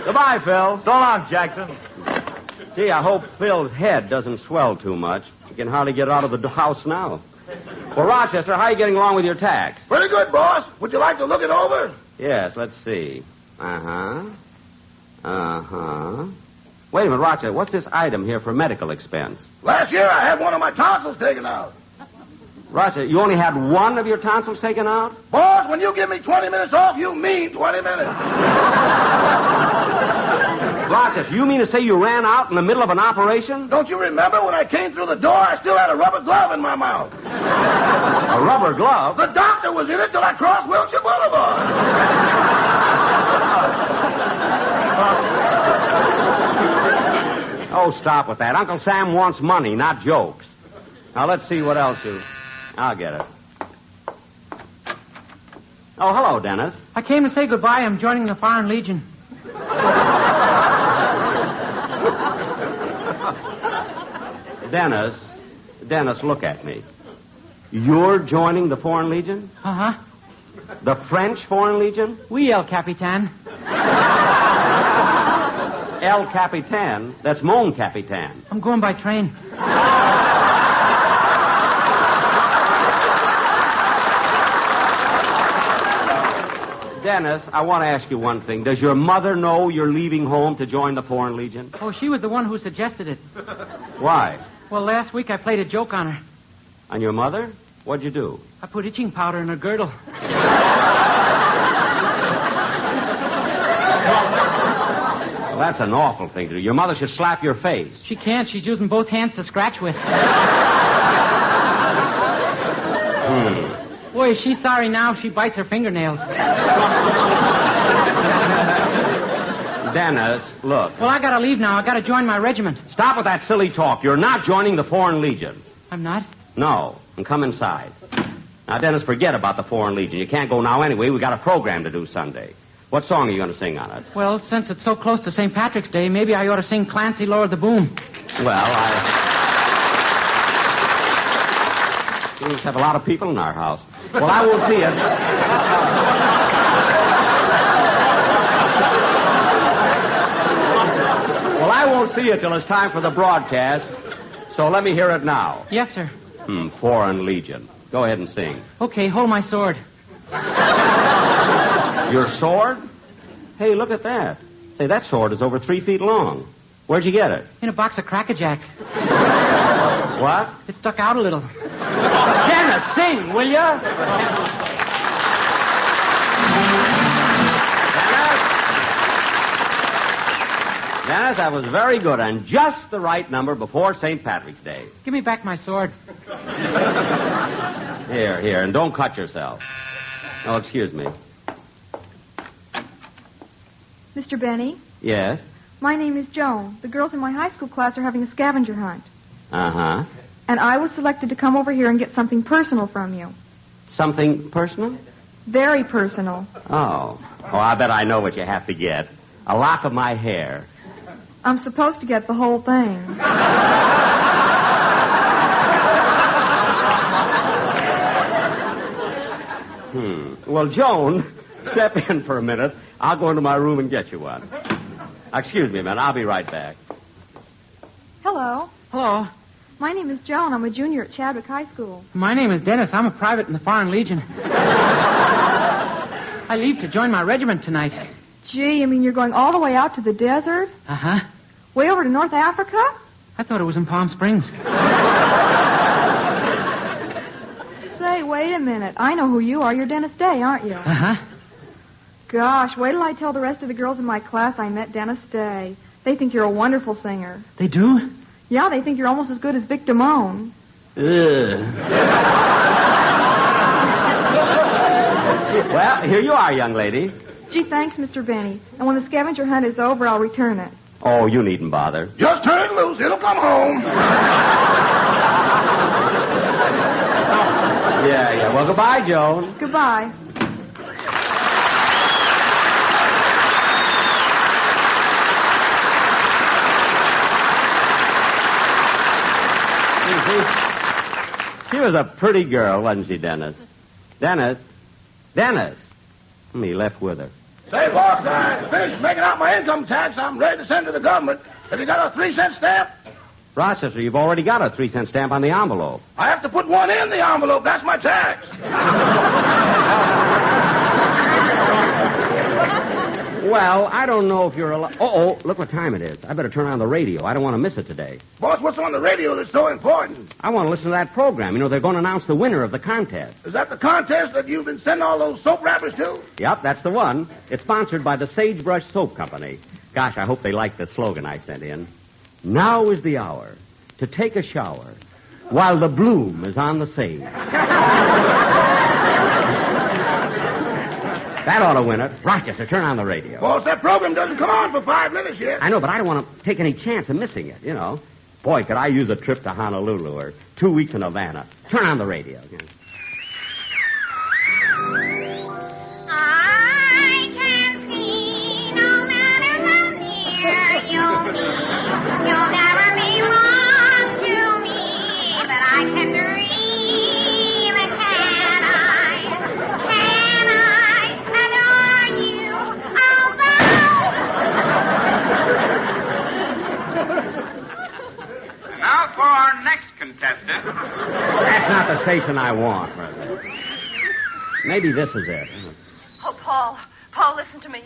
Speaker 4: Goodbye, Phil.
Speaker 6: So long, Jackson.
Speaker 4: Gee, I hope Phil's head doesn't swell too much. He can hardly get out of the house now. Well, Rochester, how are you getting along with your tax?
Speaker 8: Pretty good, boss. Would you like to look it over?
Speaker 4: Yes, let's see. Wait a minute, Rochester, what's this item here for medical expense?
Speaker 8: Last year I had one of my tonsils taken out.
Speaker 4: Rochester, you only had one of your tonsils taken out?
Speaker 8: Boss, when you give me 20 minutes off, you mean 20 minutes.
Speaker 4: Rochester, you mean to say you ran out in the middle of an operation?
Speaker 8: Don't you remember when I came through the door, I still had a rubber glove in my mouth?
Speaker 4: A rubber glove?
Speaker 8: The doctor was in it till I crossed Wilshire Boulevard.
Speaker 4: Oh, stop with that. Uncle Sam wants money, not jokes. Now, let's see what else you... I'll get it. Oh, hello, Dennis.
Speaker 11: I came to say goodbye. I'm joining the Foreign Legion.
Speaker 4: Dennis, look at me. You're joining the Foreign Legion?
Speaker 11: Uh-huh.
Speaker 4: The French Foreign Legion?
Speaker 11: Oui, El Capitan.
Speaker 4: El Capitan? That's Mon Capitan.
Speaker 11: I'm going by train.
Speaker 4: Dennis, I want to ask you one thing. Does your mother know you're leaving home to join the Foreign Legion?
Speaker 11: Oh, she was the one who suggested it.
Speaker 4: Why?
Speaker 11: Well, last week I played a joke on her.
Speaker 4: On your mother? What'd you do?
Speaker 11: I put itching powder in her girdle.
Speaker 4: Well, that's an awful thing to do. Your mother should slap your face.
Speaker 11: She can't. She's using both hands to scratch with. Boy, is she sorry now. She bites her fingernails.
Speaker 4: Dennis, look.
Speaker 11: Well, I gotta leave now. I gotta join my regiment.
Speaker 4: Stop with that silly talk. You're not joining the Foreign Legion.
Speaker 11: I'm not?
Speaker 4: No. And come inside. Now, Dennis, forget about the Foreign Legion. You can't go now anyway. We got a program to do Sunday. What song are you going to sing on it?
Speaker 11: Well, since it's so close to St. Patrick's Day, maybe I ought to sing Clancy Lowered the Boom.
Speaker 4: Well, we just have a lot of people in our house. Well, I won't see it. Well, I won't see it till it's time for the broadcast. So let me hear it now.
Speaker 11: Yes, sir.
Speaker 4: Foreign Legion. Go ahead and sing.
Speaker 11: Okay, hold my sword.
Speaker 4: Your sword? Hey, look at that. Say, that sword is over 3 feet long. Where'd you get it?
Speaker 11: In a box of Cracker Jacks.
Speaker 4: What?
Speaker 11: It stuck out a little.
Speaker 4: Dennis, sing, will you? Dennis, that was very good, and just the right number before St. Patrick's Day.
Speaker 11: Give me back my sword.
Speaker 4: Here, and don't cut yourself. Oh, excuse me.
Speaker 20: Mr. Benny?
Speaker 4: Yes?
Speaker 20: My name is Joan. The girls in my high school class are having a scavenger hunt.
Speaker 4: Uh-huh.
Speaker 20: And I was selected to come over here and get something personal from you.
Speaker 4: Something personal?
Speaker 20: Very personal.
Speaker 4: Oh, I bet I know what you have to get. A lock of my hair.
Speaker 20: I'm supposed to get the whole thing.
Speaker 4: Well, Joan, step in for a minute. I'll go into my room and get you one. Excuse me a minute. I'll be right back.
Speaker 20: Hello.
Speaker 11: Hello.
Speaker 20: My name is Joan. I'm a junior at Chadwick High School.
Speaker 11: My name is Dennis. I'm a private in the Foreign Legion. I leave to join my regiment tonight.
Speaker 20: Gee, you mean you're going all the way out to the desert?
Speaker 11: Uh-huh.
Speaker 20: Way over to North Africa?
Speaker 11: I thought it was in Palm Springs.
Speaker 20: Say, wait a minute. I know who you are. You're Dennis Day, aren't you?
Speaker 11: Uh-huh.
Speaker 20: Gosh, wait till I tell the rest of the girls in my class I met Dennis Day. They think you're a wonderful singer.
Speaker 11: They do?
Speaker 20: Yeah, they think you're almost as good as Vic Damone.
Speaker 4: Well, here you are, young lady.
Speaker 20: Gee, thanks, Mr. Benny. And when the scavenger hunt is over, I'll return it.
Speaker 4: Oh, you needn't bother.
Speaker 8: Just turn it loose. It'll come home.
Speaker 4: Yeah. Well, goodbye, Joan.
Speaker 15: Goodbye.
Speaker 4: She was a pretty girl, wasn't she, Dennis? Dennis? He left with her.
Speaker 8: Say, boss, I finished making out my income tax. I'm ready to send to the government. Have you got a 3-cent stamp?
Speaker 4: Rochester, you've already got a 3-cent stamp on the envelope.
Speaker 8: I have to put one in the envelope. That's my tax.
Speaker 4: Well, I don't know if you're allowed... Oh, look what time it is. I better turn on the radio. I don't want to miss it today.
Speaker 8: Boss, what's on the radio that's so important?
Speaker 4: I want to listen to that program. You know, they're going to announce the winner of the contest.
Speaker 8: Is that the contest that you've been sending all those soap wrappers to?
Speaker 4: Yep, that's the one. It's sponsored by the Sagebrush Soap Company. Gosh, I hope they like the slogan I sent in. Now is the hour to take a shower while the bloom is on the sage. That ought to win it. Rochester, turn on the radio.
Speaker 8: Boss, that program doesn't come on for 5 minutes yet.
Speaker 4: I know, but I don't want to take any chance of missing it, you know. Boy, could I use a trip to Honolulu or 2 weeks in Havana. Turn on the radio.
Speaker 17: I can see no matter how near you'll be, you'll never be wrong to me, but I can dream, can I adore you,
Speaker 14: Now for our next contestant.
Speaker 4: That's not the station I want, brother. Maybe this is it.
Speaker 22: Oh, Paul, listen to me.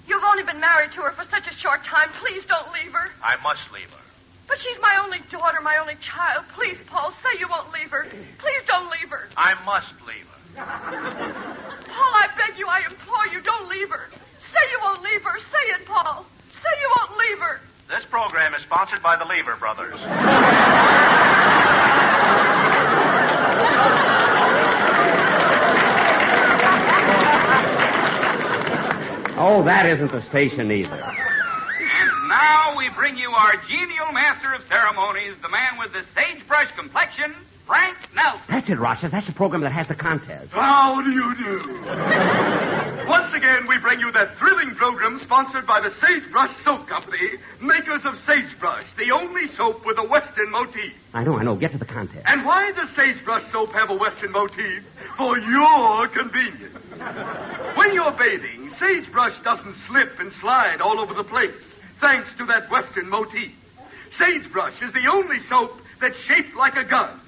Speaker 22: You've only been married to her for such a short time. Please don't leave her.
Speaker 14: I must leave her.
Speaker 22: But she's my only daughter, my only child. Please, Paul, say you won't leave her. Please don't leave her.
Speaker 14: I must leave her.
Speaker 22: Paul, I beg you, I implore you, don't leave her. Say you won't leave her. Say it, Paul. Say you won't leave her.
Speaker 14: This program is sponsored by the Lever Brothers.
Speaker 4: Oh, that isn't the station either.
Speaker 14: And now we bring you our genial master of ceremonies, the man with the sagebrush complexion, Frank Nelson.
Speaker 4: That's it, Rochester. That's the program that has the contest.
Speaker 24: How do you do? Once again, we bring you that thrilling program sponsored by the Sagebrush Soap Company, makers of Sagebrush, the only soap with a Western motif.
Speaker 4: I know. Get to the contest.
Speaker 24: And why does Sagebrush soap have a Western motif? For your convenience. When you're bathing, Sagebrush doesn't slip and slide all over the place, thanks to that Western motif. Sagebrush is the only soap that's shaped like a gun.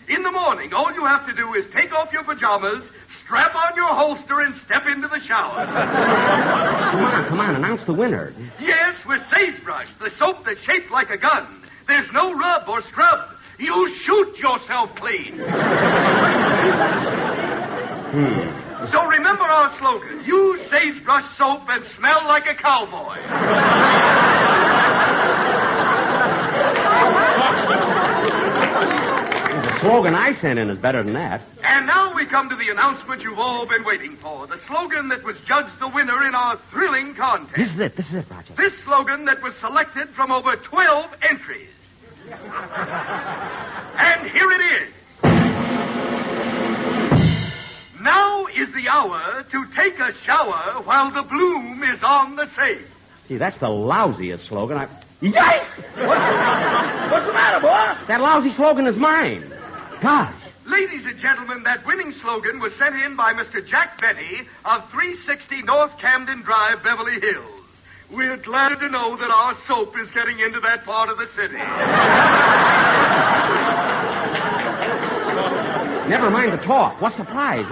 Speaker 24: In the morning, all you have to do is take off your pajamas, strap on your holster, and step into the shower.
Speaker 4: Come on, announce the winner.
Speaker 24: Yes, with Sagebrush, the soap that's shaped like a gun. There's no rub or scrub. You shoot yourself clean. So remember our slogan, use Sagebrush soap and smell like a cowboy.
Speaker 4: The slogan I sent in is better than that.
Speaker 24: And now we come to the announcement you've all been waiting for. The slogan that was judged the winner in our thrilling contest.
Speaker 4: This is it, Roger.
Speaker 24: This slogan that was selected from over 12 entries. And here it is. Now is the hour to take a shower while the bloom is on the sage.
Speaker 4: Gee, that's the lousiest slogan
Speaker 24: Yikes! What's the matter, boy?
Speaker 4: That lousy slogan is mine. Gosh.
Speaker 24: Ladies and gentlemen, that winning slogan was sent in by Mr. Jack Benny of 360 North Camden Drive, Beverly Hills. We're glad to know that our soap is getting into that part of the city.
Speaker 4: Never mind the talk. What's the prize?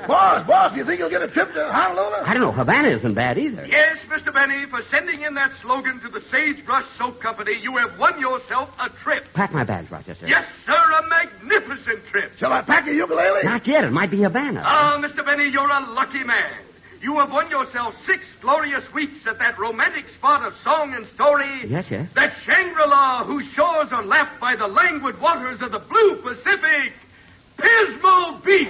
Speaker 8: Boss, do you think you'll get a trip to Honolulu?
Speaker 4: I don't know. Havana isn't bad either.
Speaker 24: Yes, Mr. Benny, for sending in that slogan to the Sagebrush Soap Company, you have won yourself a trip.
Speaker 4: Pack my bags, Rochester.
Speaker 24: Yes, sir, a magnificent trip.
Speaker 8: Shall I pack a ukulele?
Speaker 4: Not yet. It might be Havana.
Speaker 24: Ah, Mr. Benny, you're a lucky man. You have won yourself 6 glorious weeks at that romantic spot of song and story.
Speaker 4: Yes.
Speaker 24: That Shangri-La whose shores are lapped by the languid waters of the blue Pacific. Pismo Beach.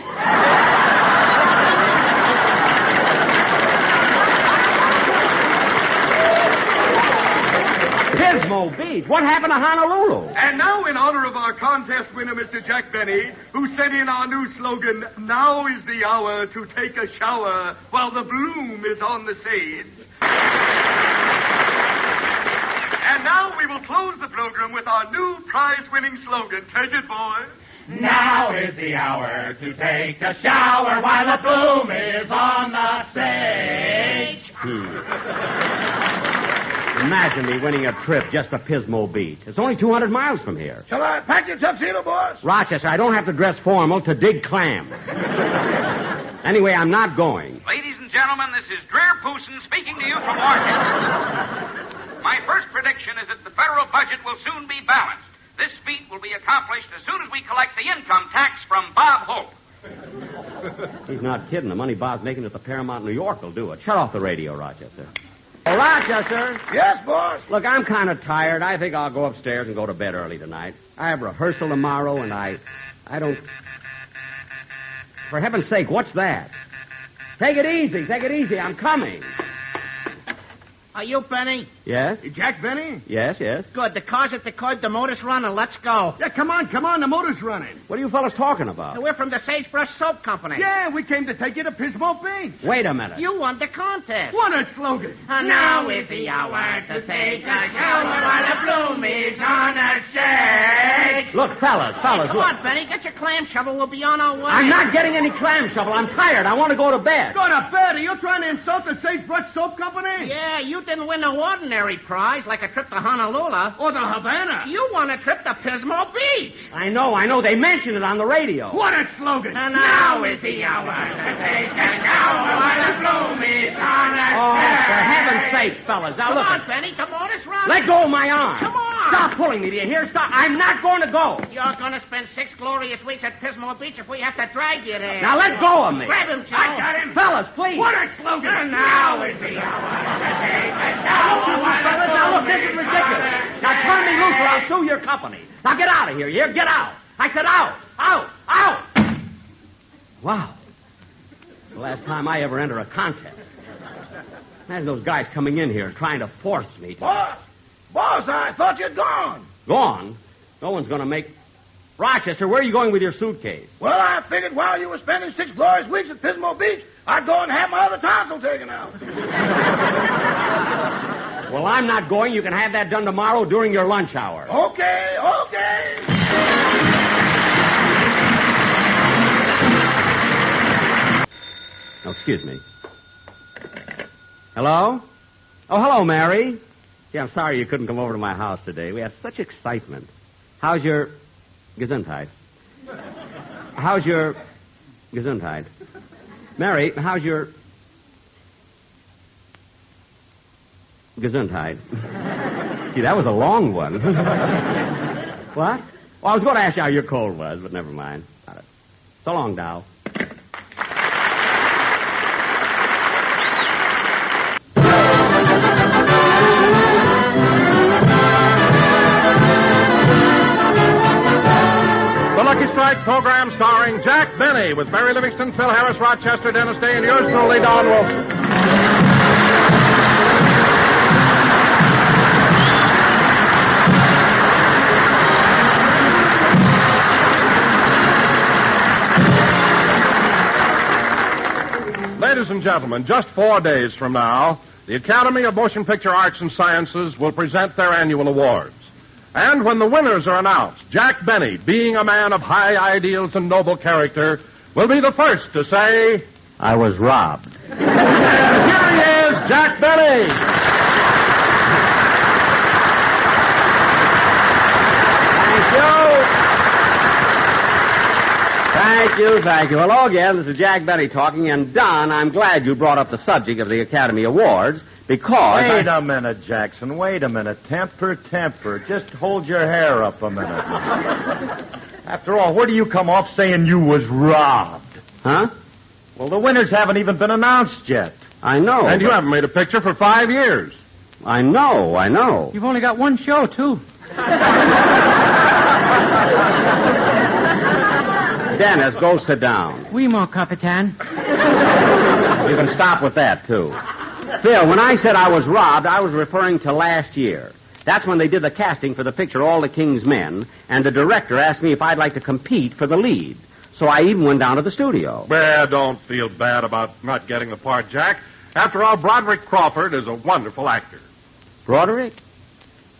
Speaker 4: Pismo
Speaker 7: Pismo Beach? What happened to Honolulu?
Speaker 24: And now, in honor of our contest winner, Mr. Jack Benny, who sent in our new slogan, "Now is the hour to take a shower while the bloom is on the sage." And now we will close the program with our new prize-winning slogan. Take it, boys.
Speaker 3: Now is the hour to take a shower while the bloom is on the stage.
Speaker 7: Imagine me winning a trip just to Pismo Beach. It's only 200 miles from here.
Speaker 8: Shall I pack your tuxedo, boys?
Speaker 7: Rochester, I don't have to dress formal to dig clams. Anyway, I'm not going.
Speaker 14: Ladies and gentlemen, this is Drear Pooson speaking to you from Washington. My first prediction is that the federal budget will soon be balanced. This feat will be accomplished as soon as we collect the income tax from Bob Hope.
Speaker 7: He's not kidding. The money Bob's making at the Paramount New York will do it. Shut off the radio, Rochester. Oh, Rochester.
Speaker 8: Yes, boss?
Speaker 7: Look, I'm kind of tired. I think I'll go upstairs and go to bed early tonight. I have rehearsal tomorrow, and I don't... For heaven's sake, what's that? Take it easy. Take it easy. I'm coming.
Speaker 19: Are you Benny?
Speaker 7: Yes?
Speaker 19: Jack Benny?
Speaker 7: Yes, yes.
Speaker 19: Good. The car's at the curb, the motor's running. Let's go.
Speaker 23: Yeah, come on, the motor's running.
Speaker 7: What are you fellas talking about?
Speaker 19: We're from the Sagebrush Soap Company.
Speaker 23: Yeah, we came to take you to Pismo Beach.
Speaker 7: Wait a minute.
Speaker 19: You won the contest.
Speaker 23: What a slogan.
Speaker 3: Now is the hour to take a shower while the bloom is on the stage.
Speaker 7: Look, fellas,
Speaker 19: Come
Speaker 7: look.
Speaker 19: on, Benny. Get your clam shovel. We'll be on our way.
Speaker 7: I'm not getting any clam shovel. I'm tired. I want to go to bed.
Speaker 23: Go to bed. Are you trying to insult the Sagebrush Soap Company?
Speaker 19: Yeah, you didn't win no ordinary prize like a trip to Honolulu.
Speaker 23: Or the Havana.
Speaker 19: You won a trip to Pismo Beach.
Speaker 7: I know. They mentioned it on the radio.
Speaker 23: What a slogan.
Speaker 19: And
Speaker 3: now is the hour to take a shower while the bloom is on the stage.
Speaker 7: Oh, for heaven's sakes, fellas. Now,
Speaker 19: Come
Speaker 7: look.
Speaker 19: on, Benny. The motor's running.
Speaker 7: Let go of my arm.
Speaker 19: Come on.
Speaker 7: Stop pulling me. Do you hear? Stop. I'm not going to go.
Speaker 19: You're going to spend 6 glorious weeks at Pismo Beach if we have to drag you there.
Speaker 7: Now, let go of me.
Speaker 19: Grab him, Joe.
Speaker 3: I got him.
Speaker 7: Fellas, please.
Speaker 23: What a slogan.
Speaker 3: And now is the hour to take a shower while the
Speaker 7: Fellas, now, look, this is ridiculous. Now, turn me loose or I'll sue your company. Now, get out of here. You hear? Get out. I said out. Out. Wow. The last time I ever enter a contest. Imagine those guys coming in here trying to force me to...
Speaker 8: Boss, I thought you'd gone.
Speaker 7: Gone? No one's going to make... Rochester, where are you going with your suitcase?
Speaker 8: Well, I figured while you were spending 6 glorious weeks at Pismo Beach, I'd go and have my other tonsil taken out.
Speaker 7: Well, I'm not going. You can have that done tomorrow during your lunch hour.
Speaker 8: Okay.
Speaker 7: Oh, excuse me. Hello? Oh, hello, Mary. Yeah, I'm sorry you couldn't come over to my house today. We had such excitement. How's your... Gesundheit. How's your... Gesundheit. Mary, how's your... Gesundheit. Gee, that was a long one. What? Well, I was going to ask you how your cold was, but never mind. So long, Dow.
Speaker 1: Lucky Strike program starring Jack Benny with Mary Livingston, Phil Harris, Rochester, Dennis Day, and yours truly, Don Wilson. Ladies and gentlemen, just 4 days from now, the Academy of Motion Picture Arts and Sciences will present their annual awards. And when the winners are announced, Jack Benny, being a man of high ideals and noble character, will be the first to say,
Speaker 7: I was robbed.
Speaker 1: And here he is, Jack Benny.
Speaker 7: Thank you. Hello again. This is Jack Benny talking. And, Don, I'm glad you brought up the subject of the Academy Awards because...
Speaker 6: Wait a minute, Jackson. Wait a minute. Temper. Just hold your hair up a minute. After all, where do you come off saying you was robbed?
Speaker 7: Huh?
Speaker 6: Well, the winners haven't even been announced yet.
Speaker 7: I know.
Speaker 1: And you haven't made a picture for 5 years.
Speaker 7: I know.
Speaker 11: You've only got one show, too.
Speaker 7: Dennis, go sit down.
Speaker 11: Oui, mon Capitan.
Speaker 7: You can stop with that, too. Phil, when I said I was robbed, I was referring to last year. That's when they did the casting for the picture All the King's Men, and the director asked me if I'd like to compete for the lead. So I even went down to the studio.
Speaker 1: Well, don't feel bad about not getting the part, Jack. After all, Broderick Crawford is a wonderful actor.
Speaker 7: Broderick?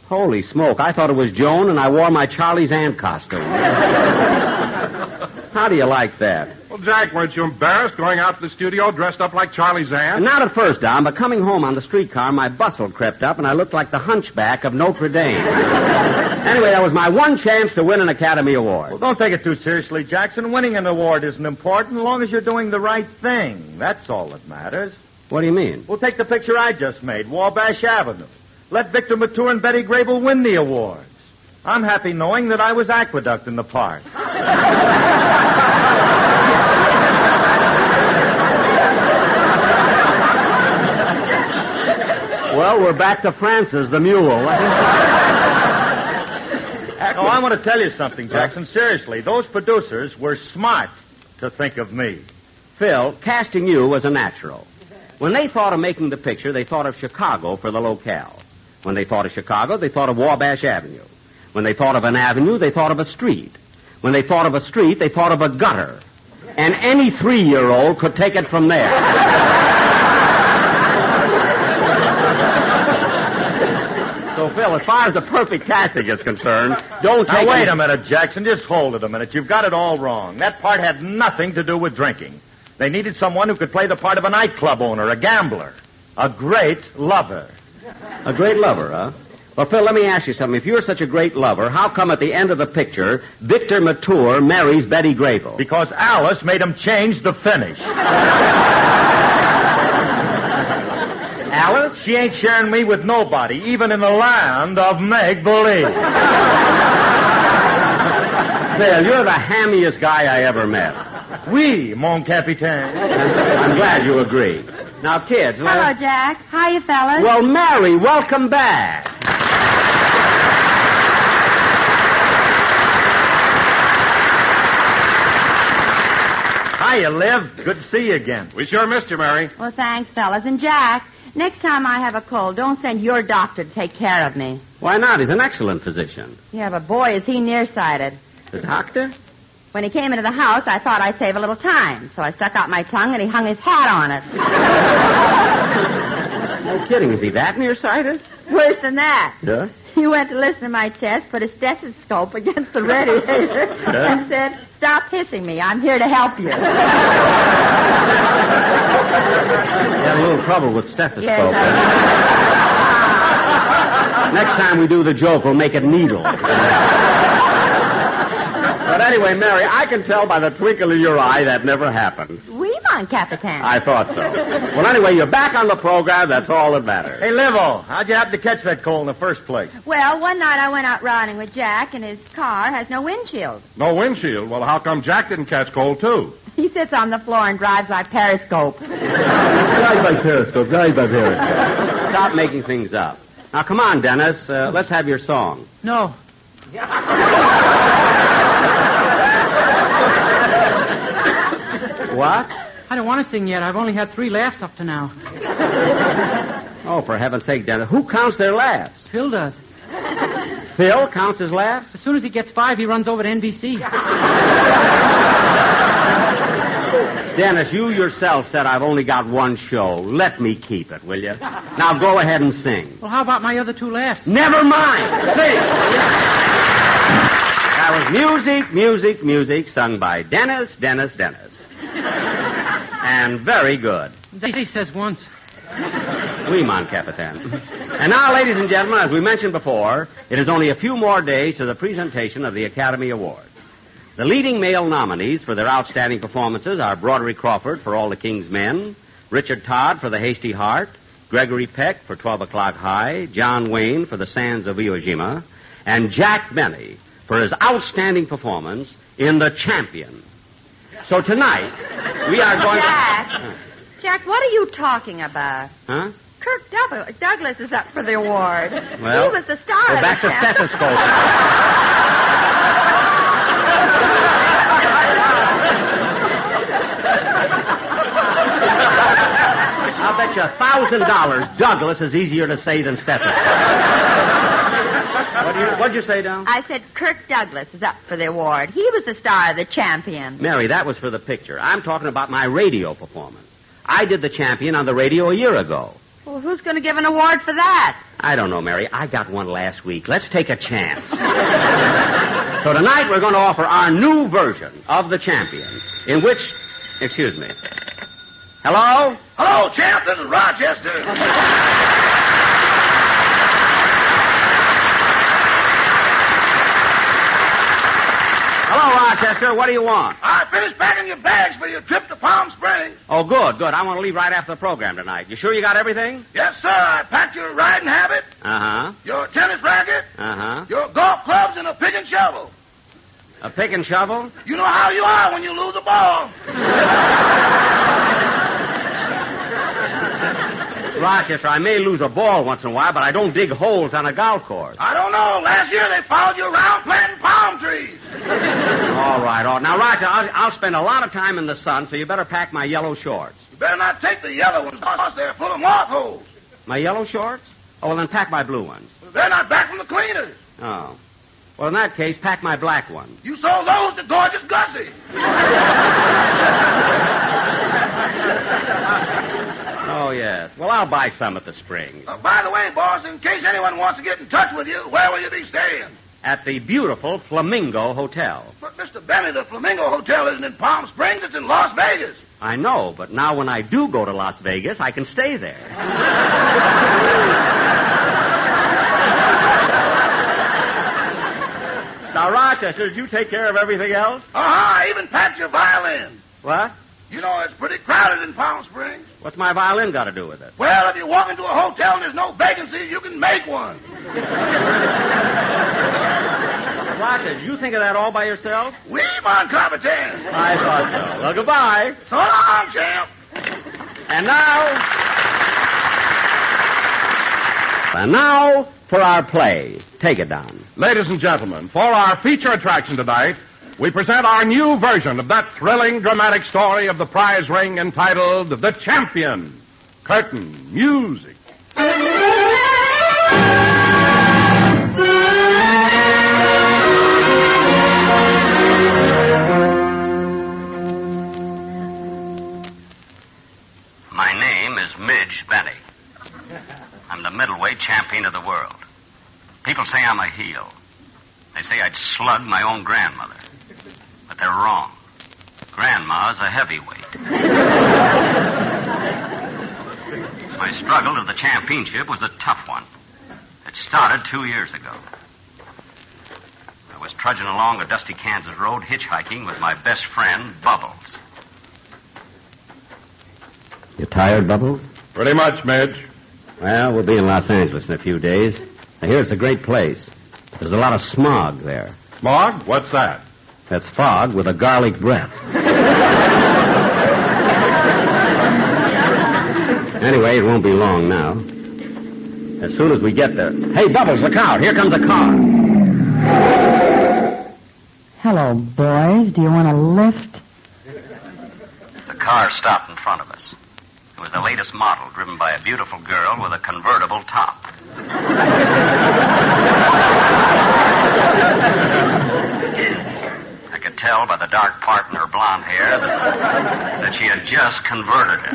Speaker 7: Holy smoke, I thought it was Joan, and I wore my Charlie's Aunt costume. How do you like that?
Speaker 1: Well, Jack, weren't you embarrassed going out to the studio dressed up like Charlie's aunt?
Speaker 7: Not at first, Don, but coming home on the streetcar, my bustle crept up, and I looked like the hunchback of Notre Dame. Anyway, that was my one chance to win an Academy Award.
Speaker 6: Well, don't take it too seriously, Jackson. Winning an award isn't important as long as you're doing the right thing. That's all that matters.
Speaker 7: What do you mean?
Speaker 6: Well, take the picture I just made, Wabash Avenue. Let Victor Mature and Betty Grable win the awards. I'm happy knowing that I was Aqueduct in the part.
Speaker 7: Well, we're back to Francis, the mule.
Speaker 6: Oh, I want to tell you something, Jackson. Seriously, those producers were smart to think of me.
Speaker 7: Phil, casting you was a natural. When they thought of making the picture, they thought of Chicago for the locale. When they thought of Chicago, they thought of Wabash Avenue. When they thought of an avenue, they thought of a street. When they thought of a street, they thought of a gutter. And any 3-year-old could take it from there. So, Phil, as far as the perfect casting is concerned, don't take...
Speaker 6: Now, wait a minute, Jackson. Just hold it a minute. You've got it all wrong. That part had nothing to do with drinking. They needed someone who could play the part of a nightclub owner, a gambler, a great lover.
Speaker 7: A great lover, huh? Well, Phil, let me ask you something. If you're such a great lover, how come at the end of the picture, Victor Mature marries Betty Grable?
Speaker 6: Because Alice made him change the finish.
Speaker 7: Alice?
Speaker 6: She ain't sharing me with nobody, even in the land of make-believe.
Speaker 7: Phil, you're the hammiest guy I ever met.
Speaker 6: Oui, mon capitaine.
Speaker 7: I'm glad you agree. Now, kids...
Speaker 16: Hello, Jack. How you fellas?
Speaker 7: Well, Mary, welcome back.
Speaker 6: Hiya, Liv. Good to see you again.
Speaker 1: We sure missed you, Mary.
Speaker 16: Well, thanks, fellas. And, Jack, next time I have a cold, don't send your doctor to take care of me.
Speaker 7: Why not? He's an excellent physician.
Speaker 16: Yeah, but boy, is he nearsighted.
Speaker 7: The doctor?
Speaker 16: When he came into the house, I thought I'd save a little time. So I stuck out my tongue and he hung his hat on it.
Speaker 7: No kidding. Is he that nearsighted?
Speaker 16: Worse than that.
Speaker 7: Yeah?
Speaker 16: He went to listen to my chest, put his stethoscope against the radiator, and said, "Stop hissing me. I'm here to help you."
Speaker 7: You had a little trouble with stethoscope.
Speaker 16: Yes,
Speaker 7: Next time we do the joke, we'll make it needle. But anyway, Mary, I can tell by the twinkle in your eye that never happened.
Speaker 16: Oui, mon capitaine.
Speaker 7: I thought so. Well, anyway, you're back on the program. That's all that matters.
Speaker 6: Hey, Livo, how'd you happen to catch that cold in the first place?
Speaker 16: Well, one night I went out riding with Jack, and his car has no windshield.
Speaker 1: No windshield? Well, how come Jack didn't catch cold, too?
Speaker 16: He sits on the floor and drives by periscope.
Speaker 7: Drive by periscope. Stop making things up. Now, come on, Dennis. Let's have your song.
Speaker 11: No.
Speaker 7: What?
Speaker 11: I don't want to sing yet. I've only had 3 laughs up to now.
Speaker 7: Oh, for heaven's sake, Dennis. Who counts their laughs?
Speaker 11: Phil does.
Speaker 7: Phil counts his laughs?
Speaker 11: As soon as he gets 5, he runs over to NBC.
Speaker 7: Dennis, you yourself said I've only got one show. Let me keep it, will you? Now go ahead and sing.
Speaker 11: Well, how about my other 2 laughs?
Speaker 7: Never mind. Sing. That was music, sung by Dennis. And very good.
Speaker 11: He says once.
Speaker 7: Oui, mon capitaine. And now, ladies and gentlemen, as we mentioned before, it is only a few more days to the presentation of the Academy Award. The leading male nominees for their outstanding performances are Broderick Crawford for All the King's Men, Richard Todd for The Hasty Heart, Gregory Peck for 12 O'Clock High, John Wayne for The Sands of Iwo Jima, and Jack Benny for his outstanding performance in The Champion. So tonight, we are going to...
Speaker 16: Jack, what are you talking about?
Speaker 7: Huh?
Speaker 16: Kirk Douglas is up for the award.
Speaker 7: Well,
Speaker 16: he was the star
Speaker 7: go
Speaker 16: of
Speaker 7: back
Speaker 16: the
Speaker 7: to stethoscope. I'll bet you $1,000 Douglas is easier to say than stethoscope. What'd you say, Don?
Speaker 16: I said Kirk Douglas is up for the award. He was the star of the Champion.
Speaker 7: Mary, that was for the picture. I'm talking about my radio performance. I did the Champion on the radio a year ago.
Speaker 16: Well, who's going to give an award for that?
Speaker 7: I don't know, Mary. I got one last week. Let's take a chance. So tonight we're going to offer our new version of the Champion, in which... Excuse me. Hello?
Speaker 8: Hello, champ. This is Rochester.
Speaker 7: Hello, Rochester. What do you want?
Speaker 8: I finished packing your bags for your trip to Palm Springs.
Speaker 7: Oh, good. I want to leave right after the program tonight. You sure you got everything?
Speaker 8: Yes, sir. I packed your riding habit,
Speaker 7: Uh-huh.
Speaker 8: your tennis racket,
Speaker 7: Uh-huh.
Speaker 8: your golf clubs, and a pick and shovel.
Speaker 7: A pick and shovel?
Speaker 8: You know how you are when you lose a ball.
Speaker 7: Rochester, I may lose a ball once in a while, but I don't dig holes on a golf course.
Speaker 8: I don't know. Last year they followed you around planting palm trees.
Speaker 7: All right. Now, Rochester, I'll spend a lot of time in the sun, so you better pack my yellow shorts.
Speaker 8: You better not take the yellow ones, because they're full of moth holes.
Speaker 7: My yellow shorts? Oh, well, then pack my blue ones.
Speaker 8: They're not back from the cleaners.
Speaker 7: Oh. Well, in that case, pack my black ones.
Speaker 8: You sold those to Gorgeous Gussie.
Speaker 7: Oh, yes. Well, I'll buy some at the Springs.
Speaker 8: By the way, boss, in case anyone wants to get in touch with you, where will you be staying?
Speaker 7: At the beautiful Flamingo Hotel.
Speaker 8: But, Mr. Benny, the Flamingo Hotel isn't in Palm Springs. It's in Las Vegas.
Speaker 7: I know, but now when I do go to Las Vegas, I can stay there. Now, Rochester, did you take care of everything else?
Speaker 8: I even packed your violin.
Speaker 7: What?
Speaker 8: You know, it's pretty crowded in Palm Springs.
Speaker 7: What's my violin got to do with it?
Speaker 8: Well, if you walk into a hotel and there's no vacancy, you can make one.
Speaker 7: Rochester, did you think of that all by yourself?
Speaker 8: Oui, mon capitaine.
Speaker 7: I thought so. Well, goodbye.
Speaker 8: So long, champ.
Speaker 7: And now for our play. Take it down.
Speaker 10: Ladies and gentlemen, for our feature attraction tonight, we present our new version of that thrilling, dramatic story of the prize ring entitled The Champion. Curtain music.
Speaker 9: My name is Midge Benny. I'm the middleweight champion of the world. People say I'm a heel. They say I'd slug my own grandmother. But they're wrong. Grandma's a heavyweight. My struggle to the championship was a tough one. It started 2 years ago. I was trudging along a dusty Kansas road hitchhiking with my best friend, Bubbles.
Speaker 7: You tired, Bubbles?
Speaker 10: Pretty much, Midge.
Speaker 7: Well, we'll be in Los Angeles in a few days. I hear it's a great place. There's a lot of smog there.
Speaker 10: Smog? What's that?
Speaker 7: That's fog with a garlic breath. Anyway, it won't be long now. As soon as we get there... Hey, Bubbles, look out. Here comes a car.
Speaker 12: Hello, boys. Do you want a lift?
Speaker 9: The car stopped in front of us. It was the latest model, driven by a beautiful girl with a convertible top. I could tell by the dark part in her blonde hair that she had just converted it.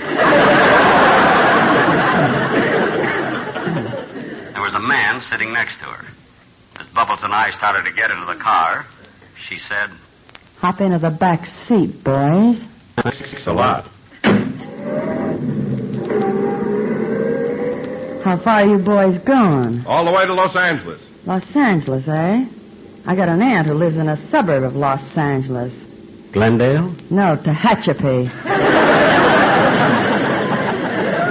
Speaker 9: There was a man sitting next to her. As Bubbles and I started to get into the car, she said,
Speaker 12: Hop into the back seat, boys.
Speaker 10: Thanks a lot.
Speaker 12: How far are you boys going?
Speaker 10: All the way to Los Angeles.
Speaker 12: Los Angeles, eh? I got an aunt who lives in a suburb of Los Angeles.
Speaker 7: Glendale?
Speaker 12: No, Tehachapi.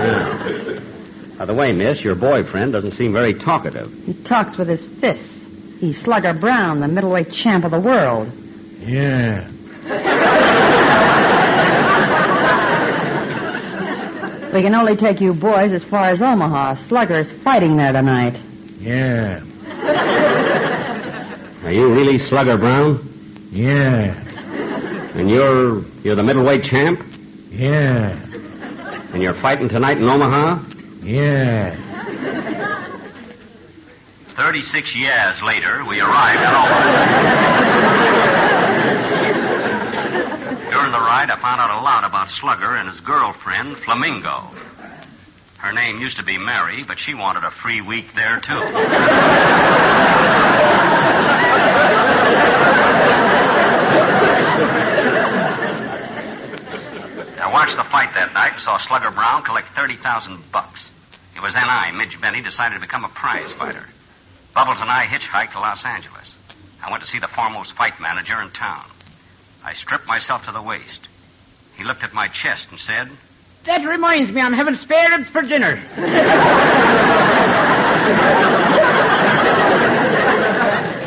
Speaker 7: Yeah. By the way, miss, your boyfriend doesn't seem very talkative.
Speaker 12: He talks with his fists. He's Slugger Brown, the middleweight champ of the world.
Speaker 6: Yeah.
Speaker 12: We can only take you boys as far as Omaha. Slugger's fighting there tonight.
Speaker 6: Yeah.
Speaker 7: Are you really Slugger Brown?
Speaker 6: Yeah.
Speaker 7: And you're the middleweight champ?
Speaker 6: Yeah.
Speaker 7: And you're fighting tonight in Omaha?
Speaker 6: Yeah.
Speaker 9: 36 years later, we arrived at Omaha. During the ride, I found out a lot about Slugger and his girlfriend, Flamingo. Her name used to be Mary, but she wanted a free week there, too. I watched the fight that night and saw Slugger Brown collect $30,000. It was then Midge Benny, decided to become a prize fighter. Bubbles and I hitchhiked to Los Angeles. I went to see the foremost fight manager in town. I stripped myself to the waist. He looked at my chest and said,
Speaker 19: That reminds me, I'm having spare ribs for dinner.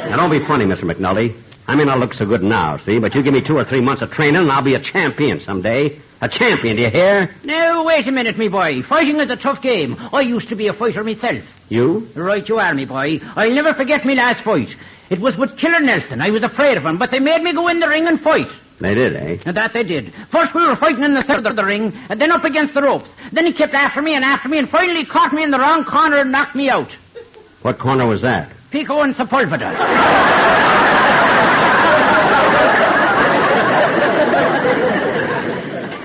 Speaker 7: Now, don't be funny, Mr. McNulty. I may not look so good now, see, but you give me 2 or 3 months of training and I'll be a champion someday. A champion, do you hear?
Speaker 19: Now, wait a minute, me boy. Fighting is a tough game. I used to be a fighter myself.
Speaker 7: You?
Speaker 19: Right you are, me boy. I'll never forget me last fight. It was with Killer Nelson. I was afraid of him, but they made me go in the ring and fight.
Speaker 7: They did, eh?
Speaker 19: That they did. First we were fighting in the center of the ring, and then up against the ropes. Then he kept after me, and finally caught me in the wrong corner and knocked me out.
Speaker 7: What corner was that?
Speaker 19: Pico and Sepulveda.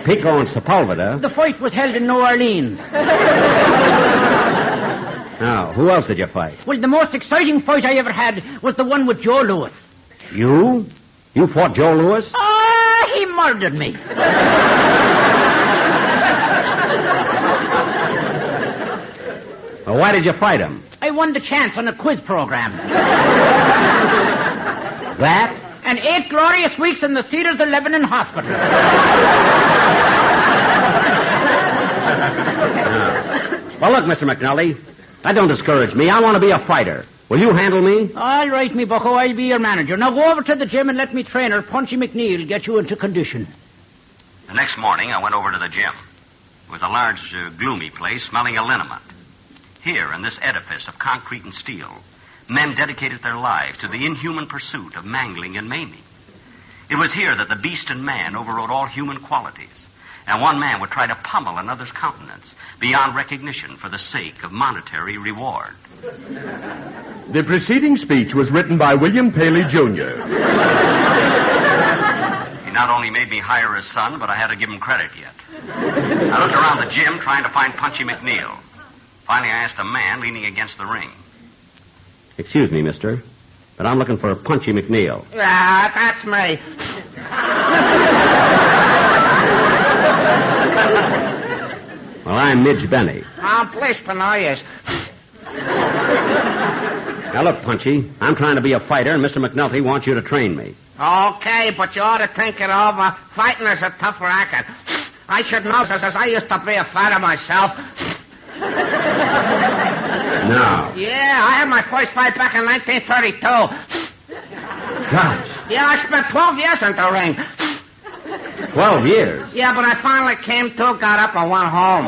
Speaker 7: Pico and Sepulveda?
Speaker 19: The fight was held in New Orleans.
Speaker 7: Now, who else did you fight?
Speaker 19: Well, the most exciting fight I ever had was the one with Joe Louis.
Speaker 7: You? You fought Joe Louis?
Speaker 19: Ah, he murdered me.
Speaker 7: Well, why did you fight him?
Speaker 19: I won the chance on a quiz program.
Speaker 7: That?
Speaker 19: And 8 glorious weeks in the Cedars of Lebanon Hospital.
Speaker 7: Well, look, Mr. McNulty, that don't discourage me. I want to be a fighter. Will you handle me?
Speaker 19: All right, me bucko, I'll be your manager. Now go over to the gym and let me trainer, Punchy McNeil, get you into condition.
Speaker 9: The next morning, I went over to the gym. It was a large, gloomy place smelling of liniment. Here, in this edifice of concrete and steel, men dedicated their lives to the inhuman pursuit of mangling and maiming. It was here that the beast in man overrode all human qualities, and one man would try to pummel another's countenance beyond recognition for the sake of monetary reward.
Speaker 10: The preceding speech was written by William Paley, Jr.
Speaker 9: He not only made me hire his son, but I had to give him credit yet. I looked around the gym trying to find Punchy McNeil. Finally, I asked a man leaning against the ring.
Speaker 7: Excuse me, mister, but I'm looking for Punchy McNeil.
Speaker 19: Ah, that's me.
Speaker 7: Well, I'm Midge Benny.
Speaker 19: I'm pleased to know you.
Speaker 7: Now, look, Punchy, I'm trying to be a fighter, and Mr. McNulty wants you to train me.
Speaker 19: Okay, but you ought to think it over. Fighting is a tough racket. I should know, as I used to be a fighter myself.
Speaker 7: No.
Speaker 19: Yeah, I had my first fight back in 1932.
Speaker 7: Gosh.
Speaker 19: Yeah, I spent 12 years in the ring.
Speaker 7: 12 years?
Speaker 19: Yeah, but I finally came to, got up, and went home.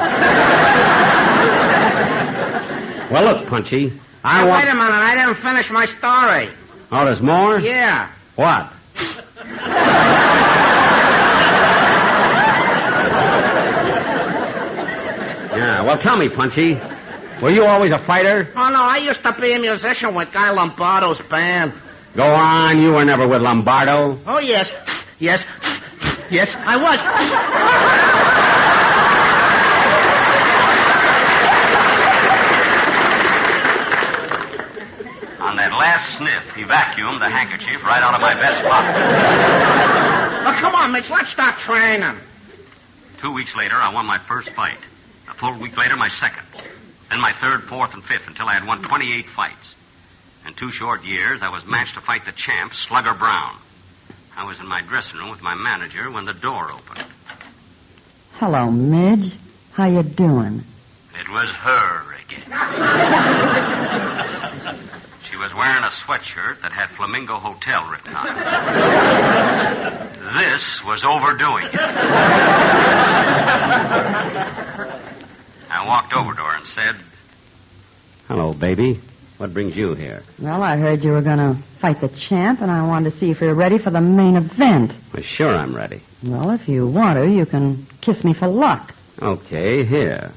Speaker 7: Well, look, Punchy,
Speaker 19: Wait a minute, I didn't finish my story.
Speaker 7: Oh, there's more?
Speaker 19: Yeah.
Speaker 7: What? Yeah, well, tell me, Punchy, were you always a fighter?
Speaker 19: Oh, no, I used to be a musician with Guy Lombardo's band.
Speaker 7: Go on, you were never with Lombardo.
Speaker 19: Oh, yes, I was.
Speaker 9: On that last sniff, he vacuumed the handkerchief right out of my vest pocket.
Speaker 19: Oh, come on, Mitch, let's start training.
Speaker 9: 2 weeks later, I won my first fight. A full week later, my second. Then my third, fourth, and fifth, until I had won 28 fights. In 2 short years, I was matched to fight the champ, Slugger Brown. I was in my dressing room with my manager when the door opened.
Speaker 12: Hello, Midge. How you doing?
Speaker 9: It was her again. She was wearing a sweatshirt that had Flamingo Hotel written on it. This was overdoing it. I walked over to her and said,
Speaker 7: Hello, baby. What brings you here?
Speaker 12: Well, I heard you were going to fight the champ, and I wanted to see if you're ready for the main event.
Speaker 7: Well, sure I'm ready.
Speaker 12: Well, if you want to, you can kiss me for luck.
Speaker 7: Okay, here.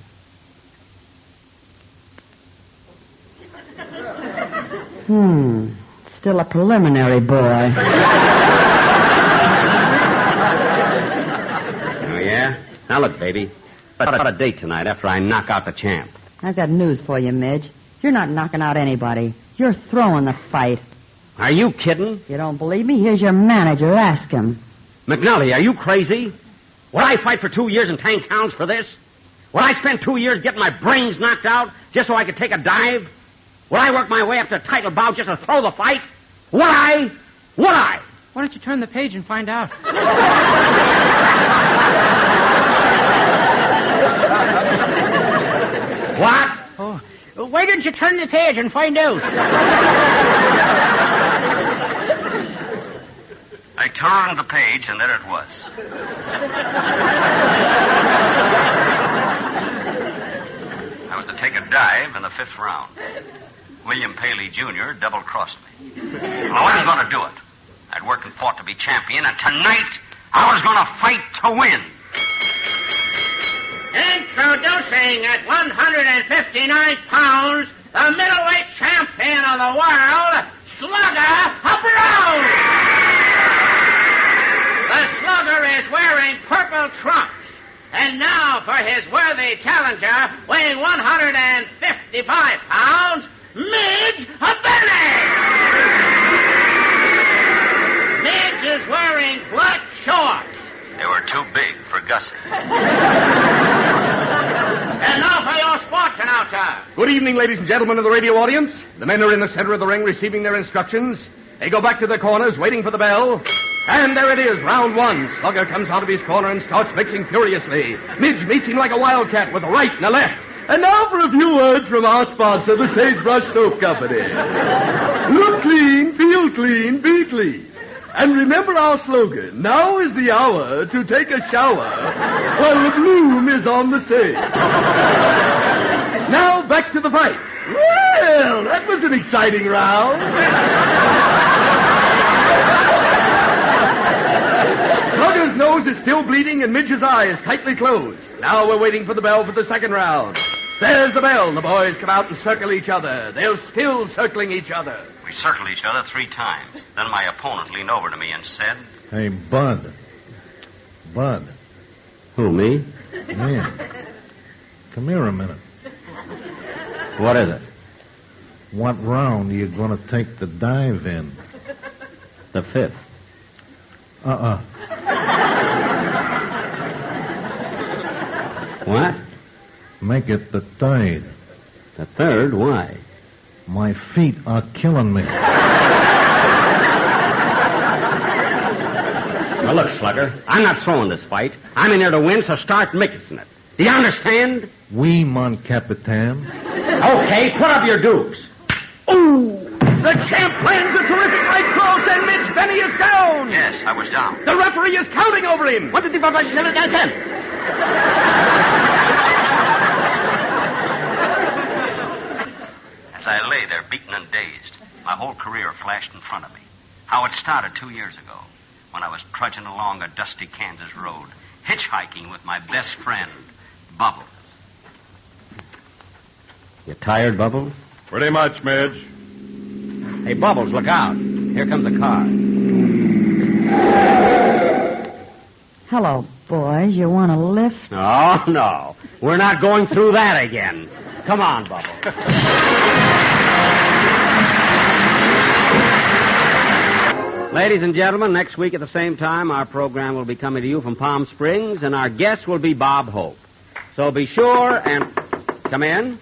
Speaker 12: Still a preliminary, boy.
Speaker 7: Oh, yeah? Now, look, baby. I've got a date tonight after I knock out the champ.
Speaker 12: I've got news for you, Midge. You're not knocking out anybody. You're throwing the fight.
Speaker 7: Are you kidding?
Speaker 12: You don't believe me? Here's your manager. Ask him.
Speaker 7: McNulty, are you crazy? Would I fight for 2 years in 10 counts for this? Would I spend 2 years getting my brains knocked out just so I could take a dive? Would I work my way up to a title bout just to throw the fight? Would I? Would I?
Speaker 11: Why don't you turn the page and find out?
Speaker 7: What?
Speaker 19: Oh, why don't you turn the page and find out?
Speaker 9: I turned the page, and there it was. I was to take a dive in the 5th round. William Paley Jr. double-crossed me. Well, I wasn't going to do it. I'd worked and fought to be champion, and tonight I was going to fight to win.
Speaker 19: Introducing at 159 pounds, the middleweight champion of the world, Slugger Brown. The Slugger is wearing purple trunks. And now for his worthy challenger, weighing 155 pounds, Midge Benny. Midge is wearing black shorts.
Speaker 9: They were too big for Gussie.
Speaker 19: And now for your sports announcer.
Speaker 13: Good evening, ladies and gentlemen of the radio audience. The men are in the center of the ring receiving their instructions. They go back to their corners, waiting for the bell. And there it is, round one. Slugger comes out of his corner and starts mixing furiously. Midge meets him like a wildcat with a right and a left. And now for a few words from our sponsor, the Sagebrush Soap Company. Look clean, feel clean, be clean. And remember our slogan, now is the hour to take a shower while the bloom is on the sage. Now back to the fight. Well, that was an exciting round. Slugger's nose is still bleeding and Midge's eye is tightly closed. Now we're waiting for the bell for the second round. There's the bell. The boys come out and circle each other. They're still circling each other.
Speaker 9: We circled each other 3 times. Then my opponent leaned over to me and said...
Speaker 6: Hey, Bud. Bud.
Speaker 7: Who, me?
Speaker 6: Man. Come here a minute.
Speaker 7: What is it?
Speaker 6: What round are you going to take the dive in?
Speaker 7: The 5th. What?
Speaker 6: Make it the 3rd.
Speaker 7: The 3rd? Why?
Speaker 6: My feet are killing me.
Speaker 7: Now, look, Slugger, I'm not throwing this fight. I'm in here to win, so start mixing it. Do you understand?
Speaker 6: Oui, mon capitaine.
Speaker 7: Okay, put up your dukes.
Speaker 13: Ooh! The champ plans a terrific right cross, and Midge Benny is down.
Speaker 9: Yes, I was down.
Speaker 13: The referee is counting over him. 1, 2, 3, 4, 5, 6, 7, 8, 9, 10.
Speaker 9: As I lay there, beaten and dazed, my whole career flashed in front of me. How it started 2 years ago, when I was trudging along a dusty Kansas road, hitchhiking with my best friend, Bubbles.
Speaker 7: You tired, Bubbles?
Speaker 10: Pretty much, Midge.
Speaker 7: Hey, Bubbles, look out. Here comes a car.
Speaker 12: Hello, boys. You want a lift?
Speaker 7: Oh, no. We're not going through that again. Come on, Bubbles. Ladies and gentlemen, next week at the same time, our program will be coming to you from Palm Springs, and our guest will be Bob Hope. So be sure and... Come in.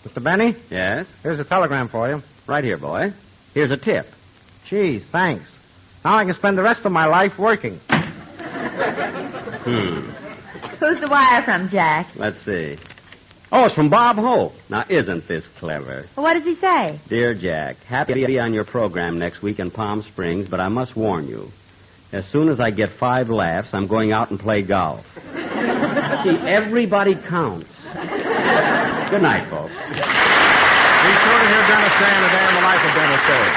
Speaker 15: Mr. Benny?
Speaker 7: Yes?
Speaker 15: Here's a telegram for you.
Speaker 7: Right here, boy. Here's a tip.
Speaker 15: Gee, thanks. Now I can spend the rest of my life working.
Speaker 16: Who's the wire from, Jack?
Speaker 7: Let's see. Oh, it's from Bob Hope. Now, isn't this clever?
Speaker 16: Well, what does he say?
Speaker 7: Dear Jack, happy to be on your program next week in Palm Springs, but I must warn you. As soon as I get 5 laughs, I'm going out and play golf. See, everybody counts. Good night, folks.
Speaker 15: Be sure to hear Dennis Day and a Day in the Life of Dennis Day.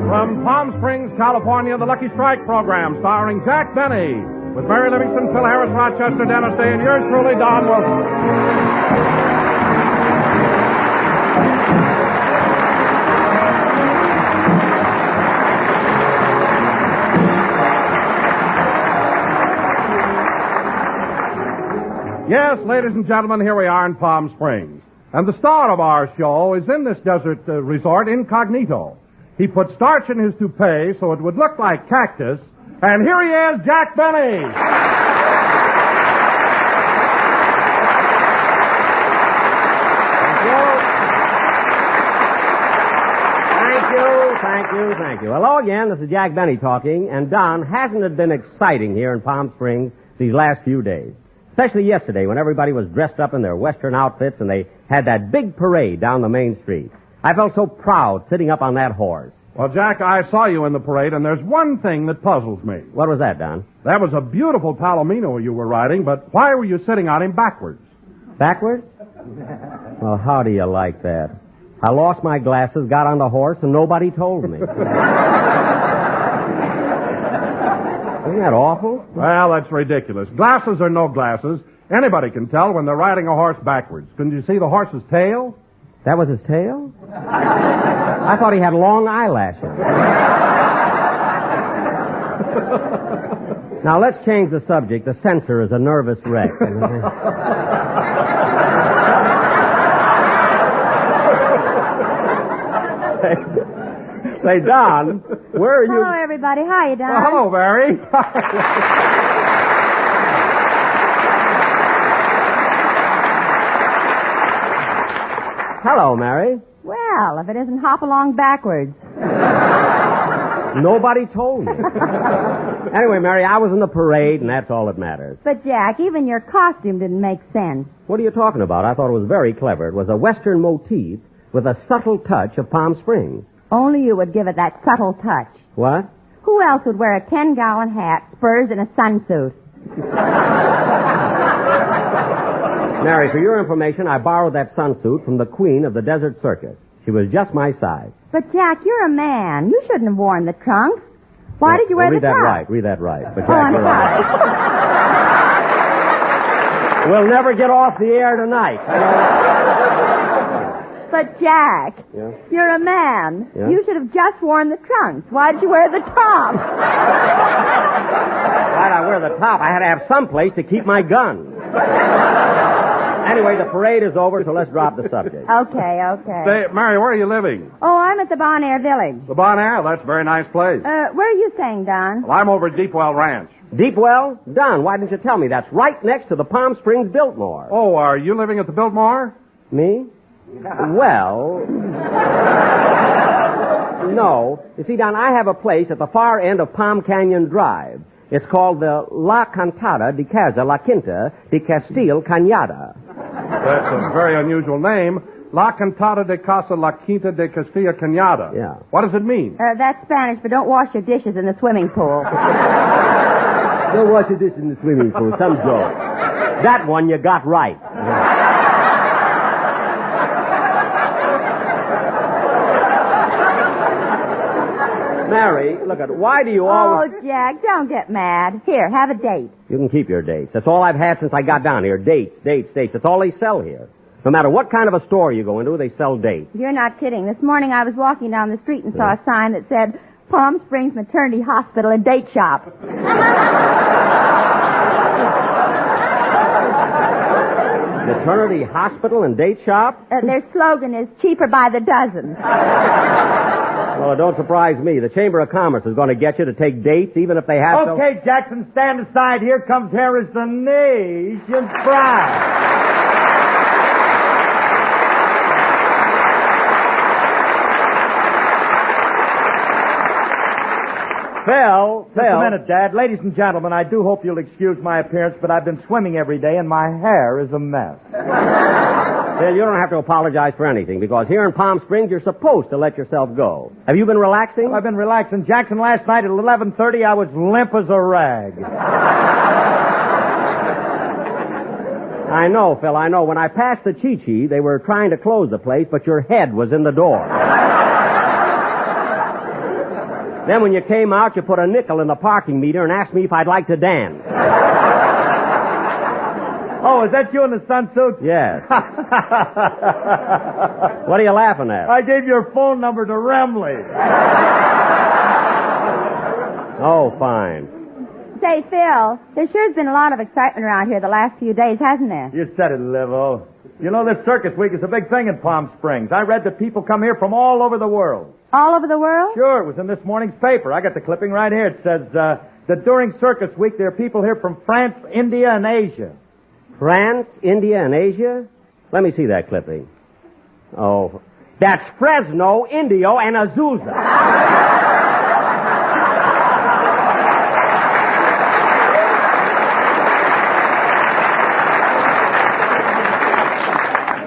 Speaker 1: From Palm Springs, California. California, the Lucky Strike program, starring Jack Benny, with Mary Livingston, Phil Harris, Rochester, Dennis Day, and yours truly, Don Wilson. Yes, ladies and gentlemen, here we are in Palm Springs. And the star of our show is in this desert resort incognito. He put starch in his toupee so it would look like cactus. And here he is, Jack Benny.
Speaker 7: Thank you. Hello again, this is Jack Benny talking. And Don, hasn't it been exciting here in Palm Springs these last few days? Especially yesterday when everybody was dressed up in their Western outfits and they had that big parade down the main street. I felt so proud sitting up on that horse.
Speaker 1: Well, Jack, I saw you in the parade, and there's one thing that puzzles me.
Speaker 7: What was that, Don?
Speaker 1: That was a beautiful Palomino you were riding, but why were you sitting on him backwards?
Speaker 7: Backwards? Well, how do you like that? I lost my glasses, got on the horse, and nobody told me. Isn't that awful?
Speaker 1: Well, that's ridiculous. Glasses or no glasses, anybody can tell when they're riding a horse backwards. Couldn't you see the horse's tail?
Speaker 7: That was his tail? I thought he had long eyelashes. Now, let's change the subject. The censor is a nervous wreck. Say, Don, where are you?
Speaker 16: Hello, everybody. Hiya, Don.
Speaker 1: Well, hello, Mary.
Speaker 7: Hello, Mary.
Speaker 16: Well, if it isn't hop along backwards.
Speaker 7: Nobody told me. Anyway, Mary, I was in the parade, and that's all that matters.
Speaker 16: But, Jack, even your costume didn't make sense.
Speaker 7: What are you talking about? I thought it was very clever. It was a Western motif with a subtle touch of Palm Springs.
Speaker 16: Only you would give it that subtle touch.
Speaker 7: What?
Speaker 16: Who else would wear a 10-gallon hat, spurs, and a sunsuit?
Speaker 7: Mary, for your information, I borrowed that sunsuit from the queen of the desert circus. She was just my size.
Speaker 16: But, Jack, you're a man. You shouldn't have worn the trunks. Why did you wear the top?
Speaker 7: Read that right. But, Jack,
Speaker 16: I'm sorry.
Speaker 7: We'll never get off the air tonight.
Speaker 16: But, Jack,
Speaker 7: Yeah?
Speaker 16: You're a man.
Speaker 7: Yeah?
Speaker 16: You should have just worn the trunks. Why did you wear the top?
Speaker 7: Why'd I wear the top? I had to have some place to keep my gun. Anyway, the parade is over, so let's drop the subject.
Speaker 16: Okay.
Speaker 1: Say, Mary, where are you living?
Speaker 16: Oh, I'm at the Bon Air Village.
Speaker 1: The Bon Air? That's a very nice place.
Speaker 16: Where are you staying, Don?
Speaker 1: Well, I'm over at Deepwell Ranch.
Speaker 7: Deepwell? Don, why didn't you tell me? That's right next to the Palm Springs Biltmore.
Speaker 1: Oh, are you living at the Biltmore?
Speaker 7: Me? Well... No. You see, Don, I have a place at the far end of Palm Canyon Drive. It's called the La Cantada de Casa La Quinta de Castile Cañada.
Speaker 1: That's a very unusual name. La Cantada de Casa La Quinta de Castilla Cañada.
Speaker 7: Yeah.
Speaker 1: What does it mean?
Speaker 16: That's Spanish, but don't wash your dishes in the swimming pool.
Speaker 7: Don't wash your dishes in the swimming pool. Some joke. That one you got right. Mary, look at why do you always...
Speaker 16: Oh, Jack, don't get mad. Here, have a date.
Speaker 7: You can keep your dates. That's all I've had since I got down here. Dates. That's all they sell here. No matter what kind of a store you go into, they sell dates.
Speaker 16: You're not kidding. This morning I was walking down the street and saw a sign that said, Palm Springs Maternity Hospital and Date Shop.
Speaker 7: Maternity Hospital and Date Shop?
Speaker 16: Their slogan is cheaper by the dozen.
Speaker 7: Well, it don't surprise me. The Chamber of Commerce is going to get you to take dates even if they have to...
Speaker 6: Okay, Jackson, stand aside. Here comes Harris, the nation's pride.
Speaker 7: Phil.
Speaker 6: Just a minute, Dad. Ladies and gentlemen, I do hope you'll excuse my appearance, but I've been swimming every day and my hair is a mess.
Speaker 7: Phil, you don't have to apologize for anything, because here in Palm Springs, you're supposed to let yourself go. Have you been relaxing?
Speaker 6: Well, I've been relaxing. Jackson, last night at 11:30, I was limp as a rag.
Speaker 7: I know, Phil, I know. When I passed the Chi-Chi, they were trying to close the place, but your head was in the door. Then when you came out, you put a nickel in the parking meter and asked me if I'd like to dance.
Speaker 6: Oh, is that you in the sunsuit?
Speaker 7: Yes. What are you laughing at?
Speaker 6: I gave your phone number to Remley.
Speaker 7: Oh, fine.
Speaker 16: Say, Phil, there sure has been a lot of excitement around here the last few days, hasn't there?
Speaker 6: You said it, Livo. You know, this circus week is a big thing in Palm Springs. I read that people come here from all over the world.
Speaker 16: All over the world?
Speaker 6: Sure, it was in this morning's paper. I got the clipping right here. It says that during circus week there are people here from France, India, and Asia.
Speaker 7: France, India, and Asia? Let me see that clipping. Oh, that's Fresno, Indio, and Azusa.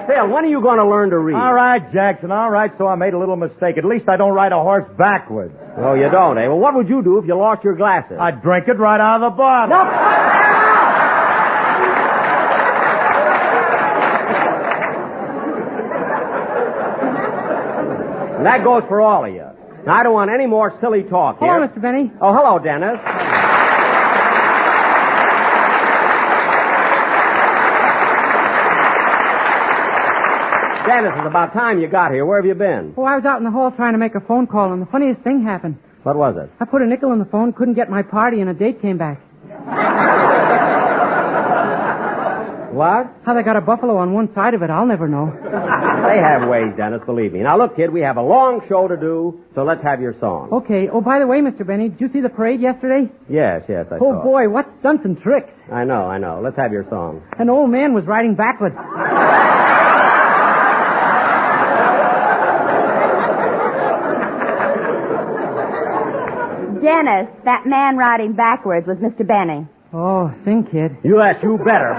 Speaker 7: Phil, when are you going to learn to read?
Speaker 6: All right, Jackson, all right, so I made a little mistake. At least I don't ride a horse backwards.
Speaker 7: Oh, you don't, eh? Well, what would you do if you lost your glasses?
Speaker 6: I'd drink it right out of the bottle.
Speaker 7: And that goes for all of you. Now, I don't want any more silly talk here.
Speaker 11: Hello, Mr. Benny.
Speaker 7: Oh, hello, Dennis. Dennis, it's about time you got here. Where have you been?
Speaker 11: Oh, I was out in the hall trying to make a phone call, and the funniest thing happened.
Speaker 7: What was it?
Speaker 11: I put a nickel in the phone, couldn't get my party, and a date came back.
Speaker 7: What?
Speaker 11: How they got a buffalo on one side of it, I'll never know.
Speaker 7: They have ways, Dennis, believe me. Now, look, kid, we have a long show to do, so let's have your song.
Speaker 11: Okay. Oh, by the way, Mr. Benny, did you see the parade yesterday?
Speaker 7: Yes, I saw.
Speaker 11: Oh, boy, what stunts and tricks.
Speaker 7: I know. Let's have your song.
Speaker 11: An old man was riding backwards.
Speaker 16: Dennis, that man riding backwards was Mr. Benny.
Speaker 11: Oh, sing, kid.
Speaker 7: You better, brother.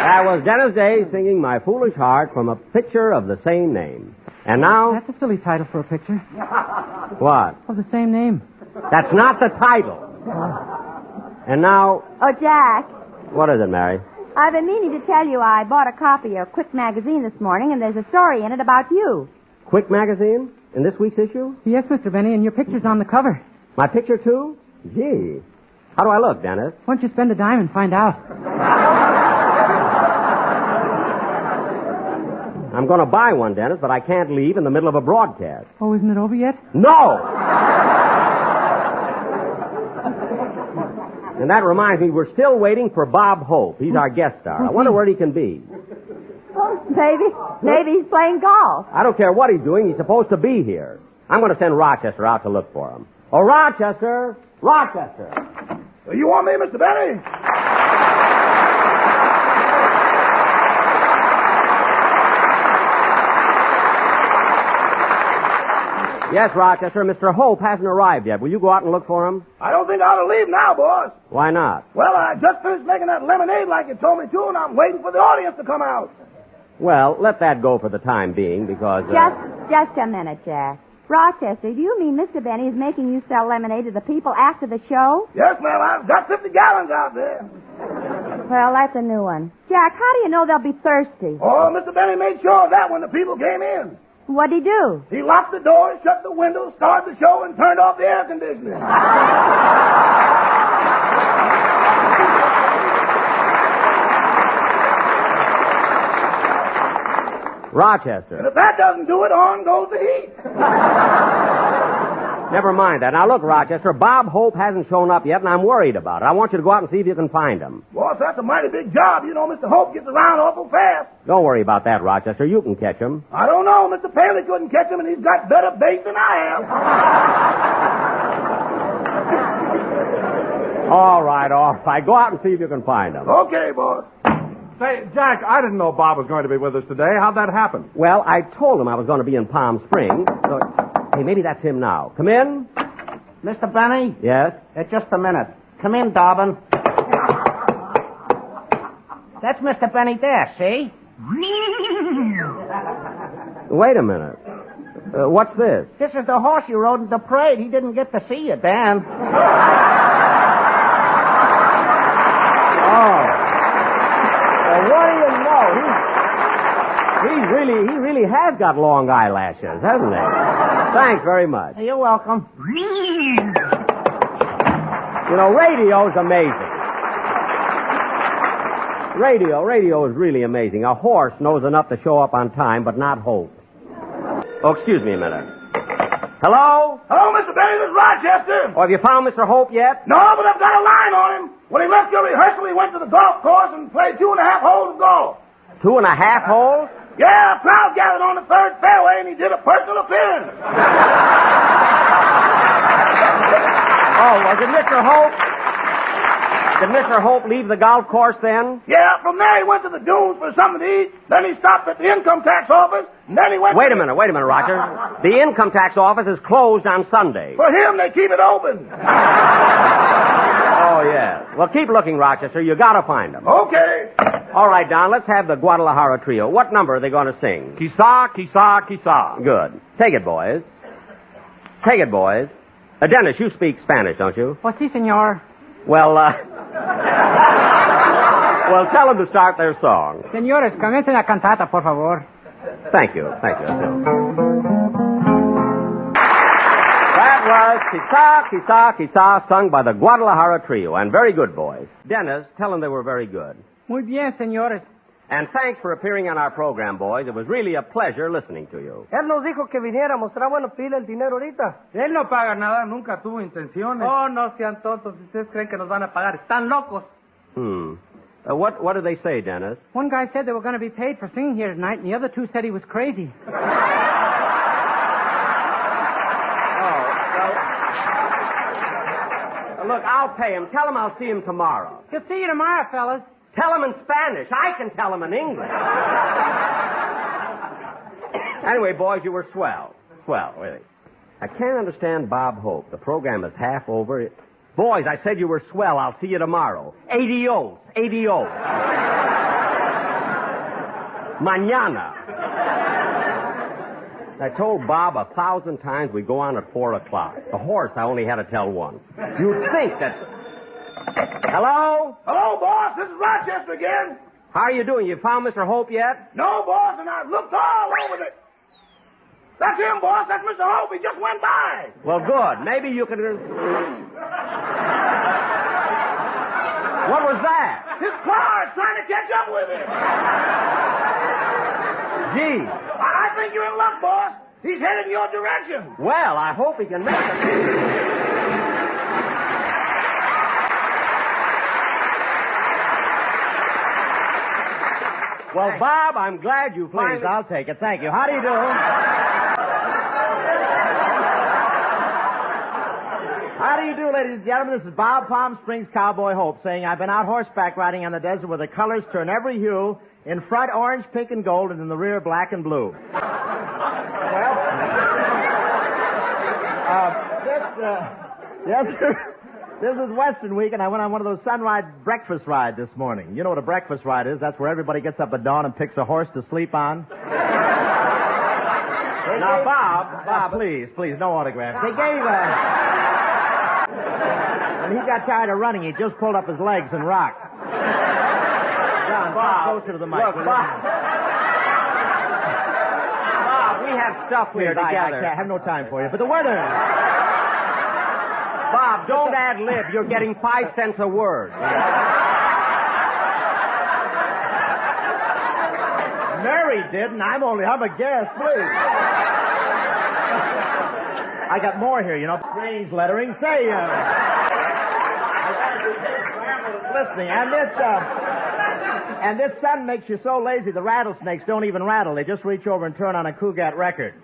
Speaker 7: That was Dennis Day singing My Foolish Heart from a picture of the same name. And now...
Speaker 11: That's a silly title for a picture.
Speaker 7: What?
Speaker 11: Of the same name.
Speaker 7: That's not the title. And now...
Speaker 16: Oh, Jack.
Speaker 7: What is it, Mary?
Speaker 16: I've been meaning to tell you I bought a copy of Quick Magazine this morning, and there's a story in it about you.
Speaker 7: Quick Magazine? In this week's issue?
Speaker 11: Yes, Mr. Benny, and your picture's on the cover.
Speaker 7: My picture, too? Gee. How do I look, Dennis?
Speaker 11: Why don't you spend a dime and find out?
Speaker 7: I'm going to buy one, Dennis, but I can't leave in the middle of a broadcast.
Speaker 11: Oh, isn't it over yet?
Speaker 7: No! And that reminds me, we're still waiting for Bob Hope. He's our guest star. I wonder where he can be.
Speaker 16: Oh, maybe he's playing golf.
Speaker 7: I don't care what he's doing. He's supposed to be here. I'm going to send Rochester out to look for him. Oh, Rochester! Rochester!
Speaker 8: You want me, Mr. Benny?
Speaker 7: Yes, Rochester. Mr. Hope hasn't arrived yet. Will you go out and look for him?
Speaker 8: I don't think I ought to leave now, boss.
Speaker 7: Why not?
Speaker 8: Well, I just finished making that lemonade like you told me to, and I'm waiting for the audience to come out.
Speaker 7: Well, let that go for the time being, because...
Speaker 16: Just a minute, Jack. Rochester, do you mean Mr. Benny is making you sell lemonade to the people after the show?
Speaker 8: Yes, ma'am. I've got 50 gallons out there.
Speaker 16: Well, that's a new one. Jack, how do you know they'll be thirsty?
Speaker 8: Oh, Mr. Benny made sure of that when the people came in.
Speaker 16: What'd he do?
Speaker 8: He locked the doors, shut the windows, started the show, and turned off the air conditioning.
Speaker 7: Rochester.
Speaker 8: And if that doesn't do it, on goes the heat.
Speaker 7: Never mind that. Now, look, Rochester, Bob Hope hasn't shown up yet, and I'm worried about it. I want you to go out and see if you can find him.
Speaker 8: Boss, that's a mighty big job. You know, Mr. Hope gets around awful fast.
Speaker 7: Don't worry about that, Rochester. You can catch him.
Speaker 8: I don't know. Mr. Paley couldn't catch him, and he's got better bait than I have.
Speaker 7: All right. Go out and see if you can find him.
Speaker 8: Okay, boss.
Speaker 10: Say, Jack, I didn't know Bob was going to be with us today. How'd that happen?
Speaker 7: Well, I told him I was going to be in Palm Springs. So, hey, maybe that's him now. Come in.
Speaker 19: Mr. Benny?
Speaker 7: Yes?
Speaker 19: Just a minute. Come in, Dobbin. That's Mr. Benny there, see?
Speaker 7: Wait a minit. What's this?
Speaker 19: This is the horse you rode in the parade. He didn't get to see you, Dan.
Speaker 7: Oh. What do you know? He really has got long eyelashes, hasn't he? Thanks very much.
Speaker 11: You're welcome.
Speaker 7: You know, radio's amazing. Radio is really amazing. A horse knows enough to show up on time, but not Hope. Oh, excuse me a minute. Hello?
Speaker 8: Hello, Mr. Benny, this is Rochester.
Speaker 7: Oh, have you found Mr. Hope yet?
Speaker 8: No, but I've got a line on him. When he left your rehearsal, he went to the golf course and played 2.5 holes of golf.
Speaker 7: 2.5 holes?
Speaker 8: Yeah, a crowd gathered on the third fairway, and he did a personal appearance.
Speaker 7: Oh, well, did Mr. Hope leave the golf course then?
Speaker 8: Yeah, from there he went to the dunes for something to eat. Then he stopped at the income tax office, and then he went
Speaker 7: Wait a minute, Roger. The income tax office is closed on Sunday.
Speaker 8: For him, they keep it open.
Speaker 7: Oh, yeah. Well, keep looking, Rochester. You gotta find them.
Speaker 8: Okay.
Speaker 7: All right, Don, let's have the Guadalajara trio. What number are they going to sing?
Speaker 6: Quizá, quizá, quizá.
Speaker 7: Good. Take it, boys. Dennis, you speak Spanish, don't you?
Speaker 11: Pues sí, senor.
Speaker 7: Well, tell them to start their song.
Speaker 11: Señores, comiencen la cantata, por favor.
Speaker 7: Thank you. That was Quizá, Quizá, Quizá, sung by the Guadalajara trio, and very good, boys. Dennis, tell them they were very good.
Speaker 11: Muy bien, señores.
Speaker 7: And thanks for appearing on our program, boys. It was really a pleasure listening to you.
Speaker 2: Él nos dijo que viniéramos. ¿Será bueno pedirle el dinero ahorita?
Speaker 5: Él no paga nada, nunca tuvo intenciones.
Speaker 2: Oh, no sean tontos. Ustedes creen que nos van a pagar. Están locos.
Speaker 7: What did they say, Dennis?
Speaker 11: One guy said they were going to be paid for singing here tonight, and the other two said he was crazy.
Speaker 7: Look, I'll pay him. Tell him I'll see him tomorrow.
Speaker 11: He'll see you tomorrow, fellas.
Speaker 7: Tell him in Spanish. I can tell him in English. Anyway, boys, you were swell. Swell, really. I can't understand Bob Hope. The program is half over. Boys, I said you were swell. I'll see you tomorrow. Adios. Mañana. I told Bob 1,000 times we go on at 4 o'clock. The horse I only had to tell once. You'd think that... Hello?
Speaker 8: Hello, boss. This is Rochester again.
Speaker 7: How are you doing? You found Mr. Hope yet?
Speaker 8: No, boss, and I've looked all over it. That's him, boss. That's Mr. Hope. He just went by.
Speaker 7: Well, good. Maybe you can... What was that?
Speaker 8: His car is trying to catch up with him.
Speaker 7: Gee.
Speaker 8: I think you're in luck, boss. He's headed in your direction.
Speaker 7: Well, I hope he can make it. Well, Bob, I'm glad you finally...
Speaker 5: Please, I'll take it. Thank you. How do you do? How do you do, ladies and gentlemen? This is Bob Palm Springs Cowboy Hope saying I've been out horseback riding on the desert where the colors turn every hue. In front, orange, pink, and gold, and in the rear, black and blue. This is Western Week, and I went on one of those sunrise breakfast rides this morning. You know what a breakfast ride is? That's where everybody gets up at dawn and picks a horse to sleep on. Now, Bob, please, no autographs. They gave When he got tired of running, he just pulled up his legs and rocked. John,
Speaker 7: Bob,
Speaker 5: closer to the mic.
Speaker 7: Look, Bob, we have stuff here together.
Speaker 5: I have no time for you. But the weather...
Speaker 7: Bob, don't ad-lib. You're getting 5 cents a word.
Speaker 5: Mary did, and I'm a guest, please. I got more here, you know. Strange lettering. Say, listening. And this sun makes you so lazy the rattlesnakes don't even rattle. They just reach over and turn on a Cougat record.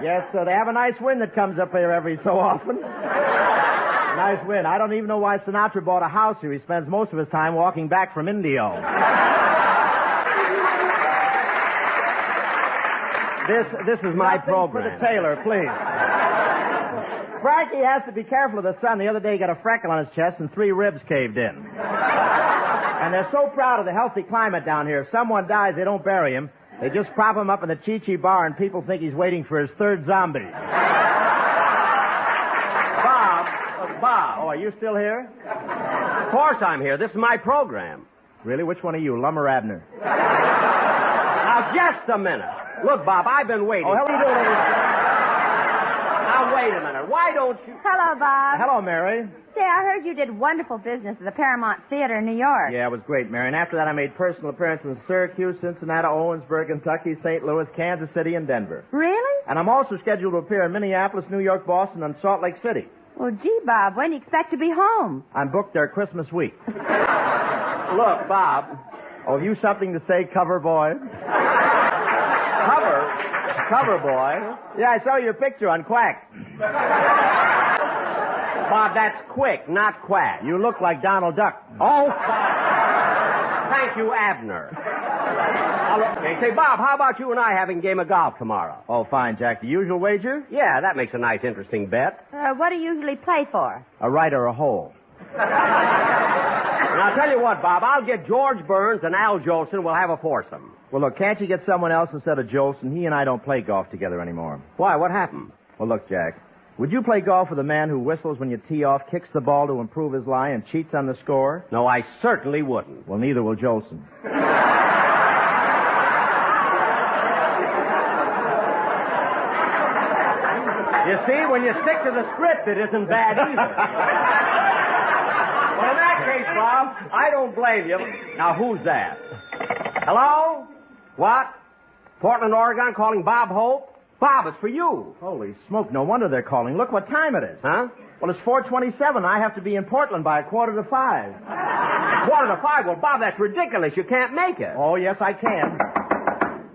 Speaker 5: Yes, so they have a nice wind that comes up here every so often. Nice wind. I don't even know why Sinatra bought a house here. He spends most of his time walking back from Indio.
Speaker 7: This is my program.
Speaker 5: For the tailor, please. Frankie has to be careful of the sun. The other day he got a freckle on his chest and 3 ribs caved in. And they're so proud of the healthy climate down here. If someone dies, they don't bury him. They just prop him up in the Chi-Chi bar, and people think he's waiting for his 3rd zombie. Bob. Oh, are you still here?
Speaker 7: Of course I'm here. This is my program.
Speaker 5: Really? Which one are you, Lum or Abner?
Speaker 7: Just a minute. Look, Bob, I've been waiting.
Speaker 5: Oh, how are you doing?
Speaker 7: Now, wait a minute. Why don't you...
Speaker 16: Hello, Bob.
Speaker 5: Hello, Mary.
Speaker 16: Say, I heard you did wonderful business at the Paramount Theater in New York.
Speaker 5: Yeah, it was great, Mary. And after that, I made personal appearances in Syracuse, Cincinnati, Owensboro, Kentucky, St. Louis, Kansas City, and Denver.
Speaker 16: Really?
Speaker 5: And I'm also scheduled to appear in Minneapolis, New York, Boston, and Salt Lake City.
Speaker 16: Well, gee, Bob, when do you expect to be home?
Speaker 5: I'm booked there Christmas week. Look, Bob. Oh, have you something to say, cover boy? Cover boy? Yeah, I saw your picture on Quack.
Speaker 7: Bob, that's Quick, not Quack.
Speaker 5: You look like Donald Duck.
Speaker 7: Oh, thank you, Abner. Okay, say, Bob, how about you and I having a game of golf tomorrow?
Speaker 5: Oh, fine, Jack. The usual wager?
Speaker 7: Yeah, that makes a nice, interesting bet.
Speaker 16: What do you usually play for?
Speaker 5: A right or a hole.
Speaker 7: And I'll tell you what, Bob, I'll get George Burns and Al Jolson. We'll have a foursome.
Speaker 5: Well, look, can't you get someone else instead of Jolson? He and I don't play golf together anymore.
Speaker 7: Why? What happened?
Speaker 5: Well, look, Jack. Would you play golf with a man who whistles when you tee off, kicks the ball to improve his lie, and cheats on the score?
Speaker 7: No, I certainly wouldn't.
Speaker 5: Well, neither will Jolson.
Speaker 7: You see, when you stick to the script, it isn't bad either. Well, in that case, Bob, I don't blame you. Now, who's that? Hello? What? Portland, Oregon, calling Bob Hope? Bob, it's for you.
Speaker 5: Holy smoke, no wonder they're calling. Look what time it is.
Speaker 7: Huh?
Speaker 5: Well, it's 4:27. I have to be in Portland by 4:45.
Speaker 7: 4:45? Well, Bob, that's ridiculous. You can't make it.
Speaker 5: Oh, yes, I can.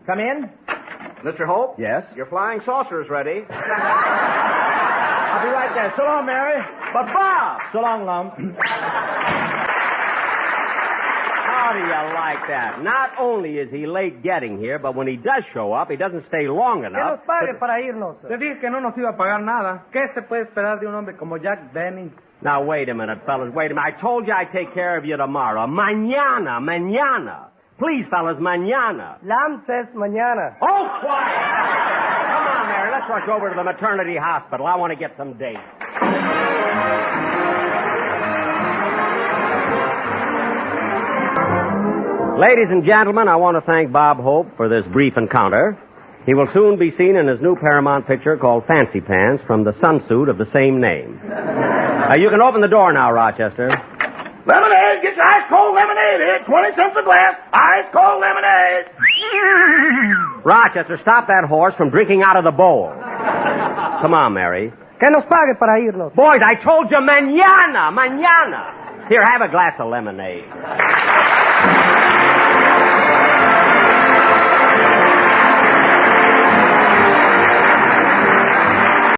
Speaker 5: Come in.
Speaker 7: Mr. Hope?
Speaker 5: Yes?
Speaker 7: Your flying saucer is ready.
Speaker 5: I'll be right there. So long, Mary.
Speaker 7: But, Bob!
Speaker 5: So long, Lum.
Speaker 7: How do you like that? Not only is he late getting here, but when he does show up, he doesn't stay long
Speaker 2: Que
Speaker 7: enough.
Speaker 2: nos pague para irnos. Te dije que no nos iba a pagar nada. ¿Qué se puede esperar de un hombre como Jack Benny?
Speaker 7: Now, wait a minute, fellas. Wait a minute. I told you I'd take care of you tomorrow. Mañana. Please, fellas, mañana.
Speaker 2: Lam says mañana.
Speaker 7: Oh, quiet! Come on, Mary. Let's rush over to the maternity hospital. I want to get some dates. Ladies and gentlemen, I want to thank Bob Hope for this brief encounter. He will soon be seen in his new Paramount picture called Fancy Pants from the sunsuit of the same name. You can open the door now, Rochester.
Speaker 8: Lemonade, get your ice-cold lemonade here. 20 cents a glass. Ice-cold lemonade.
Speaker 7: Rochester, stop that horse from drinking out of the bowl. Come on, Mary.
Speaker 2: Que nos pague para irnos.
Speaker 7: Boys, I told you mañana. Here, have a glass of lemonade.